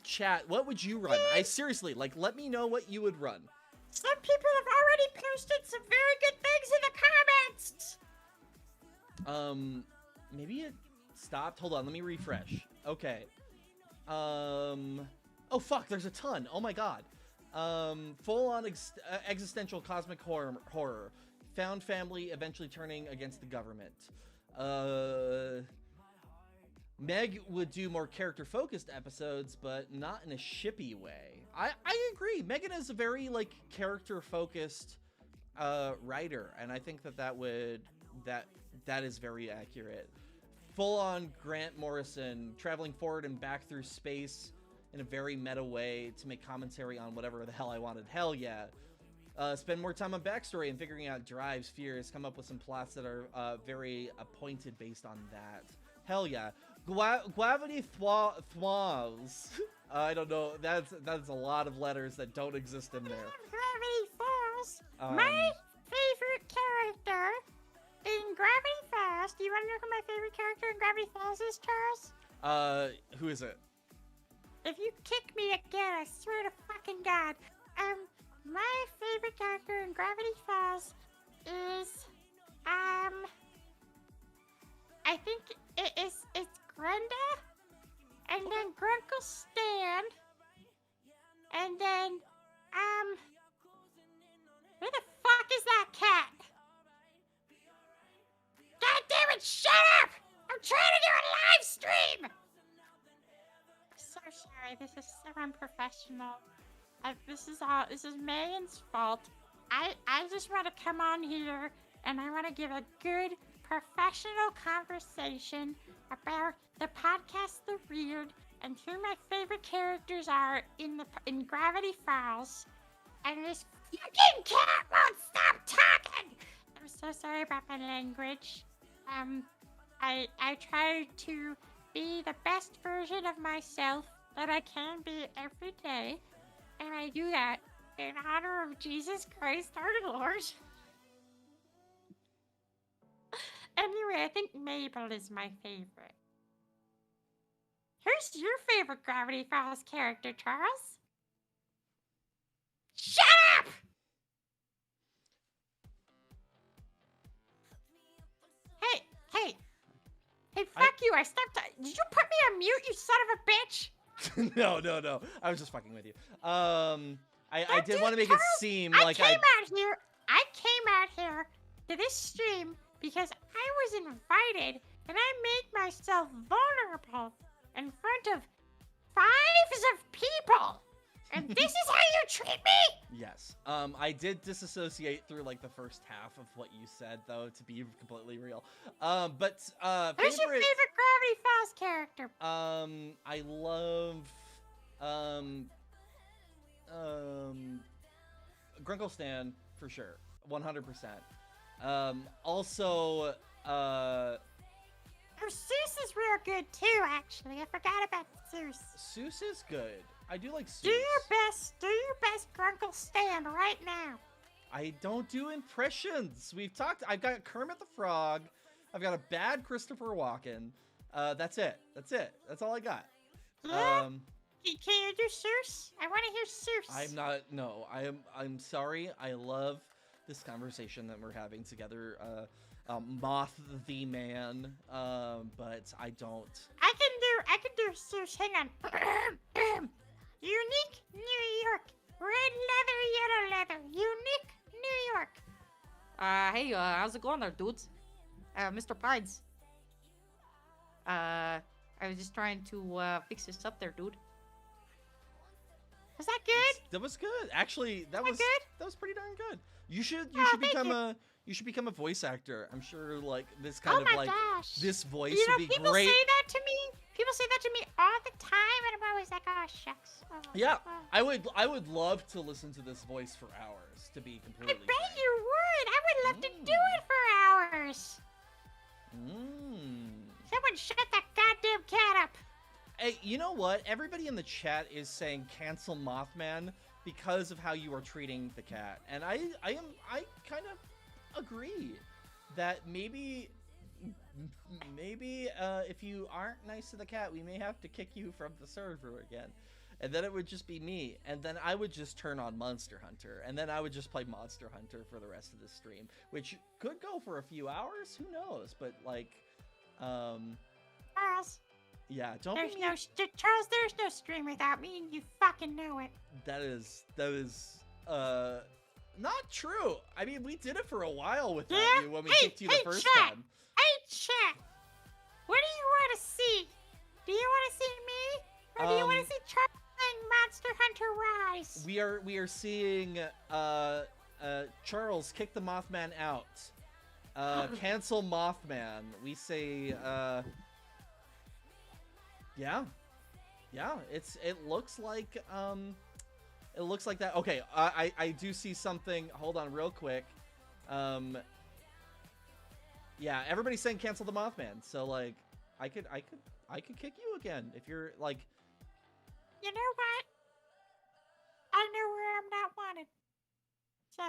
Speaker 2: Chat, what would you run? I seriously, like, let me know what you would run.
Speaker 7: Some people have already posted some very good things in the comments.
Speaker 2: Maybe it stopped. Hold on, let me refresh. Okay. Oh fuck, there's a ton. Oh my god. Full-on existential cosmic horror. Found family eventually turning against the government. Meg would do more character-focused episodes, but not in a shippy way. I agree. Megan is a very, like, character-focused writer, and I think that is very accurate. Full-on Grant Morrison, traveling forward and back through space in a very meta way to make commentary on whatever the hell I wanted. Hell yeah. Spend more time on backstory and figuring out drives, fears, come up with some plots that are very pointed based on that. Hell yeah. Gravity Falls. I don't know. That's a lot of letters that don't exist in there.
Speaker 7: Gravity Falls. My favorite character in Gravity Falls. Do you want to know who my favorite character in Gravity Falls is, Charles?
Speaker 2: Who is it?
Speaker 7: If you kick me again, I swear to fucking God. My favorite character in Gravity Falls is, I think it's Grenda, and then Grunkle Stan, and then, where the fuck is that cat? God damn it, shut up! I'm trying to do a live stream! So sorry, this is so unprofessional. This is Megan's fault. I just want to come on here and I want to give a good professional conversation about the podcast The Weird and who my favorite characters are in Gravity Falls. And this fucking cat won't stop talking! I'm so sorry about my language. I try to
Speaker 10: be the best version of myself that I can be every day. And I do that in honor of Jesus Christ our Lord. Anyway, I think Mabel is my favorite. Who's your favorite Gravity Falls character, Charles? Shut up! Hey, fuck you! I stepped. Did you put me on mute, you son of a bitch?
Speaker 2: No. I was just fucking with you. I did want to make it seem like
Speaker 10: I came out here to this stream because I was invited, and I made myself vulnerable in front of fives of people. And this is how you treat me?
Speaker 2: Yes. I did disassociate through like the first half of what you said, though, to be completely real. But
Speaker 10: who's your favorite Gravity Falls character?
Speaker 2: I love Grunkle Stan for sure, 100%. Also,
Speaker 10: Seuss is real good too. Actually, I forgot about Seuss.
Speaker 2: Seuss is good. I do like Seuss.
Speaker 10: Do your best Grunkle Stan right now.
Speaker 2: I don't do impressions. I've got Kermit the Frog. I've got a bad Christopher Walken. That's it. That's all I got.
Speaker 10: Yeah? Can you do Seuss? I want to hear Seuss.
Speaker 2: I'm not. No, I'm sorry. I love this conversation that we're having together. Moth Man. But I don't.
Speaker 10: I can do Seuss. Hang on. Unique New York. Red leather, yellow leather. Unique New York.
Speaker 7: Hey, how's it going there, dudes? Mr. Pides. I was just trying to fix this up there, dude.
Speaker 10: Was that good?
Speaker 2: That was good. Actually, that was pretty darn good. You should become a voice actor. I'm sure like this kind of like
Speaker 10: gosh.
Speaker 2: This voice
Speaker 10: you know,
Speaker 2: would be
Speaker 10: people
Speaker 2: great.
Speaker 10: Say that to me. People say that to me all the time, and I'm always like, oh shucks. Oh,
Speaker 2: Yeah,
Speaker 10: oh.
Speaker 2: I would love to listen to this voice for hours. To be completely.
Speaker 10: I bet you would. I would love to do it for hours. Someone shut that goddamn cat up.
Speaker 2: Hey, you know what? Everybody in the chat is saying cancel Mothman because of how you are treating the cat, and I kind of agree that maybe if you aren't nice to the cat, we may have to kick you from the server again. And then it would just be me, and then I would just turn on Monster Hunter, and then I would just play Monster Hunter for the rest of the stream, which could go for a few hours, who knows, but like,
Speaker 10: Charles.
Speaker 2: Yeah,
Speaker 10: Charles, there's no stream without me, and you fucking know it.
Speaker 2: That is, not true. I mean, we did it for a while without you when we kicked you the first time.
Speaker 10: Hey, chat. What do you want to see? Do you want to see me? Or do you want to see Charles playing Monster Hunter Rise?
Speaker 2: We are seeing Charles kick the Mothman out. Cancel Mothman. We say yeah. It looks like that. Okay, I do see something. Hold on real quick. Yeah, everybody's saying cancel the Mothman. So like I could kick you again if you're like.
Speaker 10: You know what? I know where I'm not wanted. So,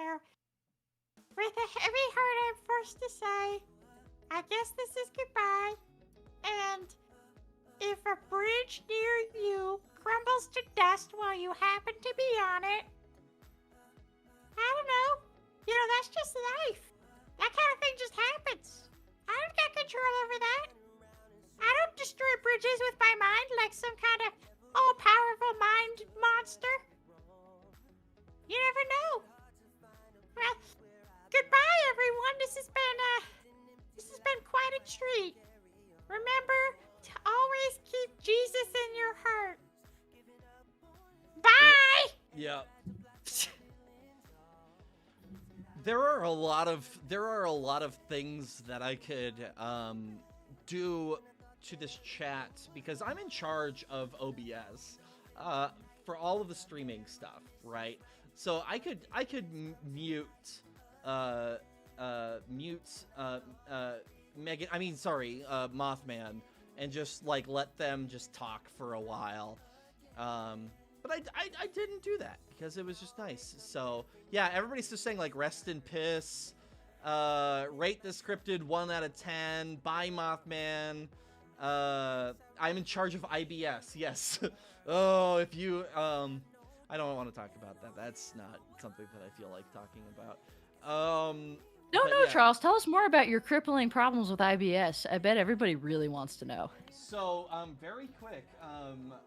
Speaker 10: with a heavy heart, I'm forced to say, I guess this is goodbye. And if a bridge near you crumbles to dust while you happen to be on it, I don't know. You know, that's just life. That kind of thing just happens. I don't got control over that. I don't destroy bridges with my mind like some kind of all-powerful mind monster. You never know. Well, goodbye, everyone. This has been quite a treat. Remember to always keep Jesus in your heart. Bye.
Speaker 2: Yeah. There are a lot of things that I could do to this chat because I'm in charge of OBS for all of the streaming stuff, right? So I could mute Mothman and just like let them just talk for a while. But I didn't do that because it was just nice. So yeah, everybody's just saying like rest in piss, rate the scripted 1 out of 10, buy Moth Man. I'm in charge of IBS. Yes. Oh, if you I don't want to talk about that. That's not something that I feel like talking about.
Speaker 3: No,
Speaker 2: but
Speaker 3: no,
Speaker 2: yeah.
Speaker 3: Charles. Tell us more about your crippling problems with IBS. I bet everybody really wants to know.
Speaker 2: So, very quick,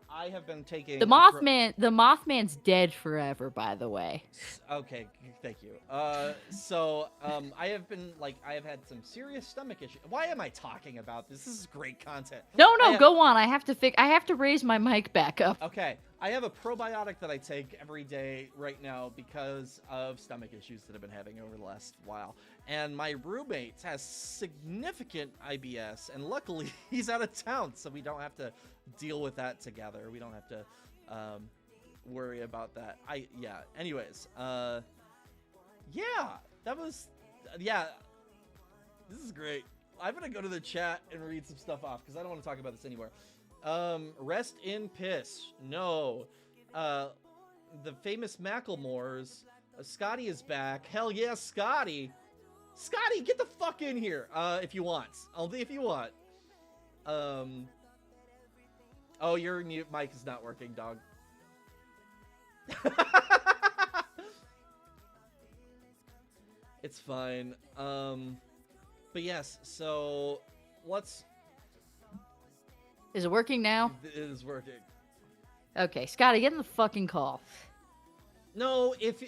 Speaker 2: I have been taking
Speaker 3: The Mothman's dead forever, by the way.
Speaker 2: Okay, thank you. I have had some serious stomach issues. Why am I talking about this? This is great content.
Speaker 3: No, go on. I have to raise my mic back up.
Speaker 2: Okay, I have a probiotic that I take every day right now because of stomach issues that I've been having over the last while. And my roommate has significant IBS, and luckily he's out of town, so we don't have to deal with that together. We don't have to worry about that. Anyways, this is great. I'm gonna go to the chat and read some stuff off because I don't want to talk about this anywhere. Rest in piss. No. The famous Macklemores. Scotty is back. Hell yeah, Scotty. Scotty, get the fuck in here. If you want. Only if you want. Oh, your mute mic is not working, dog. It's fine. But yes, so let's.
Speaker 3: Is it working now?
Speaker 2: It is working.
Speaker 3: Okay, Scotty, get in the fucking call.
Speaker 2: No, if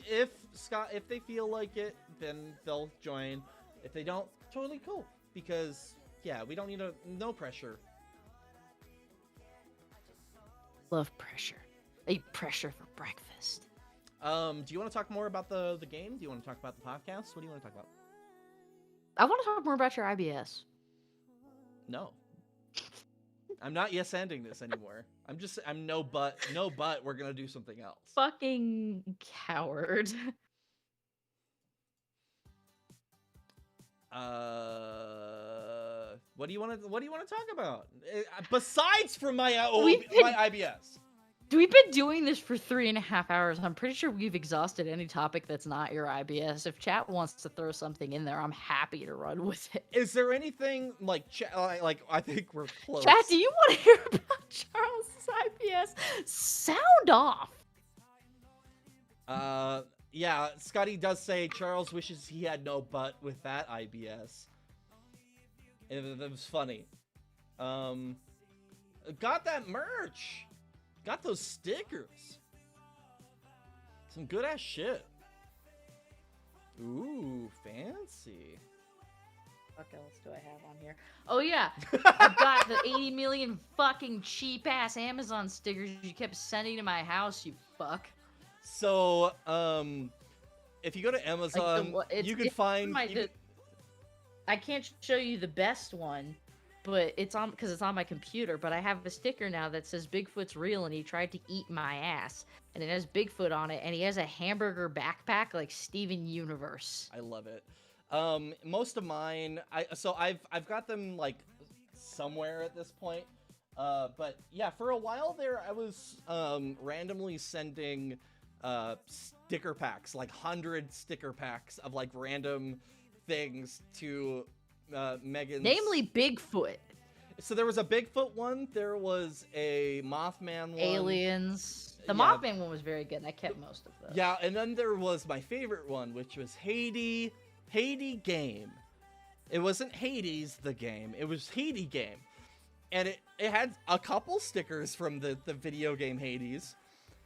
Speaker 2: they feel like it, then they'll join. If they don't, totally cool. Because yeah, we don't need no pressure.
Speaker 3: Love pressure. I eat pressure for breakfast.
Speaker 2: Do you want to talk more about the game? Do you want to talk about the podcast? What do you want to talk about?
Speaker 3: I want to talk more about your IBS.
Speaker 2: No. I'm not yes-ending this anymore. I'm no but, we're gonna do something else.
Speaker 3: Fucking coward.
Speaker 2: What do you want to talk about? Besides from my IBS.
Speaker 3: We've been doing this for 3.5 hours. I'm pretty sure we've exhausted any topic that's not your IBS. If chat wants to throw something in there, I'm happy to run with it.
Speaker 2: Is there anything like I think we're close.
Speaker 3: Chat, do you want to hear about Charles' IBS? Sound off.
Speaker 2: Yeah, Scotty does say Charles wishes he had no butt with that IBS. It was funny. Got that merch. Got those stickers. Some good ass shit. Ooh, fancy.
Speaker 3: What else do I have on here? Oh yeah, I've got the 80 million fucking cheap ass Amazon stickers you kept sending to my house, you fuck.
Speaker 2: So, if you go to Amazon, you can find.
Speaker 3: I can't show you the best one, but it's on because it's on my computer. But I have a sticker now that says Bigfoot's real, and he tried to eat my ass, and it has Bigfoot on it, and he has a hamburger backpack like Steven Universe.
Speaker 2: I love it. Most of mine, I've got them like somewhere at this point. But yeah, for a while there, I was randomly sending sticker packs, like 100 sticker packs of like random things to Megan's.
Speaker 3: Namely Bigfoot.
Speaker 2: So there was a Bigfoot one, there was a Moth Man one.
Speaker 3: Aliens. The Moth Man one was very good, and I kept most of those.
Speaker 2: Yeah, and then there was my favorite one, which was Hades Game. It wasn't Hades the game, it was Hades Game. And it had a couple stickers from the video game Hades.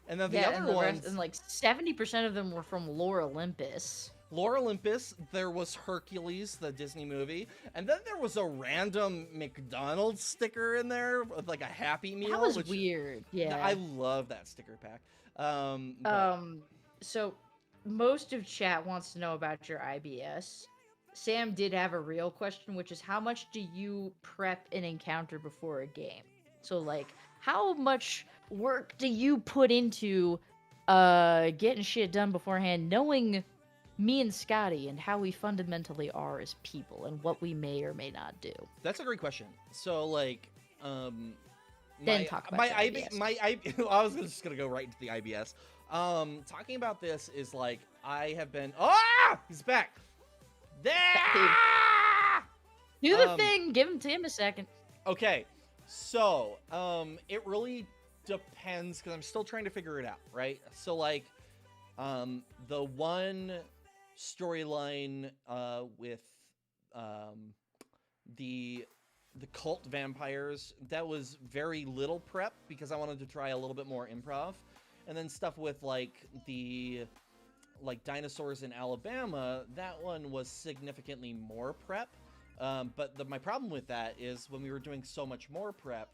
Speaker 2: And then the other ones...
Speaker 3: and like 70% of them were from Lore Olympus.
Speaker 2: Lore Olympus, there was Hercules, the Disney movie, and then there was a random McDonald's sticker in there with like a Happy Meal.
Speaker 3: That was weird, yeah.
Speaker 2: I love that sticker pack.
Speaker 3: So most of chat wants to know about your IBS. Sam did have a real question, which is how much do you prep an encounter before a game? So like, how much work do you put into getting shit done beforehand, knowing me and Scotty and how we fundamentally are as people and what we may or may not do?
Speaker 2: That's a great question. So like,
Speaker 3: Then talk about
Speaker 2: my
Speaker 3: your
Speaker 2: IB,
Speaker 3: IBS.
Speaker 2: my I, I was just gonna go right into the IBS. Talking about this is like I have been. Ah, he's back. There.
Speaker 3: Do the thing. Give him a second.
Speaker 2: Okay, so it really depends because I'm still trying to figure it out, right? So like, the one storyline with the cult vampires, that was very little prep because I wanted to try a little bit more improv, and then stuff with like the dinosaurs in Alabama, that one was significantly more prep. But my problem with that is when we were doing so much more prep,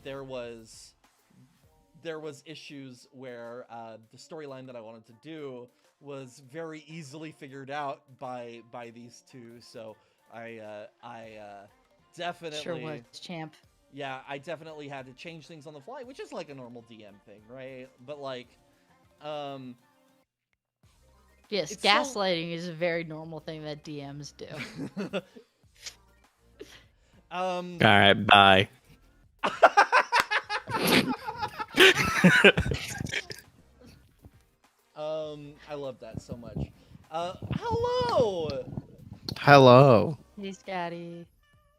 Speaker 2: there was issues where the storyline that I wanted to do was very easily figured out by these two. So I definitely
Speaker 3: Sure was, champ.
Speaker 2: Yeah, I definitely had to change things on the fly, which is like a normal DM thing, right? But like,
Speaker 3: yes,
Speaker 2: it's
Speaker 3: gaslighting is a very normal thing that DMs do.
Speaker 11: All right, bye.
Speaker 2: I love that so much. Hello.
Speaker 11: Hello.
Speaker 3: Hey, Scotty.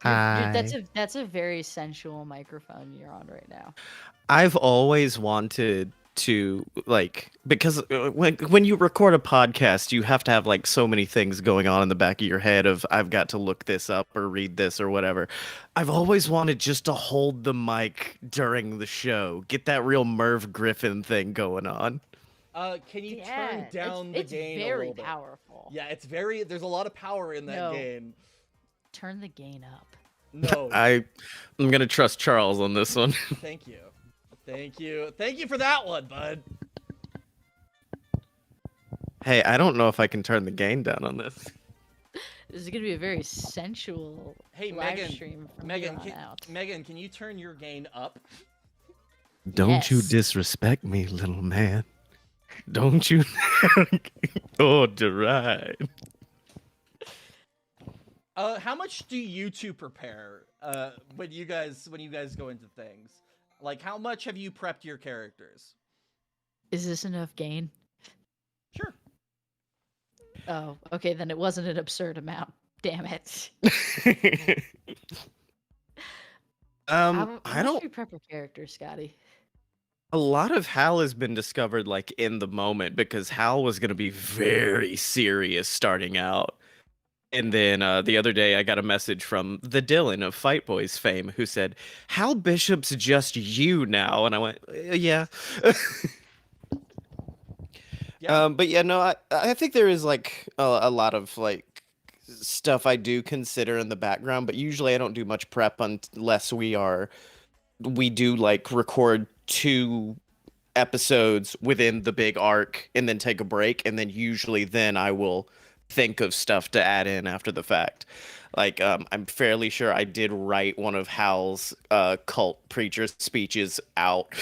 Speaker 11: Hi.
Speaker 3: That's a very sensual microphone you're on right now.
Speaker 11: I've always wanted to, like, because when you record a podcast, you have to have like so many things going on in the back of your head of I've got to look this up or read this or whatever. I've always wanted just to hold the mic during the show, get that real Merv Griffin thing going on.
Speaker 2: Can you turn down the gain a little bit?
Speaker 3: It's very powerful.
Speaker 2: Yeah, there's a lot of power in that gain.
Speaker 3: Turn the gain up.
Speaker 2: No.
Speaker 11: I'm gonna trust Charles on this one.
Speaker 2: Thank you. Thank you for that one, bud.
Speaker 11: Hey, I don't know if I can turn the gain down on this.
Speaker 3: This is gonna be a very sensual live stream from here on out.
Speaker 2: Megan, can you turn your gain up?
Speaker 11: Don't you disrespect me, little man. Don't you? Oh, deride.
Speaker 2: How much do you two prepare when you guys go into things? Like, how much have you prepped your characters?
Speaker 3: Is this enough gain?
Speaker 2: Sure.
Speaker 3: Oh, okay, then it wasn't an absurd amount. Damn it. How
Speaker 11: I don't.
Speaker 3: much do you prep your character, Scotty?
Speaker 11: A lot of Hal has been discovered like in the moment because Hal was going to be very serious starting out. And then the other day I got a message from the Dylan of Fight Boys fame who said, Hal Bishop's just you now. And I went, yeah.
Speaker 2: Yeah.
Speaker 11: But yeah, no, I think there is like a lot of like stuff I do consider in the background, but usually I don't do much prep unless we do like record 2 episodes within the big arc and then take a break, and then usually then I will think of stuff to add in after the fact. Like I'm fairly sure I did write one of Hal's cult preacher speeches out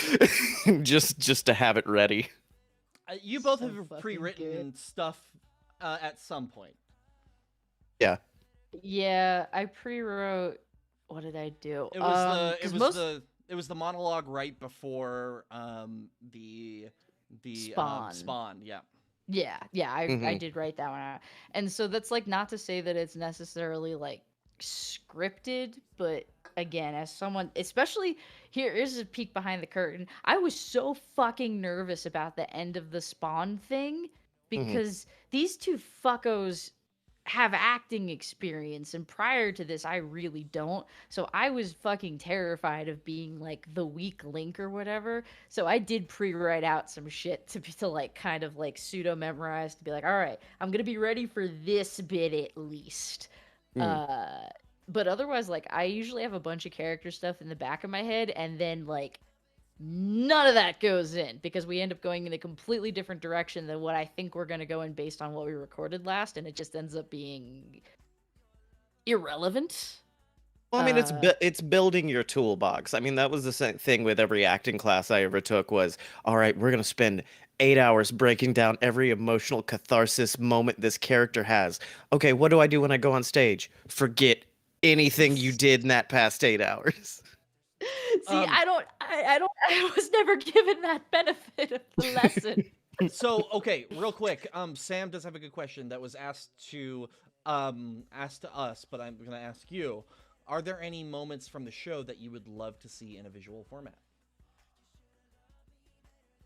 Speaker 11: just to have it ready.
Speaker 2: You both have pre-written stuff at some point.
Speaker 11: Yeah.
Speaker 3: Yeah, I pre-wrote. What did I do?
Speaker 2: It was the monologue right before the Spawn. Yeah.
Speaker 3: Yeah, I did write that one out. And so that's like not to say that it's necessarily like scripted, but again, as someone, especially here's a peek behind the curtain. I was so fucking nervous about the end of the Spawn thing because these two fuckos have acting experience, and prior to this I really don't. So I was fucking terrified of being like the weak link or whatever. So I did pre-write out some shit to like kind of like pseudo memorize, to be like, all right, I'm gonna be ready for this bit at least. But otherwise, like, I usually have a bunch of character stuff in the back of my head, and then like none of that goes in because we end up going in a completely different direction than what I think we're going to go in based on what we recorded last, and it just ends up being irrelevant.
Speaker 11: Well, I mean, it's building your toolbox. I mean, that was the same thing with every acting class I ever took was, all right, we're going to spend 8 hours breaking down every emotional catharsis moment this character has. Okay, what do I do when I go on stage? Forget anything you did in that past 8 hours.
Speaker 3: See,
Speaker 2: Um,
Speaker 3: I was never given that benefit of the lesson.
Speaker 2: So, okay, real quick. Sam does have a good question that was asked to us, but I'm gonna ask you. Are there any moments from the show that you would love to see in a visual format?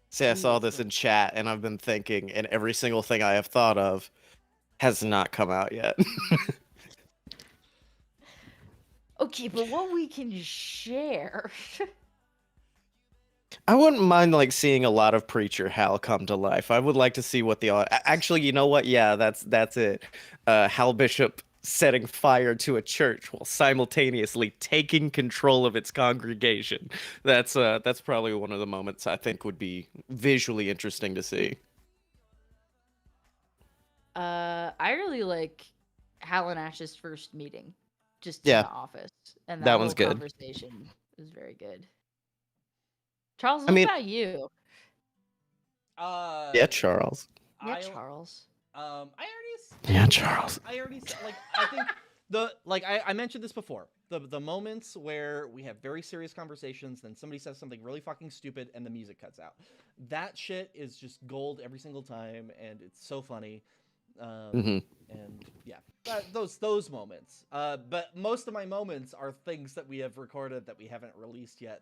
Speaker 11: See, I saw this in chat, and I've been thinking, and every single thing I have thought of has not come out yet.
Speaker 3: Okay, but what we can share.
Speaker 11: I wouldn't mind like seeing a lot of Preacher Hal come to life. I would like to see what the actually, you know what? Yeah, that's it. Hal Bishop setting fire to a church while simultaneously taking control of its congregation. That's probably one of the moments I think would be visually interesting to see.
Speaker 3: I really like Hal and Ash's first meeting, just
Speaker 11: Yeah.
Speaker 3: in the office, and
Speaker 11: That
Speaker 3: whole
Speaker 11: one's good.
Speaker 3: conversation is very good. Charles,
Speaker 11: I
Speaker 3: what
Speaker 11: mean-
Speaker 3: about you?
Speaker 11: Yeah, Charles.
Speaker 3: Yeah, Charles.
Speaker 11: Yeah, Charles.
Speaker 2: I already said, like, I think I mentioned this before. The moments where we have very serious conversations, then somebody says something really fucking stupid and the music cuts out. That shit is just gold every single time, and it's so funny. And yeah, those moments. But most of my moments are things that we have recorded that we haven't released yet.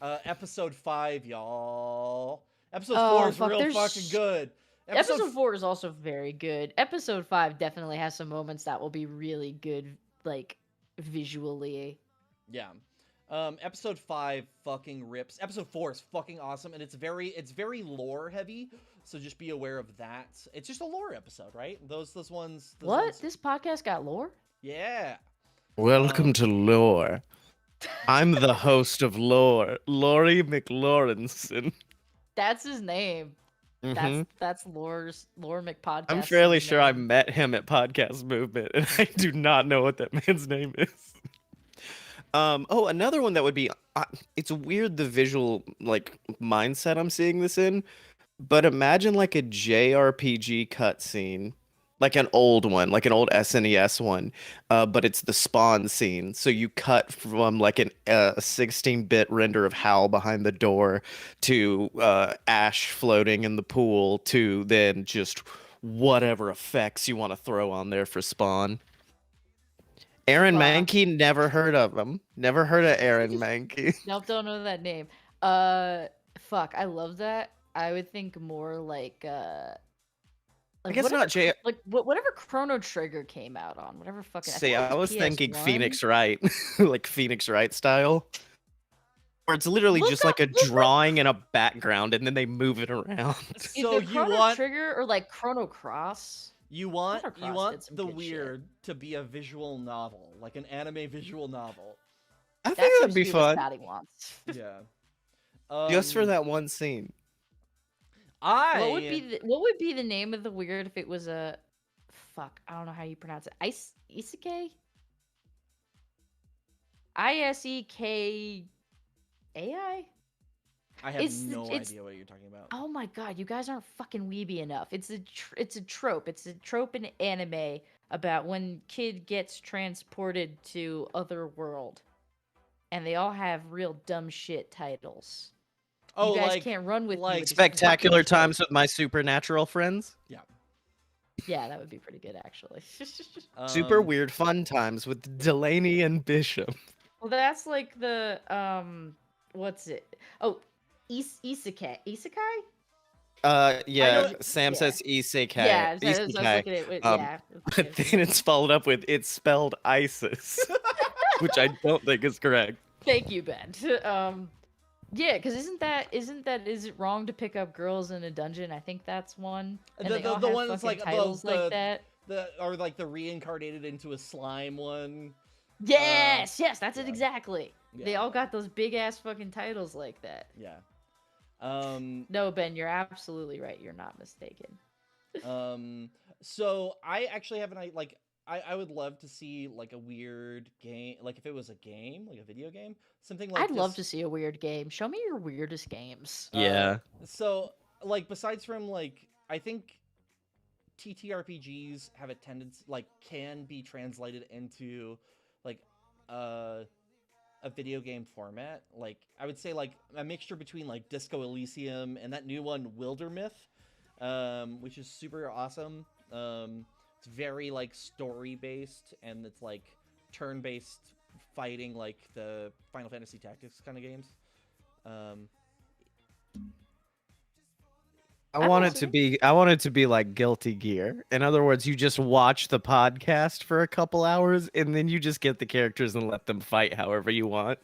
Speaker 2: Episode 5, y'all. Episode 4 is real fucking good.
Speaker 3: Episode 4 is also very good. Episode 5 definitely has some moments that will be really good, like, visually.
Speaker 2: Yeah. Episode 5 fucking rips. Episode 4 is fucking awesome, and it's very lore heavy, so just be aware of that. It's just a lore episode, right? Those ones.
Speaker 3: This podcast got lore?
Speaker 2: Yeah.
Speaker 11: Welcome to Lore. I'm the host of Lore, Laurie McLaurinson.
Speaker 3: That's his name. That's Lore McPodcast.
Speaker 11: I'm fairly sure I met him at Podcast Movement, and I do not know what that man's name is. Another one that would be it's weird the visual like mindset I'm seeing this in, but imagine like a JRPG cutscene, like an old one, like an old SNES one, but it's the spawn scene. So you cut from like a 16-bit render of Hal behind the door to Ash floating in the pool to then just whatever effects you want to throw on there for spawn. Aaron Mankey, never heard of him. Never heard of Aaron Mankey.
Speaker 3: Nope, don't know that name. Fuck, I love that. I would think more like
Speaker 11: I guess not J.
Speaker 3: Like whatever Chrono Trigger came out on, whatever fucking.
Speaker 11: See, I was thinking
Speaker 3: PS1.
Speaker 11: Phoenix Wright, like Phoenix Wright style, where it's literally just like a drawing in a background, and then they move it around.
Speaker 2: So
Speaker 3: Either
Speaker 2: you
Speaker 3: Chrono
Speaker 2: want
Speaker 3: Trigger or like Chrono Cross.
Speaker 2: You want
Speaker 3: Chrono Cross did some
Speaker 2: the
Speaker 3: good
Speaker 2: Weird to be a visual novel, like an anime visual novel.
Speaker 11: I think
Speaker 3: That
Speaker 11: that'd
Speaker 3: seems
Speaker 11: be
Speaker 3: to what
Speaker 11: fun.
Speaker 3: Patty wants.
Speaker 2: Yeah.
Speaker 11: Just for that one scene.
Speaker 3: What would be the name of the Weird if it was a fuck? I don't know how you pronounce it. Isekai? ISEKAI?
Speaker 2: I have no idea what you're talking about.
Speaker 3: Oh my god, you guys aren't fucking weeby enough. It's a trope. It's a trope in anime about when kid gets transported to other world, and they all have real dumb shit titles.
Speaker 2: Oh,
Speaker 3: you guys
Speaker 2: like,
Speaker 3: can't run with me
Speaker 11: Like
Speaker 3: with this
Speaker 11: Spectacular
Speaker 3: fucking trope.
Speaker 11: Times with My Supernatural Friends.
Speaker 3: Yeah, that would be pretty good actually.
Speaker 11: Super Weird Fun Times with Delaney and Bishop.
Speaker 3: Well, that's like the what's it? Oh, Isekai. Isekai?
Speaker 11: Yeah, Sam says Isekai.
Speaker 3: Yeah, so I was
Speaker 11: Isekai.
Speaker 3: looking at it.
Speaker 11: But then it's followed up with it's spelled ISIS, which I don't think is correct.
Speaker 3: Thank you, Ben. Yeah, because is it wrong to pick up girls in a dungeon? I think that's one. And they all
Speaker 2: The
Speaker 3: have
Speaker 2: one that's
Speaker 3: fucking
Speaker 2: like
Speaker 3: titles like that.
Speaker 2: or like the reincarnated into a slime one.
Speaker 3: Yes, that's it
Speaker 2: yeah.
Speaker 3: exactly.
Speaker 2: Yeah.
Speaker 3: They all got those big ass fucking titles like that.
Speaker 2: Yeah.
Speaker 3: No, Ben, you're absolutely right. You're not mistaken.
Speaker 2: So I actually have I would love to see like a weird game, like if it was a game, like a video game, something like
Speaker 3: I'd love
Speaker 2: this.
Speaker 3: to see a weird game. Show me your weirdest games.
Speaker 11: Yeah.
Speaker 2: So like besides from like I think TTRPGs have a tendency like can be translated into like a video game format. Like I would say like a mixture between like Disco Elysium and that new one Wildermyth, which is super awesome. It's very like story based, and it's like turn based fighting, like the Final Fantasy Tactics kind of games.
Speaker 11: I want it to be like Guilty Gear. In other words, you just watch the podcast for a couple hours and then you just get the characters and let them fight however you want.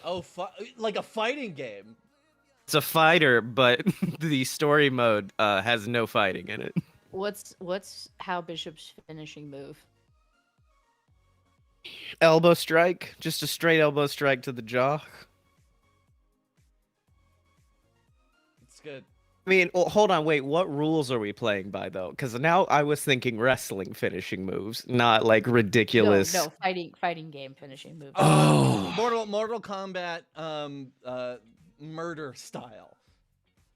Speaker 2: Oh, like a fighting game.
Speaker 11: It's a fighter, but the story mode has no fighting in it.
Speaker 3: What's How Bishop's finishing move?
Speaker 11: Elbow strike, just a straight elbow strike to the jaw.
Speaker 2: It's good.
Speaker 11: I mean, well, hold on, wait. What rules are we playing by though? Because now I was thinking wrestling finishing moves, not like ridiculous.
Speaker 3: No, fighting game finishing moves.
Speaker 11: Oh,
Speaker 2: Mortal Kombat, murder style.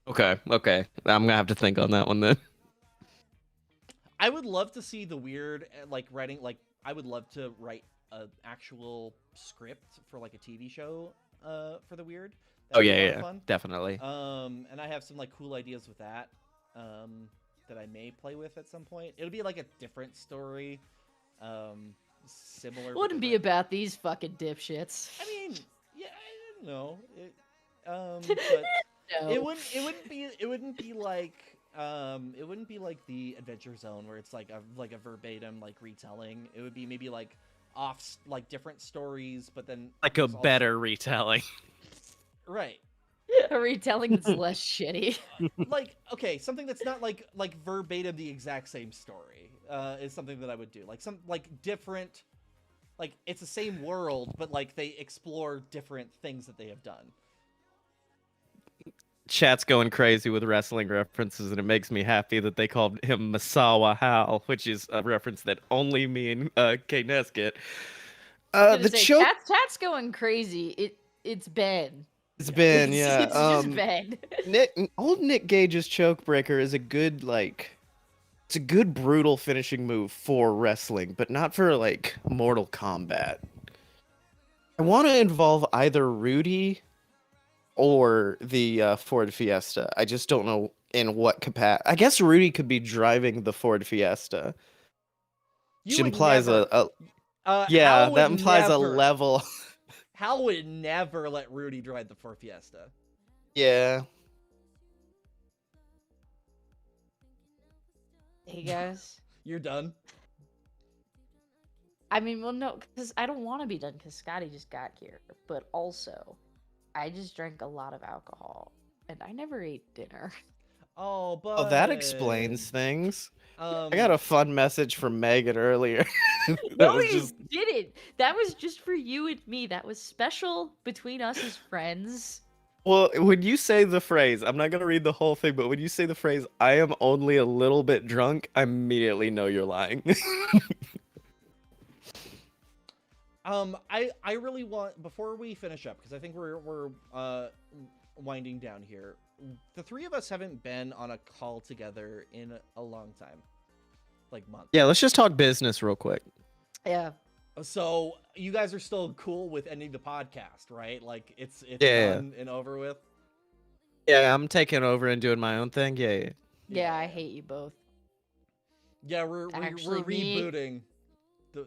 Speaker 11: Okay. I'm gonna have to think on that one then.
Speaker 2: I would love to see the weird like writing. Like I would love to write an actual script for like a TV show for the weird. That'd be a lot of fun.
Speaker 11: Definitely.
Speaker 2: And I have some like cool ideas with that that I may play with at some point. It'll be like a different story, similar.
Speaker 3: Wouldn't be about these fucking dipshits.
Speaker 2: I mean, yeah, I don't know. But
Speaker 3: No.
Speaker 2: it wouldn't be like the Adventure Zone where it's like a verbatim like retelling. It would be maybe like like different stories, but then
Speaker 11: like a better retelling.
Speaker 2: Right.
Speaker 3: A retelling that's less shitty.
Speaker 2: Like, okay, something that's not like verbatim the exact same story is something that I would do. Like some like different, like it's the same world, but like they explore different things that they have done.
Speaker 11: Chat's going crazy with wrestling references, and it makes me happy that they called him Masawa Hal, which is a reference that only me and K-Ness get.
Speaker 3: Chat's going crazy. It's Ben.
Speaker 11: It's Ben, yeah.
Speaker 3: It's just Ben.
Speaker 11: Old Nick Gage's choke breaker is a good it's a good brutal finishing move for wrestling, but not for like Mortal Kombat. I want to involve either Rudy or the Ford Fiesta. I just don't know in what capacity. I guess Rudy could be driving the Ford Fiesta, which implies that implies a level.
Speaker 2: Hal would never let Rudy drive the Ford Fiesta.
Speaker 11: Yeah.
Speaker 3: Hey guys.
Speaker 2: You're done?
Speaker 3: I mean, well, no, because I don't want to be done because Scotty just got here. But also, I just drank a lot of alcohol and I never ate dinner.
Speaker 2: Oh, but...
Speaker 11: Oh, that explains things. I got a fun message from Megan earlier.
Speaker 3: No, you didn't. That was just for you and me. That was special between us as friends.
Speaker 11: Well, when you say the phrase, I'm not going to read the whole thing, but when you say the phrase, I am only a little bit drunk, I immediately know you're lying.
Speaker 2: I really want, before we finish up, because I think we're winding down here. The three of us haven't been on a call together in a long time. Like months.
Speaker 11: Yeah, let's just talk business real quick.
Speaker 3: Yeah.
Speaker 2: So you guys are still cool with ending the podcast, right? Like it's done and over with.
Speaker 11: Yeah, I'm taking over and doing my own thing.
Speaker 3: Yeah, I hate you both.
Speaker 2: Yeah, we're rebooting.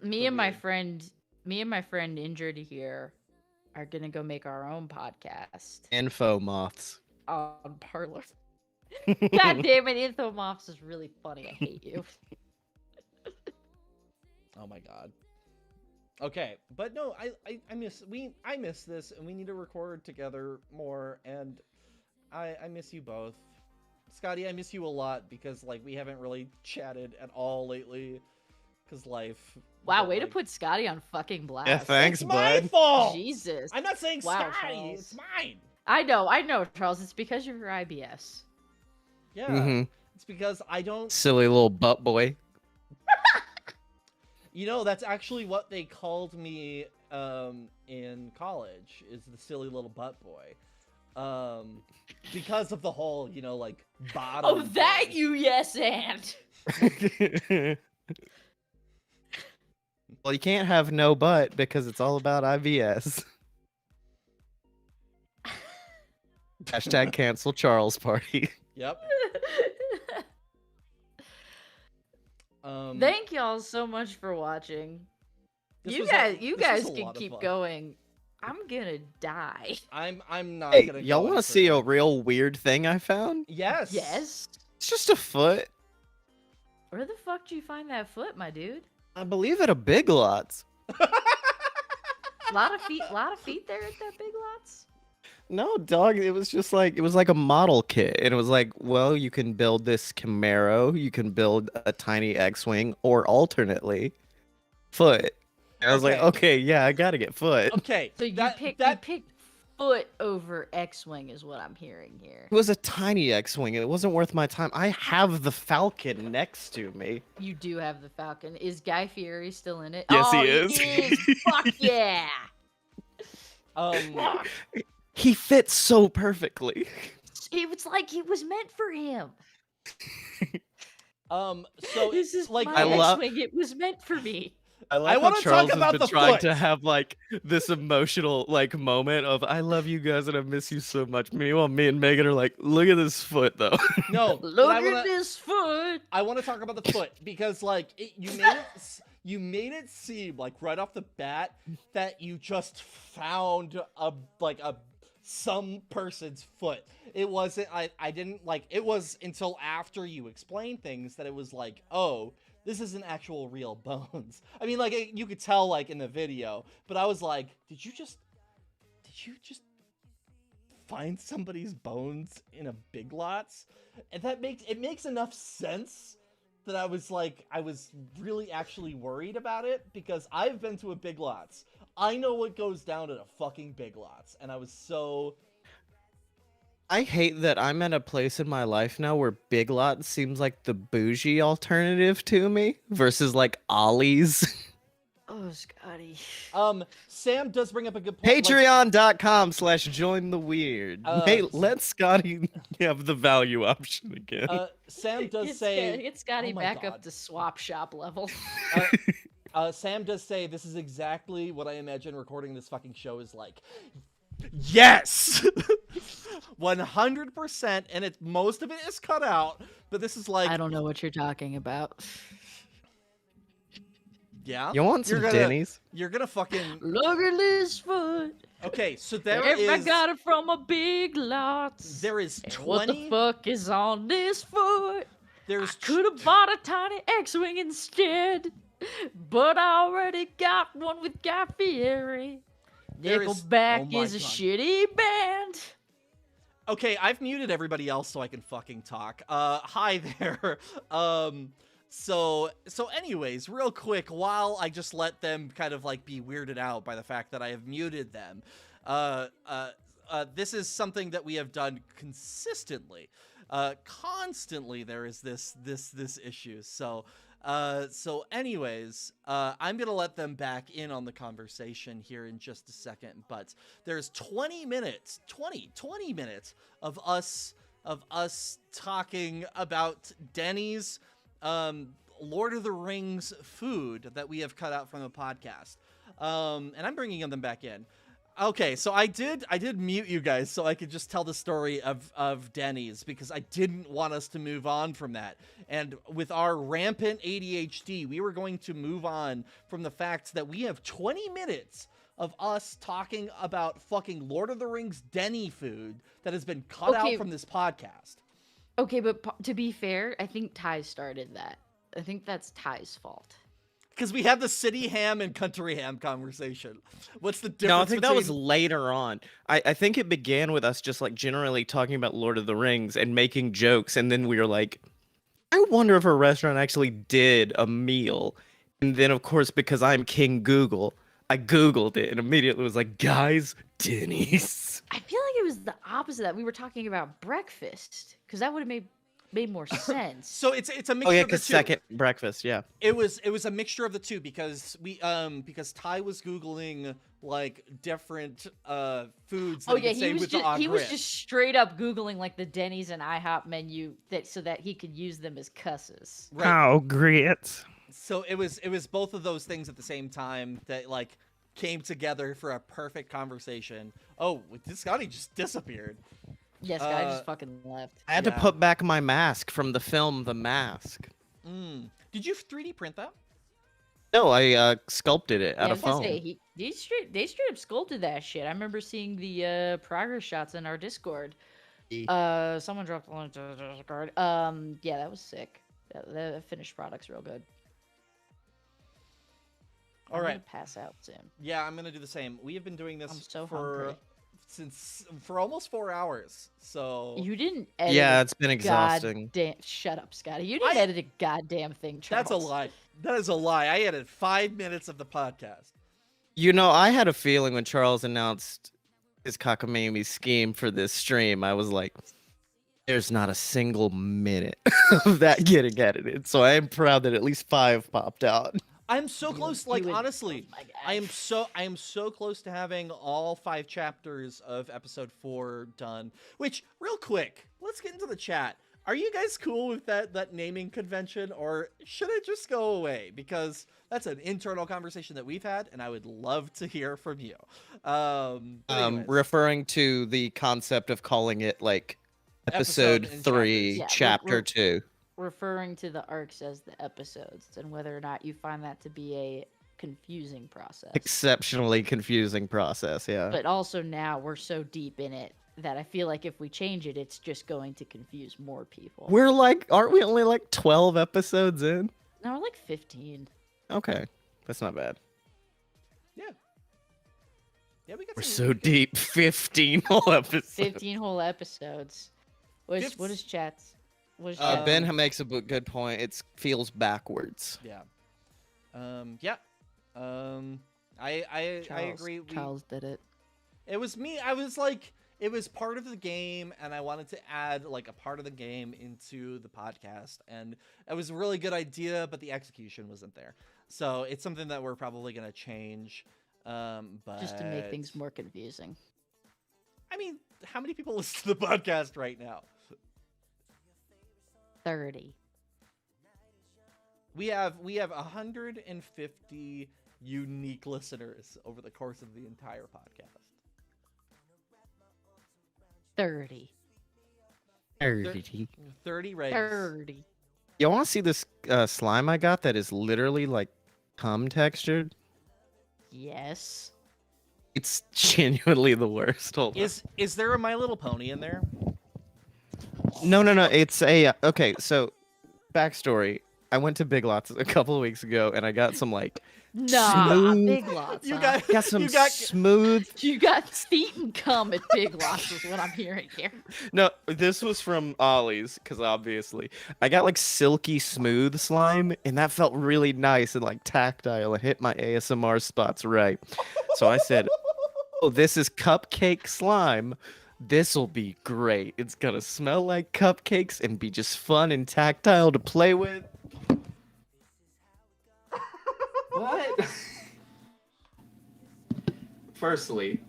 Speaker 3: Me and my friend injured here are gonna go make our own podcast.
Speaker 11: Info moths.
Speaker 3: On Parlor. God damn it, Info Moths is really funny. I hate you.
Speaker 2: Oh my god. Okay, but no, I miss this, and we need to record together more, and I miss you both. Scotty, I miss you a lot because like we haven't really chatted at all lately because life.
Speaker 3: Wow, way to put Scotty on fucking blast.
Speaker 11: Yeah, thanks,
Speaker 2: it's
Speaker 11: bud.
Speaker 2: My fault.
Speaker 3: Jesus.
Speaker 2: I'm not saying
Speaker 3: wow,
Speaker 2: Scotty.
Speaker 3: Charles.
Speaker 2: It's mine.
Speaker 3: I know, Charles. It's because you're IBS.
Speaker 2: Yeah, It's because I don't.
Speaker 11: Silly little butt boy.
Speaker 2: You know, that's actually what they called me in college, is the silly little butt boy. Because of the whole, you know, like, bottom.
Speaker 3: Oh, that
Speaker 2: thing.
Speaker 3: you yes and.
Speaker 11: Well, you can't have no butt because it's all about IBS. Hashtag cancel Charles party.
Speaker 2: Yep.
Speaker 3: Thank y'all so much for watching.
Speaker 2: This
Speaker 3: You
Speaker 2: was
Speaker 3: guys,
Speaker 2: a-
Speaker 3: you
Speaker 2: this was
Speaker 3: guys
Speaker 2: a
Speaker 3: can
Speaker 2: lot of
Speaker 3: keep
Speaker 2: fun.
Speaker 3: going. I'm gonna die.
Speaker 2: I'm not
Speaker 11: Hey,
Speaker 2: gonna.
Speaker 11: y'all
Speaker 2: want
Speaker 11: want to see a real weird thing I found?
Speaker 2: Yes.
Speaker 3: Yes.
Speaker 11: It's just a foot.
Speaker 3: Where the fuck did you find that foot, my dude?
Speaker 11: I believe at a Big Lots.
Speaker 3: Lot of feet there at that Big Lots.
Speaker 11: No, dog. It was just like a model kit, and it was like, well, you can build this Camaro, you can build a tiny X-wing, or alternately, foot. And I was like, okay, yeah, I gotta get foot.
Speaker 2: Okay.
Speaker 3: So you picked foot over X-wing is what I'm hearing here.
Speaker 11: It was a tiny X-wing, and it wasn't worth my time. I have the Falcon next to me.
Speaker 3: You do have the Falcon. Is Guy Fieri still in it?
Speaker 11: Yes,
Speaker 3: oh,
Speaker 11: he is.
Speaker 3: Fuck yeah.
Speaker 11: He fits so perfectly.
Speaker 3: It was like it was meant for him.
Speaker 2: So
Speaker 3: This is
Speaker 2: like
Speaker 3: my
Speaker 11: love-
Speaker 3: X-wing. It was meant for me.
Speaker 11: I love
Speaker 2: I
Speaker 11: how
Speaker 2: wanna
Speaker 11: Charles
Speaker 2: talk about
Speaker 11: has
Speaker 2: the
Speaker 11: been trying
Speaker 2: foot.
Speaker 11: to have like this emotional like moment of I love you guys and I miss you so much. Meanwhile, me and Megan are like, look at this foot though.
Speaker 2: No.
Speaker 3: Look
Speaker 2: but I
Speaker 3: at
Speaker 2: wanna,
Speaker 3: this foot.
Speaker 2: I want to talk about the foot because like you made it seem like right off the bat that you just found some person's foot. It wasn't. I didn't like. It was until after you explained things that it was like, oh, this isn't actual real bones. I mean, like you could tell like in the video, but I was like, did you just find somebody's bones in a Big Lots? And that makes enough sense that I was really actually worried about it because I've been to a Big Lots. I know what goes down at a fucking Big Lots, and I was so.
Speaker 11: I hate that I'm at a place in my life now where Big Lots seems like the bougie alternative to me versus like Ollie's.
Speaker 3: Oh, Scotty.
Speaker 2: Sam does bring up a good point.
Speaker 11: Patreon.com/join the weird. Hey, let Scotty have the value option again.
Speaker 2: Sam does
Speaker 3: Get Scotty
Speaker 2: oh my
Speaker 3: back
Speaker 2: God.
Speaker 3: up to swap shop level.
Speaker 2: Sam does say this is exactly what I imagine recording this fucking show is like. Yes, 100%, and most of it is cut out. But this is like
Speaker 3: I don't know what you're talking about.
Speaker 2: Yeah,
Speaker 11: You want some Denny's?
Speaker 2: You're gonna fucking
Speaker 3: Look at this foot.
Speaker 2: Okay, so there
Speaker 3: I
Speaker 2: is.
Speaker 3: got it from a Big Lots.
Speaker 2: There is
Speaker 3: And
Speaker 2: 20.
Speaker 3: What the fuck is on this foot?
Speaker 2: There's
Speaker 3: Could have bought a tiny X-wing instead, but I already got one with Guy Fieri.
Speaker 2: There is-
Speaker 3: Nickelback
Speaker 2: oh my
Speaker 3: is a
Speaker 2: God.
Speaker 3: shitty band.
Speaker 2: Okay, I've muted everybody else so I can fucking talk. Hi there. So anyways, real quick, while I just let them kind of like be weirded out by the fact that I have muted them, this is something that we have done consistently. Constantly there is this issue. So anyways, I'm gonna let them back in on the conversation here in just a second, but there's 20 minutes of us talking about Denny's Lord of the Rings food that we have cut out from the podcast. And I'm bringing them back in. Okay, so I did mute you guys so I could just tell the story of Denny's because I didn't want us to move on from that. And with our rampant ADHD, we were going to move on from the fact that we have 20 minutes of us talking about fucking Lord of the Rings Denny food that has been cut out from this podcast.
Speaker 3: Okay, but to be fair, I think Ty started that. I think that's Ty's fault.
Speaker 2: Because we had the city ham and country ham conversation. What's the difference?
Speaker 11: No, I think that was
Speaker 2: between-
Speaker 11: later on. I think it began with us just like generally talking about Lord of the Rings and making jokes, and then we were like, I wonder if a restaurant actually did a meal. And then, of course, because I'm King Google, I Googled it and immediately was like, guys, Denny's.
Speaker 3: I feel like it was the opposite of that. We were talking about breakfast because that would have made more sense.
Speaker 2: So it's a mixture
Speaker 11: Oh yeah,
Speaker 2: of the
Speaker 11: because
Speaker 2: two.
Speaker 11: second breakfast, yeah.
Speaker 2: It was a mixture of the two because because Ty was Googling like different foods that
Speaker 3: Oh
Speaker 2: he
Speaker 3: yeah,
Speaker 2: could say with the
Speaker 3: he was
Speaker 2: grit.
Speaker 3: just straight up Googling like the Denny's and IHOP menu so that he could use them as cusses.
Speaker 2: Right.
Speaker 11: Oh, grits.
Speaker 2: So it was both of those things at the same time that like came together for a perfect conversation. Oh, this Scotty just disappeared.
Speaker 3: Yes, guy just fucking left.
Speaker 11: I had to put back my mask from the film The Mask.
Speaker 2: Did you 3D print that?
Speaker 11: No, I sculpted it out
Speaker 3: I
Speaker 11: of
Speaker 3: was gonna
Speaker 11: foam.
Speaker 3: say, they straight up sculpted that shit. I remember seeing the progress shots in our Discord. Someone dropped a link to the Discord. Yeah, that was sick. The finished product's real good.
Speaker 2: All
Speaker 3: I'm
Speaker 2: right.
Speaker 3: gonna pass out soon.
Speaker 2: Yeah, I'm gonna do the same. We have been doing this
Speaker 3: I'm so
Speaker 2: for almost 4 hours. So
Speaker 3: You didn't edit.
Speaker 11: Yeah, it's been exhausting.
Speaker 3: Shut up, Scotty. You didn't edit a goddamn thing, Charles.
Speaker 2: that's a lie. That is a lie. I edited 5 minutes of the podcast.
Speaker 11: You know, I had a feeling when Charles announced his cockamamie scheme for this stream, I was like, there's not a single minute of that getting edited. So I am proud that at least 5 popped out.
Speaker 2: I'm so close. Like, honestly, I am so close to having all 5 chapters of episode 4 done. Which, real quick, let's get into the chat. Are you guys cool with that naming convention, or should it just go away? Because that's an internal conversation that we've had, and I would love to hear from you.
Speaker 11: Referring to the concept of calling it like episode 3, chapter 2.
Speaker 3: Referring to the arcs as the episodes, and whether or not you find that to be a confusing process.
Speaker 11: Exceptionally confusing process, yeah.
Speaker 3: But also now we're so deep in it that I feel like if we change it, it's just going to confuse more people.
Speaker 11: We're like, aren't we only like 12 episodes in?
Speaker 3: No, we're like 15.
Speaker 11: Okay, that's not bad.
Speaker 2: Yeah, we got
Speaker 11: We're
Speaker 2: some
Speaker 11: so deep. 15 whole episodes.
Speaker 3: 15 whole episodes. What is chat's?
Speaker 11: Ben makes a good point. It feels backwards.
Speaker 2: Yeah. I agree.
Speaker 3: Charles did it.
Speaker 2: It was me. I was like, it was part of the game, and I wanted to add like a part of the game into the podcast, and it was a really good idea, but the execution wasn't there. So it's something that we're probably gonna change. But
Speaker 3: Just to make things more confusing.
Speaker 2: I mean, how many people listen to the podcast right now?
Speaker 3: 30.
Speaker 2: We have 150 unique listeners over the course of the entire podcast.
Speaker 3: 30.
Speaker 11: 30.
Speaker 2: 30 regs.
Speaker 3: 30.
Speaker 11: You want to see this slime I got that is literally like cum textured?
Speaker 3: Yes.
Speaker 11: It's genuinely the worst. Hold on.
Speaker 2: Is there a My Little Pony in there?
Speaker 11: No. It's a okay. So, backstory. I went to Big Lots a couple of weeks ago, and I got some like smooth.
Speaker 3: Big Lots.
Speaker 2: You
Speaker 3: huh?
Speaker 11: Got some smooth.
Speaker 3: You got feet and cum at Big Lots is what I'm hearing here.
Speaker 11: No, this was from Ollie's, because obviously I got like silky smooth slime, and that felt really nice and like tactile and hit my ASMR spots right. So I said, "Oh, this is cupcake slime. This'll be great. It's gonna smell like cupcakes and be just fun and tactile to play with." What? Firstly,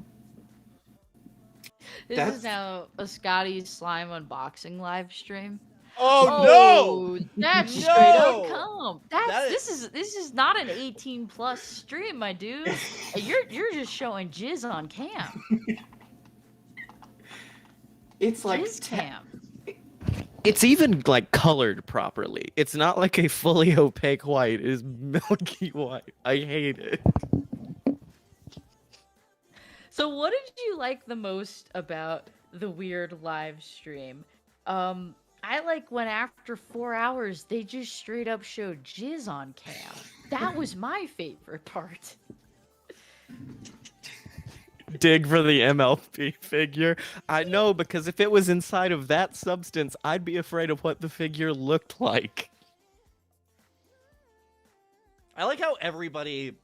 Speaker 3: This is now a Scotty's slime unboxing live stream.
Speaker 2: Oh,
Speaker 3: no! That's
Speaker 2: No!
Speaker 3: straight up cum.
Speaker 2: That
Speaker 3: This is not an 18+ stream, my dude. You're just showing jizz on cam.
Speaker 11: it's like
Speaker 3: Jizz cam.
Speaker 11: it's even like colored properly. It's not like a fully opaque white. It is milky white. I hate it.
Speaker 3: So what did you like the most about the weird live stream? I like when after 4 hours they just straight up showed jizz on cam. That was my favorite part.
Speaker 11: Dig for the MLP figure. I know, because if it was inside of that substance, I'd be afraid of what the figure looked like.
Speaker 2: I like how everybody,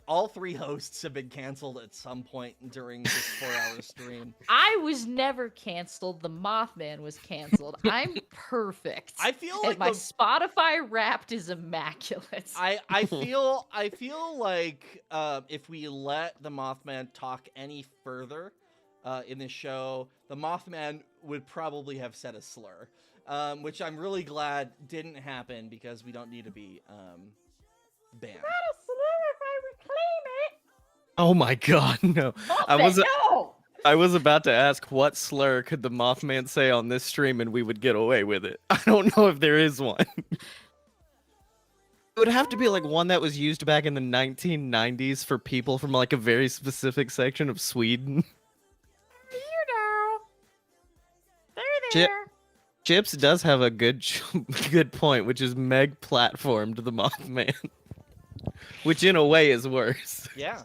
Speaker 2: all 3 hosts have been canceled at some point during this 4-hour stream.
Speaker 3: I was never canceled. The Moth Man was canceled. I'm perfect.
Speaker 2: I feel
Speaker 3: and
Speaker 2: like
Speaker 3: my Spotify Wrapped is immaculate.
Speaker 2: I feel like if we let the Mothman talk any further in this show, the Mothman would probably have said a slur, which I'm really glad didn't happen, because we don't need to be banned.
Speaker 10: Not a slur if I reclaim it.
Speaker 11: Oh my god, no.
Speaker 3: Moth
Speaker 11: I
Speaker 3: Man,
Speaker 11: wasn't
Speaker 3: no!
Speaker 11: I was about to ask what slur could the Mothman say on this stream and we would get away with it. I don't know if there is one. It would have to be like one that was used back in the 1990s for people from like a very specific section of Sweden.
Speaker 10: Weirdo. They're
Speaker 11: Chip-
Speaker 10: there.
Speaker 11: Chips does have a good point, which is Meg platformed the Mothman, which in a way is worse.
Speaker 2: Yeah.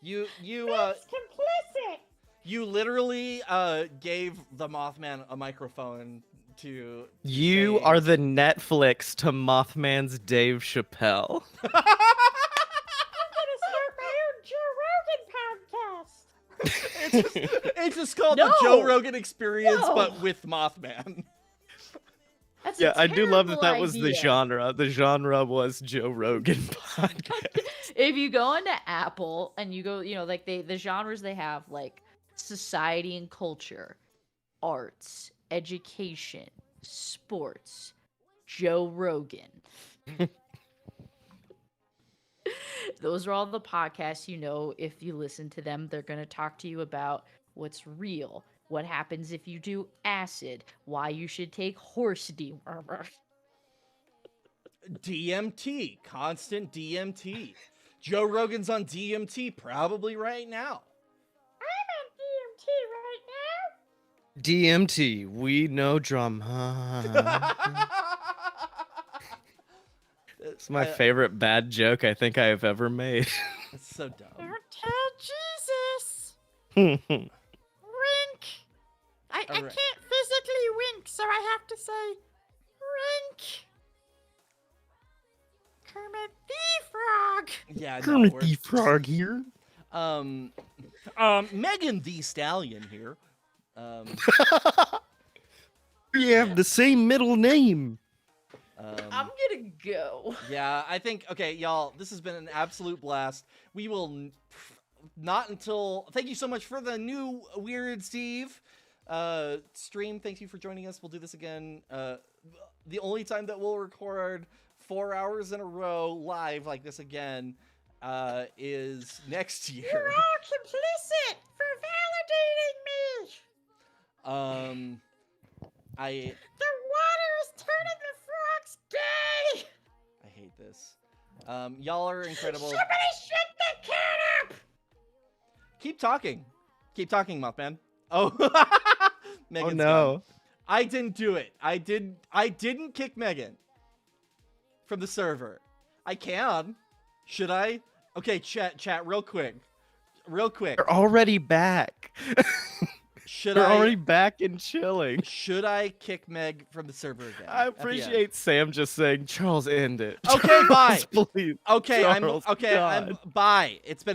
Speaker 2: You
Speaker 10: It's complicit.
Speaker 2: you literally gave the Mothman a microphone to
Speaker 11: You
Speaker 2: say-
Speaker 11: are the Netflix to Mothman's Dave Chappelle.
Speaker 10: I'm gonna start my own Joe Rogan podcast.
Speaker 2: It's just called the Joe
Speaker 3: No!
Speaker 2: Rogan Experience,
Speaker 3: No!
Speaker 2: but with Mothman.
Speaker 3: That's
Speaker 11: Yeah,
Speaker 3: a
Speaker 11: I do love that
Speaker 3: terrible
Speaker 11: was the
Speaker 3: idea.
Speaker 11: genre. The genre was Joe Rogan podcast.
Speaker 3: If you go into Apple and you go, like the genres they have, like society and culture, arts, education, sports, Joe Rogan. Those are all the podcasts if you listen to them, they're going to talk to you about what's real, what happens if you do acid, why you should take horse dewormer.
Speaker 2: DMT, constant DMT. Joe Rogan's on DMT probably right now.
Speaker 10: I'm on DMT right now.
Speaker 11: DMT, we know drama. It's my favorite bad joke I think I have ever made.
Speaker 2: It's so dumb.
Speaker 10: Don't tell Jesus.
Speaker 11: Wink.
Speaker 10: Wink. I
Speaker 2: Alright.
Speaker 10: can't physically wink, so I have to say wink. Kermit the Frog.
Speaker 2: Yeah, no,
Speaker 11: Kermit
Speaker 2: we're-
Speaker 11: the Frog here.
Speaker 2: Megan the Stallion here.
Speaker 11: We have the same middle name.
Speaker 3: I'm gonna go.
Speaker 2: Yeah, I think, okay, y'all, this has been an absolute blast. We will not until, thank you so much for the new Weird Steve stream. Thank you for joining us. We'll do this again. The only time that we'll record 4 hours in a row live like this again is next year.
Speaker 10: You're all complicit for validating me. The water is turning the frogs gay.
Speaker 2: I hate this. Y'all are incredible.
Speaker 10: Somebody shut the cat up.
Speaker 2: Keep talking. Keep talking, Mothman. Oh, Megan's
Speaker 11: no.
Speaker 2: gone. I didn't do it. I didn't kick Megan from the server. I can. Should I? Okay, chat real quick. Real quick.
Speaker 11: They're already back.
Speaker 2: Should
Speaker 11: They're
Speaker 2: I
Speaker 11: already back and chilling.
Speaker 2: Should I kick Meg from the server again?
Speaker 11: I
Speaker 2: at the end?
Speaker 11: appreciate Sam just saying, Charles, end it.
Speaker 2: Okay, bye.
Speaker 11: Charles, please.
Speaker 2: Okay,
Speaker 11: Charles,
Speaker 2: I'm
Speaker 11: God.
Speaker 2: bye. It's been